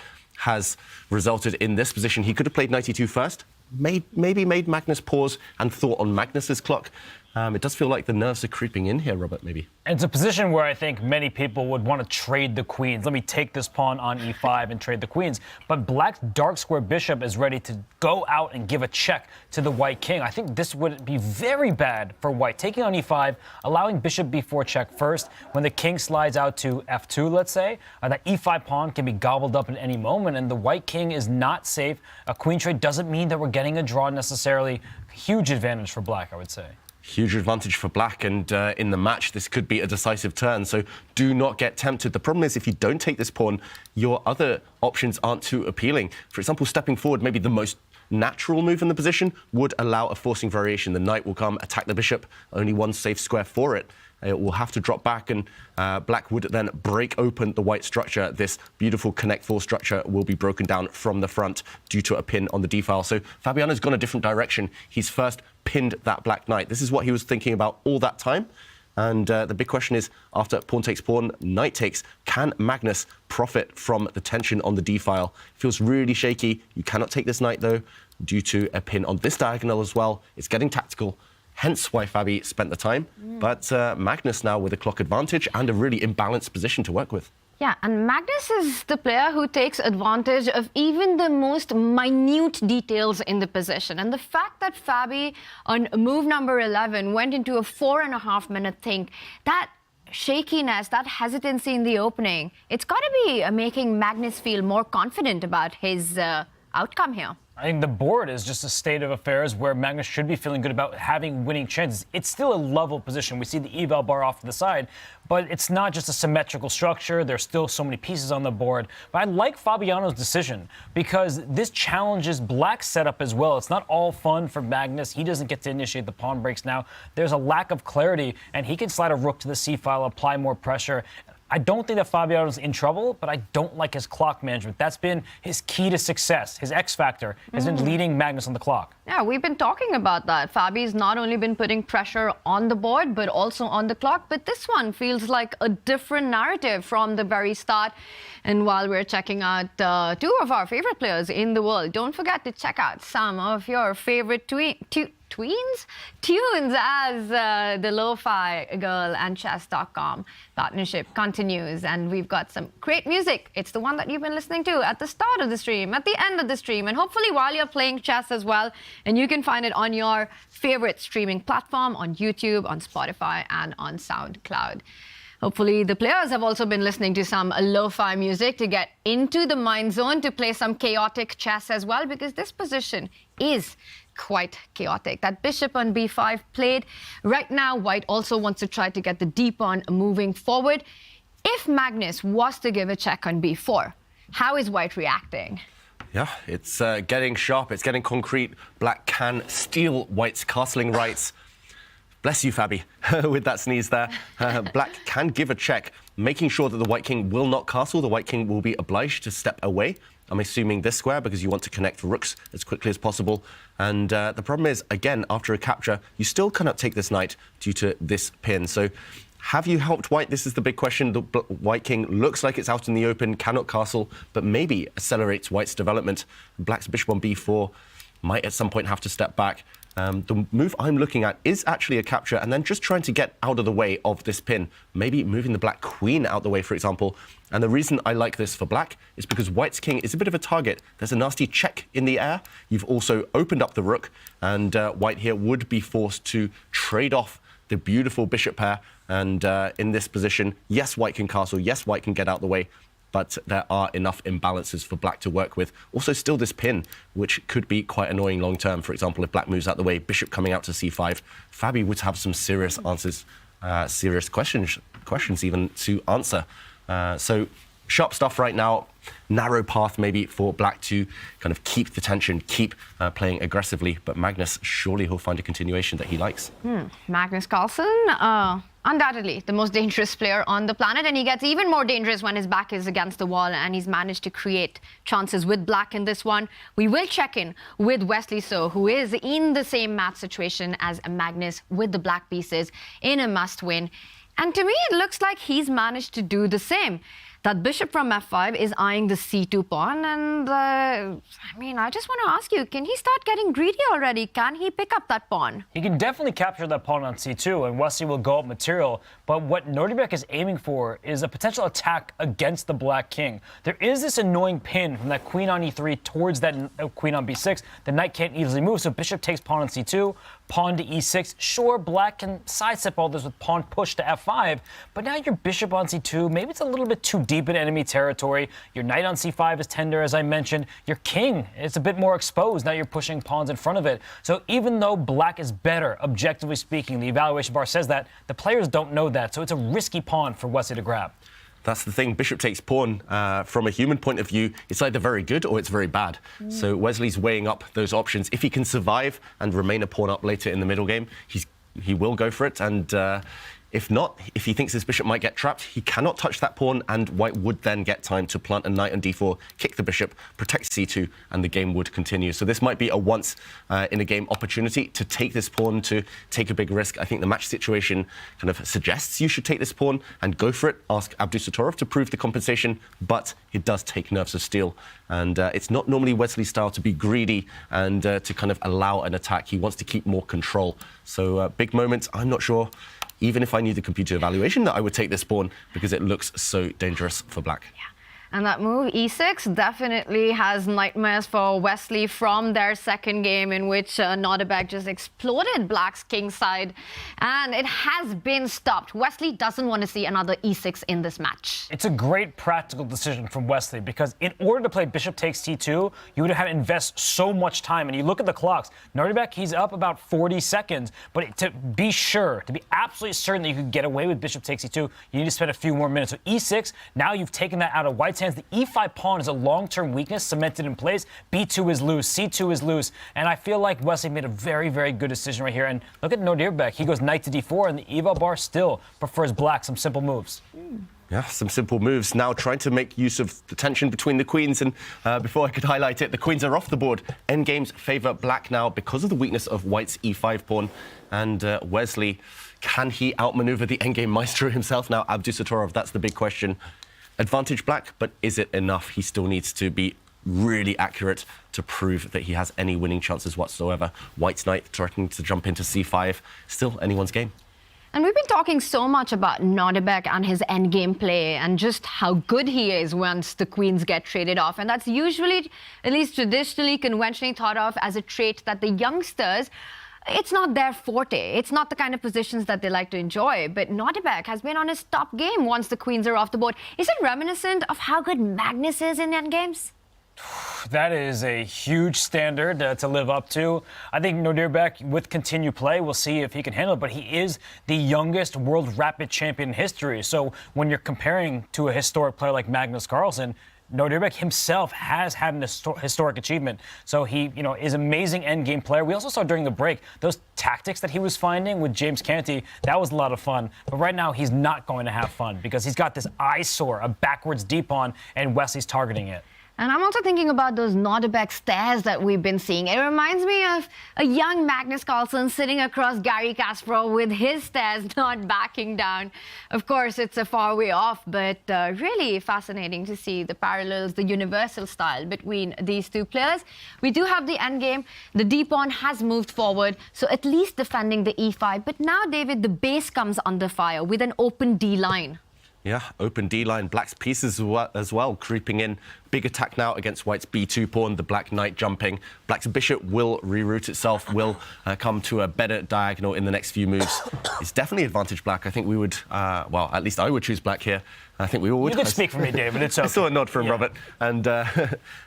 Speaker 4: has resulted in this position. He could have played knight e2 first, maybe made Magnus pause and thought on Magnus's clock. It does feel like the nerves are creeping in here, Robert, maybe.
Speaker 14: And it's a position where I think many people would want to trade the queens. Let me take this pawn on e5 and trade the queens. But black's dark square bishop is ready to go out and give a check to the white king. I think this would be very bad for white. Taking on e5, allowing bishop b4 check first. When the king slides out to f2, let's say, that e5 pawn can be gobbled up at any moment, and the white king is not safe. A queen trade doesn't mean that we're getting a draw necessarily. Huge advantage for black, I would say.
Speaker 4: Huge advantage for black, and in the match, this could be a decisive turn, so do not get tempted. The problem is, if you don't take this pawn, your other options aren't too appealing. For example, stepping forward, maybe the most natural move in the position would allow a forcing variation. The knight will come, attack the bishop, only one safe square for it. It will have to drop back, and black would then break open the white structure. This beautiful connect-4 structure will be broken down from the front due to a pin on the d-file. So Fabiano's gone a different direction. He's first pinned that black knight. This is what he was thinking about all that time. And the big question is, after pawn takes pawn, knight takes, can Magnus profit from the tension on the d-file? Feels really shaky. You cannot take this knight, though, due to a pin on this diagonal as well. It's getting tactical. Hence why Fabi spent the time. But Magnus now with a clock advantage and a really imbalanced position to work with.
Speaker 16: Yeah, and Magnus is the player who takes advantage of even the most minute details in the position. And the fact that Fabi, on move number 11, went into a 4.5-minute think, that shakiness, that hesitancy in the opening, it's got to be making Magnus feel more confident about his outcome here.
Speaker 14: I think the board is just a state of affairs where Magnus should be feeling good about having winning chances. It's still a level position. We see the eval bar off to the side, but it's not just a symmetrical structure. There's still so many pieces on the board. But I like Fabiano's decision because this challenges Black's setup as well. It's not all fun for Magnus. He doesn't get to initiate the pawn breaks now. There's a lack of clarity, and he can slide a rook to the c file, apply more pressure. I don't think that Fabiano's in trouble, but I don't like his clock management. That's been his key to success. His X factor has been leading Magnus on the clock.
Speaker 16: Yeah, we've been talking about that. Fabi's not only been putting pressure on the board, but also on the clock. But this one feels like a different narrative from the very start. And while we're checking out two of our favorite players in the world, don't forget to check out some of your favorite tunes as the Lo-Fi Girl and Chess.com partnership continues, and we've got some great music. It's the one that you've been listening to at the start of the stream, at the end of the stream, and hopefully while you're playing chess as well. And you can find it on your favorite streaming platform, on YouTube, on Spotify, and on SoundCloud. Hopefully the players have also been listening to some lo-fi music to get into the mind zone, to play some chaotic chess as well, because this position is quite chaotic. That bishop on b5 played. Right now, White also wants to try to get the d pawn moving forward. If Magnus was to give a check on b4, how is White reacting?
Speaker 4: Yeah, it's getting sharp, it's getting concrete. Black can steal White's castling rights. Bless you, Fabi, with that sneeze there. Black can give a check, making sure that the White King will not castle. The White King will be obliged to step away. I'm assuming this square because you want to connect rooks as quickly as possible. And the problem is, again, after a capture, you still cannot take this knight due to this pin. So have you helped White? This is the big question. The White King looks like it's out in the open, cannot castle, but maybe accelerates White's development. Black's bishop on b4 might at some point have to step back. The move I'm looking at is actually a capture and then just trying to get out of the way of this pin. Maybe moving the Black Queen out the way, for example. And the reason I like this for Black is because White's King is a bit of a target. There's a nasty check in the air. You've also opened up the rook, and White here would be forced to trade off the beautiful bishop pair. And in this position, yes, White can castle. Yes, White can get out the way. But there are enough imbalances for Black to work with. Also, still this pin, which could be quite annoying long term. For example, if Black moves out the way, bishop coming out to c5, Fabi would have some serious answers, serious questions even to answer. So sharp stuff right now. Narrow path maybe for Black to kind of keep the tension, keep playing aggressively. But Magnus, surely he'll find a continuation that he likes.
Speaker 16: Magnus Carlsen, undoubtedly the most dangerous player on the planet, and he gets even more dangerous when his back is against the wall, and he's managed to create chances with Black in this one. We will check in with Wesley So, who is in the same match situation as Magnus with the Black pieces in a must-win. And to me, it looks like he's managed to do the same. That bishop from f5 is eyeing the c2 pawn, and I just want to ask you, can he start getting greedy already? Can he pick up that pawn?
Speaker 14: He can definitely capture that pawn on c2, and Wesley will go up material. But what Nodirbek is aiming for is a potential attack against the Black King. There is this annoying pin from that queen on e3 towards that queen on b6. The knight can't easily move, so bishop takes pawn on c2, pawn to e6. Sure, Black can sidestep all this with pawn push to f5, but now your bishop on c2, maybe it's a little bit too deep in enemy territory. Your knight on c5 is tender, as I mentioned. Your king, it's a bit more exposed. Now you're pushing pawns in front of it. So even though Black is better, objectively speaking, the evaluation bar says that, the players don't know that. So it's a risky pawn for Wesley to grab.
Speaker 4: That's the thing. Bishop takes pawn. From a human point of view, it's either very good or it's very bad. So Wesley's weighing up those options. If he can survive and remain a pawn up later in the middle game, he will go for it. And if not, if he thinks his bishop might get trapped, he cannot touch that pawn, and White would then get time to plant a knight on d4, kick the bishop, protect c2, and the game would continue. So this might be a once-in-a-game opportunity to take this pawn, to take a big risk. I think the match situation kind of suggests you should take this pawn and go for it. Ask Abdusattorov to prove the compensation, but it does take nerves of steel. And it's not normally Wesley's style to be greedy and to kind of allow an attack. He wants to keep more control. So big moments, I'm not sure, even if I knew the computer evaluation, that I would take this pawn because it looks so dangerous for Black.
Speaker 16: Yeah. And that move, e6, definitely has nightmares for Wesley from their second game in which Nodirbek just exploded Black's king side. And it has been stopped. Wesley doesn't want to see another e6 in this match.
Speaker 14: It's a great practical decision from Wesley because in order to play bishop takes c2, you would have had to invest so much time. And you look at the clocks, Nodirbek, he's up about 40 seconds. But to be sure, to be absolutely certain that you could get away with bishop takes c2, you need to spend a few more minutes. So e6, now you've taken that out of White's hands. The e5 pawn is a long-term weakness cemented in place. b2 is loose, c2 is loose. And I feel like Wesley made a very, very good decision right here. And look at Nodirbek. He goes knight to d4, and the eval bar still prefers Black some simple moves.
Speaker 4: Yeah, some simple moves. Now trying to make use of the tension between the queens. And before I could highlight it, the queens are off the board. Endgames favour Black now because of the weakness of White's e5 pawn. And Wesley, can he outmaneuver the endgame maestro himself now? Abdusattorov, that's the big question. Advantage Black, but is it enough? He still needs to be really accurate to prove that he has any winning chances whatsoever. White's knight threatening to jump into c5. Still anyone's game.
Speaker 16: And we've been talking so much about Nodirbek and his endgame play and just how good he is once the queens get traded off. And that's usually, at least traditionally, conventionally thought of as a trait that the youngsters, it's not their forte. It's not the kind of positions that they like to enjoy. But Nodirbek has been on his top game once the queens are off the board. Is it reminiscent of how good Magnus is in endgames?
Speaker 14: That is a huge standard to live up to. I think Nodirbek, with continued play, we'll see if he can handle it. But he is the youngest world rapid champion in history. So when you're comparing to a historic player like Magnus Carlsen, Nodirbek himself has had an historic achievement. So he, is an amazing endgame player. We also saw during the break those tactics that he was finding with James Canty. That was a lot of fun. But right now, he's not going to have fun because he's got this eyesore, a backwards deep pawn, and Wesley's targeting it.
Speaker 16: And I'm also thinking about those Nodirbek stares that we've been seeing. It reminds me of a young Magnus Carlsen sitting across Garry Kasparov with his stares not backing down. Of course, it's a far way off, but really fascinating to see the parallels, the universal style between these two players. We do have the endgame. The d-pawn has moved forward, so at least defending the e5. But now, David, the base comes under fire with an open d-line.
Speaker 4: Yeah, open D-line. Black's pieces as well, creeping in. Big attack now against White's B2 pawn, the Black knight jumping. Black's bishop will reroute itself, will come to a better diagonal in the next few moves. It's definitely advantage Black. I think we would, well, at least I would choose Black here. I think we all would.
Speaker 14: You can speak for me, David. It's okay.
Speaker 4: I saw a nod from Robert. And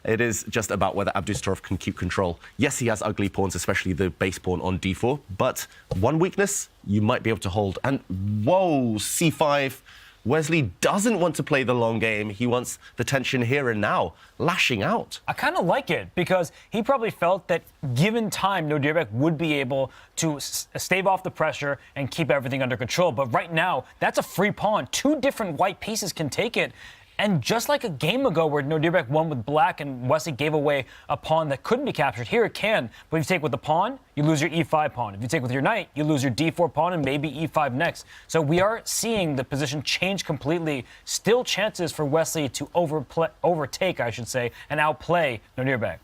Speaker 4: it is just about whether Abdusattorov can keep control. Yes, he has ugly pawns, especially the base pawn on d4. But one weakness you might be able to hold. And whoa, c5. Wesley doesn't want to play the long game. He wants the tension here and now, lashing out.
Speaker 14: I kind of like it because he probably felt that given time, Nodirbek would be able to stave off the pressure and keep everything under control. But right now, that's a free pawn. Two different white pieces can take it. And just like a game ago where Nodirbek won with Black and Wesley gave away a pawn that couldn't be captured, here it can. But if you take with the pawn, you lose your e5 pawn. If you take with your knight, you lose your d4 pawn and maybe e5 next. So we are seeing the position change completely. Still chances for Wesley to overtake, I should say, and outplay Nodirbek.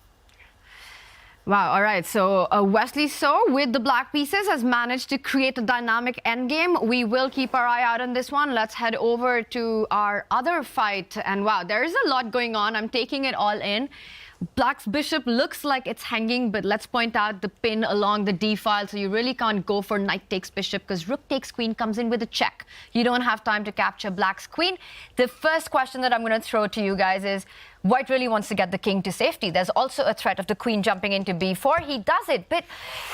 Speaker 16: Wow, all right, so Wesley So, with the black pieces, has managed to create a dynamic endgame. We will keep our eye out on this one. Let's head over to our other fight. And wow, there is a lot going on. I'm taking it all in. Black's bishop looks like it's hanging, but let's point out the pin along the d file, so you really can't go for knight takes bishop because rook takes queen comes in with a check. You don't have time to capture Black's queen. The first question that I'm going to throw to you guys is, White really wants to get the king to safety. There's also a threat of the queen jumping into b4. He does it, but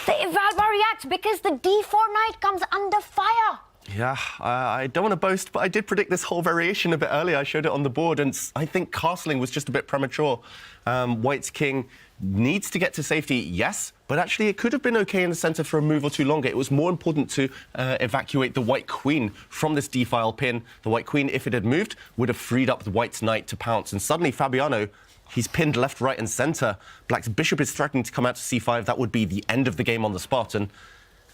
Speaker 16: the eval reacts because the d4 knight comes under fire.
Speaker 4: Yeah, I don't want to boast, but I did predict this whole variation a bit earlier. I showed it on the board, and I think castling was just a bit premature. White's king needs to get to safety, yes, but actually it could have been okay in the center for a move or two longer. It was more important to evacuate the white queen from this d-file pin. The white queen, if it had moved, would have freed up the white's knight to pounce. And suddenly Fabiano, he's pinned left, right, and center. Black's bishop is threatening to come out to c5. That would be the end of the game on the spot, and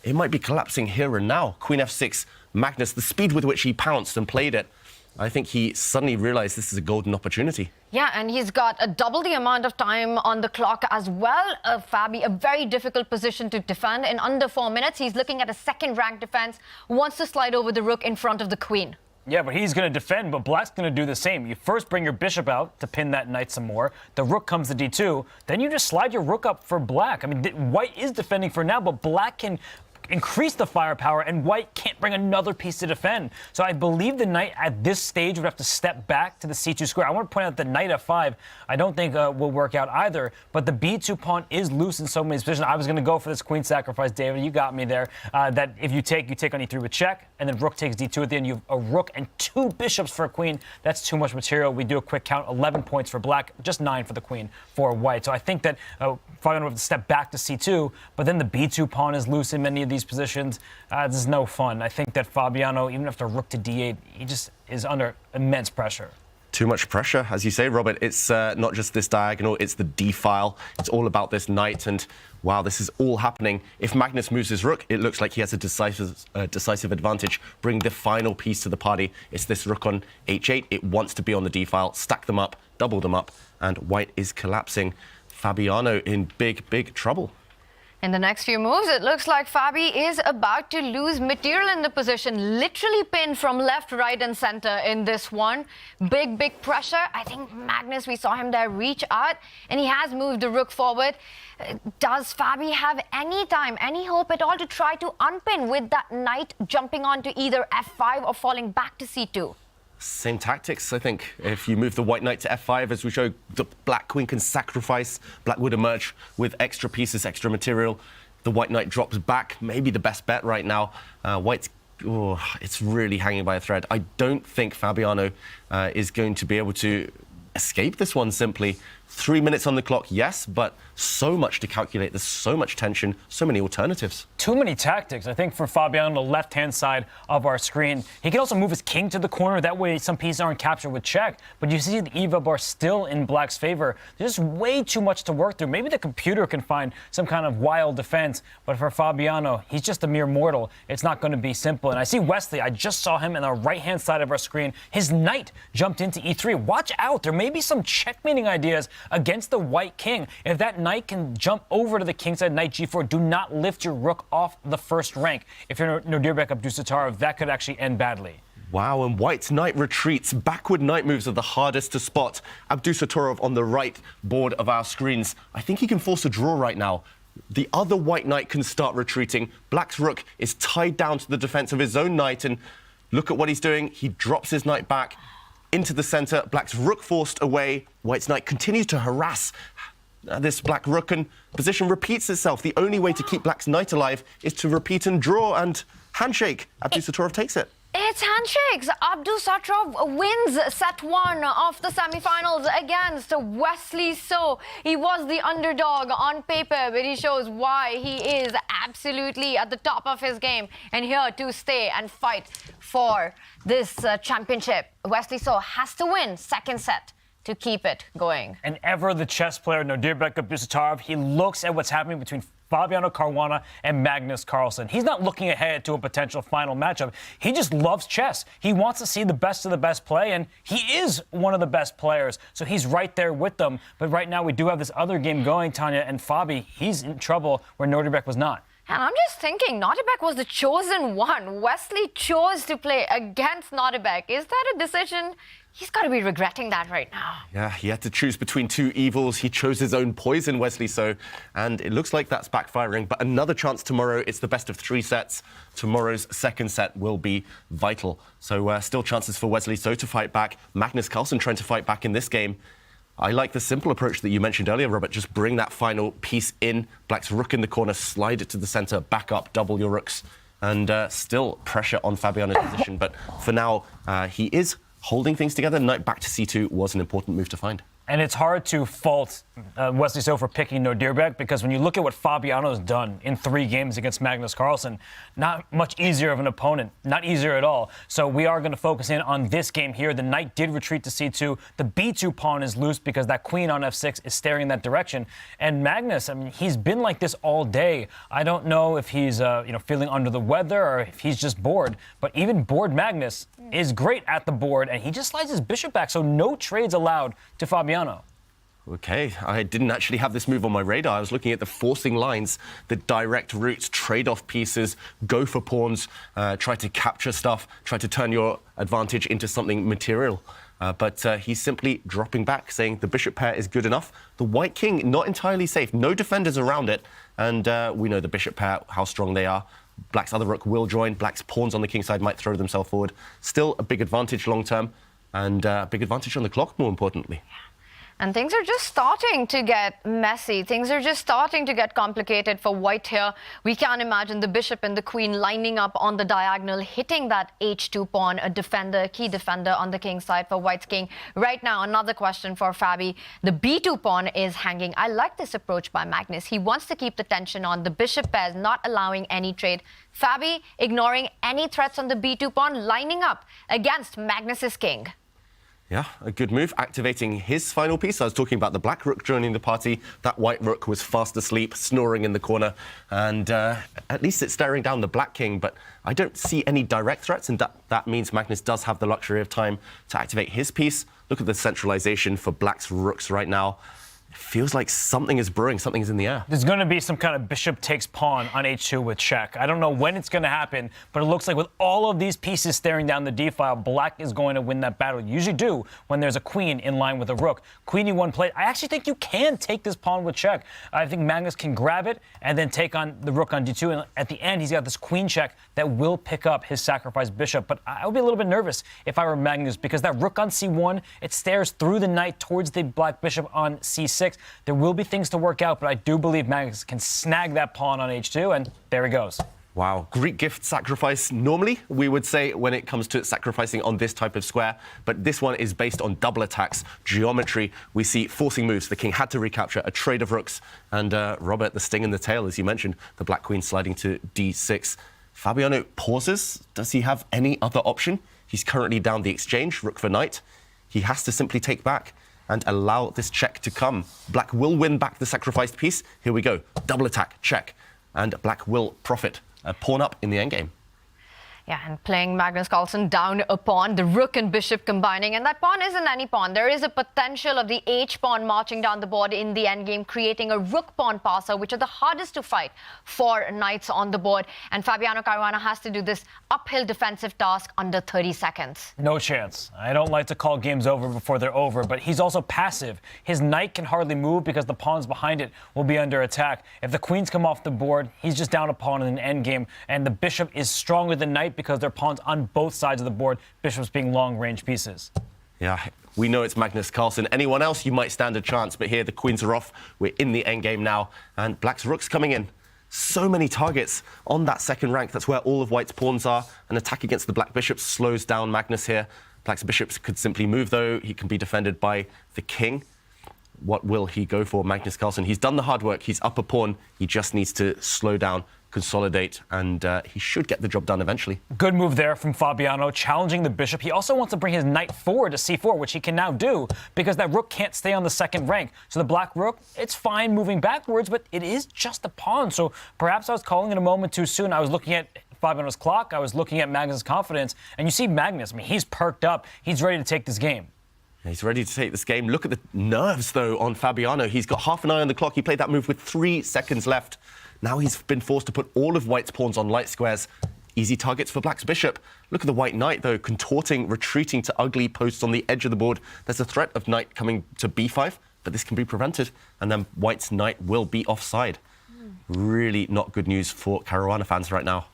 Speaker 4: it might be collapsing here and now. Queen f6, Magnus, the speed with which he pounced and played it, I think he suddenly realized this is a golden opportunity.
Speaker 16: Yeah, and he's got double the amount of time on the clock as well. Fabi, a very difficult position to defend. In under 4 minutes, he's looking at a second-rank defense, wants to slide over the rook in front of the queen.
Speaker 14: Yeah, but he's going to defend, but black's going to do the same. You first bring your bishop out to pin that knight some more. The rook comes to d2. Then you just slide your rook up for black. I mean, white is defending for now, but black can increase the firepower, and white can't bring another piece to defend. So I believe the knight at this stage would have to step back to the c2 square. I want to point out that knight f5 I don't think will work out either, but the b2 pawn is loose in so many positions. I was going to go for this queen sacrifice, David. You got me there. That if you take on e3 with check, and then rook takes d2 at the end. You have a rook and 2 bishops for a queen. That's too much material. We do a quick count, 11 points for black, just 9 for the queen for white. So I think that Fabiano will have to step back to c2, but then the b2 pawn is loose in many of these positions. This is no fun. I think that Fabiano, even after rook to d8, he just is under immense pressure.
Speaker 4: Too much pressure, as you say, Robert. It's not just this diagonal, it's the d-file. It's all about this knight, and wow, this is all happening. If Magnus moves his rook, it looks like he has a decisive advantage. Bring the final piece to the party. It's this rook on h8. It wants to be on the d-file. Stack them up, double them up, and white is collapsing. Fabiano in big, big trouble.
Speaker 16: In the next few moves, it looks like Fabi is about to lose material in the position, literally pinned from left, right, and center in this one. Big, big pressure. I think Magnus, we saw him there reach out, and he has moved the rook forward. Does Fabi have any time, any hope at all to try to unpin with that knight jumping onto either f5 or falling back to c2?
Speaker 4: Same tactics, I think. If you move the white knight to f5, as we show, the black queen can sacrifice. Black would emerge with extra pieces, extra material. The white knight drops back, maybe the best bet right now. White's, it's really hanging by a thread. I don't think Fabiano is going to be able to escape this one simply. 3 minutes on the clock, yes, but so much to calculate. There's so much tension, so many alternatives.
Speaker 14: Too many tactics, I think, for Fabiano on the left-hand side of our screen. He can also move his king to the corner. That way some pieces aren't captured with check. But you see the EVA bar still in black's favor. There's just way too much to work through. Maybe the computer can find some kind of wild defense. But for Fabiano, he's just a mere mortal. It's not going to be simple. And I see Wesley. I just saw him on the right-hand side of our screen. His knight jumped into e3. Watch out. There may be some checkmating ideas against the white king. If that knight can jump over to the kingside, knight g4, do not lift your rook off the first rank. If you're Nodirbek Abdusattorov, that could actually end badly.
Speaker 4: Wow, and white's knight retreats. Backward knight moves are the hardest to spot. Abdusattorov on the right board of our screens. I think he can force a draw right now. The other white knight can start retreating. Black's rook is tied down to the defense of his own knight, and look at what he's doing. He drops his knight back into the center. Black's rook forced away. White's knight continues to harass this black rook, and position repeats itself. The only way to keep black's knight alive is to repeat and draw, and handshake. Abdusattorov takes it.
Speaker 16: It's handshakes. Abdusattorov wins set 1 of the semi-finals against Wesley So. He was the underdog on paper, but he shows why he is absolutely at the top of his game and here to stay and fight for this championship. Wesley So has to win second set to keep it going.
Speaker 14: And ever the chess player Nodirbek Abdusattorov, he looks at what's happening between Fabiano Caruana and Magnus Carlsen. He's not looking ahead to a potential final matchup. He just loves chess. He wants to see the best of the best play, and he is one of the best players. So he's right there with them. But right now we do have this other game going, Tanya, and Fabi, he's in trouble where Nodirbek was not.
Speaker 16: And I'm just thinking, Nodirbek was the chosen one. Wesley chose to play against Nodirbek. Is that a decision? He's got to be regretting that right now.
Speaker 4: Yeah, he had to choose between two evils. He chose his own poison, Wesley So, and it looks like that's backfiring. But another chance tomorrow. It's the best of 3 sets. Tomorrow's second set will be vital. So still chances for Wesley So to fight back. Magnus Carlsen trying to fight back in this game. I like the simple approach that you mentioned earlier, Robert. Just bring that final piece in. Black's rook in the corner, slide it to the center, back up, double your rooks. And still pressure on Fabiano's position. But for now, he is holding things together. Knight back to c2 was an important move to find.
Speaker 14: And it's hard to fault Wesley So for picking Nodirbek, because when you look at what Fabiano's done in 3 games against Magnus Carlsen, not much easier of an opponent, not easier at all. So we are going to focus in on this game here. The knight did retreat to c2. The b2 pawn is loose because that queen on f6 is staring in that direction. And Magnus, I mean, he's been like this all day. I don't know if he's feeling under the weather or if he's just bored, but even bored Magnus is great at the board, and he just slides his bishop back, so no trades allowed to Fabiano.
Speaker 4: Okay, I didn't actually have this move on my radar. I was looking at the forcing lines, the direct routes, trade-off pieces, go for pawns, try to capture stuff, try to turn your advantage into something material. But he's simply dropping back, saying the bishop pair is good enough. The white king, not entirely safe. No defenders around it. And we know the bishop pair, how strong they are. Black's other rook will join. Black's pawns on the king side might throw themselves forward. Still a big advantage long term. And a big advantage on the clock, more importantly.
Speaker 16: And things are just starting to get messy. Things are just starting to get complicated for white here. We can't imagine the bishop and the queen lining up on the diagonal, hitting that h2 pawn, a defender, key defender on the king side for white's king. Right now, another question for Fabi. The b2 pawn is hanging. I like this approach by Magnus. He wants to keep the tension on. The bishop pairs not allowing any trade. Fabi ignoring any threats on the b2 pawn, lining up against Magnus's king.
Speaker 4: Yeah, a good move, activating his final piece. I was talking about the black rook joining the party. That white rook was fast asleep, snoring in the corner. And at least it's staring down the black king, but I don't see any direct threats, and that means Magnus does have the luxury of time to activate his piece. Look at the centralization for black's rooks right now. It feels like something is brewing, something's in the air.
Speaker 14: There's going to be some kind of bishop takes pawn on h2 with check. I don't know when it's going to happen, but it looks like with all of these pieces staring down the d-file, black is going to win that battle. You usually do when there's a queen in line with a rook. Queen e1 play. I actually think you can take this pawn with check. I think Magnus can grab it and then take on the rook on d2. And at the end, he's got this queen check that will pick up his sacrificed bishop. But I would be a little bit nervous if I were Magnus, because that rook on c1, it stares through the knight towards the black bishop on c6. There will be things to work out, but I do believe Magnus can snag that pawn on h2, and there he goes.
Speaker 4: Wow, Greek gift sacrifice. Normally, we would say when it comes to sacrificing on this type of square, but this one is based on double attacks, geometry. We see forcing moves. The king had to recapture a trade of rooks, and Robert, the sting in the tail, as you mentioned, the black queen sliding to d6. Fabiano pauses. Does he have any other option? He's currently down the exchange, rook for knight. He has to simply take back and allow this check to come. Black will win back the sacrificed piece. Here we go. Double attack, check. And black will profit. A pawn up in the endgame.
Speaker 16: Yeah, and playing Magnus Carlsen down a pawn, the rook and bishop combining, and that pawn isn't any pawn. There is a potential of the h-pawn marching down the board in the endgame, creating a rook-pawn passer, which are the hardest to fight for knights on the board. And Fabiano Caruana has to do this uphill defensive task under 30 seconds.
Speaker 14: No chance. I don't like to call games over before they're over, but he's also passive. His knight can hardly move because the pawns behind it will be under attack. If the queens come off the board, he's just down a pawn in an endgame, and the bishop is stronger than knight because they're pawns on both sides of the board, bishops being long-range pieces.
Speaker 4: Yeah, we know it's Magnus Carlsen. Anyone else, you might stand a chance, but here the queens are off. We're in the endgame now, and black's rook's coming in. So many targets on that second rank. That's where all of white's pawns are. An attack against the black bishop slows down Magnus here. Black's bishops could simply move, though. He can be defended by the king. What will he go for, Magnus Carlsen? He's done the hard work. He's up a pawn. He just needs to slow down, consolidate, and he should get the job done eventually.
Speaker 14: Good move there from Fabiano, challenging the bishop. He also wants to bring his knight forward to c4, which he can now do because that rook can't stay on the second rank. So the black rook, it's fine moving backwards, but it is just a pawn. So perhaps I was calling it a moment too soon. I was looking at Fabiano's clock. I was looking at Magnus' confidence, and you see Magnus. I mean, he's perked up. He's ready to take this game.
Speaker 4: He's ready to take this game. Look at the nerves, though, on Fabiano. He's got half an eye on the clock. He played that move with 3 seconds left. Now he's been forced to put all of white's pawns on light squares. Easy targets for black's bishop. Look at the white knight, though, contorting, retreating to ugly posts on the edge of the board. There's a threat of knight coming to b5, but this can be prevented, and then white's knight will be offside. Really not good news for Caruana fans right now.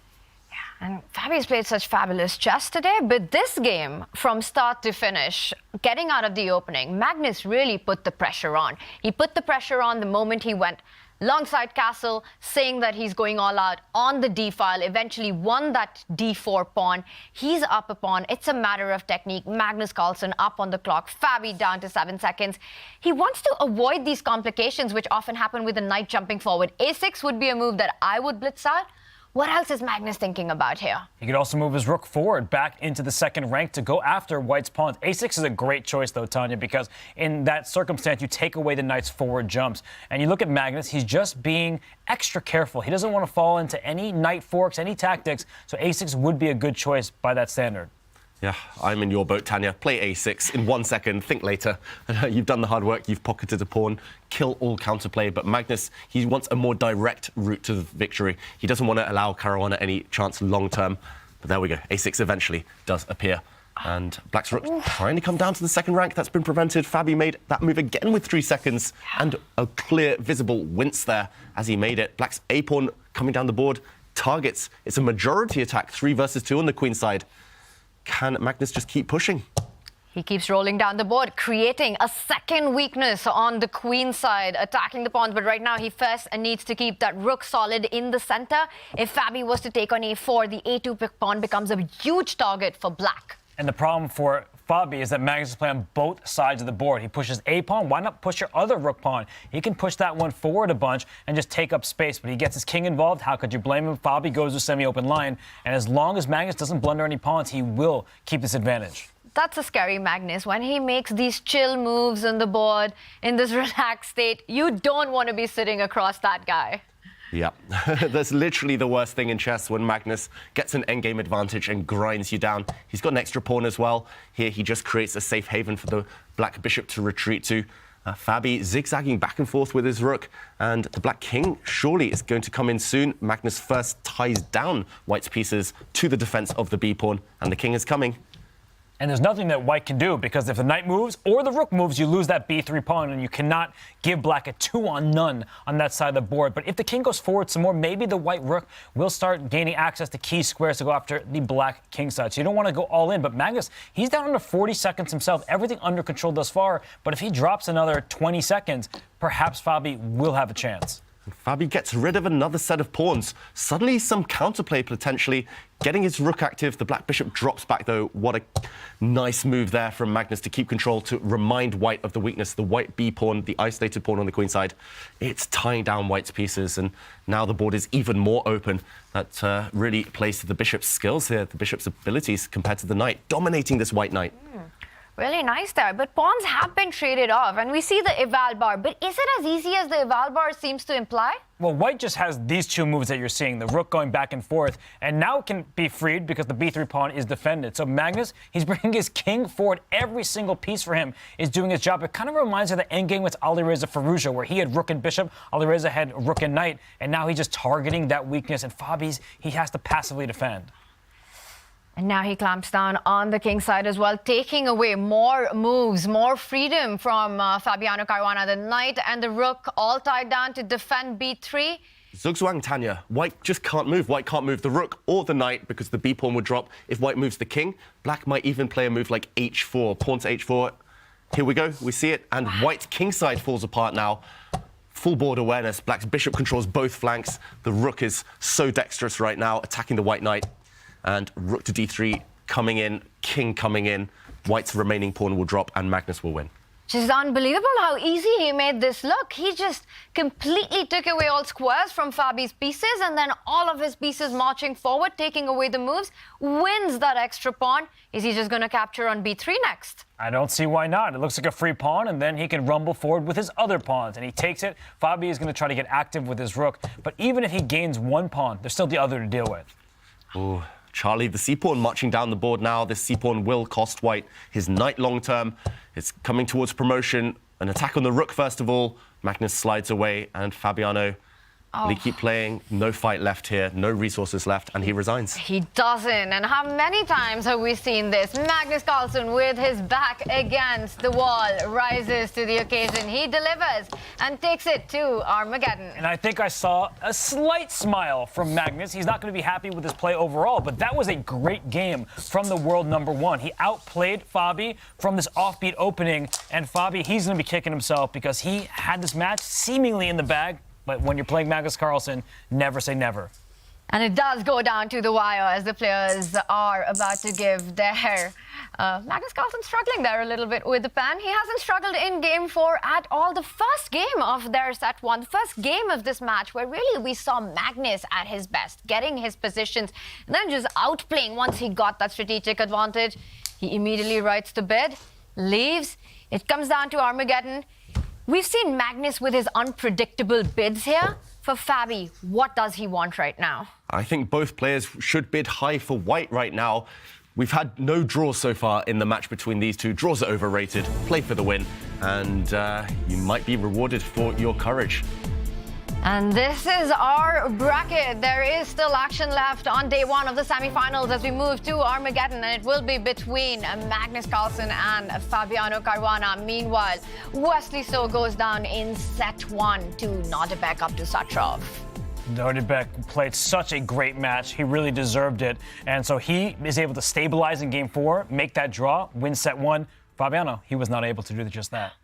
Speaker 16: And Fabi's played such fabulous chess today, but this game, from start to finish, getting out of the opening, Magnus really put the pressure on. He put the pressure on the moment he went longside castle, saying that he's going all out on the d-file, eventually won that d4 pawn. He's up a pawn. It's a matter of technique. Magnus Carlsen up on the clock, Fabi down to 7 seconds. He wants to avoid these complications, which often happen with a knight jumping forward. a6 would be a move that I would blitz out. What else is Magnus thinking about here?
Speaker 14: He could also move his rook forward back into the second rank to go after white's pawns. a6 is a great choice, though, Tanya, because in that circumstance, you take away the knight's forward jumps. And you look at Magnus, he's just being extra careful. He doesn't want to fall into any knight forks, any tactics, so a6 would be a good choice by that standard.
Speaker 4: Yeah, I'm in your boat, Tanya. Play a6 in 1 second, think later. You've done the hard work, you've pocketed a pawn, kill all counterplay. But Magnus, he wants a more direct route to the victory. He doesn't want to allow Caruana any chance long term. But there we go, a6 eventually does appear. And Black's rook trying to come down to the second rank. That's been prevented. Fabi made that move again with 3 seconds. And a clear, visible wince there as he made it. Black's a-pawn coming down the board. Targets. It's a majority attack, 3 versus 2 on the queen side. Can Magnus just keep pushing?
Speaker 16: He keeps rolling down the board, creating a second weakness on the queen side, attacking the pawns. But right now, he first needs to keep that rook solid in the center. If Fabi was to take on a4, the a2 pawn becomes a huge target for Black.
Speaker 14: And the problem for Fabi is that Magnus is playing on both sides of the board. He pushes a pawn. Why not push your other rook pawn? He can push that one forward a bunch and just take up space, but he gets his king involved. How could you blame him? Fabi goes to semi-open line, and as long as Magnus doesn't blunder any pawns, he will keep this advantage.
Speaker 16: That's a scary Magnus. When he makes these chill moves on the board in this relaxed state, you don't want to be sitting across that guy.
Speaker 4: Yeah, that's literally the worst thing in chess, when Magnus gets an endgame advantage and grinds you down. He's got an extra pawn as well. Here he just creates a safe haven for the Black bishop to retreat to. Fabi zigzagging back and forth with his rook, and the Black king surely is going to come in soon. Magnus first ties down White's pieces to the defense of the b-pawn, and the king is coming.
Speaker 14: And there's nothing that White can do, because if the knight moves or the rook moves, you lose that b3 pawn, and you cannot give Black a 2-on-none on that side of the board. But if the king goes forward some more, maybe the White rook will start gaining access to key squares to go after the Black king side. So you don't want to go all in. But Magnus, he's down under 40 seconds himself. Everything under control thus far. But if he drops another 20 seconds, perhaps Fabi will have a chance.
Speaker 4: Fabi gets rid of another set of pawns. Suddenly some counterplay potentially. Getting his rook active, the Black bishop drops back though. What a nice move there from Magnus to keep control, to remind White of the weakness. The White b-pawn, the isolated pawn on the queen side. It's tying down White's pieces, and now the board is even more open. That really plays to the bishop's skills here, the bishop's abilities compared to the knight, dominating this White knight.
Speaker 16: Really nice there, but pawns have been traded off, and we see the eval bar. But is it as easy as the eval bar seems to imply?
Speaker 14: Well, White just has these two moves that you're seeing, the rook going back and forth, and now it can be freed because the b3 pawn is defended. So Magnus, he's bringing his king forward. Every single piece for him is doing his job. It kind of reminds me of the endgame with Alireza Firouzja, where he had rook and bishop, Alireza had rook and knight, and now he's just targeting that weakness, and Fabi's, he has to passively defend.
Speaker 16: And now he clamps down on the king side as well, taking away more moves, more freedom from Fabiano Caruana. The knight and the rook all tied down to defend b3.
Speaker 4: Zugzwang, Tanya. White just can't move. White can't move the rook or the knight because the b-pawn would drop. If White moves the king, Black might even play a move like h4, pawn to h4. Here we go, we see it, and White's king side falls apart now. Full board awareness. Black's bishop controls both flanks. The rook is so dexterous right now, attacking the White knight. And rook to d3 coming in, king coming in. White's remaining pawn will drop and Magnus will win.
Speaker 16: Just unbelievable how easy he made this look. He just completely took away all squares from Fabi's pieces, and then all of his pieces marching forward, taking away the moves, wins that extra pawn. Is he just going to capture on b3 next?
Speaker 14: I don't see why not. It looks like a free pawn, and then he can rumble forward with his other pawns, and he takes it. Fabi is going to try to get active with his rook, but even if he gains one pawn, there's still the other to deal with.
Speaker 4: Ooh. Charlie, the c-pawn marching down the board now. This c-pawn will cost White his knight long term. It's coming towards promotion. An attack on the rook, first of all. Magnus slides away, and Fabiano, will he keep playing? No fight left here, no resources left, and he resigns.
Speaker 16: He doesn't. And how many times have we seen this? Magnus Carlsen, with his back against the wall, rises to the occasion. He delivers and takes it to Armageddon.
Speaker 14: And I think I saw a slight smile from Magnus. He's not going to be happy with his play overall, but that was a great game from the world #1. He outplayed Fabi from this offbeat opening, and Fabi, he's going to be kicking himself because he had this match seemingly in the bag. But when you're playing Magnus Carlsen, never say never.
Speaker 16: And it does go down to the wire as the players are about to give their... Magnus Carlsen struggling there a little bit with the pen. He hasn't struggled in game 4 at all. The first game of their set 1, the first game of this match, where really we saw Magnus at his best, getting his positions, and then just outplaying once he got that strategic advantage. He immediately writes the bid, leaves. It comes down to Armageddon. We've seen Magnus with his unpredictable bids here. For Fabi, what does he want right now?
Speaker 4: I think both players should bid high for White right now. We've had no draws so far in the match between these two. Draws are overrated. Play for the win, and you might be rewarded for your courage.
Speaker 16: And this is our bracket. There is still action left on day one of the semifinals as we move to Armageddon, and it will be between Magnus Carlsen and Fabiano Caruana. Meanwhile, Wesley So goes down in set 1 to Nodirbek Abdusattorov.
Speaker 14: Nodirbek played such a great match. He really deserved it. And so he is able to stabilize in game 4, make that draw, win set 1. Fabiano, he was not able to do just that.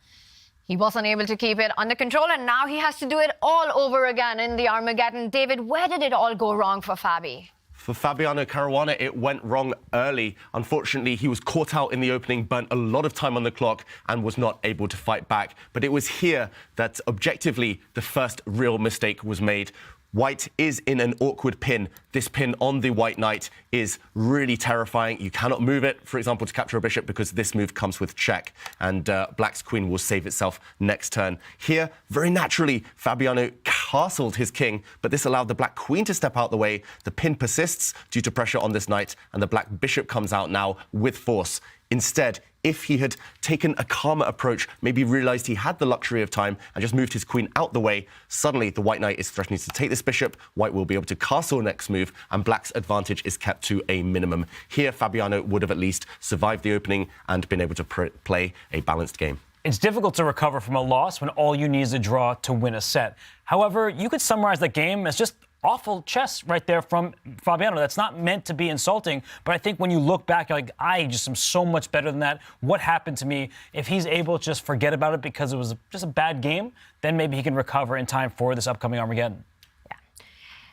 Speaker 16: He wasn't able to keep it under control, and now he has to do it all over again in the Armageddon. David, where did it all go wrong for Fabi?
Speaker 4: For Fabiano Caruana, it went wrong early. Unfortunately, he was caught out in the opening, burnt a lot of time on the clock, and was not able to fight back. But it was here that, objectively, the first real mistake was made. White is in an awkward pin. This pin on the white knight is really terrifying. You cannot move it, for example, to capture a bishop, because this move comes with check, and black's queen will save itself next turn. Here, very naturally, Fabiano castled his king, but this allowed the black queen to step out the way. The pin persists due to pressure on this knight, and the black bishop comes out now with force. Instead, if he had taken a calmer approach, maybe realized he had the luxury of time and just moved his queen out the way, suddenly the white knight is threatening to take this bishop. White will be able to castle next move, and black's advantage is kept to a minimum. Here, Fabiano would have at least survived the opening and been able to play a balanced game.
Speaker 14: It's difficult to recover from a loss when all you need is a draw to win a set. However, you could summarize that game as just awful chess right there from Fabiano. That's not meant to be insulting, but I think when you look back, you're like, I just am so much better than that. What happened to me? If he's able to just forget about it because it was just a bad game, then maybe he can recover in time for this upcoming Armageddon.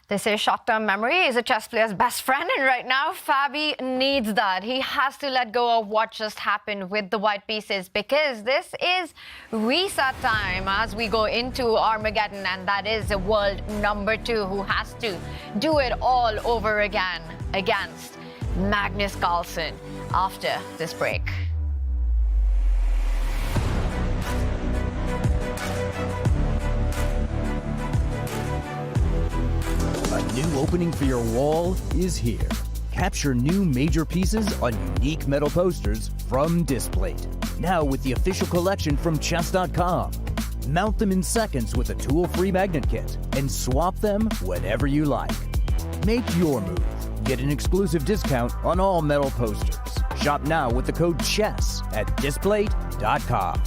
Speaker 16: They say short-term memory is a chess player's best friend, and right now, Fabi needs that. He has to let go of what just happened with the white pieces, because this is reset time as we go into Armageddon, and that is a world number 2 who has to do it all over again against Magnus Carlsen after this break.
Speaker 15: A new opening for your wall is here. Capture new major pieces on unique metal posters from Displate. Now with the official collection from Chess.com. Mount them in seconds with a tool-free magnet kit and swap them whenever you like. Make your move. Get an exclusive discount on all metal posters. Shop now with the code CHESS at Displate.com.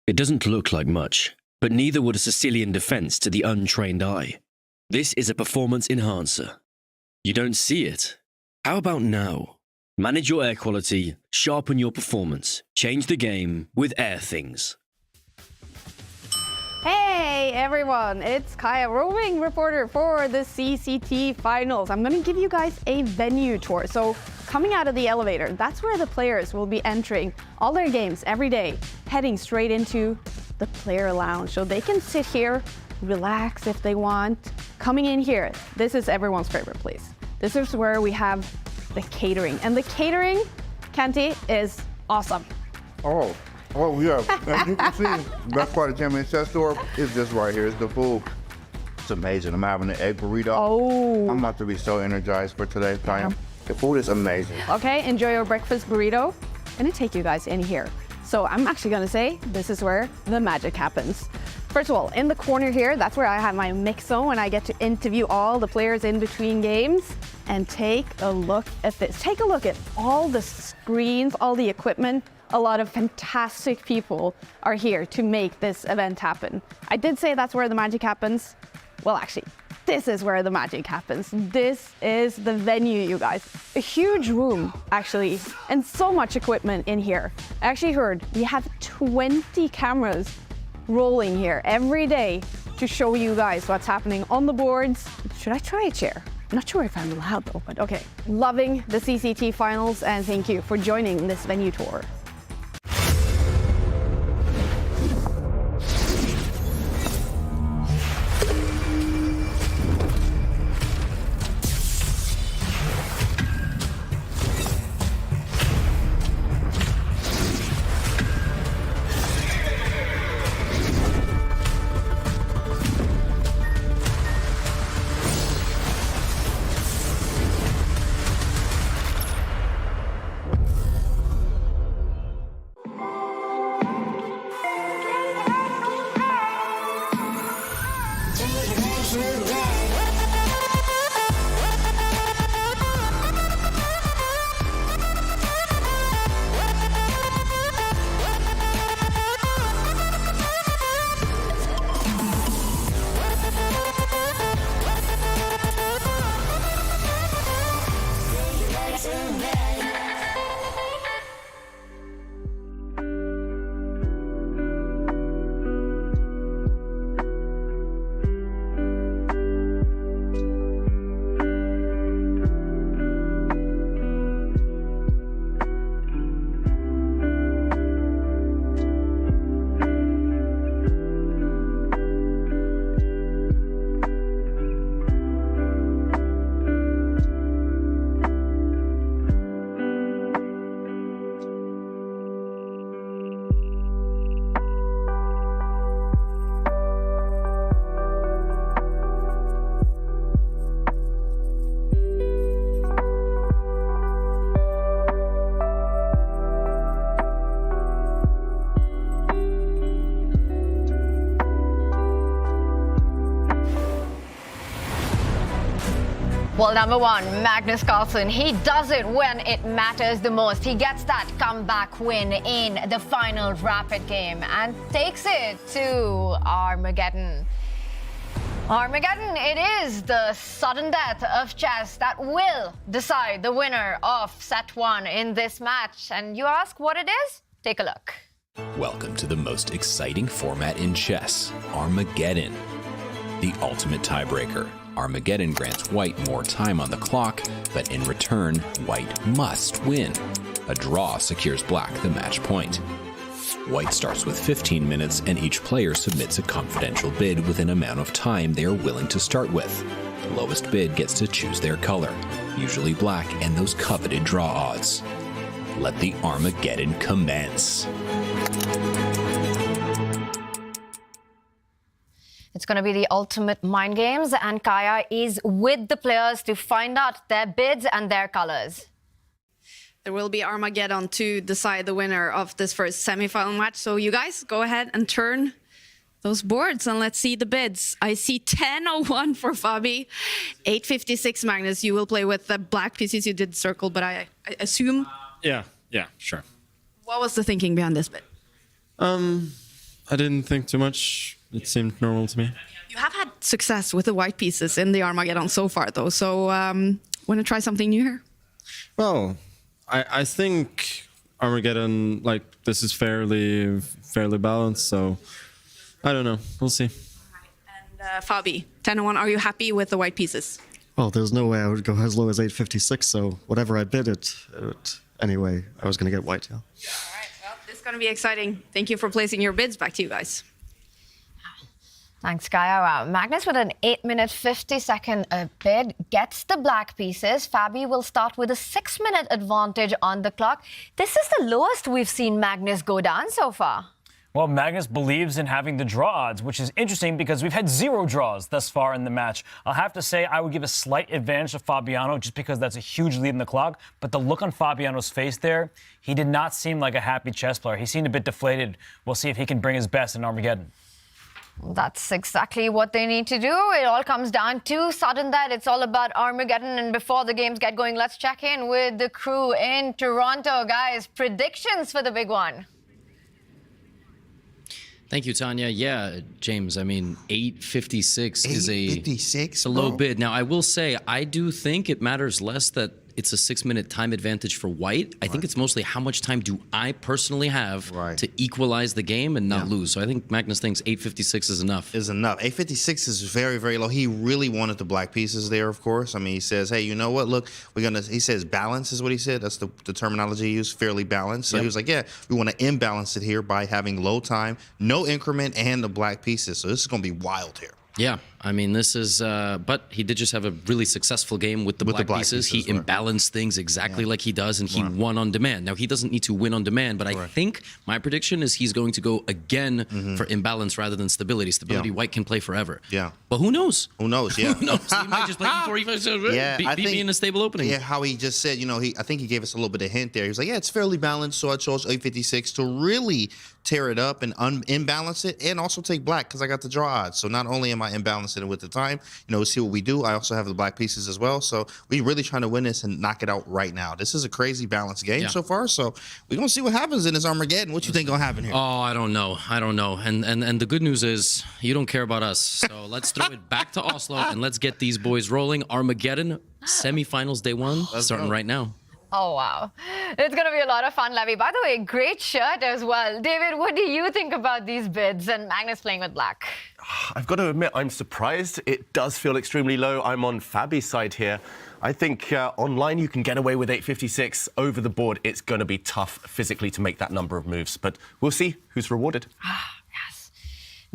Speaker 22: It doesn't look like much, but neither would a Sicilian defense to the untrained eye. This is a performance enhancer. You don't see it? How about now? Manage your air quality, sharpen your performance, change the game with Air Things.
Speaker 3: Hey everyone, it's Kaya, roving reporter for the CCT Finals. I'm going to give you guys a venue tour. So coming out of the elevator, that's where the players will be entering all their games every day, heading straight into the player lounge. So they can sit here, relax if they want. Coming in here, this is everyone's favorite place. This is where we have the catering. And the catering, Kenti, is awesome.
Speaker 17: Oh, yeah. As you can see, best part of Gem and Chess store is this right here. It's the food. It's amazing. I'm having an egg burrito.
Speaker 3: Oh.
Speaker 17: I'm about to be so energized for today, Tania. The food is amazing.
Speaker 3: Okay, enjoy your breakfast burrito. I'm gonna take you guys in here. So I'm actually gonna say this is where the magic happens. First of all, in the corner here, that's where I have my mix zone and I get to interview all the players in between games. And take a look at this. Take a look at all the screens, all the equipment. A lot of fantastic people are here to make this event happen. I did say that's where the magic happens. Well, actually, this is where the magic happens. This is the venue, you guys. A huge room, actually, and so much equipment in here. I actually heard we have 20 cameras rolling here every day to show you guys what's happening on the boards. Should I try a chair? I'm not sure if I'm allowed though, but okay. Loving the CCT Finals, and thank you for joining this venue tour.
Speaker 16: Well, number one, Magnus Carlsen, he does it when it matters the most. He gets that comeback win in the final rapid game and takes it to Armageddon. Armageddon, it is the sudden death of chess that will decide the winner of set one in this match. And you ask what it is? Take a look.
Speaker 1: Welcome to the most exciting format in chess, Armageddon. The ultimate tiebreaker. Armageddon grants White more time on the clock, but in return, White must win. A draw secures Black the match point. White starts with 15 minutes, and each player submits a confidential bid with an amount of time they are willing to start with. The lowest bid gets to choose their color, usually Black and those coveted draw odds. Let the Armageddon commence.
Speaker 16: It's going to be the ultimate mind games, and Kaya is with the players to find out their bids and their colors.
Speaker 3: There will be Armageddon to decide the winner of this first semi-final match. So you guys go ahead and turn those boards and let's see the bids. I see 10-01 for Fabi, 856 Magnus. You will play with the black pieces. You did circle, but I assume.
Speaker 5: Yeah, sure.
Speaker 3: What was the thinking behind this bid?
Speaker 5: I didn't think too much. It seemed normal to me.
Speaker 3: You have had success with the white pieces in the Armageddon so far, though. So, want to try something new here?
Speaker 5: Well, I think Armageddon, like, this is fairly balanced, so I don't know. We'll see.
Speaker 3: And Fabi, 10-01, are you happy with the white pieces?
Speaker 11: Well, there's no way I would go as low as 856, so whatever I bid it anyway, I was going to get white, yeah.
Speaker 3: All right, well, this is going to be exciting. Thank you for placing your bids. Back to you guys.
Speaker 16: Thanks, Kaya. Magnus with an 8-minute 50-second bid gets the black pieces. Fabi will start with a 6-minute advantage on the clock. This is the lowest we've seen Magnus go down so far.
Speaker 14: Well, Magnus believes in having the draw odds, which is interesting because we've had 0 draws thus far in the match. I'll have to say I would give a slight advantage to Fabiano just because that's a huge lead in the clock. But the look on Fabiano's face there, he did not seem like a happy chess player. He seemed a bit deflated. We'll see if he can bring his best in Armageddon.
Speaker 16: That's exactly what they need to do. It all comes down to sudden death. It's all about Armageddon. And before the games get going, let's check in with the crew in Toronto. Guys, predictions for the big one.
Speaker 12: Thank you, Tanya. Yeah, James, I mean, 856 is a low
Speaker 2: bro.
Speaker 12: bid. Now, I will say, I do think it matters less that it's a 6-minute time advantage for White. I think it's mostly how much time do I personally have to equalize the game and not lose. So I think Magnus thinks 856 is enough.
Speaker 2: 856 is very, very low. He really wanted the black pieces there, of course. I mean, he says, hey, you know what? Look, he says balance is what he said. That's the terminology he used, fairly balanced. So he was like, yeah, we want to imbalance it here by having low time, no increment, and the black pieces. So this is going to be wild here.
Speaker 12: Yeah, I mean, this is, but he did just have a really successful game with the black pieces. He imbalanced things exactly like he does, and he won on demand. Now, he doesn't need to win on demand, but I think my prediction is he's going to go again for imbalance rather than stability. Stability, White can play forever.
Speaker 2: Yeah.
Speaker 12: But who knows?
Speaker 2: Who knows, yeah.
Speaker 12: Who knows? He might just play 45, beat me in a stable opening.
Speaker 2: Yeah, how he just said, I think he gave us a little bit of hint there. He was like, yeah, it's fairly balanced, so I chose 856 to really tear it up and imbalance it and also take black because I got the draw odds. So not only am I imbalancing it with the time, we'll see what we do. I also have the black pieces as well. So we're really trying to win this and knock it out right now. This is a crazy balanced game so far. So we're going to see what happens in this Armageddon. What you think going to happen here?
Speaker 12: Oh, I don't know. And the good news is you don't care about us. So let's throw it back to Oslo and let's get these boys rolling. Armageddon, semifinals day one, starting right now.
Speaker 16: Oh, wow. It's going to be a lot of fun, Levy. By the way, great shirt as well. David, what do you think about these bids and Magnus playing with black?
Speaker 4: I've got to admit, I'm surprised. It does feel extremely low. I'm on Fabi's side here. I think online you can get away with 856. Over the board, it's going to be tough physically to make that number of moves. But we'll see who's rewarded.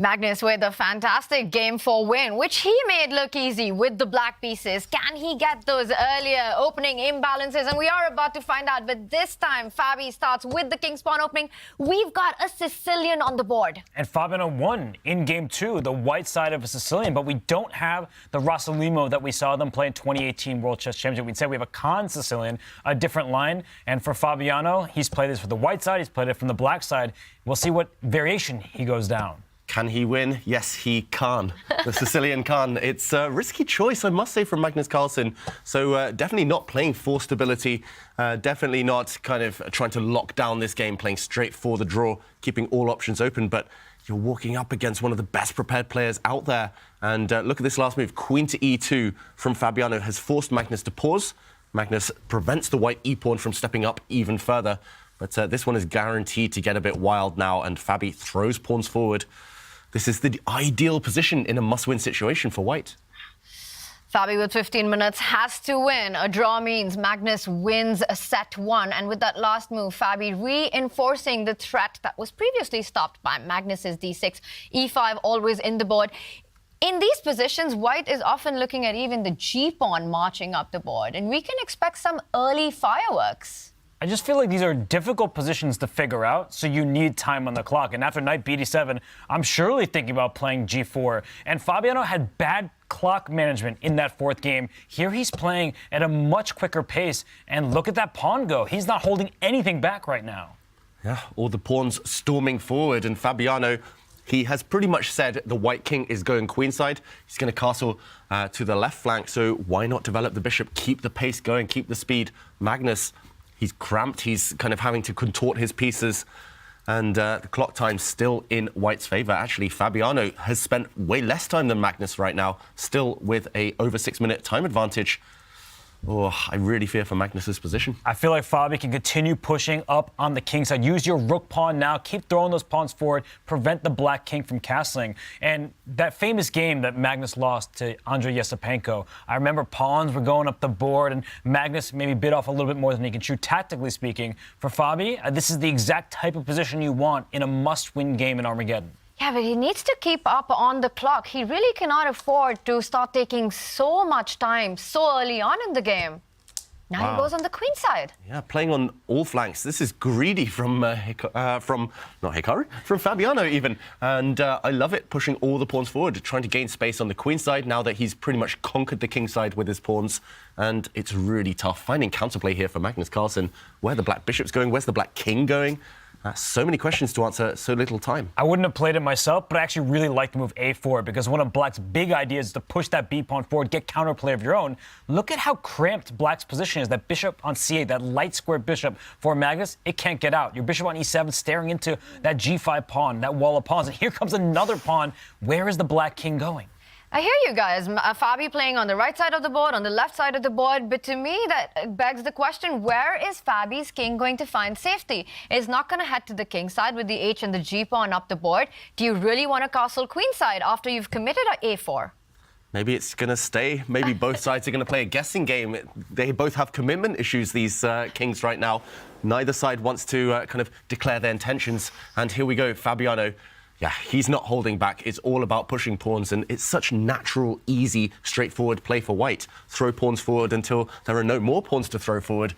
Speaker 16: Magnus with a fantastic game 4 win, which he made look easy with the black pieces. Can he get those earlier opening imbalances? And we are about to find out. But this time, Fabi starts with the King's Pawn opening. We've got a Sicilian on the board.
Speaker 14: And Fabiano won in game 2, the white side of a Sicilian. But we don't have the Rossolimo that we saw them play in 2018 World Chess Championship. We'd say we have a Khan Sicilian, a different line. And for Fabiano, he's played this for the white side. He's played it from the black side. We'll see what variation he goes down.
Speaker 4: Can he win? Yes, he can. The Sicilian can. It's a risky choice, I must say, from Magnus Carlsen. So definitely not playing for stability, definitely not kind of trying to lock down this game, playing straight for the draw, keeping all options open. But you're walking up against one of the best prepared players out there. And look at this last move. Queen to e2 from Fabiano has forced Magnus to pause. Magnus prevents the white e-pawn from stepping up even further. But this one is guaranteed to get a bit wild now, and Fabi throws pawns forward. This is the ideal position in a must-win situation for white.
Speaker 16: Fabi with 15 minutes has to win. A draw means Magnus wins a set 1. And with that last move, Fabi reinforcing the threat that was previously stopped by Magnus's d6. e5 always in the board. In these positions, white is often looking at even the g-pawn marching up the board. And we can expect some early fireworks.
Speaker 14: I just feel like these are difficult positions to figure out, so you need time on the clock. And after knight bd7, I'm surely thinking about playing g4. And Fabiano had bad clock management in that 4th game. Here he's playing at a much quicker pace, and look at that pawn go. He's not holding anything back right now.
Speaker 4: Yeah, all the pawns storming forward, and Fabiano, he has pretty much said the white king is going queenside. He's going to castle to the left flank, so why not develop the bishop, keep the pace going, keep the speed. Magnus, he's cramped, he's kind of having to contort his pieces, and the clock time's still in white's favour. Actually, Fabiano has spent way less time than Magnus right now, still with a over 6-minute time advantage. Oh, I really fear for Magnus's position.
Speaker 14: I feel like Fabi can continue pushing up on the king side. Use your rook pawn now. Keep throwing those pawns forward. Prevent the black king from castling. And that famous game that Magnus lost to Andrei Yesipenko, I remember pawns were going up the board and Magnus maybe bit off a little bit more than he can chew, tactically speaking. For Fabi, this is the exact type of position you want in a must-win game in Armageddon.
Speaker 16: Yeah, but he needs to keep up on the clock. He really cannot afford to start taking so much time so early on in the game. Now he goes on the queen side.
Speaker 4: Yeah, playing on all flanks. This is greedy from Fabiano even. And I love it, pushing all the pawns forward, trying to gain space on the queen side now that he's pretty much conquered the king side with his pawns. And it's really tough finding counterplay here for Magnus Carlsen. Where the black bishop's going, where's the black king going? So many questions to answer, so little time.
Speaker 14: I wouldn't have played it myself, but I actually really like the move a4 because one of black's big ideas is to push that b-pawn forward, get counterplay of your own. Look at how cramped black's position is. That bishop on c8, that light square bishop for Magnus, it can't get out. Your bishop on e7 staring into that g5 pawn, that wall of pawns. And here comes another pawn. Where is the black king going?
Speaker 16: I hear you guys. Fabi playing on the right side of the board, on the left side of the board. But to me, that begs the question, where is Fabi's king going to find safety? It's not going to head to the king side with the h and the g pawn up the board. Do you really want to castle queen side after you've committed a4?
Speaker 4: Maybe it's going to stay. Maybe both sides are going to play a guessing game. They both have commitment issues, these kings right now. Neither side wants to kind of declare their intentions. And here we go, Fabiano. Yeah, he's not holding back. It's all about pushing pawns, and it's such natural, easy, straightforward play for white. Throw pawns forward until there are no more pawns to throw forward.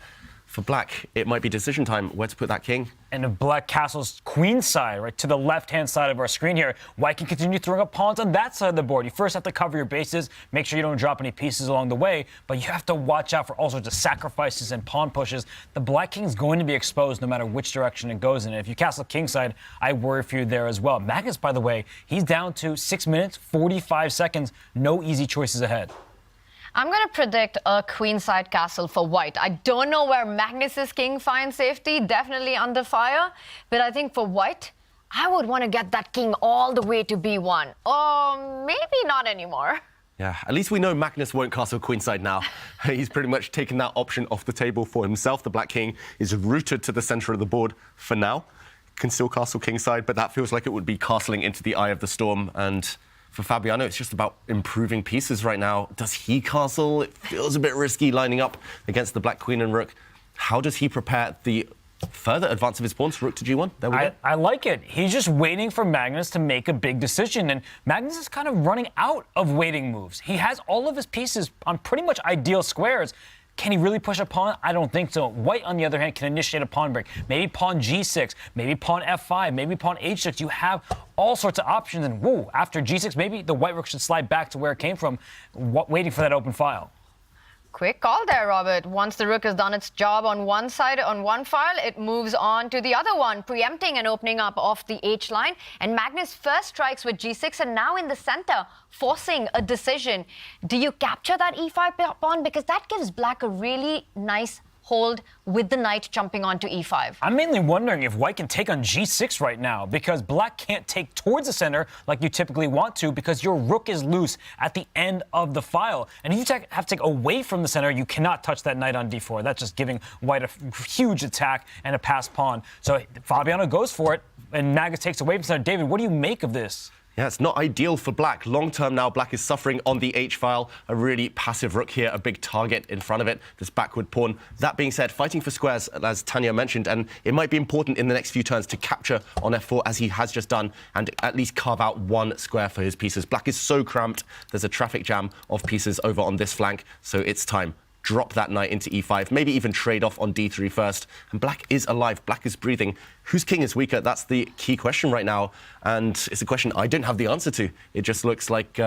Speaker 4: For black, it might be decision time where to put that king.
Speaker 14: And if black castles queen side, right, to the left-hand side of our screen here, white can continue throwing up pawns on that side of the board. You first have to cover your bases, make sure you don't drop any pieces along the way, but you have to watch out for all sorts of sacrifices and pawn pushes. The black king is going to be exposed no matter which direction it goes in. And if you castle king side, I worry for you there as well. Magnus, by the way, he's down to 6 minutes, 45 seconds, no easy choices ahead.
Speaker 16: I'm going to predict a queenside castle for white. I don't know where Magnus's king finds safety, definitely under fire. But I think for white, I would want to get that king all the way to b1. Or maybe not anymore.
Speaker 4: Yeah, at least we know Magnus won't castle queenside now. He's pretty much taken that option off the table for himself. The black king is rooted to the centre of the board for now. Can still castle kingside, but that feels like it would be castling into the eye of the storm. And for Fabiano, it's just about improving pieces right now. Does he castle? It feels a bit risky lining up against the black queen and rook. How does he prepare the further advance of his pawns? Rook to g1. There we go.
Speaker 14: I like it. He's just waiting for Magnus to make a big decision. And Magnus is kind of running out of waiting moves. He has all of his pieces on pretty much ideal squares. Can he really push a pawn? I don't think so. White, on the other hand, can initiate a pawn break. Maybe pawn g6, maybe pawn f5, maybe pawn h6. You have all sorts of options. And whoa, after g6, maybe the white rook should slide back to where it came from, waiting for that open file.
Speaker 16: Quick call there, Robert. Once the rook has done its job on one side, on one file, it moves on to the other one, preempting and opening up off the H line. And Magnus first strikes with G6 and now in the center, forcing a decision. Do you capture that E5 pawn? Because that gives black a really nice hold with the knight jumping onto E5.
Speaker 14: I'm mainly wondering if white can take on G6 right now, because black can't take towards the center like you typically want to, because your rook is loose at the end of the file. And if you have to take away from the center, you cannot touch that knight on D4. That's just giving white a huge attack and a passed pawn. So Fabiano goes for it, and Magnus takes away from center. David, what do you make of this?
Speaker 4: Yeah, it's not ideal for black. Long term now, black is suffering on the H file. A really passive rook here, a big target in front of it, this backward pawn. That being said, fighting for squares, as Tania mentioned, and it might be important in the next few turns to capture on F4, as he has just done, and at least carve out one square for his pieces. Black is so cramped. There's a traffic jam of pieces over on this flank, so it's time. Drop that knight into E5, maybe even trade off on D3 first. And black is alive, black is breathing. Whose king is weaker? That's the key question right now. And it's a question I don't have the answer to. It just looks like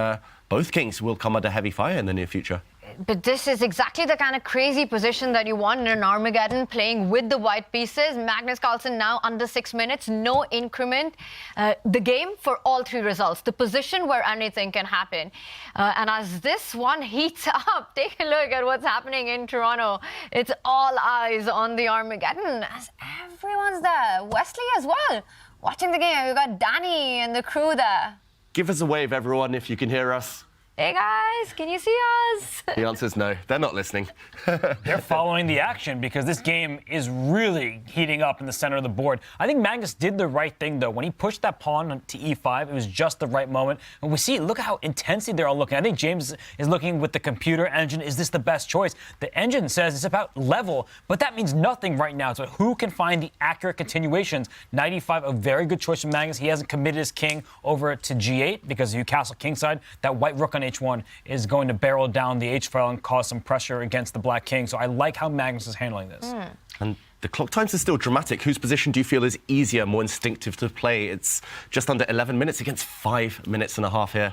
Speaker 4: both kings will come under heavy fire in the near future.
Speaker 16: But this is exactly the kind of crazy position that you want in an Armageddon, playing with the white pieces. Magnus Carlsen now under 6 minutes, no increment. The game for all three results, the position where anything can happen. And as this one heats up, take a look at what's happening in Toronto. It's all eyes on the Armageddon, as everyone's there. Wesley as well, watching the game. We've got Danny and the crew there.
Speaker 4: Give us a wave, everyone, if you can hear us.
Speaker 16: Hey guys, can you see us?
Speaker 4: The answer is no. They're not listening.
Speaker 14: They're following the action, because this game is really heating up in the center of the board. I think Magnus did the right thing, though. When he pushed that pawn to E5, it was just the right moment. And we see, look how intensely they're all looking. I think James is looking with the computer engine. Is this the best choice? The engine says it's about level, but that means nothing right now. So who can find the accurate continuations? Knight E5, a very good choice from Magnus. He hasn't committed his king over to G8, because if you castle kingside, that white rook on H1 is going to barrel down the H file and cause some pressure against the black king. So I like how Magnus is handling this.
Speaker 4: And the clock times are still dramatic. Whose position do you feel is easier, more instinctive to play? It's just under 11 minutes against 5 minutes and a half here.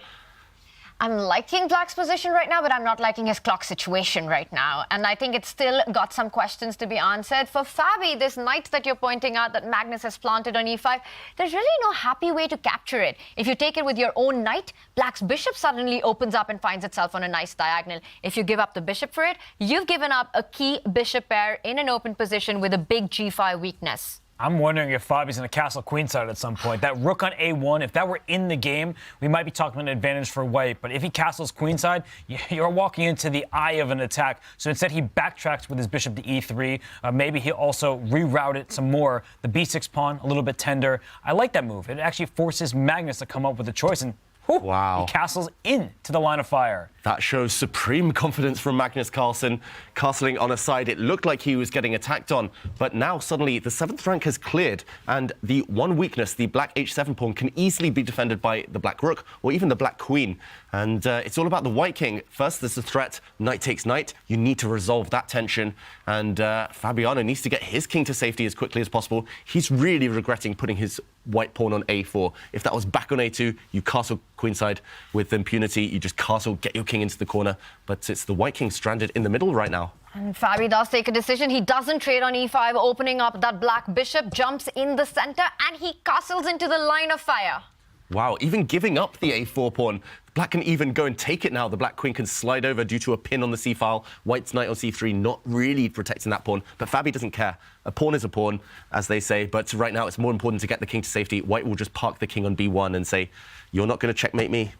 Speaker 16: I'm liking black's position right now, but I'm not liking his clock situation right now. And I think it's still got some questions to be answered. For Fabi, this knight that you're pointing out that Magnus has planted on E5, there's really no happy way to capture it. If you take it with your own knight, black's bishop suddenly opens up and finds itself on a nice diagonal. If you give up the bishop for it, you've given up a key bishop pair in an open position with a big G5 weakness.
Speaker 14: I'm wondering if Fabi's going to castle queenside at some point. That rook on A1, if that were in the game, we might be talking about an advantage for white. But if he castles queenside, you're walking into the eye of an attack. So instead, he backtracks with his bishop to E3. Maybe he'll also reroute it some more. The B6 pawn, a little bit tender. I like that move. It actually forces Magnus to come up with a choice. And
Speaker 4: wow.
Speaker 14: He castles into the line of fire.
Speaker 4: That shows supreme confidence from Magnus Carlsen. Castling on a side it looked like he was getting attacked on, but now suddenly the 7th rank has cleared, and the one weakness, the black H7 pawn, can easily be defended by the black rook or even the black queen. And it's all about the white king. First, there's a threat, knight takes knight. You need to resolve that tension, and Fabiano needs to get his king to safety as quickly as possible. He's really regretting putting his white pawn on A4. If that was back on A2, you castle queenside with impunity. You just castle, get your king into the corner. But it's the white king stranded in the middle right now.
Speaker 16: And Fabi does take a decision. He doesn't trade on E5, opening up that black bishop, jumps in the center, and he castles into the line of fire.
Speaker 4: Wow, even giving up the A4 pawn. Black can even go and take it now. The black queen can slide over due to a pin on the C file. White's knight on C3 not really protecting that pawn, but Fabi doesn't care. A pawn is a pawn, as they say, but right now it's more important to get the king to safety. White will just park the king on B1 and say, you're not going to checkmate me.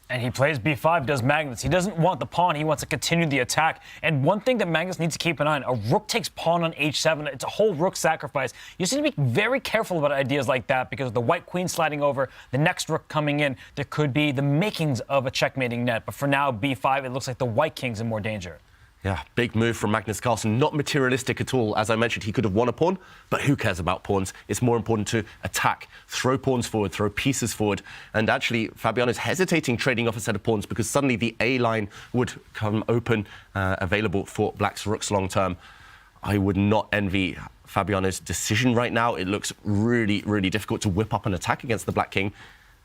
Speaker 14: And he plays B5, does Magnus. He doesn't want the pawn. He wants to continue the attack. And one thing that Magnus needs to keep an eye on, a rook takes pawn on H7. It's a whole rook sacrifice. You just need to be very careful about ideas like that, because the white queen sliding over, the next rook coming in, there could be the makings of a checkmating net. But for now, B5, it looks like the white king's in more danger.
Speaker 4: Yeah, big move from Magnus Carlsen. Not materialistic at all. As I mentioned, he could have won a pawn, but who cares about pawns? It's more important to attack, throw pawns forward, throw pieces forward. And actually, Fabiano's hesitating trading off a set of pawns because suddenly the A line would come open, available for black's rooks long term. I would not envy Fabiano's decision right now. It looks really, really difficult to whip up an attack against the black king.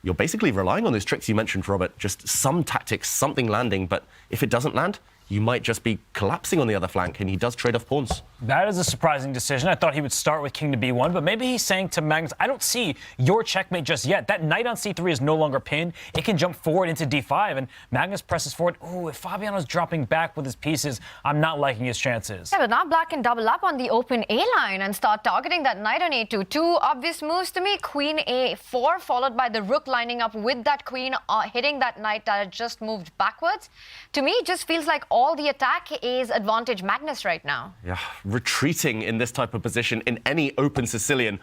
Speaker 4: You're basically relying on those tricks you mentioned, Robert. Just some tactics, something landing, but if it doesn't land, you might just be collapsing on the other flank, and he does trade off pawns.
Speaker 14: That is a surprising decision. I thought he would start with king to b1, but maybe he's saying to Magnus, I don't see your checkmate just yet. That knight on c3 is no longer pinned. It can jump forward into d5, and Magnus presses forward. Ooh, if Fabiano's dropping back with his pieces, I'm not liking his chances.
Speaker 16: Yeah, but now black can double up on the open A line and start targeting that knight on a2. Two obvious moves to me. Queen a4, followed by the rook lining up with that queen, hitting that knight that had just moved backwards. To me, it just feels like all the attack is advantage Magnus right now.
Speaker 4: Yeah, retreating in this type of position in any open Sicilian,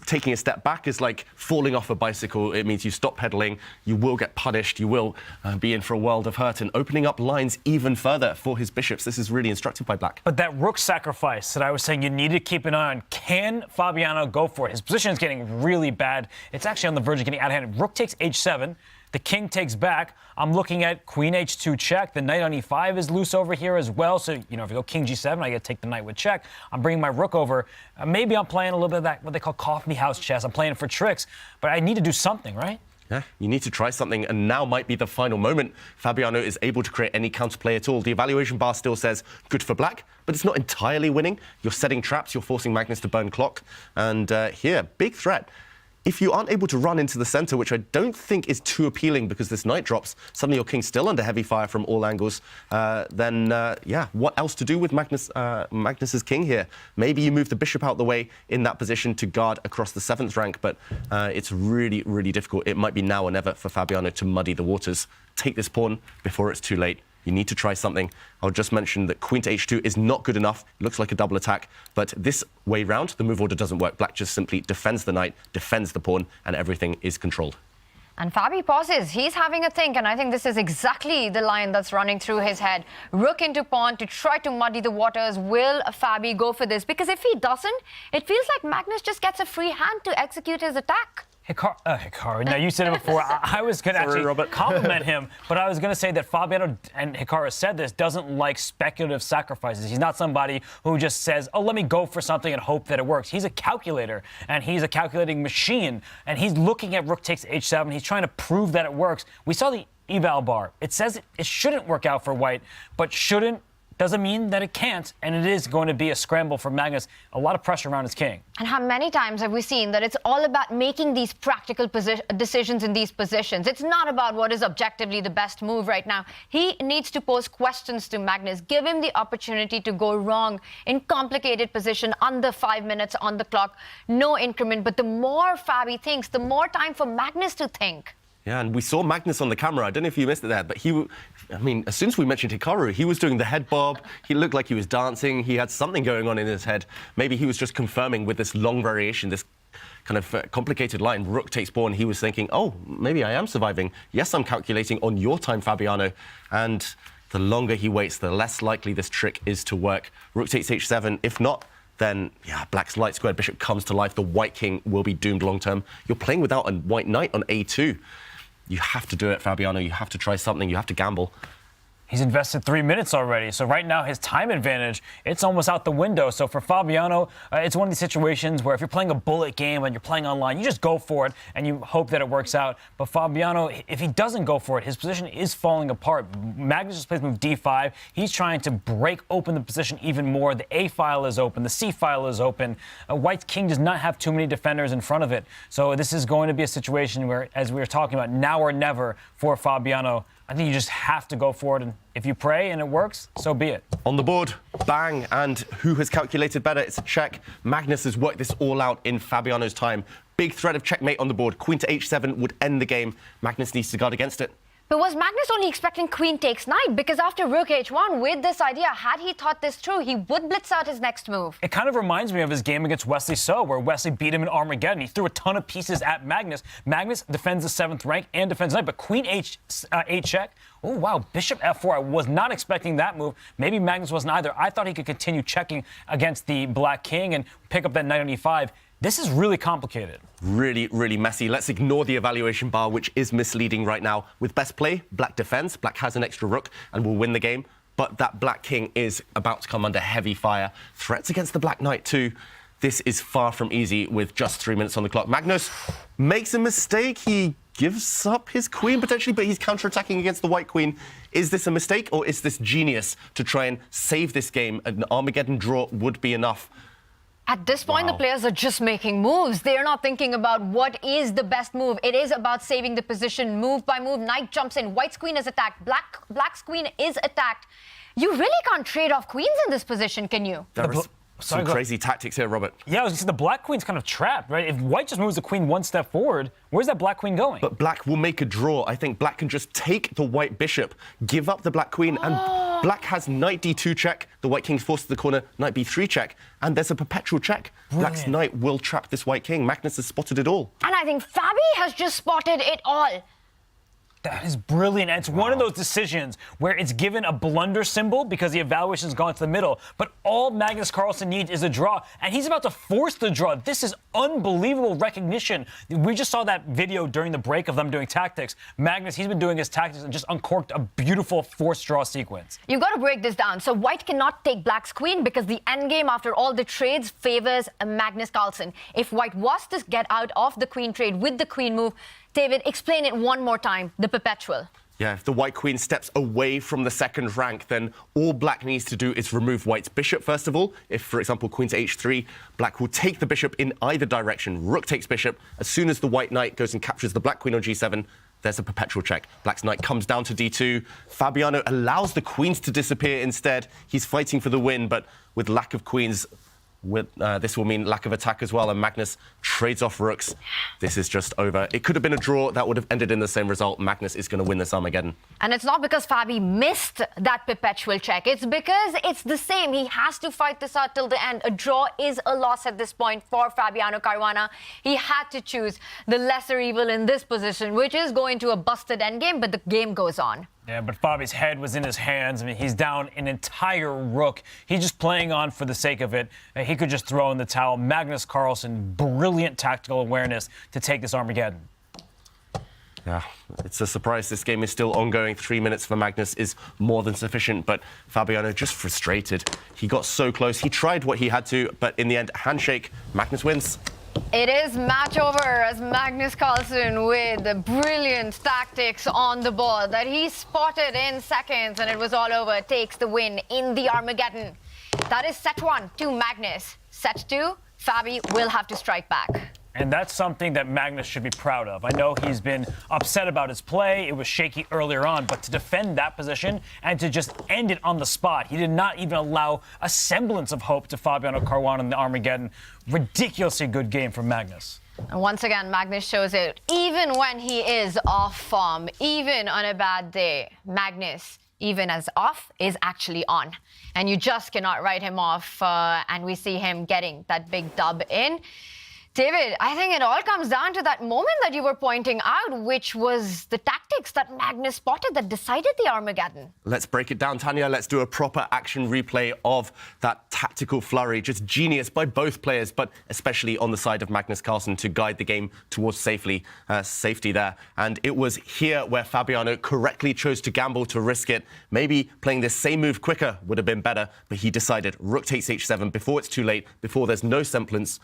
Speaker 4: taking a step back is like falling off a bicycle. It means you stop pedaling, you will get punished, you will be in for a world of hurt, and opening up lines even further for his bishops. This is really instructive by black.
Speaker 14: But that rook sacrifice that I was saying you need to keep an eye on, can Fabiano go for it? His position is getting really bad. It's actually on the verge of getting out of hand. Rook takes h7. The king takes back. I'm looking at queen h2 check. The knight on e5 is loose over here as well. So, if you go king g7, I get to take the knight with check. I'm bringing my rook over. Maybe I'm playing a little bit of that, what they call coffee house chess. I'm playing for tricks, but I need to do something, right?
Speaker 4: Yeah, you need to try something, and now might be the final moment Fabiano is able to create any counterplay at all. The evaluation bar still says good for black, but it's not entirely winning. You're setting traps, you're forcing Magnus to burn clock, and here, big threat. If you aren't able to run into the center, which I don't think is too appealing because this knight drops, suddenly your king's still under heavy fire from all angles, then what else to do with Magnus's king here? Maybe you move the bishop out the way in that position to guard across the 7th rank, but it's really, really difficult. It might be now or never for Fabiano to muddy the waters. Take this pawn before it's too late. You need to try something. I'll just mention that queen to h2 is not good enough. It looks like a double attack, but this way round, the move order doesn't work. Black just simply defends the knight, defends the pawn, and everything is controlled.
Speaker 16: And Fabi pauses. He's having a think, and I think this is exactly the line that's running through his head. Rook into pawn to try to muddy the waters. Will Fabi go for this? Because if he doesn't, it feels like Magnus just gets a free hand to execute his attack.
Speaker 14: Hikaru. Now, you said it before. I was going to actually compliment him, but I was going to say that Fabiano, and Hikaru said this, doesn't like speculative sacrifices. He's not somebody who just says, oh, let me go for something and hope that it works. He's a calculator, and he's a calculating machine, and he's looking at rook takes h7. He's trying to prove that it works. We saw the eval bar. It says it shouldn't work out for white, but shouldn't doesn't mean that it can't, and it is going to be a scramble for Magnus. A lot of pressure around his king.
Speaker 16: And how many times have we seen that it's all about making these practical decisions in these positions? It's not about what is objectively the best move right now. He needs to pose questions to Magnus, give him the opportunity to go wrong in complicated position, under 5 minutes on the clock, no increment. But the more Fabi thinks, the more time for Magnus to think.
Speaker 4: Yeah, and we saw Magnus on the camera. I don't know if you missed it there, but as soon as we mentioned Hikaru, he was doing the head bob. He looked like he was dancing. He had something going on in his head. Maybe he was just confirming with this long variation, this kind of complicated line, rook takes pawn. He was thinking, oh, maybe I am surviving. Yes, I'm calculating on your time, Fabiano. And the longer he waits, the less likely this trick is to work. Rook takes h7. If not, then, black's light squared bishop comes to life. The white king will be doomed long term. You're playing without a white knight on a2. You have to do it, Fabiano. You have to try something. You have to gamble.
Speaker 14: He's invested 3 minutes already. So right now, his time advantage, it's almost out the window. So for Fabiano, it's one of these situations where if you're playing a bullet game and you're playing online, you just go for it and you hope that it works out. But Fabiano, if he doesn't go for it, his position is falling apart. Magnus just plays move d5. He's trying to break open the position even more. The A file is open. The C file is open. White's king does not have too many defenders in front of it. So this is going to be a situation where, as we were talking about, now or never for Fabiano. I think you just have to go for it, and if you pray and it works, so be it.
Speaker 4: On the board, bang, and who has calculated better? It's a check. Magnus has worked this all out in Fabiano's time. Big threat of checkmate on the board. Queen to h7 would end the game. Magnus needs to guard against it.
Speaker 16: But was Magnus only expecting queen takes knight? Because after rook h1, with this idea, had he thought this through, he would blitz out his next move.
Speaker 14: It kind of reminds me of his game against Wesley So, where Wesley beat him in Armageddon. He threw a ton of pieces at Magnus. Magnus defends the 7th rank and defends knight, but queen h8 check. Oh, wow, bishop f4. I was not expecting that move. Maybe Magnus wasn't either. I thought he could continue checking against the black king and pick up that knight on e5. This is really complicated.
Speaker 4: Really, really messy. Let's ignore the evaluation bar, which is misleading right now. With best play, black defends. Black has an extra rook and will win the game. But that black king is about to come under heavy fire. Threats against the black knight too. This is far from easy with just 3 minutes on the clock. Magnus makes a mistake. He gives up his queen potentially, but he's counterattacking against the white queen. Is this a mistake, or is this genius to try and save this game? An Armageddon draw would be enough.
Speaker 16: At this point, the players are just making moves. They're not thinking about what is the best move. It is about saving the position move by move. Knight jumps in. White's queen is attacked. Black's queen is attacked. You really can't trade off queens in this position, can you?
Speaker 4: There are some crazy tactics here, Robert.
Speaker 14: Yeah, I was going to say the black queen's kind of trapped, right? If white just moves the queen one step forward, where's that black queen going?
Speaker 4: But black will make a draw. I think black can just take the white bishop, give up the black queen, and black has knight d2 check. The white king's forced to the corner, knight b3 check, and there's a perpetual check.
Speaker 14: Brilliant.
Speaker 4: Black's knight will trap this white king. Magnus has spotted it all.
Speaker 16: And I think Fabi has just spotted it all.
Speaker 14: That is brilliant. And it's one of those decisions where it's given a blunder symbol because the evaluation's gone to the middle, but all Magnus Carlsen needs is a draw, and he's about to force the draw. This is unbelievable recognition. We just saw that video during the break of them doing tactics. Magnus, he's been doing his tactics and just uncorked a beautiful forced draw sequence.
Speaker 16: You've got to break this down. So white cannot take black's queen because the endgame after all the trades favors Magnus Carlsen. If white was to get out of the queen trade with the queen move, David, explain it one more time, the perpetual.
Speaker 4: Yeah, if the white queen steps away from the second rank, then all black needs to do is remove white's bishop, first of all. If, for example, queen to h3, black will take the bishop in either direction. Rook takes bishop. As soon as the white knight goes and captures the black queen on g7, there's a perpetual check. Black's knight comes down to d2. Fabiano allows the queens to disappear instead. He's fighting for the win, but with lack of queens, this will mean lack of attack as well, and Magnus trades off rooks. This is just over. It could have been a draw that would have ended in the same result. Magnus is going to win this Armageddon.
Speaker 16: And it's not because Fabi missed that perpetual check. It's because it's the same. He has to fight this out till the end. A draw is a loss at this point for Fabiano Caruana. He had to choose the lesser evil in this position, which is going to a busted endgame, but the game goes on.
Speaker 14: Yeah, but Fabi's head was in his hands. I mean, he's down an entire rook. He's just playing on for the sake of it. He could just throw in the towel. Magnus Carlsen, brilliant tactical awareness to take this Armageddon.
Speaker 4: Yeah, it's a surprise this game is still ongoing. 3 minutes for Magnus is more than sufficient, but Fabiano just frustrated. He got so close. He tried what he had to, but in the end, handshake, Magnus wins.
Speaker 16: It is match over as Magnus Carlsen with the brilliant tactics on the board that he spotted in seconds, and it was all over, takes the win in the Armageddon. That is set 1 to Magnus. Set 2, Fabi will have to strike back.
Speaker 14: And that's something that Magnus should be proud of. I know he's been upset about his play. It was shaky earlier on, but to defend that position and to just end it on the spot, he did not even allow a semblance of hope to Fabiano Caruana in the Armageddon. Ridiculously good game from Magnus.
Speaker 16: And once again, Magnus shows it. Even when he is off form, even on a bad day, Magnus, even as off, is actually on. And you just cannot write him off, and we see him getting that big dub in. David, I think it all comes down to that moment that you were pointing out, which was the tactics that Magnus spotted that decided the Armageddon.
Speaker 4: Let's break it down, Tanya. Let's do a proper action replay of that tactical flurry. Just genius by both players, but especially on the side of Magnus Carlsen to guide the game towards safety there. And it was here where Fabiano correctly chose to gamble, to risk it. Maybe playing this same move quicker would have been better, but he decided rook takes h7 before it's too late, before there's no semblance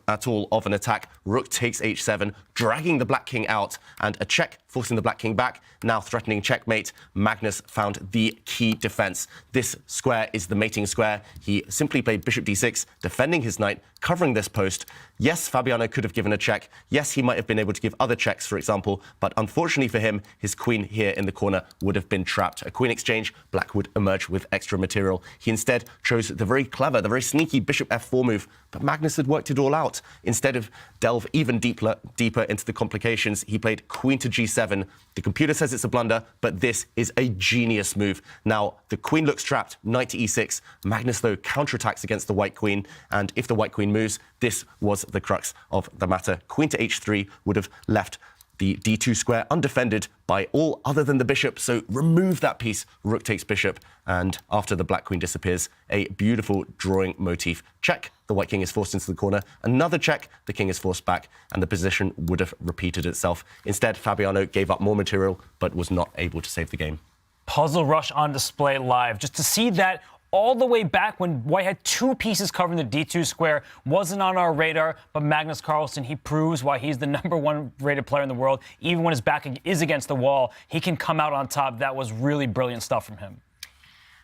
Speaker 4: at all of an attack. Rook takes h7, dragging the black king out, and a check, forcing the black king back, now threatening checkmate. Magnus found the key defense. This square is the mating square. He simply played bishop d6, defending his knight, covering this post. Yes, Fabiano could have given a check. Yes, he might have been able to give other checks, for example, but unfortunately for him, his queen here in the corner would have been trapped. A queen exchange, black would emerge with extra material. He instead chose the very clever, the very sneaky bishop f4 move, but Magnus had worked it all out. Instead of delve even deeper into the complications, he played queen to g7. The computer says it's a blunder, but this is a genius move. Now, the queen looks trapped, knight to e6. Magnus, though, counterattacks against the white queen, and if the white queen moves, this was the crux of the matter. Queen to h3 would have left the d2 square undefended by all other than the bishop, so remove that piece. Rook takes bishop, and after the black queen disappears, a beautiful drawing motif. Check, the white king is forced into the corner. Another check, the king is forced back, and the position would have repeated itself. Instead, Fabiano gave up more material, but was not able to save the game.
Speaker 14: Puzzle Rush on display live. Just to see that all the way back when White had 2 pieces covering the D2 square. Wasn't on our radar, but Magnus Carlsen, he proves why he's the #1 rated player in the world. Even when his back is against the wall, he can come out on top. That was really brilliant stuff from him.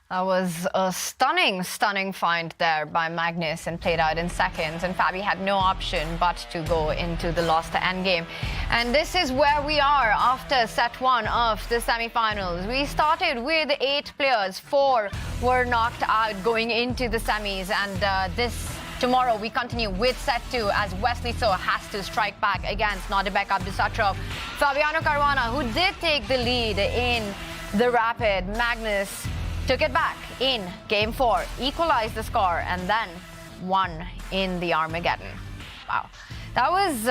Speaker 16: That was a stunning find there by Magnus and played out in seconds. And Fabi had no option but to go into the loss to endgame. And this is where we are after set 1 of the semifinals. We started with 8 players. 4 were knocked out going into the semis. And tomorrow we continue with set 2 as Wesley has to strike back against Nodirbek Abdusattorov. Fabiano Caruana, who did take the lead in the rapid, Magnus took it back in game 4, equalized the score, and then won in the Armageddon. Wow, that was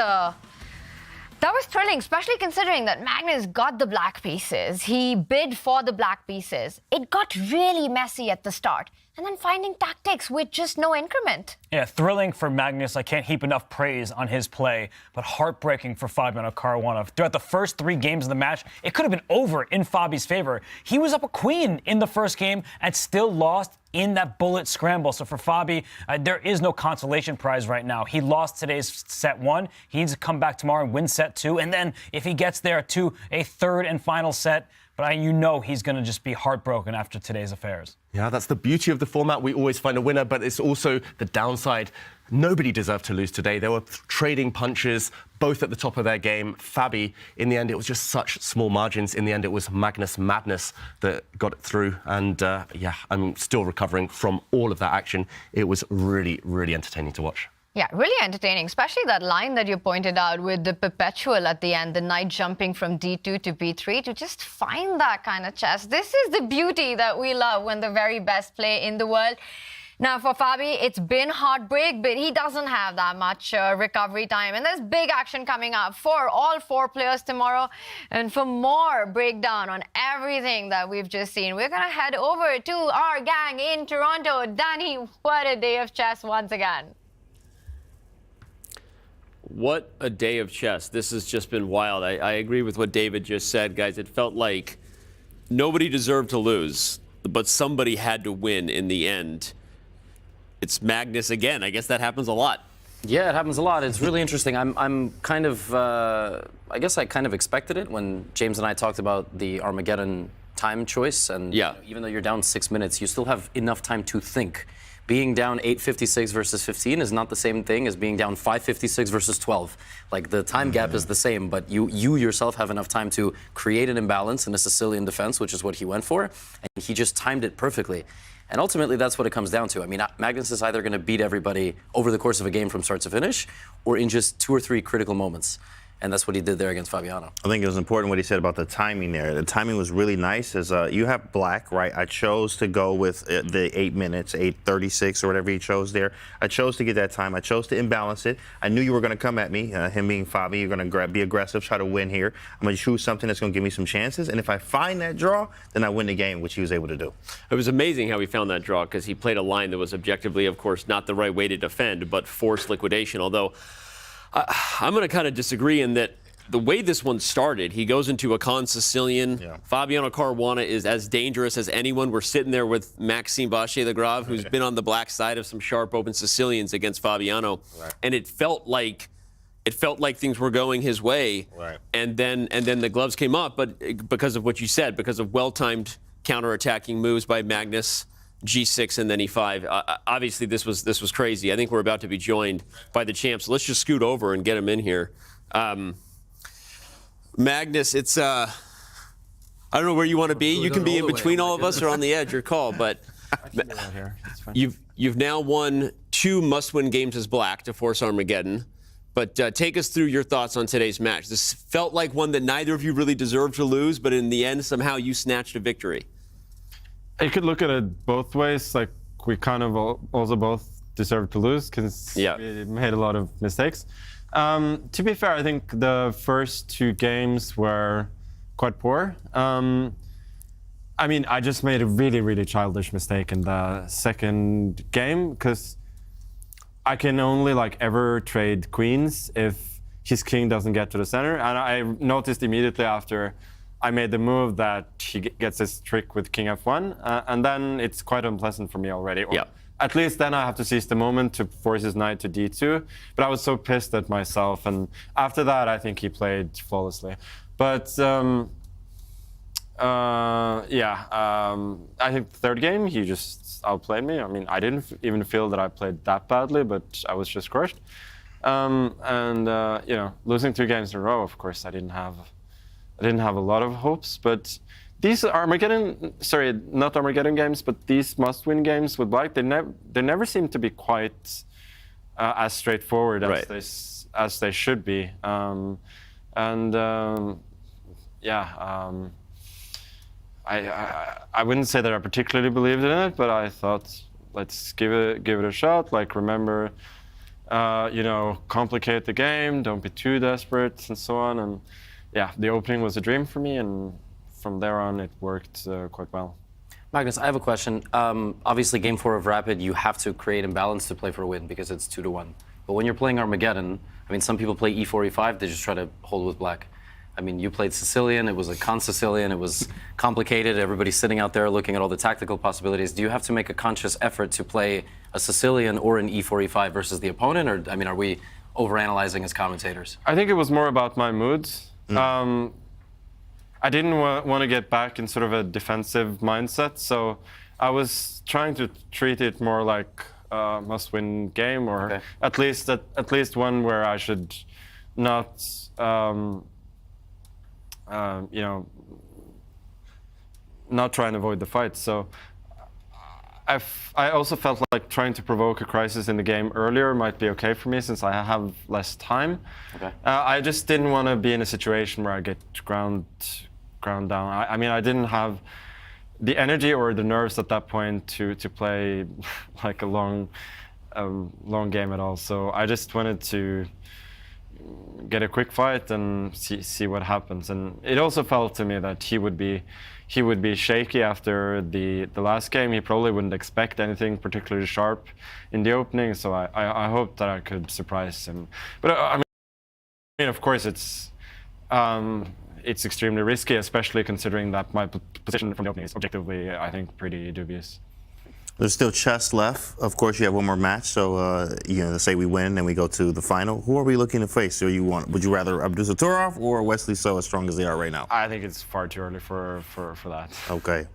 Speaker 16: thrilling, especially considering that Magnus got the black pieces. He bid for the black pieces. It got really messy at the start, and then finding tactics with just no increment.
Speaker 14: Yeah, thrilling for Magnus. I can't heap enough praise on his play, but heartbreaking for Fabiano Caruana. Throughout the first 3 games of the match, it could have been over in Fabi's favor. He was up a queen in the first game and still lost in that bullet scramble. So for Fabi, there is no consolation prize right now. He lost today's set 1. He needs to come back tomorrow and win set 2. And then if he gets there to a 3rd and final set, but you know he's going to just be heartbroken after today's affairs.
Speaker 4: Yeah, that's the beauty of the format. We always find a winner, but it's also the downside. Nobody deserved to lose today. They were trading punches, both at the top of their game. Fabi, in the end, it was just such small margins. In the end, it was Magnus Madness that got it through. And yeah, I'm still recovering from all of that action. It was really, really entertaining to watch.
Speaker 16: Yeah, really entertaining, especially that line that you pointed out with the perpetual at the end, the knight jumping from D2 to B3 to just find that kind of chess. This is the beauty that we love when the very best play in the world. Now, for Fabi, it's been heartbreak, but he doesn't have that much recovery time. And there's big action coming up for all 4 players tomorrow. And for more breakdown on everything that we've just seen, we're going to head over to our gang in Toronto. Danny, what a day of chess once again.
Speaker 19: What a day of chess. This has just been wild. I agree with what David just said, guys. It felt like nobody deserved to lose, but somebody had to win in the end. It's Magnus again. I guess that happens a lot.
Speaker 12: Yeah, it happens a lot. It's really interesting. I'm kind of, I guess I kind of expected it when James and I talked about the Armageddon time choice. And
Speaker 19: yeah,
Speaker 12: even though you're down 6 minutes, you still have enough time to think. Being down 8:56 versus 15 is not the same thing as being down 5:56 versus 12. Like, the time gap is the same, but you yourself have enough time to create an imbalance in a Sicilian defense, which is what he went for, and he just timed it perfectly. And ultimately, that's what it comes down to. I mean, Magnus is either going to beat everybody over the course of a game from start to finish, or in just 2 or 3 critical moments. And that's what he did there against Fabiano.
Speaker 2: I think it was important what he said about the timing there. The timing was really nice. As you have black, right? I chose to go with the 8 minutes, 8:36 or whatever he chose there. I chose to get that time. I chose to imbalance it. I knew you were going to come at me. Him being Fabi, you're going to be aggressive, try to win here. I'm going to choose something that's going to give me some chances. And if I find that draw, then I win the game, which he was able to do.
Speaker 19: It was amazing how he found that draw, because he played a line that was objectively, of course, not the right way to defend, but forced liquidation. Although I'm going to kind of disagree in that the way this one started, he goes into a con Sicilian. Yeah. Fabiano Caruana is as dangerous as anyone. We're sitting there with Maxime Vachier-Lagrave, who's been on the black side of some sharp open Sicilians against Fabiano. Right. And it felt like things were going his way. Right. And then the gloves came up, but because of what you said, because of well-timed counterattacking moves by Magnus, G6 and then E5. Obviously, this was crazy. I think we're about to be joined by the champs. So let's just scoot over and get him in here. Magnus, it's I don't know where you want to be. You can be in between all of us or on the edge, your call. But you've now won 2 must-win games as black to force Armageddon. But take us through your thoughts on today's match. This felt like one that neither of you really deserved to lose, but in the end, somehow you snatched a victory.
Speaker 5: You could look at it both ways. Like, we kind of also both deserved to lose because we made a lot of mistakes. To be fair, I think the first 2 games were quite poor. I mean, I just made a really, really childish mistake in the second game because I can only ever trade queens if his king doesn't get to the center. And I noticed immediately after I made the move that he gets this trick with King F1, and then it's quite unpleasant for me already. Or at least then I have to seize the moment to force his knight to D2. But I was so pissed at myself, and after that I think he played flawlessly. But I think the third game he just outplayed me. I mean, I didn't even feel that I played that badly, but I was just crushed. You know, losing 2 games in a row, of course, I didn't have a lot of hopes. But these Armageddon, sorry, not Armageddon games, but these must-win games with Black, they never seem to be quite as straightforward as they should be. I wouldn't say that I particularly believed in it, but I thought, let's give it a shot. Like, remember, you know, complicate the game, don't be too desperate, and so on. And yeah, the opening was a dream for me, and from there on, it worked quite well.
Speaker 12: Magnus, I have a question. Obviously, Game 4 of Rapid, you have to create imbalance to play for a win because it's 2-1. But when you're playing Armageddon, I mean, some people play E4, E5, they just try to hold with Black. I mean, you played Sicilian, it was a con-Sicilian, it was complicated, everybody's sitting out there looking at all the tactical possibilities. Do you have to make a conscious effort to play a Sicilian or an E4, E5 versus the opponent? Or, I mean, are we overanalyzing as commentators?
Speaker 5: I think it was more about my moods. I didn't want to get back in sort of a defensive mindset, so I was trying to treat it more like a must-win game, or at least one where I should not, you know, not try and avoid the fight. So I also felt like trying to provoke a crisis in the game earlier might be okay for me since I have less time. I just didn't want to be in a situation where I get ground down. I mean, I didn't have the energy or the nerves at that point to play like a long game at all. So I just wanted to get a quick fight and see what happens. And it also felt to me that he would be shaky after the last game. He probably wouldn't expect anything particularly sharp in the opening. So I hoped that I could surprise him. But I mean, of course, it's extremely risky, especially considering that my position from the opening is objectively, I think, pretty dubious.
Speaker 2: There's still chess left. Of course, you have one more match. So, you know, let's say we win and we go to the final. Who are we looking to face? Would you rather Abdusattorov or Wesley So as strong as they are right now?
Speaker 5: I think it's far too early for that.
Speaker 2: Okay.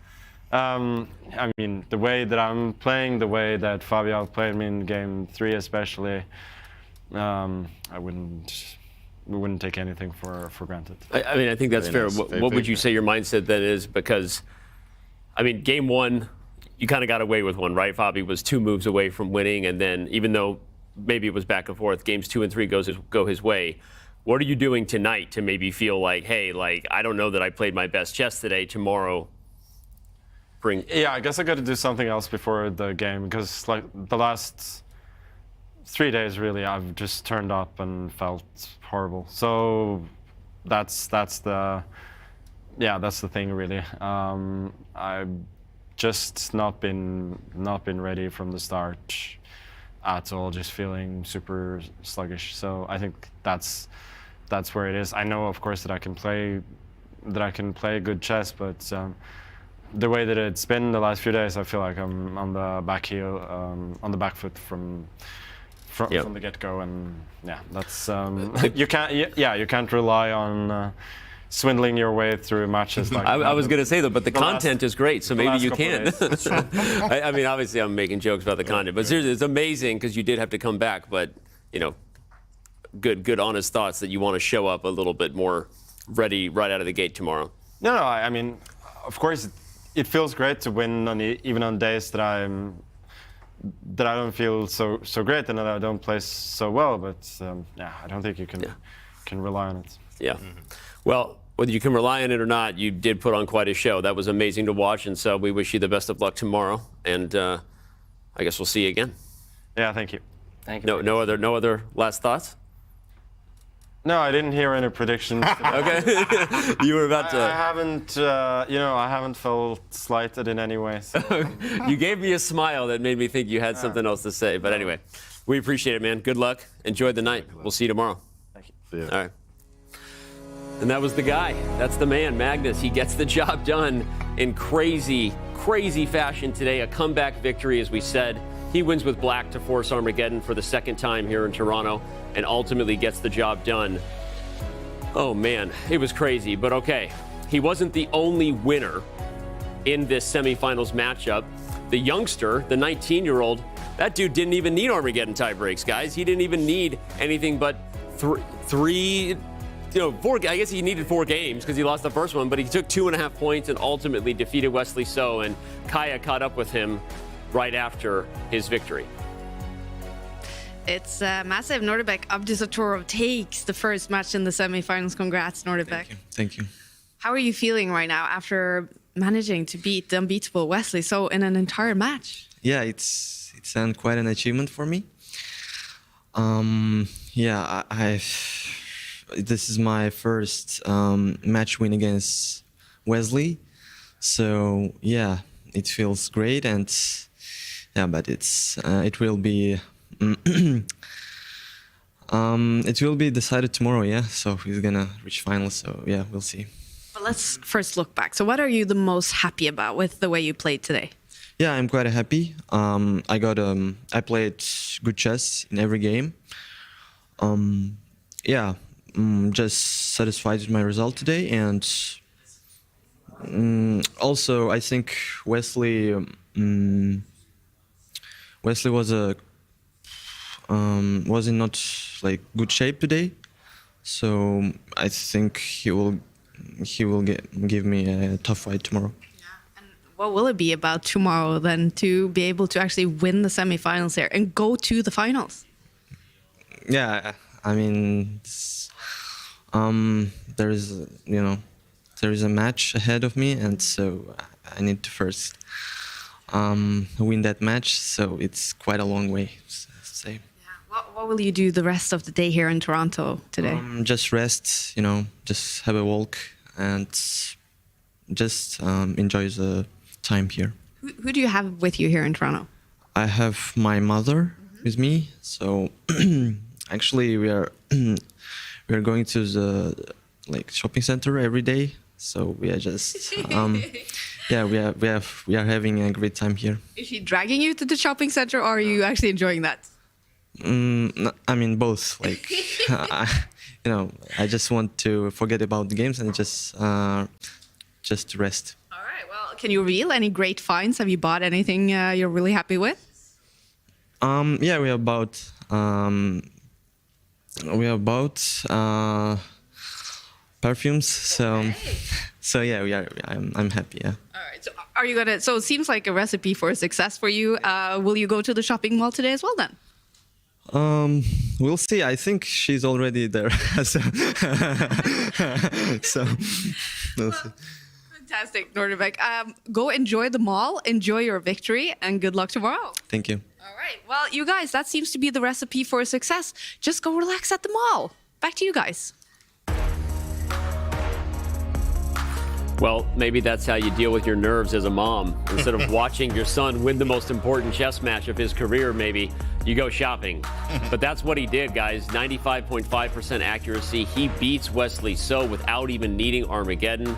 Speaker 5: I mean, the way that I'm playing, the way that Fabiano played me in game 3 especially, we wouldn't take anything for granted.
Speaker 19: I mean, I think that's fair. What would you say your mindset then is? Because, I mean, game 1, you kind of got away with one, right? Fabi was 2 moves away from winning, and then even though maybe it was back and forth, games 2 and 3 go his way. What are you doing tonight to maybe feel like, hey, like, I don't know that I played my best chess today, tomorrow bring...
Speaker 5: Yeah, I guess I got to do something else before the game, because like the last 3 days, really, I've just turned up and felt horrible. So that's the thing, really. I've just not been ready from the start at all, just feeling super sluggish. So I think that's where it is. I know, of course, that I can play good chess, but the way that it's been the last few days, I feel like I'm on the back heel, on the back foot from the get-go, and yeah, that's you can't rely on swindling your way through matches. Like
Speaker 19: I was going to say though, but the content is great, so maybe you can. I mean, obviously, I'm making jokes about the content, but seriously, it's amazing because you did have to come back. But you know, good, honest thoughts that you want to show up a little bit more ready right out of the gate tomorrow.
Speaker 5: No, I mean, of course, it feels great to win even on days that I don't feel so great and that I don't play so well. But yeah, I don't think you can rely on it.
Speaker 19: Yeah. Well, whether you can rely on it or not, you did put on quite a show. That was amazing to watch, and so we wish you the best of luck tomorrow. And I guess we'll see you again.
Speaker 5: Yeah, thank you.
Speaker 12: Thank you.
Speaker 19: No other last thoughts?
Speaker 5: No, I didn't hear any predictions.
Speaker 19: Okay. You were about to...
Speaker 5: I haven't felt slighted in any way. So.
Speaker 19: You gave me a smile that made me think you had something else to say. But anyway, we appreciate it, man. Good luck. Enjoy the night. We'll see you tomorrow.
Speaker 5: Thank you.
Speaker 19: All right. And that was the guy. That's the man, Magnus. He gets the job done in crazy, crazy fashion today. A comeback victory, as we said. He wins with black to force Armageddon for the second time here in Toronto and ultimately gets the job done. Oh, man, it was crazy. But okay, he wasn't the only winner in this semifinals matchup. The youngster, the 19-year-old, that dude didn't even need Armageddon tie breaks, guys. He didn't even need anything but four. I guess he needed 4 games because he lost the first one, but he took 2.5 points and ultimately defeated Wesley So, and Kaya caught up with him right after his victory.
Speaker 3: It's massive. Nodirbek Abdusattorov takes the first match in the semifinals. Congrats, Nodirbek.
Speaker 8: Thank you.
Speaker 3: How are you feeling right now after managing to beat the unbeatable Wesley So in an entire match?
Speaker 8: Yeah, it's quite an achievement for me. Yeah, this is my first match win against Wesley, so yeah, it feels great, and yeah, but it will be it will be decided tomorrow. Yeah, so he's gonna reach finals. So yeah, we'll see.
Speaker 3: But let's first look back. So what are you the most happy about with the way you played today?
Speaker 8: Yeah, I'm quite happy. I played good chess in every game. Yeah, just satisfied with my result today, and also I think Wesley was in not like good shape today, so I think he will give me a tough fight tomorrow.
Speaker 3: What will it be about tomorrow then to be able to actually win the semifinals here and go to the finals?
Speaker 8: Yeah, I mean, there is a match ahead of me, and so I need to first win that match. So it's quite a long way, to say.
Speaker 3: Yeah. What will you do the rest of the day here in Toronto today?
Speaker 8: Just rest, just have a walk and just enjoy the time here.
Speaker 3: Who do you have with you here in Toronto?
Speaker 8: I have my mother with me. So actually, we are going to the shopping center every day. So we are just yeah, we are having a great time here.
Speaker 3: Is she dragging you to the shopping center, or are you actually enjoying that?
Speaker 8: No, I mean both. Like I just want to forget about the games and just rest.
Speaker 3: All right. Well, can you reveal any great finds? Have you bought anything you're really happy with?
Speaker 8: Yeah, we are about perfumes. So yeah, I'm happy. Yeah.
Speaker 3: All right. So are you gonna? So it seems like a recipe for success for you. Will you go to the shopping mall today as well then?
Speaker 8: We'll see. I think she's already there. So we'll see.
Speaker 3: Fantastic, Nodirbek. Go enjoy the mall, enjoy your victory, and good luck tomorrow.
Speaker 8: Thank you.
Speaker 3: All right. Well, you guys, that seems to be the recipe for success. Just go relax at the mall. Back to you guys.
Speaker 19: Well, maybe that's how you deal with your nerves as a mom. Instead of watching your son win the most important chess match of his career, maybe you go shopping. But that's what he did, guys. 95.5% accuracy. He beats Wesley So without even needing Armageddon.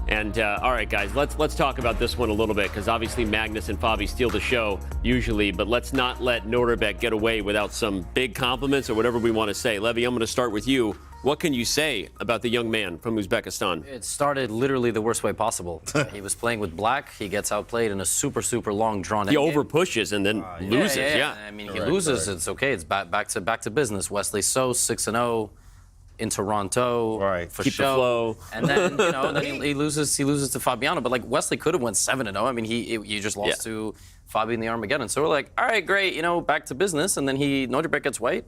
Speaker 19: And all right, guys, let's talk about this one a little bit, because obviously Magnus and Fabi steal the show usually, but let's not let Nodirbek get away without some big compliments or whatever we want to say. Levy, I'm going to start with you. What can you say about the young man from Uzbekistan?
Speaker 12: It started literally the worst way possible. He was playing with black. He gets outplayed in a super long drawn.
Speaker 19: He over pushes and then loses. Yeah.
Speaker 12: I mean, he loses. It's okay. It's back to business. Wesley So 6-0 in Toronto.
Speaker 21: Right.
Speaker 12: For
Speaker 19: Keep
Speaker 12: show.
Speaker 19: the flow.
Speaker 12: And then then he loses to Fabiano. But like Wesley could have went 7-0. I mean, he just lost to Fabi in the Armageddon. So we're like, all right, great. Back to business. And then Nodirbek gets white,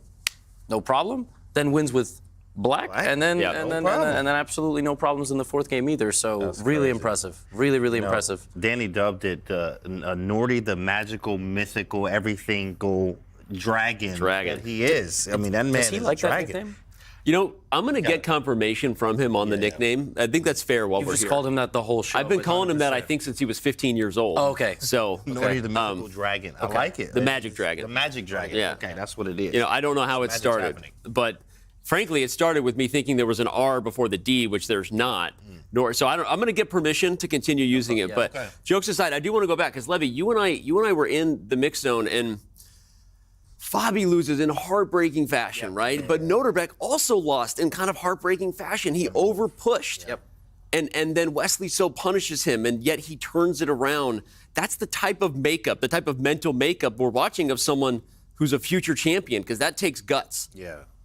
Speaker 12: no problem. Then wins with black, and then absolutely no problems in the fourth game either. So that's really crazy. Impressive, really impressive.
Speaker 21: Danny dubbed it Nordy, the magical, mythical, everything go dragon. That he is. I mean, that man is like a dragon.
Speaker 19: I'm going to get confirmation from him on the nickname. I think that's fair while we're here.
Speaker 12: You've just called him that the whole show.
Speaker 19: I've been calling him that, I think, since he was 15 years old.
Speaker 12: Oh, okay.
Speaker 19: So,
Speaker 21: Nordy, the mythical dragon. I like it.
Speaker 19: The magic dragon.
Speaker 21: The magic dragon.
Speaker 19: Yeah.
Speaker 21: Okay, that's what it is.
Speaker 19: I don't know how it started, but frankly, it started with me thinking there was an R before the D, which there's not. So I'm going to get permission to continue using it. But jokes aside, I do want to go back because Levy, you and I were in the mix zone, and Fabi loses in heartbreaking fashion, right? But Nodirbek also lost in kind of heartbreaking fashion. He overpushed. And then Wesley so punishes him, and yet he turns it around. That's the type of makeup, the type of mental makeup we're watching of someone who's a future champion, because that takes guts.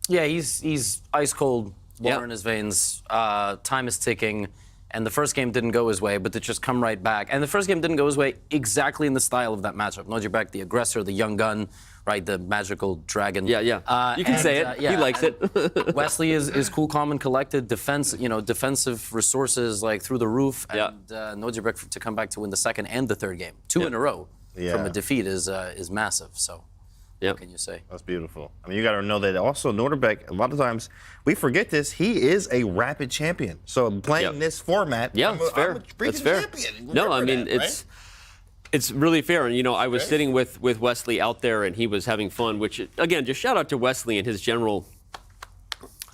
Speaker 12: Yeah, he's ice cold, water in his veins. Time is ticking, and the first game didn't go his way, but to just come right back. And the first game didn't go his way exactly in the style of that matchup. Nodirbek, the aggressor, the young gun, right, the magical dragon.
Speaker 19: You can say it. He likes it.
Speaker 12: Wesley is cool, calm, and collected. Defensive resources like through the roof. And Nodirbek to come back to win the second and the third game, 2 in a row from a defeat is massive. So. What can you say?
Speaker 21: That's beautiful. I mean, you got to know that also Nodirbek, a lot of times we forget this, he is a rapid champion. So playing this format,
Speaker 19: it's fair. That's fair. No, I mean, it's really fair. And, I was sitting with Wesley out there, and he was having fun, which, again, just shout out to Wesley and his general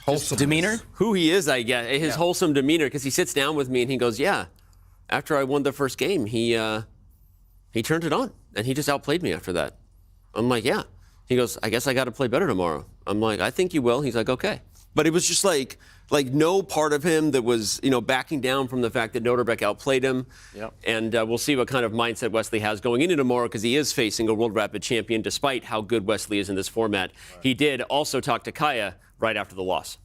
Speaker 12: wholesome demeanor.
Speaker 19: Who he is, I guess. His wholesome demeanor, because he sits down with me and he goes, after I won the first game, he turned it on, and he just outplayed me after that. I'm like, He goes, I guess I got to play better tomorrow. I'm like, I think you will. He's like, okay. But it was just like no part of him that was, backing down from the fact that Nodirbek outplayed him. And we'll see what kind of mindset Wesley has going into tomorrow, because he is facing a World Rapid champion, despite how good Wesley is in this format. He did also talk to Kaya right after the loss.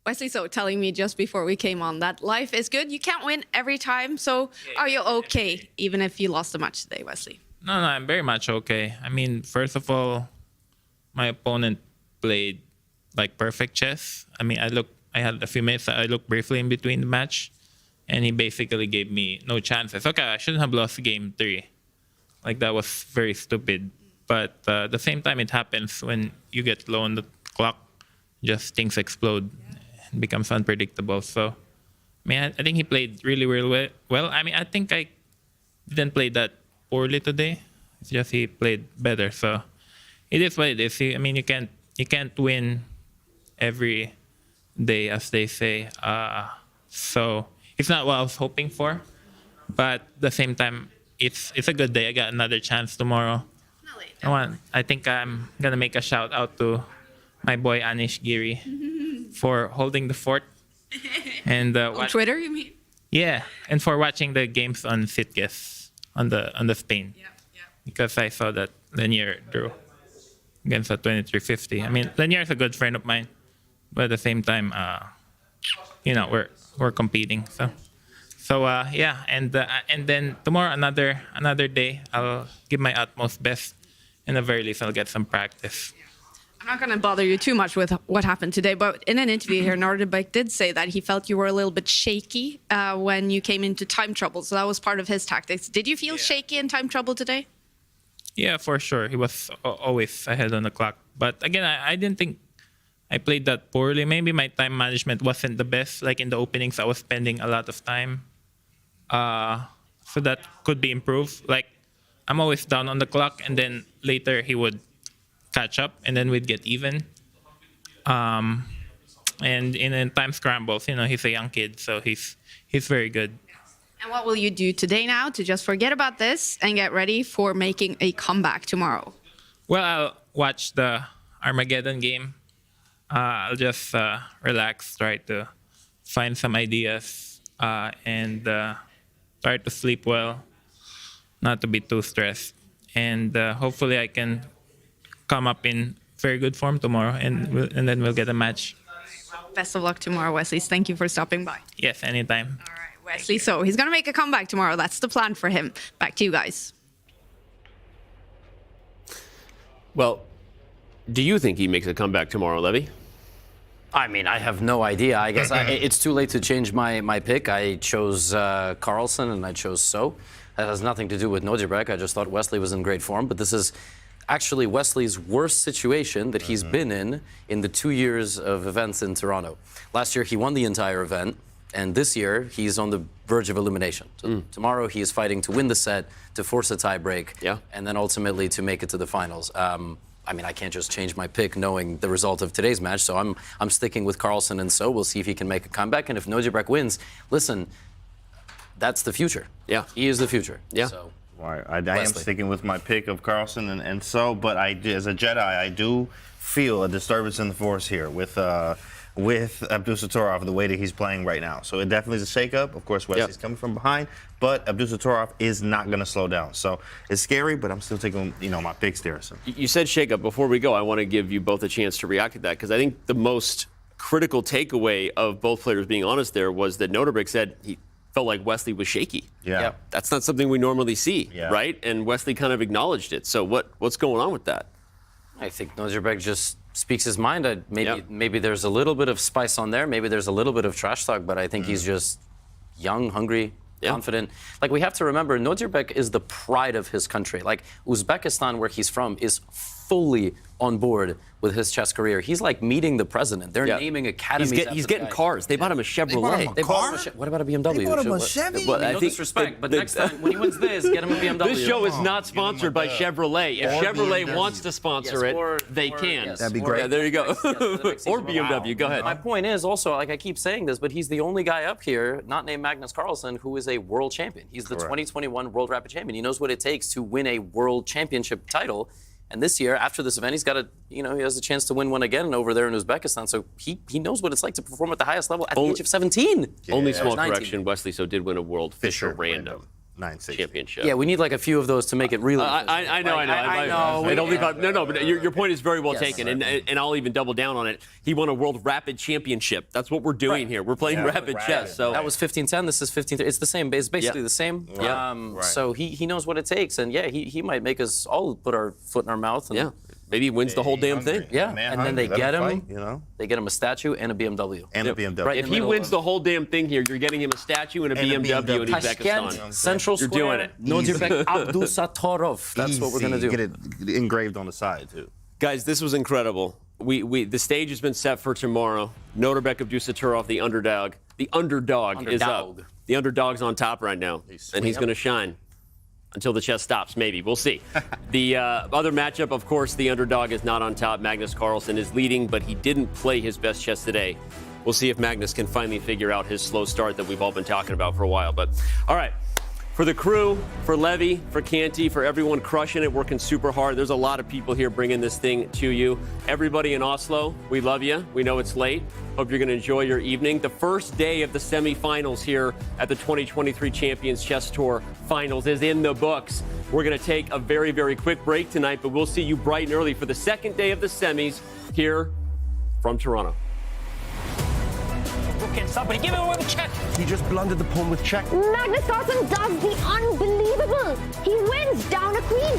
Speaker 3: Wesley telling me just before we came on that life is good. You can't win every time. So are you okay, even if you lost a match today, Wesley?
Speaker 6: No, I'm very much okay. I mean, first of all, my opponent played like perfect chess. I mean, I had a few minutes that I looked briefly in between the match, and he basically gave me no chances. Okay, I shouldn't have lost game 3. Like, that was very stupid. But at the same time, it happens when you get low on the clock, just things explode. It becomes unpredictable. So, I mean, I think he played really, really well. I mean, I think I didn't play that poorly today. It's just he played better. So it is what it is. I mean, you can't win every day, as they say. So it's not what I was hoping for, but at the same time, it's a good day. I got another chance tomorrow. I think I'm gonna make a shout out to my boy Anish Giri for holding the fort. And
Speaker 3: on Twitter, you mean?
Speaker 6: Yeah, and for watching the games on Sitges. On the Spain, because I saw that Lanier drew against a 2350. I mean, Lanier is a good friend of mine, but at the same time, we're competing. So and then tomorrow another day. I'll give my utmost best, and at the very least I'll get some practice.
Speaker 3: I'm not going to bother you too much with what happened today, but in an interview here, Nodirbek did say that he felt you were a little bit shaky when you came into time trouble. So that was part of his tactics. Did you feel shaky in time trouble today?
Speaker 6: Yeah, for sure. He was always ahead on the clock. But again, I didn't think I played that poorly. Maybe my time management wasn't the best. Like in the openings, I was spending a lot of time. So that could be improved. Like, I'm always down on the clock, and then later he would catch up, and then we'd get even. And in time scrambles, he's a young kid, so he's very good.
Speaker 3: And what will you do today now to just forget about this and get ready for making a comeback tomorrow?
Speaker 6: Well, I'll watch the Armageddon game. I'll just relax, try to find some ideas, and try to sleep well, not to be too stressed. And hopefully I can come up in very good form tomorrow, and then we'll get a match.
Speaker 3: Best of luck tomorrow, Wesley. Thank you for stopping by.
Speaker 6: Yes, anytime.
Speaker 3: All right, Wesley. So he's going to make a comeback tomorrow. That's the plan for him. Back to you guys.
Speaker 19: Well, do you think he makes a comeback tomorrow, Levy?
Speaker 12: I mean, I have no idea. I guess it's too late to change my pick. I chose Carlsen, and I chose So. That has nothing to do with Nodirbek. I just thought Wesley was in great form, but this is actually Wesley's worst situation that he's been in the 2 years of events in Toronto. Last year, he won the entire event, and this year, he's on the verge of elimination. So tomorrow, he is fighting to win the set, to force a tie break, and then ultimately to make it to the finals. I mean, I can't just change my pick knowing the result of today's match, so I'm sticking with Carlsen, and so we'll see if he can make a comeback. And if Nodirbek wins, listen, that's the future.
Speaker 19: Yeah.
Speaker 12: He is the future.
Speaker 19: Yeah.
Speaker 12: So,
Speaker 21: Right. I am sticking with my pick of Carlsen, and so, but as a Jedi, I do feel a disturbance in the force here with Abdusattorov, the way that he's playing right now. So it definitely is a shakeup. Of course, Wesley's coming from behind, but Abdusattorov is not going to slow down. So it's scary, but I'm still taking, my picks there. So.
Speaker 19: You said shakeup. Before we go, I want to give you both a chance to react to that, because I think the most critical takeaway of both players being honest there was that Nodirbek said he felt like Wesley was shaky.
Speaker 21: Yeah.
Speaker 19: That's not something we normally see, right? And Wesley kind of acknowledged it. So what's going on with that?
Speaker 12: I think Nodirbek just speaks his mind. Maybe there's a little bit of spice on there. Maybe there's a little bit of trash talk, but I think he's just young, hungry, confident. Like, we have to remember, Nodirbek is the pride of his country. Like, Uzbekistan, where he's from, is fully on board with his chess career. He's like meeting the president. They're naming academies.
Speaker 19: He's getting cars. They bought him a Chevrolet.
Speaker 12: They bought him a what about a BMW?
Speaker 7: They bought him a Chevy?
Speaker 19: Well,
Speaker 12: No disrespect, but next time when he wins this, get him a BMW.
Speaker 19: This show is not sponsored by Chevrolet. If Chevrolet wants to sponsor it, they can.
Speaker 21: That'd be great.
Speaker 19: Yeah, there you go. Or BMW. Go ahead.
Speaker 12: My point is also, like I keep saying this, but he's the only guy up here, not named Magnus Carlsen, who is a world champion. He's the 2021 World Rapid Champion. He knows what it takes to win a world championship title. And this year, after this event, he's got he has a chance to win one again over there in Uzbekistan. So he knows what it's like to perform at the highest level at the age of 17.
Speaker 19: Only small correction, Wesley did win a World Fisher Random
Speaker 21: 9-6
Speaker 19: championship.
Speaker 12: Yeah, we need like a few of those to make it really.
Speaker 19: I know. But your point is very well taken, and I'll even double down on it. He won a World Rapid Championship. That's what we're doing here. We're playing rapid chess. So
Speaker 12: that was 15-10. This is 15-3. It's the same. It's basically the same. So he knows what it takes, and he might make us all put our foot in our mouth. And,
Speaker 19: maybe he wins the whole damn thing.
Speaker 12: Yeah, and then they get him. They get him a statue and a BMW.
Speaker 19: Right. If he wins the whole damn thing here, you're getting him a statue and a BMW in Uzbekistan.
Speaker 12: Central
Speaker 19: You're
Speaker 12: Square.
Speaker 19: doing it.
Speaker 12: Nodirbek Abdusattorov. That's what we're gonna do.
Speaker 21: Get it engraved on the side too.
Speaker 19: Guys, this was incredible. The stage has been set for tomorrow. Nodirbek Abdusattorov, the underdog. The underdog is up. The underdog's on top right now, and he's going to shine until the chess stops. Maybe we'll see. The other matchup, of course, the underdog is not on top. Magnus Carlsen is leading, but he didn't play his best chess today. We'll see if Magnus can finally figure out his slow start that we've all been talking about for a while. But all right. For the crew, for Levy, for Canty, for everyone crushing it, working super hard. There's a lot of people here bringing this thing to you. Everybody in Oslo, we love you. We know it's late. Hope you're going to enjoy your evening. The first day of the semifinals here at the 2023 Champions Chess Tour Finals is in the books. We're going to take a very, very quick break tonight, but we'll see you bright and early for the second day of the semis here from Toronto.
Speaker 14: Can't stop, but he gave it away with check.
Speaker 4: He just blundered the pawn with check.
Speaker 16: Magnus Carlsen does the unbelievable. He wins down a queen.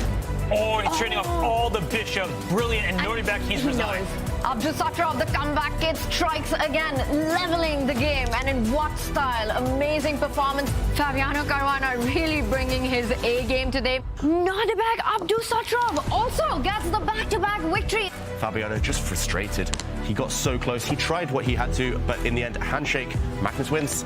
Speaker 14: Oh, and he's trading off all the bishops. Brilliant. And Nodirbek, he's resigned.
Speaker 16: Abdusattorov, the comeback kid, strikes again, leveling the game. And in what style? Amazing performance. Fabiano Caruana really bringing his A game today. Nodirbek Abdusattorov also gets the back-to-back victory.
Speaker 4: Fabiano just frustrated. He got so close. He tried what he had to, but in the end, handshake, Magnus wins.